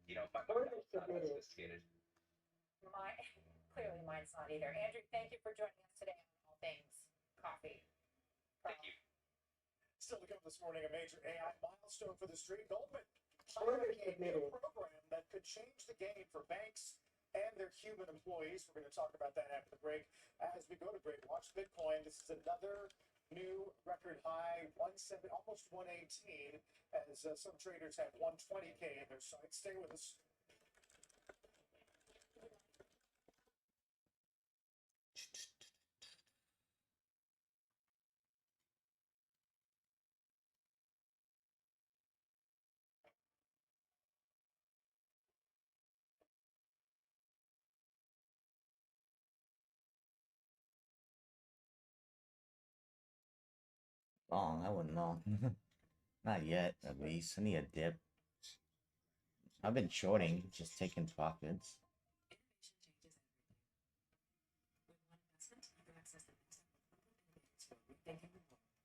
you know, my Order palate is not that submitted. sophisticated. Clearly mine's not either. Andrew, thank you for joining us today on All Things Coffee. Thank you. Still to come this morning, a major AI milestone for the street. Goldman Order piloting a new submitted. program that could change the game for banks and their human employees. We're going to talk about that after the break. As we go to break, watch Bitcoin. This is another new record high, 170, almost 118, as some traders have 120K in their sights. Stay with us. Long, I wouldn't know. Not yet, at least. I need a dip. I've been shorting, just taking profits.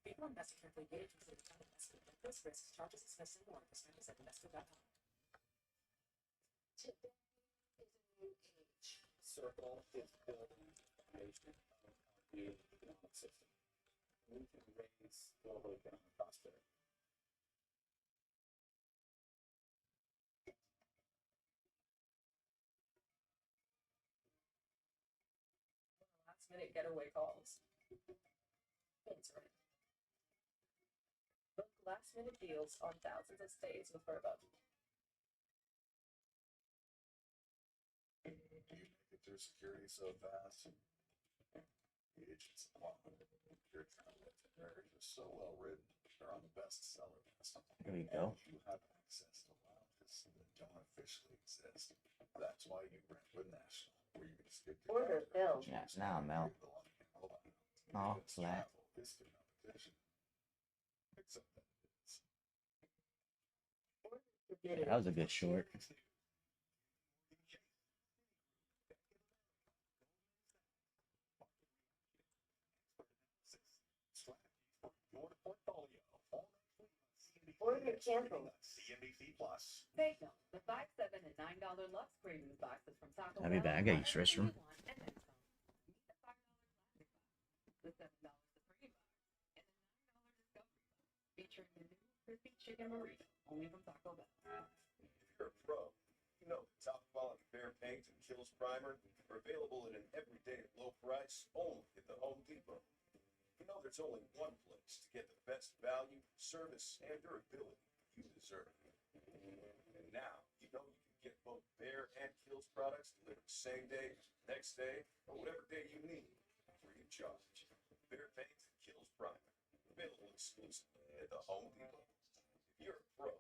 People invest carefully data to consider how to investment like those risks, charges, dismissed, and more. Prospectus at investor.com. Today is a new age. Circle is building the foundation of our new economic system. We can raise global economic prosperity. Last minute getaway calls. That's right. Book last minute deals on thousands of stays with Verbo. You make it through security so fast. The agents along your travel itineraries are so well written. They're on the bestseller list. Here we go. You have access to lounges that don't officially exist. That's why you rent with National, where you can skip the Order filled. Yeah, now I'm out. Oh, flat. Is the competition. Except that it is. Submitted. That was a good short. Order canceled. CNBC Plus. Take note, the $5, $7, and $9 Lux Premium boxes from Taco I'll be back. I gotta use the restroom. And then some. Meet the $5 classic box, the $7 the free box, and the $9 discovery box, featuring the new crispy chicken burrito, only from Taco Bell. If you're a pro, you know the Top Quality Bear Paint and Kills Primer are available at an everyday low price only at the Home Depot. You know there's there's only one place to get the best value, service, and durability you deserve. And now, you know you can get both Bear and Kills products delivered same day, next day, or whatever day you need, free of charge. Bear Paint, Kills Primer, available exclusively at the Home Depot. If you're a pro,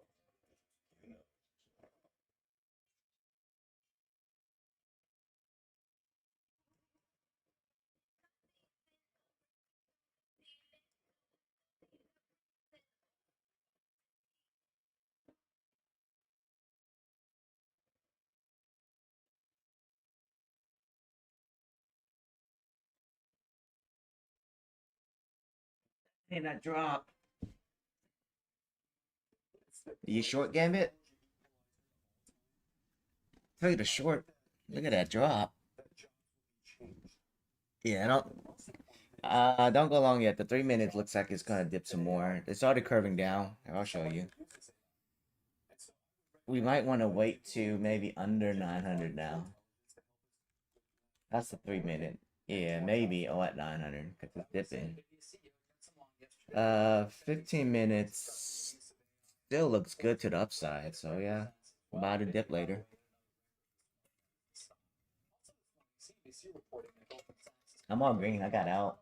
you know. Hey, that drop. You short, Gambit? Tell you the short. Look at that drop. Yeah, don't go long yet. The 3 minutes looks like it's gonna dip some more. It started curving down. I'll show you. We might want to wait to maybe under 900 now. That's the 3 minute. Yeah, maybe. Oh, at 900 because it's dipping. 15 minutes still looks good to the upside. So yeah, about a dip later. I'm all green. I got out.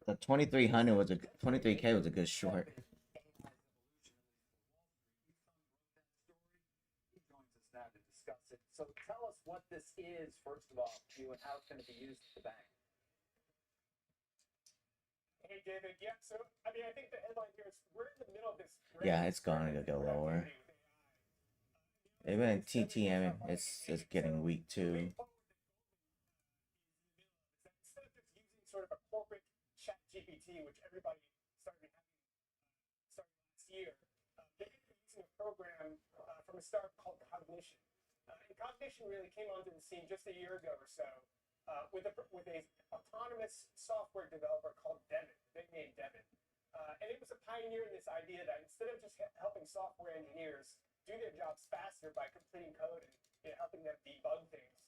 The 2300 was a 23K was a good short. So tell us what this is, first of all, you and how it's going to be used at the bank. Hey, David. Yeah, so, I mean, I think the headline here is we're in the middle of this. Yeah, it's going to go lower. Even TTM, it's getting weak too. Instead of just using sort of a corporate chat GPT, which everybody started last year, they're going to be using a program from a startup called Cognition. And Cognition really came onto the scene just a year ago or so with a autonomous software developer called Devin, big name Devin. And it was a pioneer in this idea that instead of just helping software engineers do their jobs faster by completing code and helping them debug things,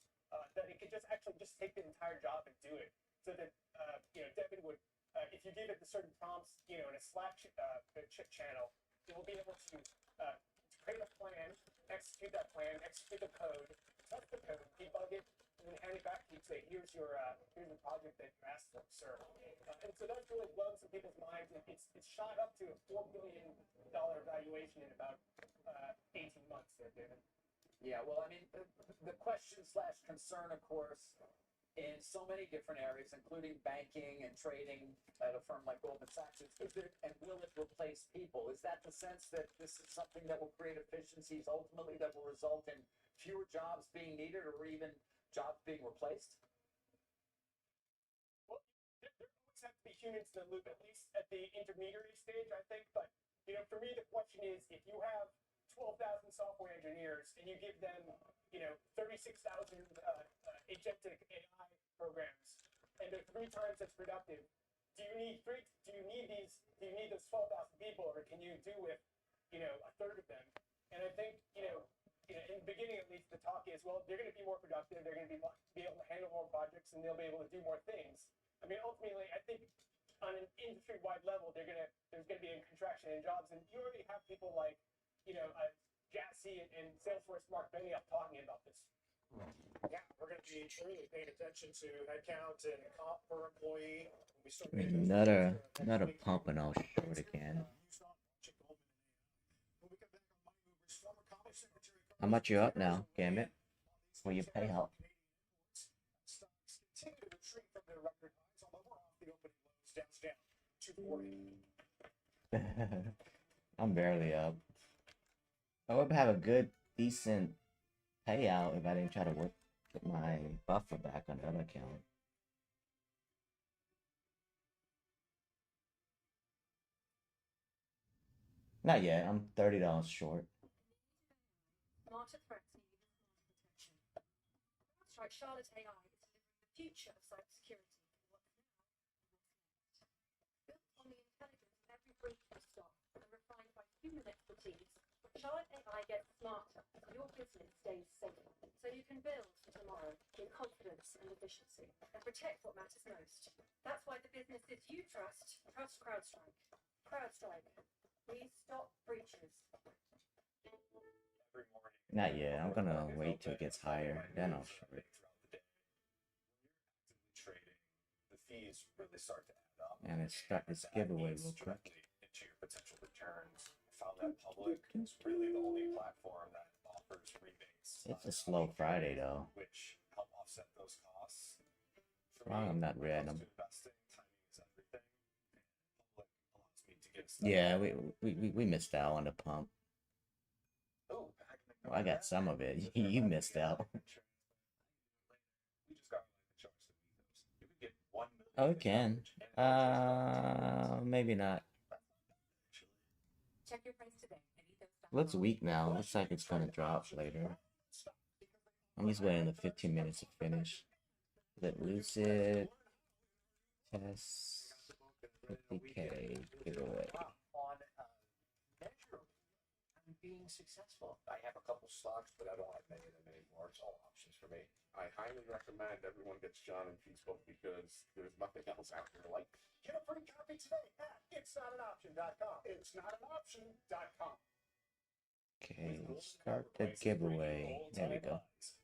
that it could just take the entire job and do it. So that Devin would, if you give it the certain prompts, in a Slack channel, it will be able to create a plan, execute that plan, execute the code, test the code, debug it, and then hand it back to you. Say, here's the project that you asked for, sir. And so that's really blown some people's minds. It's shot up to a $4 billion valuation in about 18 months there, David. Yeah, well, I mean, the question / concern, of course, in so many different areas, including banking and trading at a firm like Goldman Sachs, is it, and will it replace people? Is that the sense that this is something that will create efficiencies ultimately that will result in fewer jobs being needed or even jobs being replaced? Well, there always have to be humans in the loop, at least at the intermediary stage, I think. But, for me, the question is, if you have 12,000 software engineers and you give them, 36,000 agentic AI programs, and they're 3 times as productive, do you need those 12,000 people, or can you do with, a third of them? And I think, in the beginning at least, the talk is, well, they're going to be more productive, they're going to be able to handle more projects, and they'll be able to do more things. I mean, ultimately, I think on an industry-wide level, there's going to be a contraction in jobs, and you already have people like, Jassy and Salesforce Mark Benioff talking about this. Yeah, we're going to be truly paying attention to headcount and comp per employee. We start Another pump and I'll short again. How much you up now, Gambit? For your payout? I'm barely up. I would have a good, decent payout if I didn't try to work my buffer back on the other account. Not yet. I'm $30 short. Smarter threats need protection. That's right, Charlotte AI is delivering the future of cybersecurity. Built on the intelligence of every breach we stop and refined by human expertise, Charlotte AI gets smarter your business stays safe, so you can build for tomorrow in confidence and efficiency, and protect what matters most. That's why the businesses you trust CrowdStrike. CrowdStrike. We stop breaches. Every morning. Not yet. I'm gonna wait till it gets higher. Then I'll short. Trading, the fees really start to add up. And it's start this giveaway real quick. Into your potential returns. Found that Public is really the only platform that offers rebates. It's a slow Friday though. Which help offset those costs. For Well, me, I'm not when it red. comes to investing, timing is everything. And Public allows me to get stuff. Yeah, we missed out on the pump. Oh, Well, I got some of it. You missed out. We just got insurance to meet those. You could get 1 million. Oh, it can. Maybe not. Check your price today and eat those. Looks weak now. Looks like it's gonna drop later. I'm just waiting the 15 minutes to finish. Is it Lucid? Test 50K giveaway. On measure and being successful. I have a couple stocks, but I don't have many of them anymore. It's all options for me. I highly recommend everyone gets John and Pete's book because there's nothing else out there like. Get a free copy today at itsnotanoption.com. Itsnotanoption.com. Okay, start the giveaway. There we go. U.S.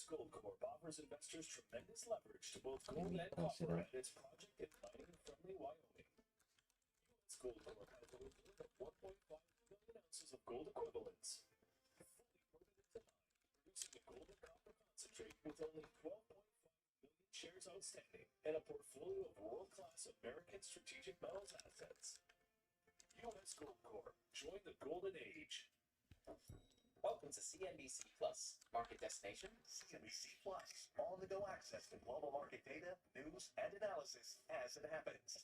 Gold Corp offers investors tremendous leverage to both gold and Post it copper up. at its project in mining-friendly Wyoming. U.S. Gold Corp has a report of 1.5 million ounces of gold equivalents, fully permitted to mine, producing a gold and copper concentrate with only 12.5 million shares outstanding and a portfolio of world-class American strategic metals assets. U.S. Gold Corp. Join the golden age. Welcome to CNBC Plus, market destination. CNBC Plus, on-the-go access to global market data, news, and analysis as it happens.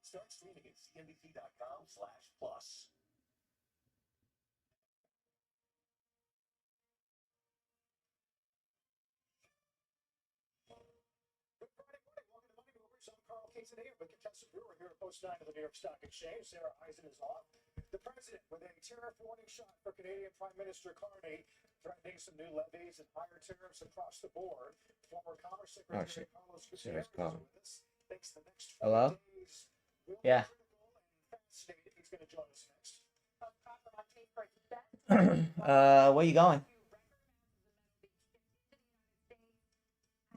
Start streaming at cnbc.com/plus. Today, but contestant Brewer here at Post 9 of the New York Stock Exchange. Sarah Eisen is off. The president with a tariff warning shot for Canadian Prime Minister Carney, threatening some new levies and higher tariffs across the board. Former Commerce Secretary Carlos Gutierrez is with us. Thanks the next 4 Hello? days. Yeah. Fascinating. He's going to join us next. Where you going?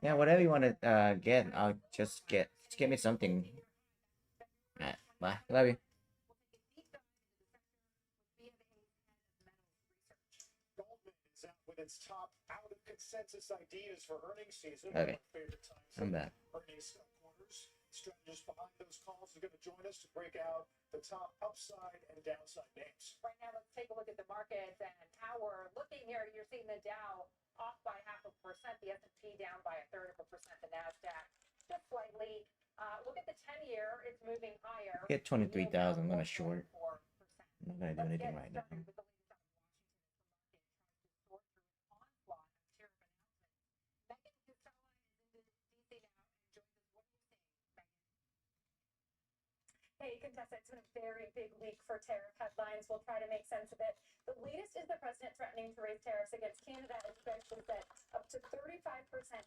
Yeah, whatever you want to get, I'll just get. Just give me something. Alright, bye. Love you. Goldman is out with its top out of consensus ideas for earnings season. Okay. One of my favorite times I'm back. Earnings quarters. Strategists behind those calls are going to join us to break out the top upside and downside names. Right now, let's take a look at the markets and how we're looking here. You're seeing the Dow off by 0.5%, the S&P down by 1/3%, the Nasdaq just slightly. Look at the 10-year; it's moving higher. Get 23,000. I'm gonna short. I'm not gonna do anything right now. Hey, Contessa, it's been a very big week for tariff headlines. We'll try to make sense of it. The latest is the president threatening to raise tariffs against Canada, as you mentioned, that up to 35%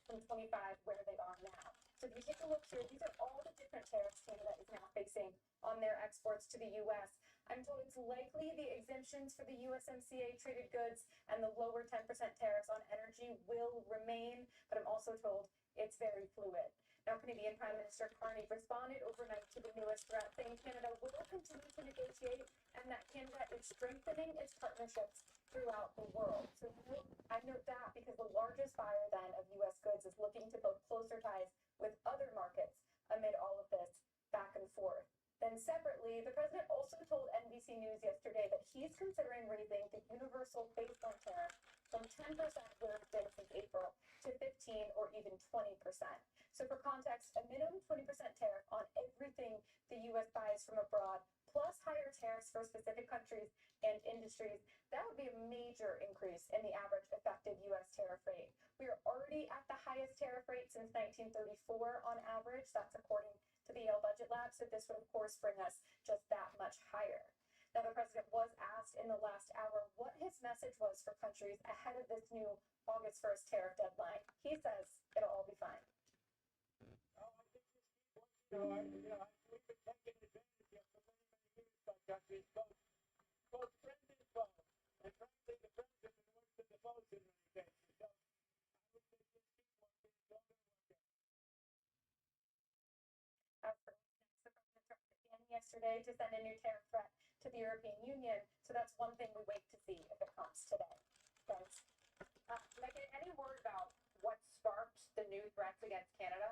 from 25% where they are now. So if you take a look here, these are all the different tariffs Canada is now facing on their exports to the U.S. I'm told it's likely the exemptions for the USMCA traded goods and the lower 10% tariffs on energy will remain, but I'm also told it's very fluid. Now, Canadian Prime Minister Carney responded overnight to the newest threat, saying Canada will continue to negotiate and that Canada is strengthening its partnerships throughout the world. So I note that because the largest buyer then of U.S. goods is looking to build closer ties with other markets amid all of this back and forth. Then separately, the president also told NBC News yesterday that he's considering raising the universal baseline tariff from 10% where it's been since April to 15 or even 20%. So for context, a minimum 20% tariff on everything the U.S. buys from abroad, plus higher tariffs for specific countries and industries, that would be a major increase in the average effective U.S. tariff rate. We are already at the highest tariff rate since 1934 on average. That's according to the Yale Budget Lab. So this would, of course, bring us just that much higher. Now, the president was asked in the last hour what his message was for countries ahead of this new August 1st tariff deadline. He says it'll all be fine. We've been taking advantage of for many, many years by countries, both friends and foes. And frankly, the friends have been worse than the foes in many cases. So I would say just keep working, don't overwork it. The president threatened again yesterday to send a new tariff threat to the European Union. So that's one thing we wait to see if it comes today. Thanks. Megan, any word about what sparked the new threats against Canada?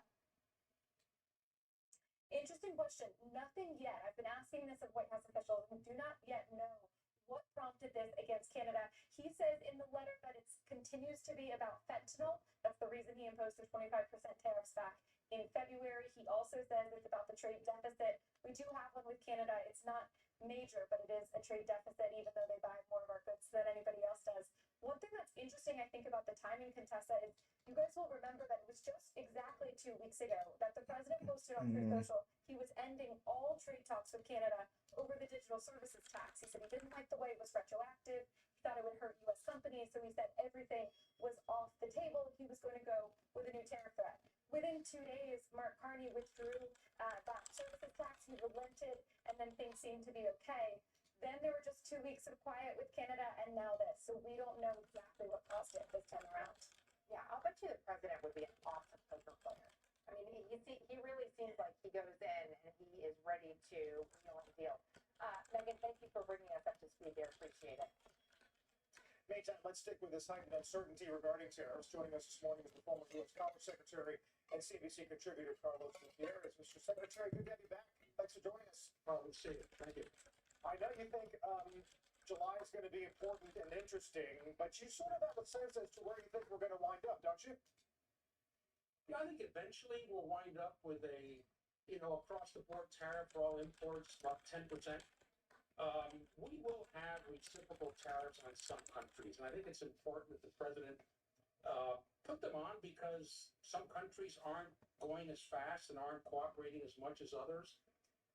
Interesting question. Nothing yet. I've been asking this of White House officials and do not yet know what prompted this against Canada. He says in the letter that it continues to be about fentanyl. That's the reason he imposed the 25% tariffs back in February. He also says it's about the trade deficit. We do have one with Canada. It's not major, but it is a trade deficit, even though they buy more of our goods than anybody else does. One thing that's interesting, I think, about the timing, Contessa, is you guys will remember that it was just exactly 2 weeks ago that the president posted on Truth Social he was ending all trade talks with Canada over the digital services tax. He said he didn't like the way it was retroactive. He thought it would hurt U.S. companies, so he said everything was off the table. He was going to go with a new tariff threat. Within 2 days, Mark Carney withdrew that services tax. He relented, and then things seemed to be okay. Then there were just 2 weeks of quiet with Canada, and now this. So we don't know exactly what caused it this time around. Yeah, I'll bet you the president would be an awesome poker player. I mean, he really seems like he goes in and he is ready to wheel and deal. Megan, thank you for bringing us up to speed there. Appreciate it. Meantime, let's stick with this heightened uncertainty regarding tariffs. Joining us this morning is the former U.S. Commerce Secretary and CBC contributor Carlos Gutierrez. Mr. Secretary, good to have you back. Thanks for joining us. Probably see it. Thank you. I know you think July is going to be important and interesting, but you sort of have a sense as to where you think we're going to wind up, don't you? Yeah, I think eventually we'll wind up with a, across the board tariff for all imports, about 10%. We will have reciprocal tariffs on some countries, and I think it's important that the president put them on because some countries aren't going as fast and aren't cooperating as much as others.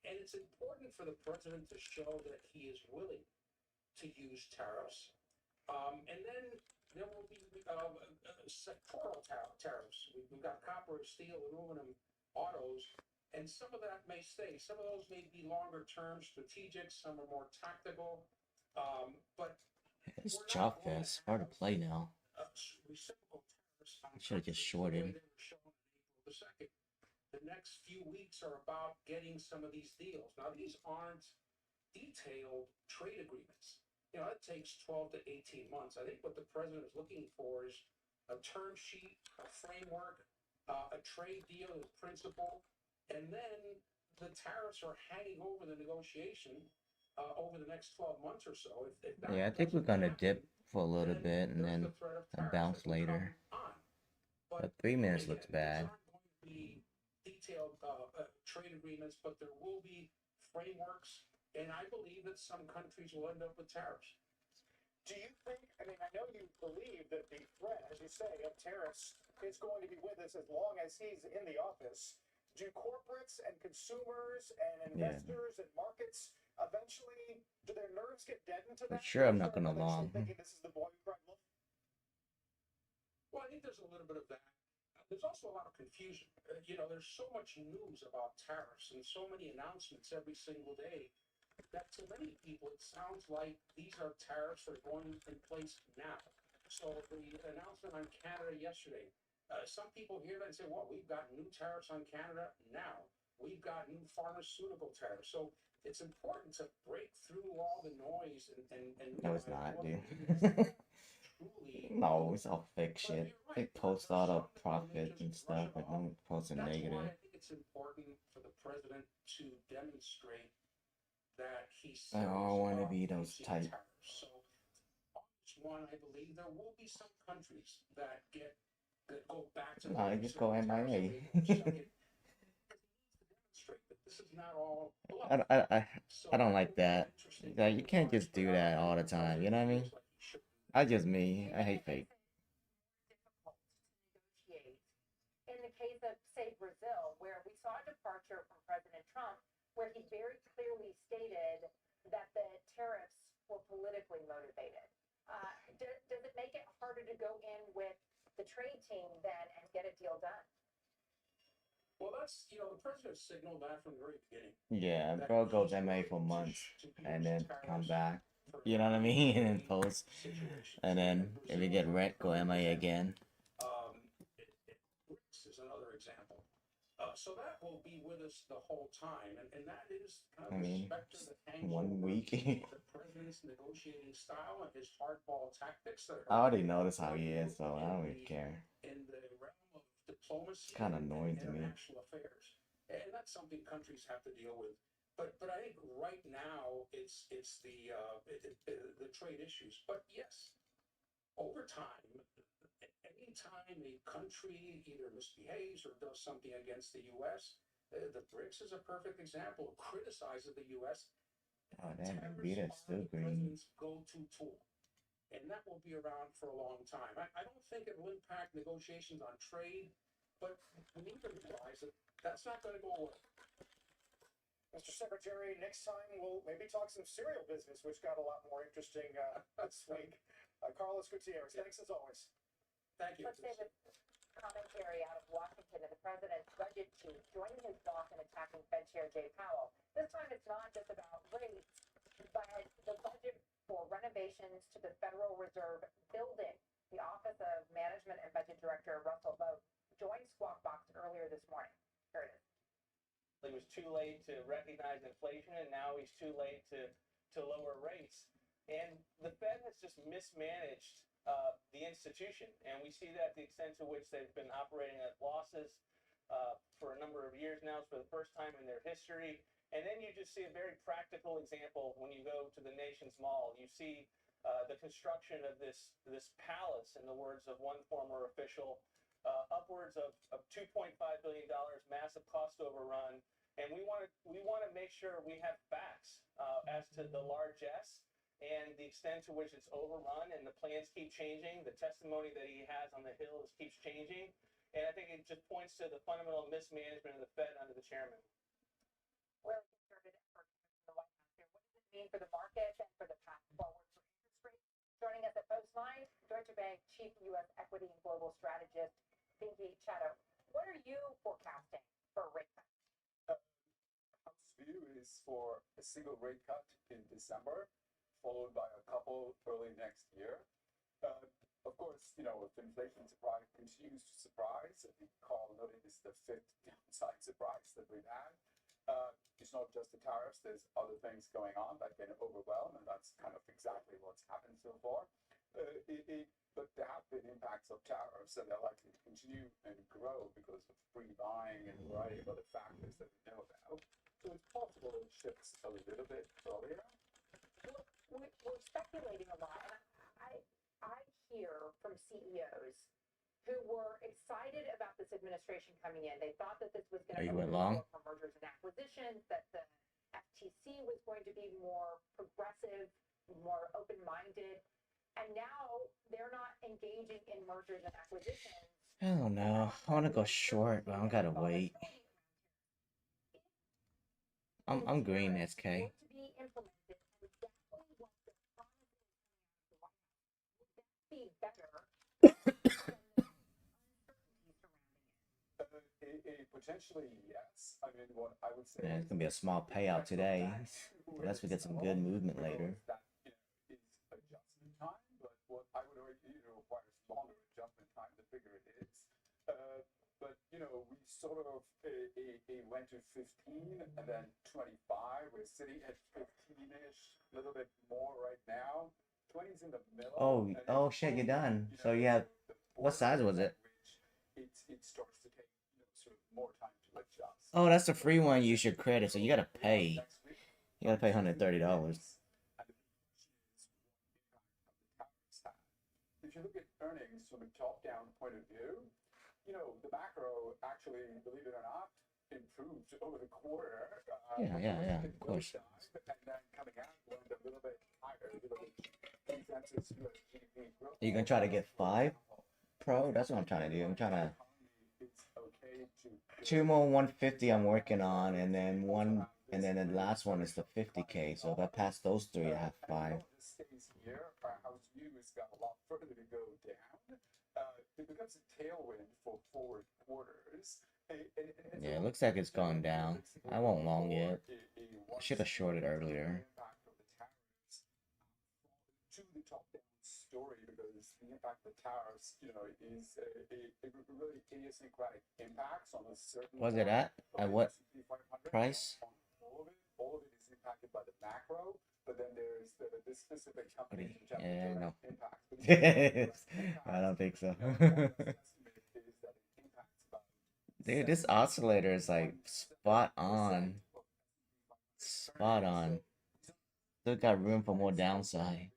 And it's important for the president to show that he is willing to use tariffs. And then there will be sectoral tariffs. We've got copper, steel, aluminum, autos, and some of that may stay. Some of those may be longer term, strategic. Some are more tactical. But It's job fest. Hard to play now. Reciprocal tariffs on Should have just the way shorted. they were shown on April the 2nd. The next few weeks are about getting some of these deals. Now, these aren't detailed trade agreements. It takes 12 to 18 months. I think what the president is looking for is a term sheet, a framework, a trade deal in principle, and then the tariffs are hanging over the negotiation over the next 12 months or so. If that Yeah, I think we're gonna dip for a little bit and there's then the threat of a tariffs bounce that will come later. on. But 3 minutes looks These bad. aren't going to be detailed trade agreements, but there will be frameworks, and I believe that some countries will end up with tariffs. Do you think, I know you believe that the threat, as you say, of tariffs is going to be with us as long as he's in the office. Do corporates and consumers and investors and markets eventually, do their nerves get deadened to For that? sure, I'm not Or gonna eventually lie. thinking this is the boy who cried wolf? Well, I think there's a little bit of that. There's also a lot of confusion. There's so much news about tariffs and so many announcements every single day that to many people it sounds like these are tariffs that are going in place now. So the announcement on Canada yesterday, some people hear that and say, well, we've got new tariffs on Canada now. We've got new pharmaceutical tariffs. So it's important to break through all the noise and No, it's not, what dude. truly No, it's all fake shit. They post all the profits and stuff, but don't post a That's negative. why I think it's important for the president to demonstrate that he's I don't want to be those serious type. about tariffs. So on this one, I believe there will be some countries that go back to No, just go MIA. this is not all I don't like that. Like, you can't just do that all the time. You know what I mean? That's just me. I hate fake. In the case of, say, Brazil, where we saw a departure from President Trump, where he very clearly stated that the tariffs were politically motivated. Does it make it harder to go in with the trade team then and get a deal done? Well, that's, the president signaled that from the very beginning. Yeah, bro goes MA for months and then come back. You know what I mean? And then post. And then if you get wrecked, go MA again. BRICS is another example. So that will be with us the whole time, and that is kind of the specter that hangs 1 week. the president's negotiating style and his hardball tactics. That I already noticed how he is, so I don't really care. In the realm of diplomacy, It's kind of annoying to me. international affairs, and that's something countries have to deal with. But I think right now it's the trade issues. But yes, over time, anytime a country either misbehaves or does something against the U.S., the BRICS is a perfect example. Criticizes the U.S. Oh, damn, Vita's still green. President's go-to tool, and that will be around for a long time. I don't think it will impact negotiations on trade, but we need to realize that that's not going to go away. Mr. Secretary, next time we'll maybe talk some cereal business, which got a lot more interesting this week. Carlos Gutierrez, thanks as always. Thank you. Let's say the commentary out of Washington and the president's budget chief joining his boss in attacking Fed Chair Jay Powell. This time it's not just about rates, but the budget for renovations to the Federal Reserve building. The Office of Management and Budget Director Russell Vogt joined Squawk Box earlier this morning. Here it is. He was too late to recognize inflation, and now he's too late to lower rates. And the Fed has just mismanaged the institution, and we see that the extent to which they've been operating at losses for a number of years now. It's for the first time in their history. And then you just see a very practical example when you go to the nation's mall. You see the construction of this palace, in the words of one former official, upwards of $2.5 billion, massive cost overrun. And we want to make sure we have facts as to the largesse and the extent to which it's overrun, and the plans keep changing. The testimony that he has on the Hill keeps changing. And I think it just points to the fundamental mismanagement of the Fed under the chairman. Really conservative for the White House here. What does it mean for the markets and for the path forward for interest rates? Joining us at Postline, Deutsche Bank Chief U.S. Equity and Global Strategist, Pinky Chatto. What are you forecasting for rate cuts? House view is for a single rate cut in December, followed by a couple early next year. Of course, if inflation continues to surprise, I think Carl noted this is the 5th downside surprise that we've had. It's not just the tariffs, there's other things going on that can overwhelm, and that's kind of exactly what's happened so far. But there have been impacts of tariffs, and they're likely to continue and grow because of free buying and a variety of other factors that we know about. So it's possible it shifts a little bit earlier. We're speculating a lot, and I hear from CEOs who were excited about this administration coming in. They thought that this was going to open the door for mergers and acquisitions, that the FTC was going to be more progressive, more open-minded, and now they're not engaging in mergers and acquisitions. I don't know. I want to go short, but I gotta wait. I'm green, SK. To be implemented exactly what the promise is coming out of the White House. Would that be better than the uncertainty surrounding it? Potentially, yes. I mean, what I would say Yeah, it's gonna be a small payout today, unless we get some good movement later. that is adjustment time, but what I would argue requires longer adjustment time the bigger it is. But we sort of went to 15 and then 25. We're sitting at 15-ish, a little bit more right now. 20's in the middle. Oh shit, you're done. So you have, what size was it? It starts to take sort of more time to adjust. Oh, that's the free one you should credit, so you gotta pay. You gotta pay $130. If you look at earnings from a top-down point of view, the macro actually, believe it or not, improved over the quarter. Yeah, of course. And then coming out, went a little bit higher. Consensus US GDP growth. Are you gonna try to get 5 Pro? That's what I'm trying to do. I'm trying to... It's okay to 2 more 150 I'm working on, and then one And then the last one is the 50K. So if I pass those three, I have 5. This stays here. House view has got a lot further to go down. It becomes a tailwind for forward quarters. Yeah, it looks like it's gone down. I won't long yet. I should have shorted earlier. To the top-down story, because the impact of the tariffs, is a really idiosyncratic impacts on a certain. Was it at what price? All of it is impacted by the macro, but then there's this specific company. Yeah, no. Impact. I don't think so. Dude, this oscillator is like spot on. Spot on. Still got room for more downside.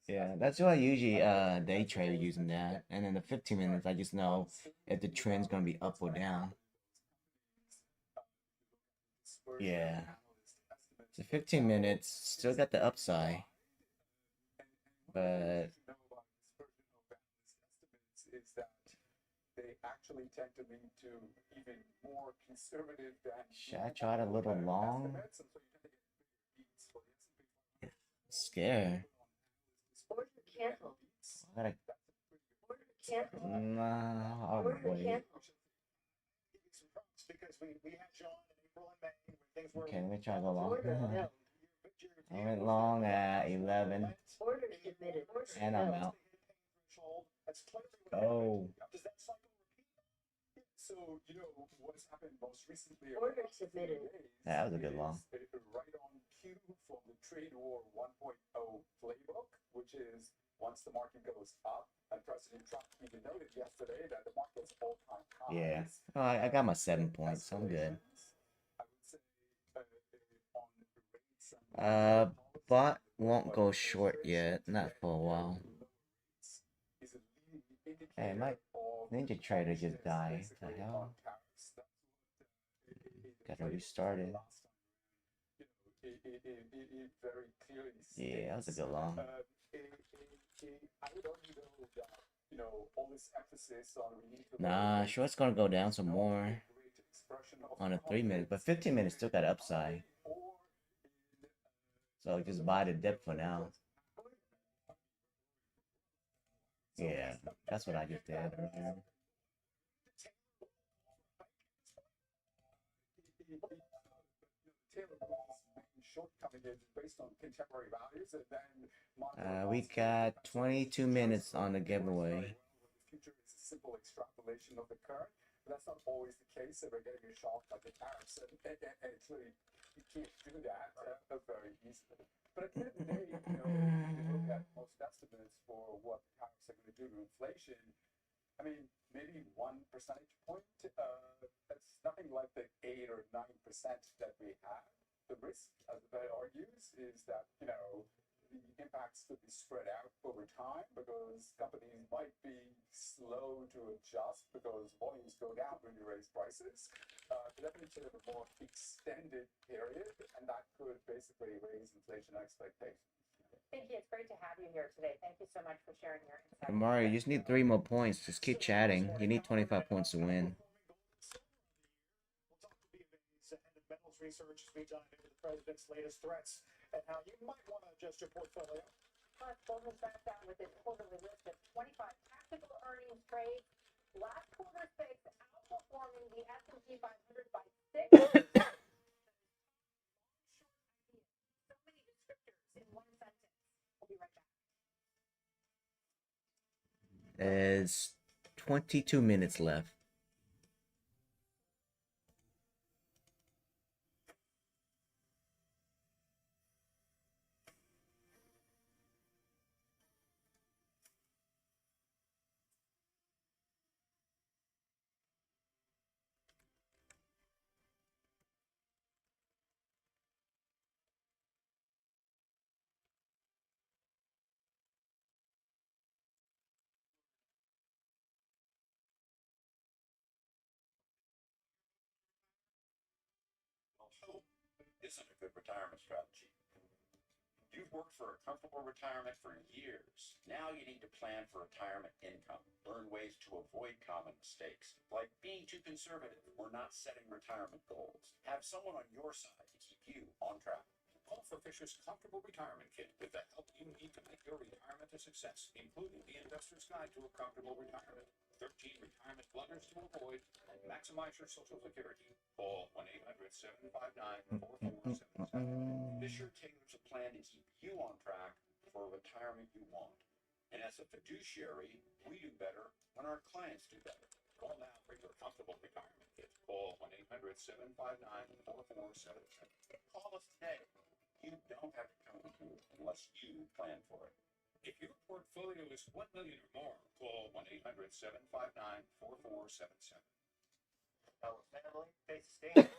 Yeah, that's why I usually day trade using that. And in the 15 minutes, I just know if the trend's gonna be up or down. Yeah. So 15 minutes, still got the upside. But Is that they actually tend to lead to even more conservative than. should I try it a little long? Scared. Careful. I gotta. Careful. Nah, I'll wait. Because we had John in April and May when things were. Okay, let me try to go long. I went long at 11. Order submitted. And I'm out. Oh. Does that cycle repeat? So, what's happened most recently. Order submitted. That was a good long. Right on cue from the trade war 1.0 playbook, which is once the market goes up, and President Trump even noted yesterday that the market's all-time highs. Yeah. Oh, I got my 7 points, so I'm good. Bot won't go short yet, not for a while. Hey, my Ninja Trader just died. What the hell? Gotta restart it. Yeah, that was a good long. I would argue though that, all this emphasis on we need to. Nah, short's gonna go down some more on a 3 minute, but 15 minutes still got upside. So just buy the dip for now. Yeah, that's what I just did. We got 22 minutes on the giveaway. Future is a simple extrapolation of the current, but that's not always the case. If we're getting a shock like the tariffs, and it's really, you can't do that very easily. But at the end of the day, if you look at most estimates for what the tariffs are going to do to inflation, I mean, maybe 1 percentage point. That's nothing like the 8 or 9% that we have. The risk, as the Fed argues, is that, the impacts could be spread out over time because companies might be slow to adjust because volumes go down when you raise prices. Definitely sort of a more extended period, and that could basically raise inflation expectations. Thank you. It's great to have you here today. Thank you so much for sharing your insights. Mario, you just need 3 more points. Just keep chatting. You need 25 points to win. Metals research as we dive into the president's latest threats and how you might want to adjust your portfolio. Plus, Goldman Sachs out with its quarterly list of 25 tactical earnings trades. Last quarter's picks outperforming the S&P 500 by 6%. So many descriptors in one sentence. We'll be right back. There's 22 minutes left. Isn't a good retirement strategy. You've worked for a comfortable retirement for years. Now you need to plan for retirement income. Learn ways to avoid common mistakes, like being too conservative or not setting retirement goals. Have someone on your side to keep you on track. Call for Fisher's Comfortable Retirement Kit with the help you need to make your retirement a success, including the Investor's Guide to a Comfortable Retirement, 13 retirement blunders to avoid, and maximize your Social Security. Call 1-800-759-4477. Fisher tailors a plan to keep you on track for a retirement you want. And as a fiduciary, we do better when our clients do better. Call now for your Comfortable Retirement Kit. Call 1-800-759-4477. Call us today. You don't have to come to it unless you plan for it. If your portfolio is $1 million or more, call 1-800-759-4477. Our family face stand. I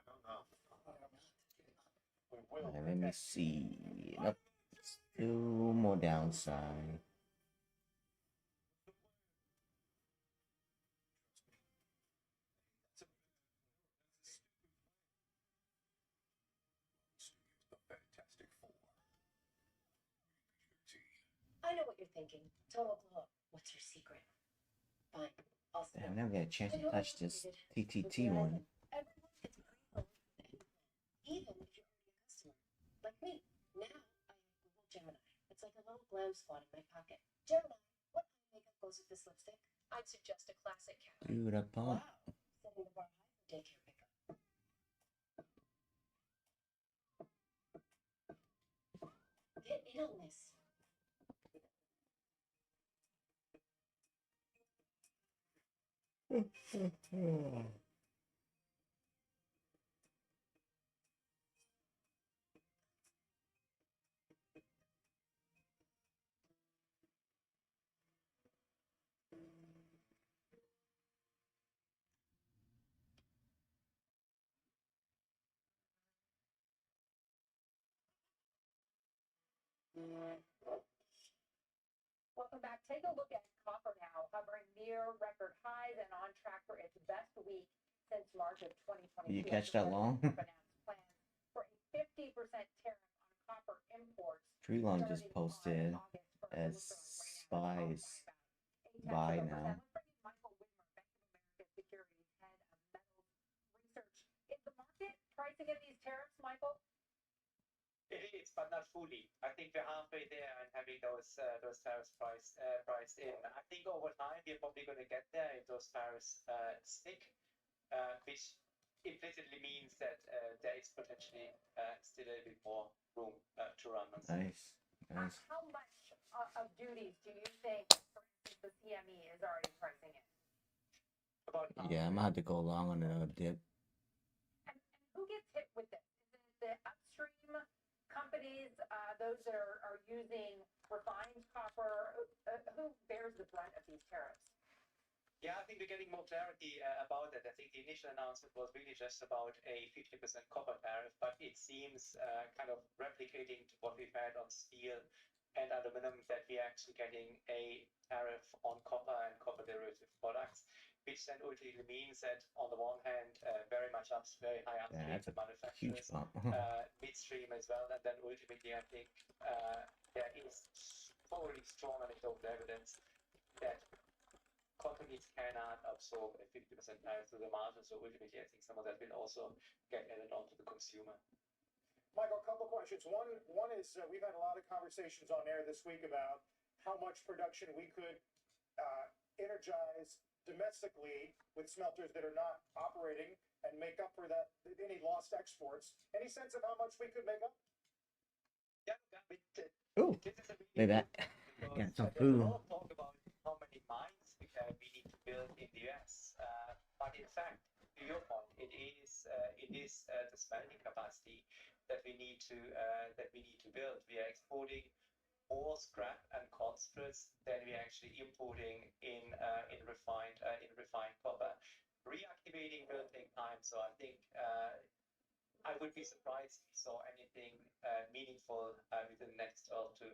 don't know. We will. Alright, let me see. Nope. Still more downside. I know what you're thinking. Total blow up. What's your secret? Fine. I'll Damn, I never got a chance to touch this TTT one. Everyone gets pretty low with it. Even if you're already a customer. Like me. Now I have Google Gemini. It's like a little glam squad in my pocket. Gemini, what eye makeup goes with this lipstick? I'd suggest a classic cat. Dude, I pump. Setting the bar high for daycare pickup. Get in on this. Welcome back. Take a look at copper now, hovering near record highs and on track for its best week since March of 2022. Did you catch that long? Announced plans for a 50% tariff on copper imports. Freelon just posted as spies buy now. Michael Whitmer, Bank of America Securities head of metals research. Is the market pricing in these tariffs, Michael? It is, but not fully. I think we're halfway there and having those tariffs priced in. I think over time we're probably going to get there if those tariffs stick, which implicitly means that there is potentially still a bit more room to run. Nice. How much of duties do you think, for instance, the CME is already pricing in? Yeah, I'm gonna have to go long on the dip. And who gets hit with this? Is it the upstream companies, those that are using refined copper? Who bears the brunt of these tariffs? Yeah, I think we're getting more clarity about that. I think the initial announcement was really just about a 50% copper tariff, but it seems kind of replicating to what we've had on steel and aluminum, that we're actually getting a tariff on copper and copper derivative products, which then ultimately means that on the one hand, very high upstream Yeah, that's a huge manufacturers, bump. midstream as well, and then ultimately I think there is probably strong anecdotal evidence that companies cannot absorb a 50% tariff to the margin, so ultimately I think some of that will also get added on to the consumer. Michael, a couple of questions. One is we've had a lot of conversations on air this week about how much production we could energize domestically with smelters that are not operating and make up for that, any lost exports. Any sense of how much we could make up? Yeah, Ooh, maybe I got some food. There's a lot of talk about how many mines we need to build in the US, but in fact, to your point, it is the smelting capacity that we need to build. We are exporting more scrap and concentrates than we are actually importing in refined copper. Reactivating will take time, so I think I would be surprised if we saw anything meaningful within the next 12 to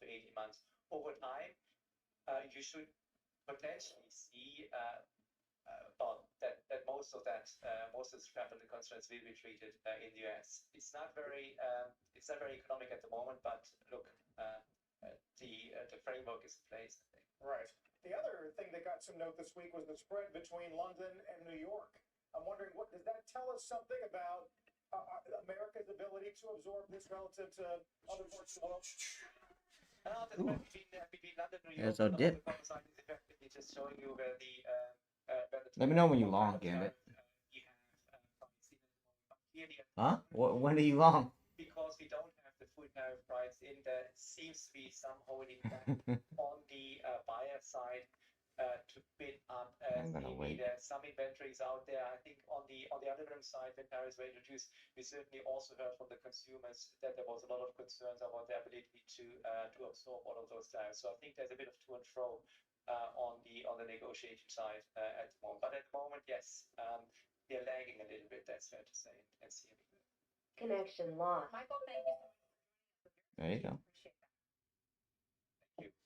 18 months. Over time, you should potentially see but that most of the scrap and the constraints will be treated in the US. It's not very economic at the moment, but look, the framework is in place, I think. Right. The other thing that got some note this week was the spread between London and New York. I'm wondering, what does that tell us something about America's ability to absorb this relative to other parts of the world? Between London and New There's York, a dip. the side is effectively just showing you where the Let me know when you long, Gambit. Huh? When are you long? Because we don't have the full tariff price in there, seems to be some holding back on the buyer side to bid up. I'm gonna wait. There's some inventories out there. I think on the aluminum side, when tariffs were introduced, we certainly also heard from the consumers that there was a lot of concerns about their ability to absorb all of those tariffs. So I think there's a bit of to and fro on the negotiation side at the moment. But at the moment, yes, they're lagging a little bit. That's fair to say. And CME. Connection lost. Michael, thank you so much. There you go. Appreciate that. Thank you.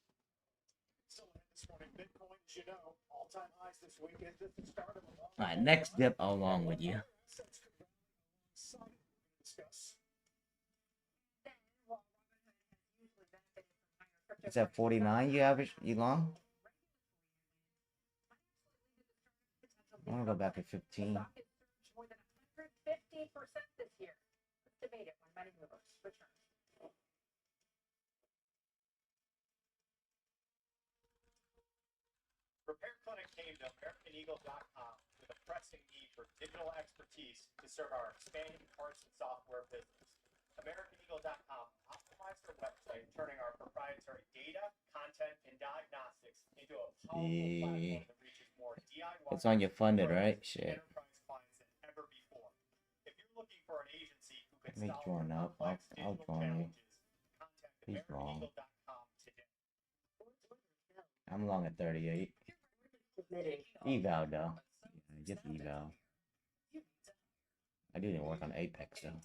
Still ahead this morning, Bitcoin, as you know, all-time highs this week. Is this the start of a long? All right, next dip along with you. Discuss. It's at 49. You average. You long? I'm gonna go back to 15. More than 150% this year. Let's debate it. One money mover. Return. Repair Clinic came to AmericanEagle.com with a pressing need for digital expertise to serve our expanding parts and software business. AmericanEagle.com optimized their website, turning our proprietary data, content, and diagnostics into a powerful platform that reaches more DIY It's on your funded, right? Shit. enterprise clients than ever before. If you're looking for an agency who can Let me solve join up. complex I'll digital join you. challenges, contact He's wrong. AmericanEagle.com today. I'm long at 38. Submitting. Eval though. Yeah, just eval. I didn't work on Apex though.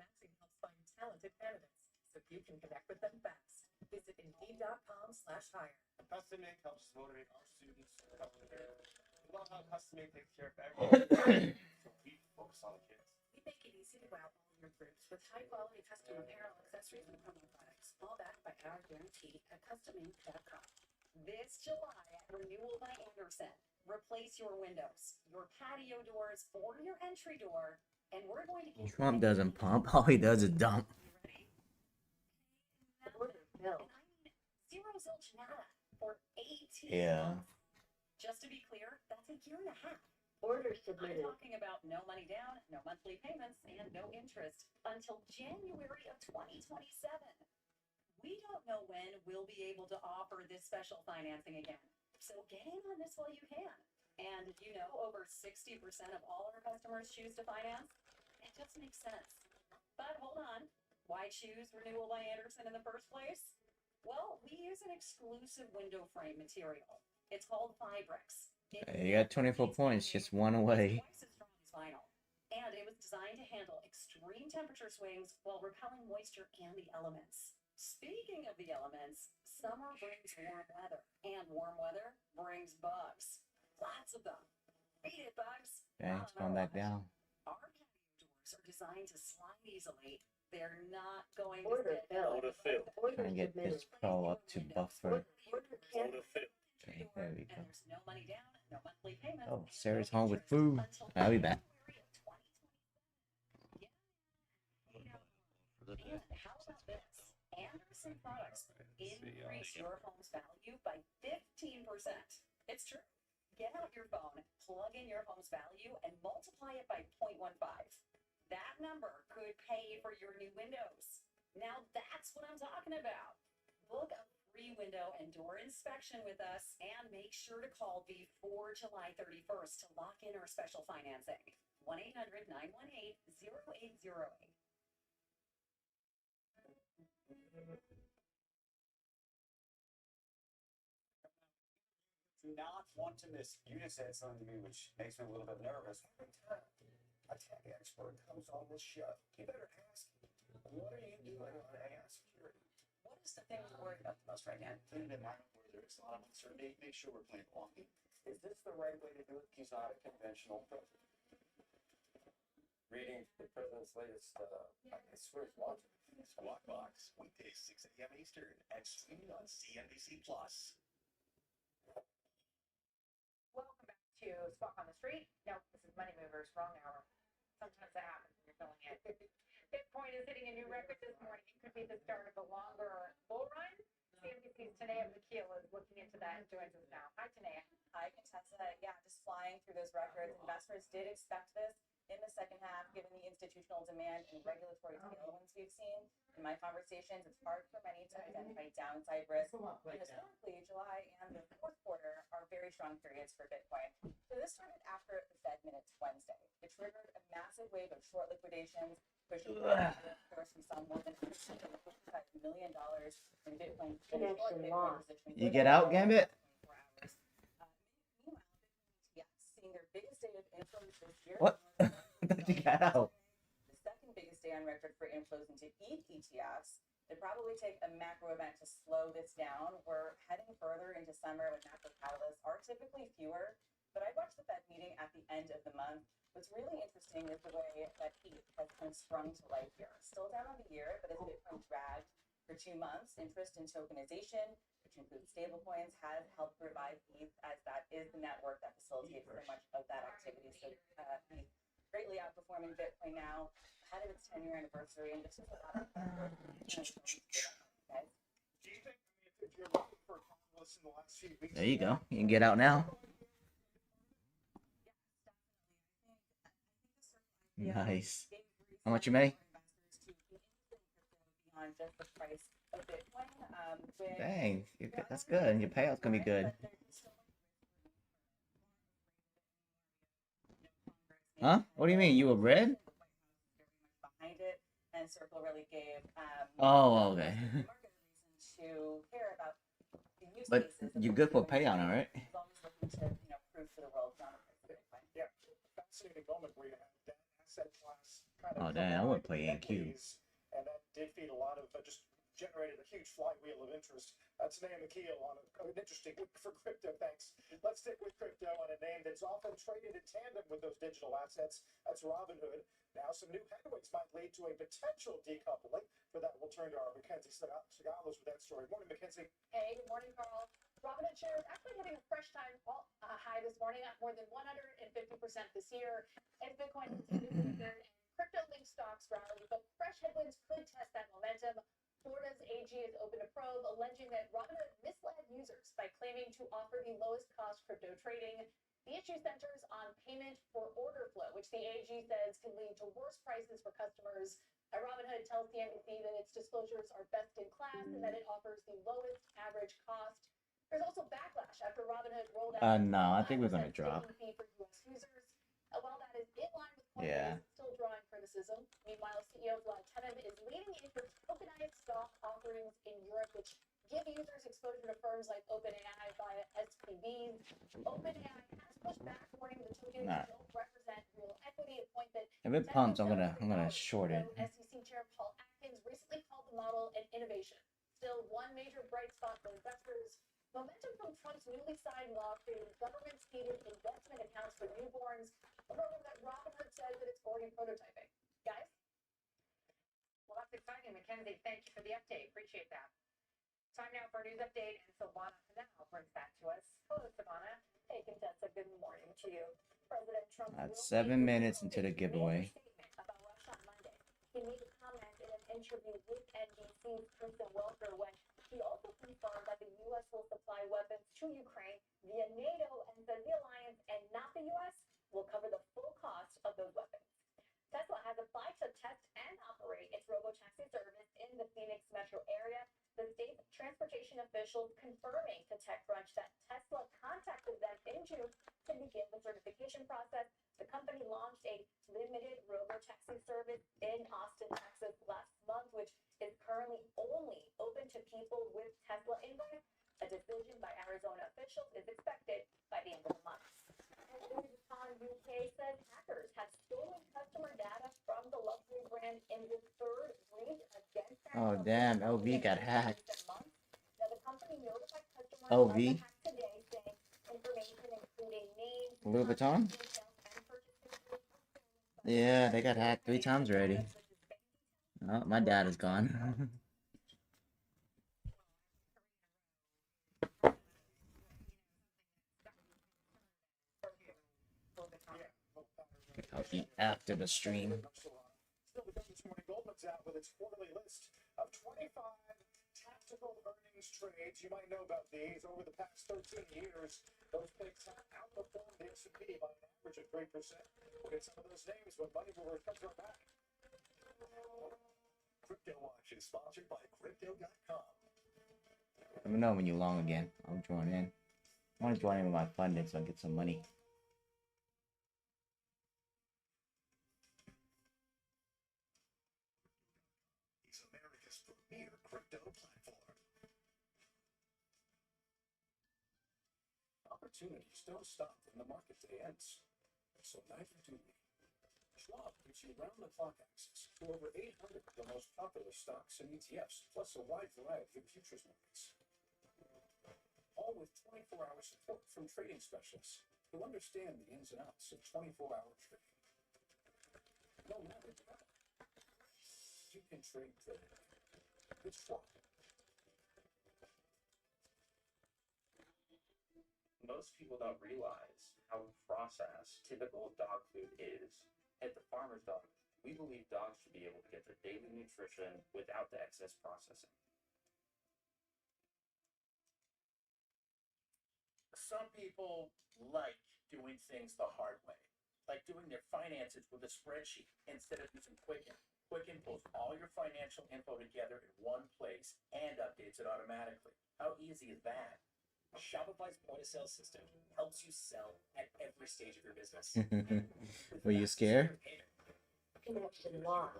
Matching helps find talented candidates so you can connect with them fast. Visit Indeed.com/hire. Custom Ink helps motivate our students to come in there. We love how Custom Ink takes care of everything. So we focus on the kids. We make it easy to wow all your groups with high-quality custom apparel, accessories, and promo products, all backed by our guarantee at CustomInk.com. This July at Renewal by Anderson, replace your windows, your patio doors, or your entry door, and we're going to get Trump doesn't pump. All he does is dump. Order bill. And I mean, zero zilch nada for 18 Yeah. months. Just to be clear, that's a year and a half. Order I'm submitted. talking about no money down, no monthly payments, and no interest until January of 2027. We don't know when we'll be able to offer this special financing again. So get in on this while you can. And you know, over 60% of all our customers choose to finance. It just makes sense. But hold on, why choose Renewal by Anderson in the first place? Well, we use an exclusive window frame material. It's called Fibrex. You got 24 points, just one away. Twice as strong as vinyl. And it was designed to handle extreme temperature swings while repelling moisture and the elements. Speaking of the elements, summer brings warm weather, and warm weather brings bugs. Lots of them. Beat it, bugs. Okay, it's going back down. Our patio doors are designed to slide easily. They're not going Order to filled. Order filled. Trying to get this pro up to buffer. Order filled. Okay, there we go. And there's no money down, no monthly payments. Oh, Sarah's home with food. I'll be back. And how about this? Anderson products increase your home's value by 15%. It's true. Get out your phone, plug in your home's value, and multiply it by 0.15. That number could pay for your new windows. Now that's what I'm talking about. Book a free window and door inspection with us, and make sure to call before July 31st to lock in our special financing. 1-800-918-0808. Not want to miss. You just said something to me which makes me a little bit nervous. Every time a tech expert comes on this show, you better ask him, what are you doing on AI security? What is the thing you're worried about the most right now? In an environment where there's a lot of uncertainty, make sure we're playing the long game. Is this the right way to do it? He's not a conventional president. Reading the president's latest, I swear he's watching. Squawk Box, weekdays 6 a.m. Eastern, and streaming on CNBC Plus. Welcome back to Squawk on the Street. No, this is Money Movers, wrong hour. Sometimes that happens when you're filling in. Bitcoin is hitting a new record this morning. It could be the start of a longer bull run. CNBC's Tanea McKeel is looking into that and joins us now. Hi, Tanea. Hi, Contessa. Yeah, just flying through those records. Investors did expect this in the second half, given the institutional demand and regulatory tailwinds we've seen. In my conversations, it's hard for many to identify downside risk. And historically, July and the fourth quarter are very strong periods for Bitcoin. So this started after the Fed minutes Wednesday. It triggered a massive wave of short liquidations, pushing of course we saw more than $155 million in Bitcoin. You get out, Gambit? Seeing their biggest day of inflows this year. What? You got out. The second biggest day on record for inflows into ETH ETFs. It'd probably take a macro event to slow this down. We're heading further into summer when macro catalysts are typically fewer, but I watched the Fed meeting at the end of the month. What's really interesting is the way that ETH has kind of sprung to life here. Still down on the year, but as Bitcoin dragged for 2 months, interest in tokenization, which includes stablecoins, has helped revive ETH, as that is the network that facilitates so much of that activity. So ETH greatly outperforming Bitcoin now, ahead of its 10-year anniversary, and this is a lot of guys. Do you think, if you're looking for a catalyst in the last few weeks? There you go. You can get out now. Nice. How much you made? Beyond just the price of Bitcoin, Dang, that's good. And your payout's gonna be good. Huh? What do you mean? You were red? Behind it, and Circle really gave Oh, okay. market reason to care about the use But cases. you're good for payout, all right? As long as looking to prove to the world not a Bitcoin. Yeah, fascinating moment where you have that asset class kind of. Oh, damn, I wouldn't play NQ. And that did feed a lot of just generated a huge flywheel of interest. Tanea McKeel on an interesting week for crypto. Thanks. Let's stick with crypto on a name that's often traded in tandem with those digital assets. That's Robinhood. Now, some new headwinds might lead to a potential decoupling. For that, we'll turn to our Mackenzie Sagalos with that story. Morning, Mackenzie. Hey, good morning, Carl. Robinhood shares actually hitting a fresh time high this morning, up more than 150% this year. As Bitcoin continues to return and crypto-linked stocks rally, but fresh headwinds could test that momentum. Florida's AG has opened a probe alleging that Robinhood misled users by claiming to offer the lowest cost crypto trading. The issue centers on payment for order flow, which the AG says can lead to worse prices for customers. Robinhood tells CNBC that its disclosures are best in class and that it offers the lowest average cost. There's also backlash after Robinhood rolled out No, I think we're gonna drop. fee for U.S. users. While that is in line with Coinbase, Yeah. it's still drawing criticism. Meanwhile, CEO Vlad Tenev is leading in for tokenized stock offerings in Europe, which give users exposure to firms like OpenAI via SPVs. OpenAI has pushed back, warning the tokens don't represent real equity, a point that If it pumps, I'm gonna short it. SEC Chair Paul Atkins recently called the model an innovation. Still, one major bright spot for investors. Momentum from Trump's newly signed law creating government-seeded investment accounts for newborns, a program that Robinhood says that it's already prototyping. Guys? Well, that's exciting, Mackenzie. Thank you for the update. Appreciate that. Time now for a news update, and Silvana Canal brings that to us. Hello, Silvana. Hey, Contessa, good morning to you. President Trump That's 7 minutes into the giveaway. about Russia on Monday. He made a comment in an interview with NBC's Kristen Welker when he also confirmed that the U.S. will supply weapons to Ukraine via NATO and said the alliance and not the U.S. will cover the full cost of those weapons. Tesla has applied to test and operate its robotaxi service in the Phoenix metro area. The state's transportation officials confirming to TechCrunch that Tesla contacted them in June to begin the certification process. The company launched a limited robotaxi service in Austin, Texas last month, which is currently only open to people with Tesla invites. A decision by Arizona officials is expected by the end of the month. And UK says hackers have stolen customer data from the luxury brand in the third breach against that. Oh, damn. LV got hacked. Now, the company notified customers LV? of the hack today, saying information Louis Vuitton? Yeah, they got hacked 3 times already. Oh, my dad is gone. I'll eat after the stream. Still to come this morning, Goldman's out with its quarterly list of 25 tactical earnings trades. You might know about these. Over the past 13 years, those picks have outperformed the S&P by an average of 3%. We'll get some of those names when Money Movers comes right back. Crypto Watch is sponsored by Crypto.com. Let me know when you're long again. I'll join in. I want to join in with my funding so I get some money. It's America's premier crypto platform. Opportunities don't stop when the market day ends. So neither do we. Schwab gives you round-the-clock access to over 800 of the most popular stocks and ETFs, plus a wide variety of futures markets. All with 24-hour support from trading specialists who understand the ins and outs of 24-hour trading. No matter what, you can trade today. It's Schwab. Most people don't realize how processed typical dog food is. At the Farmer's Dog, we believe dogs should be able to get their daily nutrition without the excess processing. Some people like doing things the hard way, like doing their finances with a spreadsheet instead of using Quicken. Quicken pulls all your financial info together in one place and updates it automatically. How easy is that? Shopify's point-of-sale system helps you sell at every stage of your business. Were you scared? Connection lost.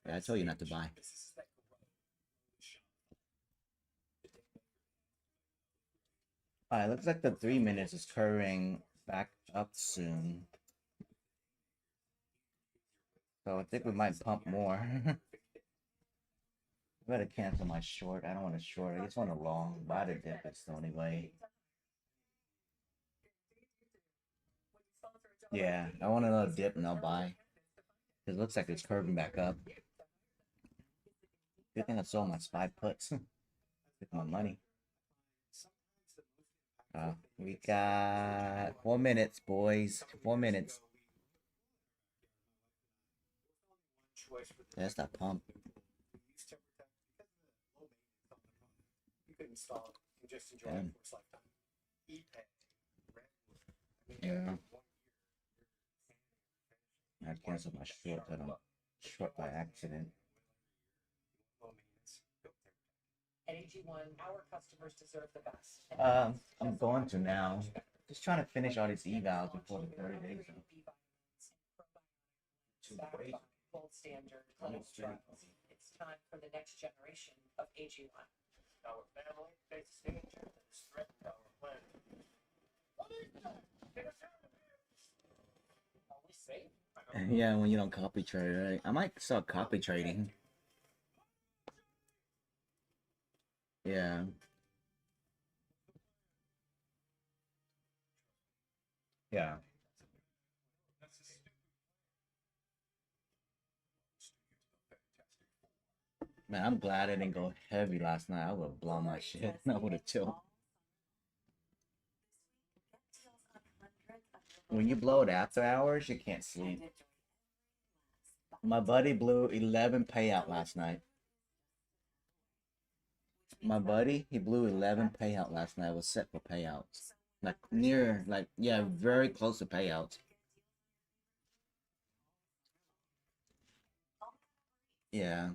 Yeah, I told you not to buy. Alright, looks like the 3 minutes is curving back up soon. So I think we might pump more. Better cancel my short. I don't want a short. I just want a long. Buy the dip. It's the only way. Yeah, I want another dip and I'll buy. It looks like it's curving back up. Good thing I sold my SPY puts. With my money. We got 4 minutes, boys. 4 minutes. That's that pump. You could install it and just enjoy it for its lifetime. Yeah. I canceled my short. I don't short by accident. At AG1, our customers deserve the best. I'm going to now. Just trying to finish all these evals before the 30 days. Gold standard. It's time for the next generation of AG1. Our family faces danger that has threatened our planet. Are we safe? Yeah, when you don't copy trade, right? I might start copy trading. Yeah. Yeah. Man, I'm glad I didn't go heavy last night. I would have blown my shit. I would have chilled. When you blow it after hours, you can't sleep. My buddy blew 11 payout last night. My buddy, he blew 11 payout last night. I was set for payouts. Like near, like, yeah, very close to payouts. Yeah.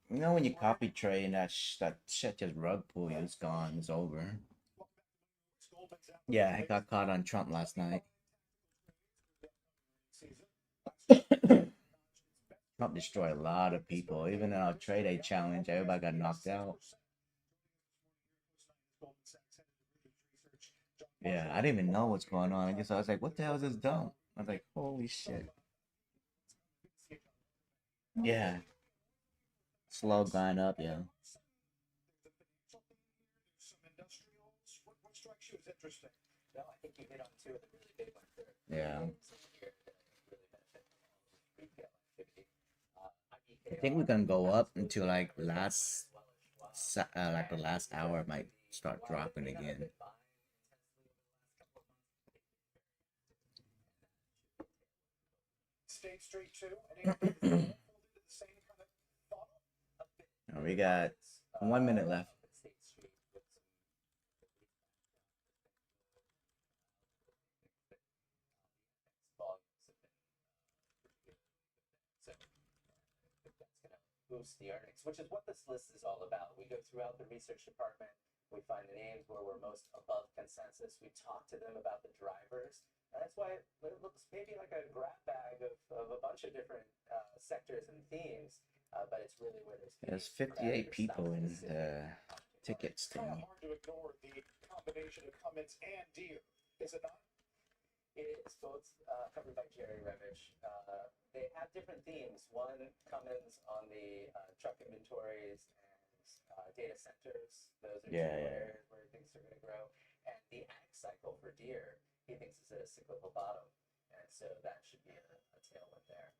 You know when you copy trade and that shit just rug pull you, it's gone, it's over. Yeah, I got caught on Trump last night. Trump destroyed a lot of people. Even in our trade day challenge, everybody got knocked out. Yeah, I didn't even know what's going on. I was like, what the hell is this dump? I was like, holy shit. Yeah. Slow grind up, yeah. was interesting. No, I think you hit on two of the really big ones there. Yeah. Here that really benefit retail activity. I think we're gonna go up until like like the last hour might start dropping again. State Street too. Any same kind of thought? We got 1 minute left. Boost the earnings, which is what this list is all about. We go throughout the research department, we find the names where we're most above consensus, we talk to them about the drivers, and that's why it looks maybe like a grab bag of a bunch of different sectors and themes, but it's really where There's 58 people in the tickets It's kind thing. of hard to ignore the combination of Cummins and Deere, is it not? It is both covered by Jerry Revich. They have different themes. One, Cummins on the truck inventories and data centers. Those are two areas where he thinks are going to grow. And the ag cycle for Deere, he thinks is at a cyclical bottom. And so that should be a tailwind there.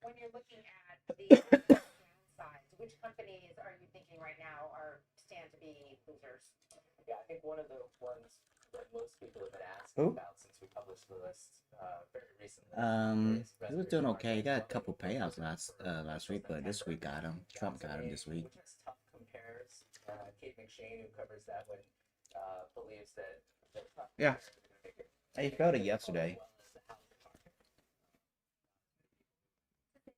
When you're looking at the downsides, which companies are you thinking right now stand to be losers? Yeah, I think one of the ones that most people have been asking about since we published the list very recently. He was doing okay. He got a couple payouts last week, but this week got him. Trump got him this week. Which has tough compares. Kate McShane, who covers that one, believes that the tough Yeah. compares are going to make it. He felt it yesterday.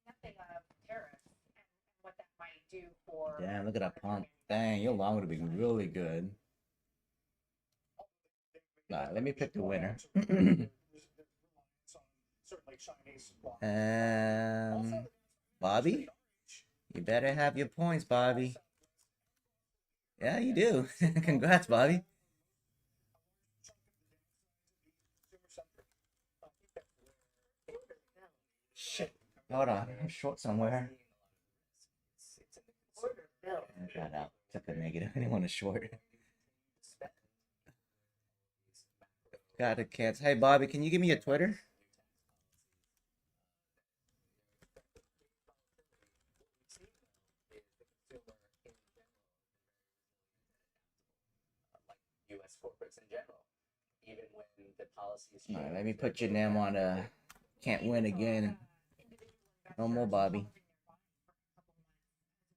Nothing of tariffs and what that might do for. Damn, look at that pump. Dang, your lawn would have been really good. Alright, let me pick the winner. Bobby? You better have your points, Bobby. Yeah, you do. Congrats, Bobby. Shit. Hold on, I'm short somewhere. Shout out. Took a negative. I didn't want to short. Got it, cats. Hey, Bobby, can you give me your Twitter? U.S. corporates in general, even when the policies. All right, let me put your name on can't win again. No more, Bobby.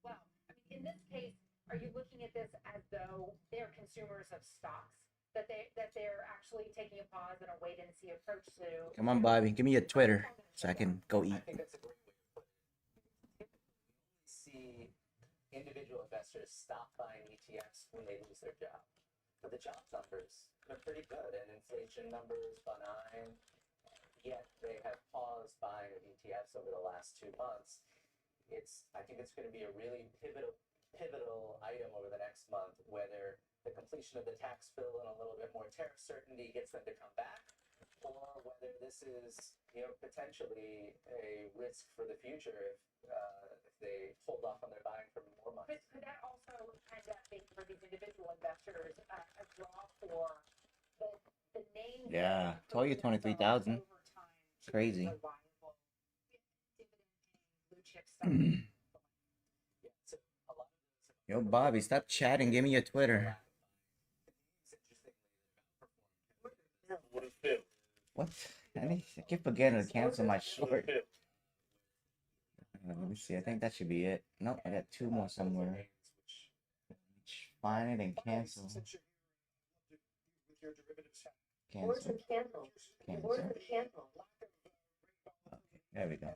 Well, I mean, in this case, are you looking at this as though they're consumers of stocks? That they're actually taking a pause and a wait and see approach to. Come on, Bobby, give me your Twitter so I can go eat. I think that's a great way to put it. See individual investors stop buying ETFs when they lose their job. But the job numbers are pretty good and inflation numbers benign. Yet they have paused buying of ETFs over the last 2 months. I think it's going to be a really pivotal item over the next month, whether the completion of the tax bill and a little bit more tariff certainty gets them to come back, or whether this is, potentially a risk for the future if they hold off on their buying for more months. But could that also kind of make for these individual investors a draw for the name? Yeah, told you 23,000. Crazy. Yo, Bobby, stop chatting. Give me your Twitter. What? I keep forgetting to cancel my short. Let me see. I think that should be it. Nope, I got two more somewhere. Find it and cancel. Where's the candle? Where's the candle? There we go.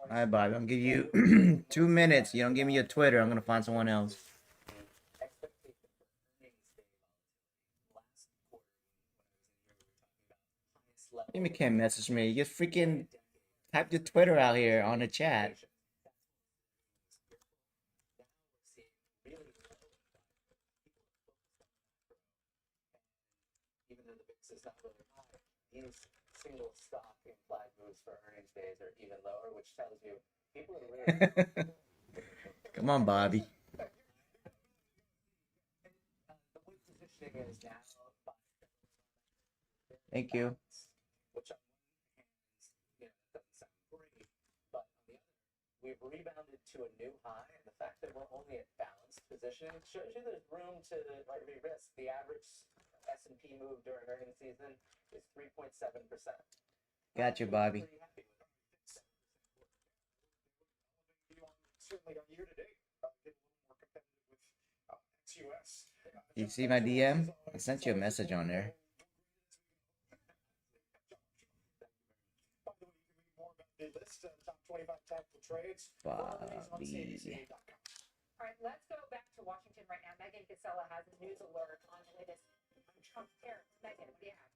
All right, Bobby, I'm gonna give you 2 minutes. You don't give me your Twitter, I'm gonna find someone else. You can't message me. You just freaking type your Twitter out here on the chat. Even though the VIX is not really high, these single stock implied moves for earnings days are even lower, which tells you people are really. Come on, Bobby. Thank you. Which on one hand, doesn't sound great, but on the other, we've rebounded to a new high, and the fact that we're only at balanced positioning shows you there's room to re-risk. The average S&P move during earnings season is 3.7%. Got you, Bobby. Certainly our year to date, get a little more competitive with ex-US. You see my DM? I sent you a message on there. By the way, you can read more about the list of top 25 tactical trades. Bobby. On CNBC.com. All right, let's go back to Washington right now. Megan Casella has a news alert on the latest Trump tariffs. Megan, what do you have?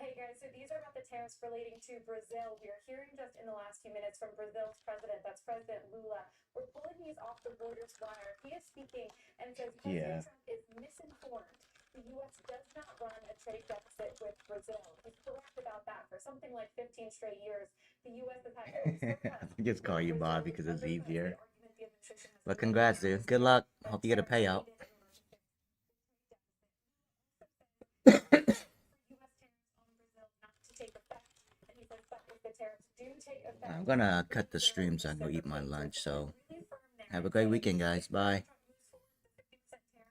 Hey guys, so these are about the tariffs relating to Brazil. We are hearing just in the last few minutes from Brazil's president, that's President Lula. We're pulling these off the Reuters wire. He is speaking and says President Trump is misinformed. The U.S. does not run a trade deficit with Brazil. He's correct about that. For something like 15 straight years, the U.S. has had I just call you Bobby because it's easier. But congrats, dude. Good luck. Hope you get a payout. I'm gonna cut the stream so I can go eat my lunch. So have a great weekend, guys. Bye.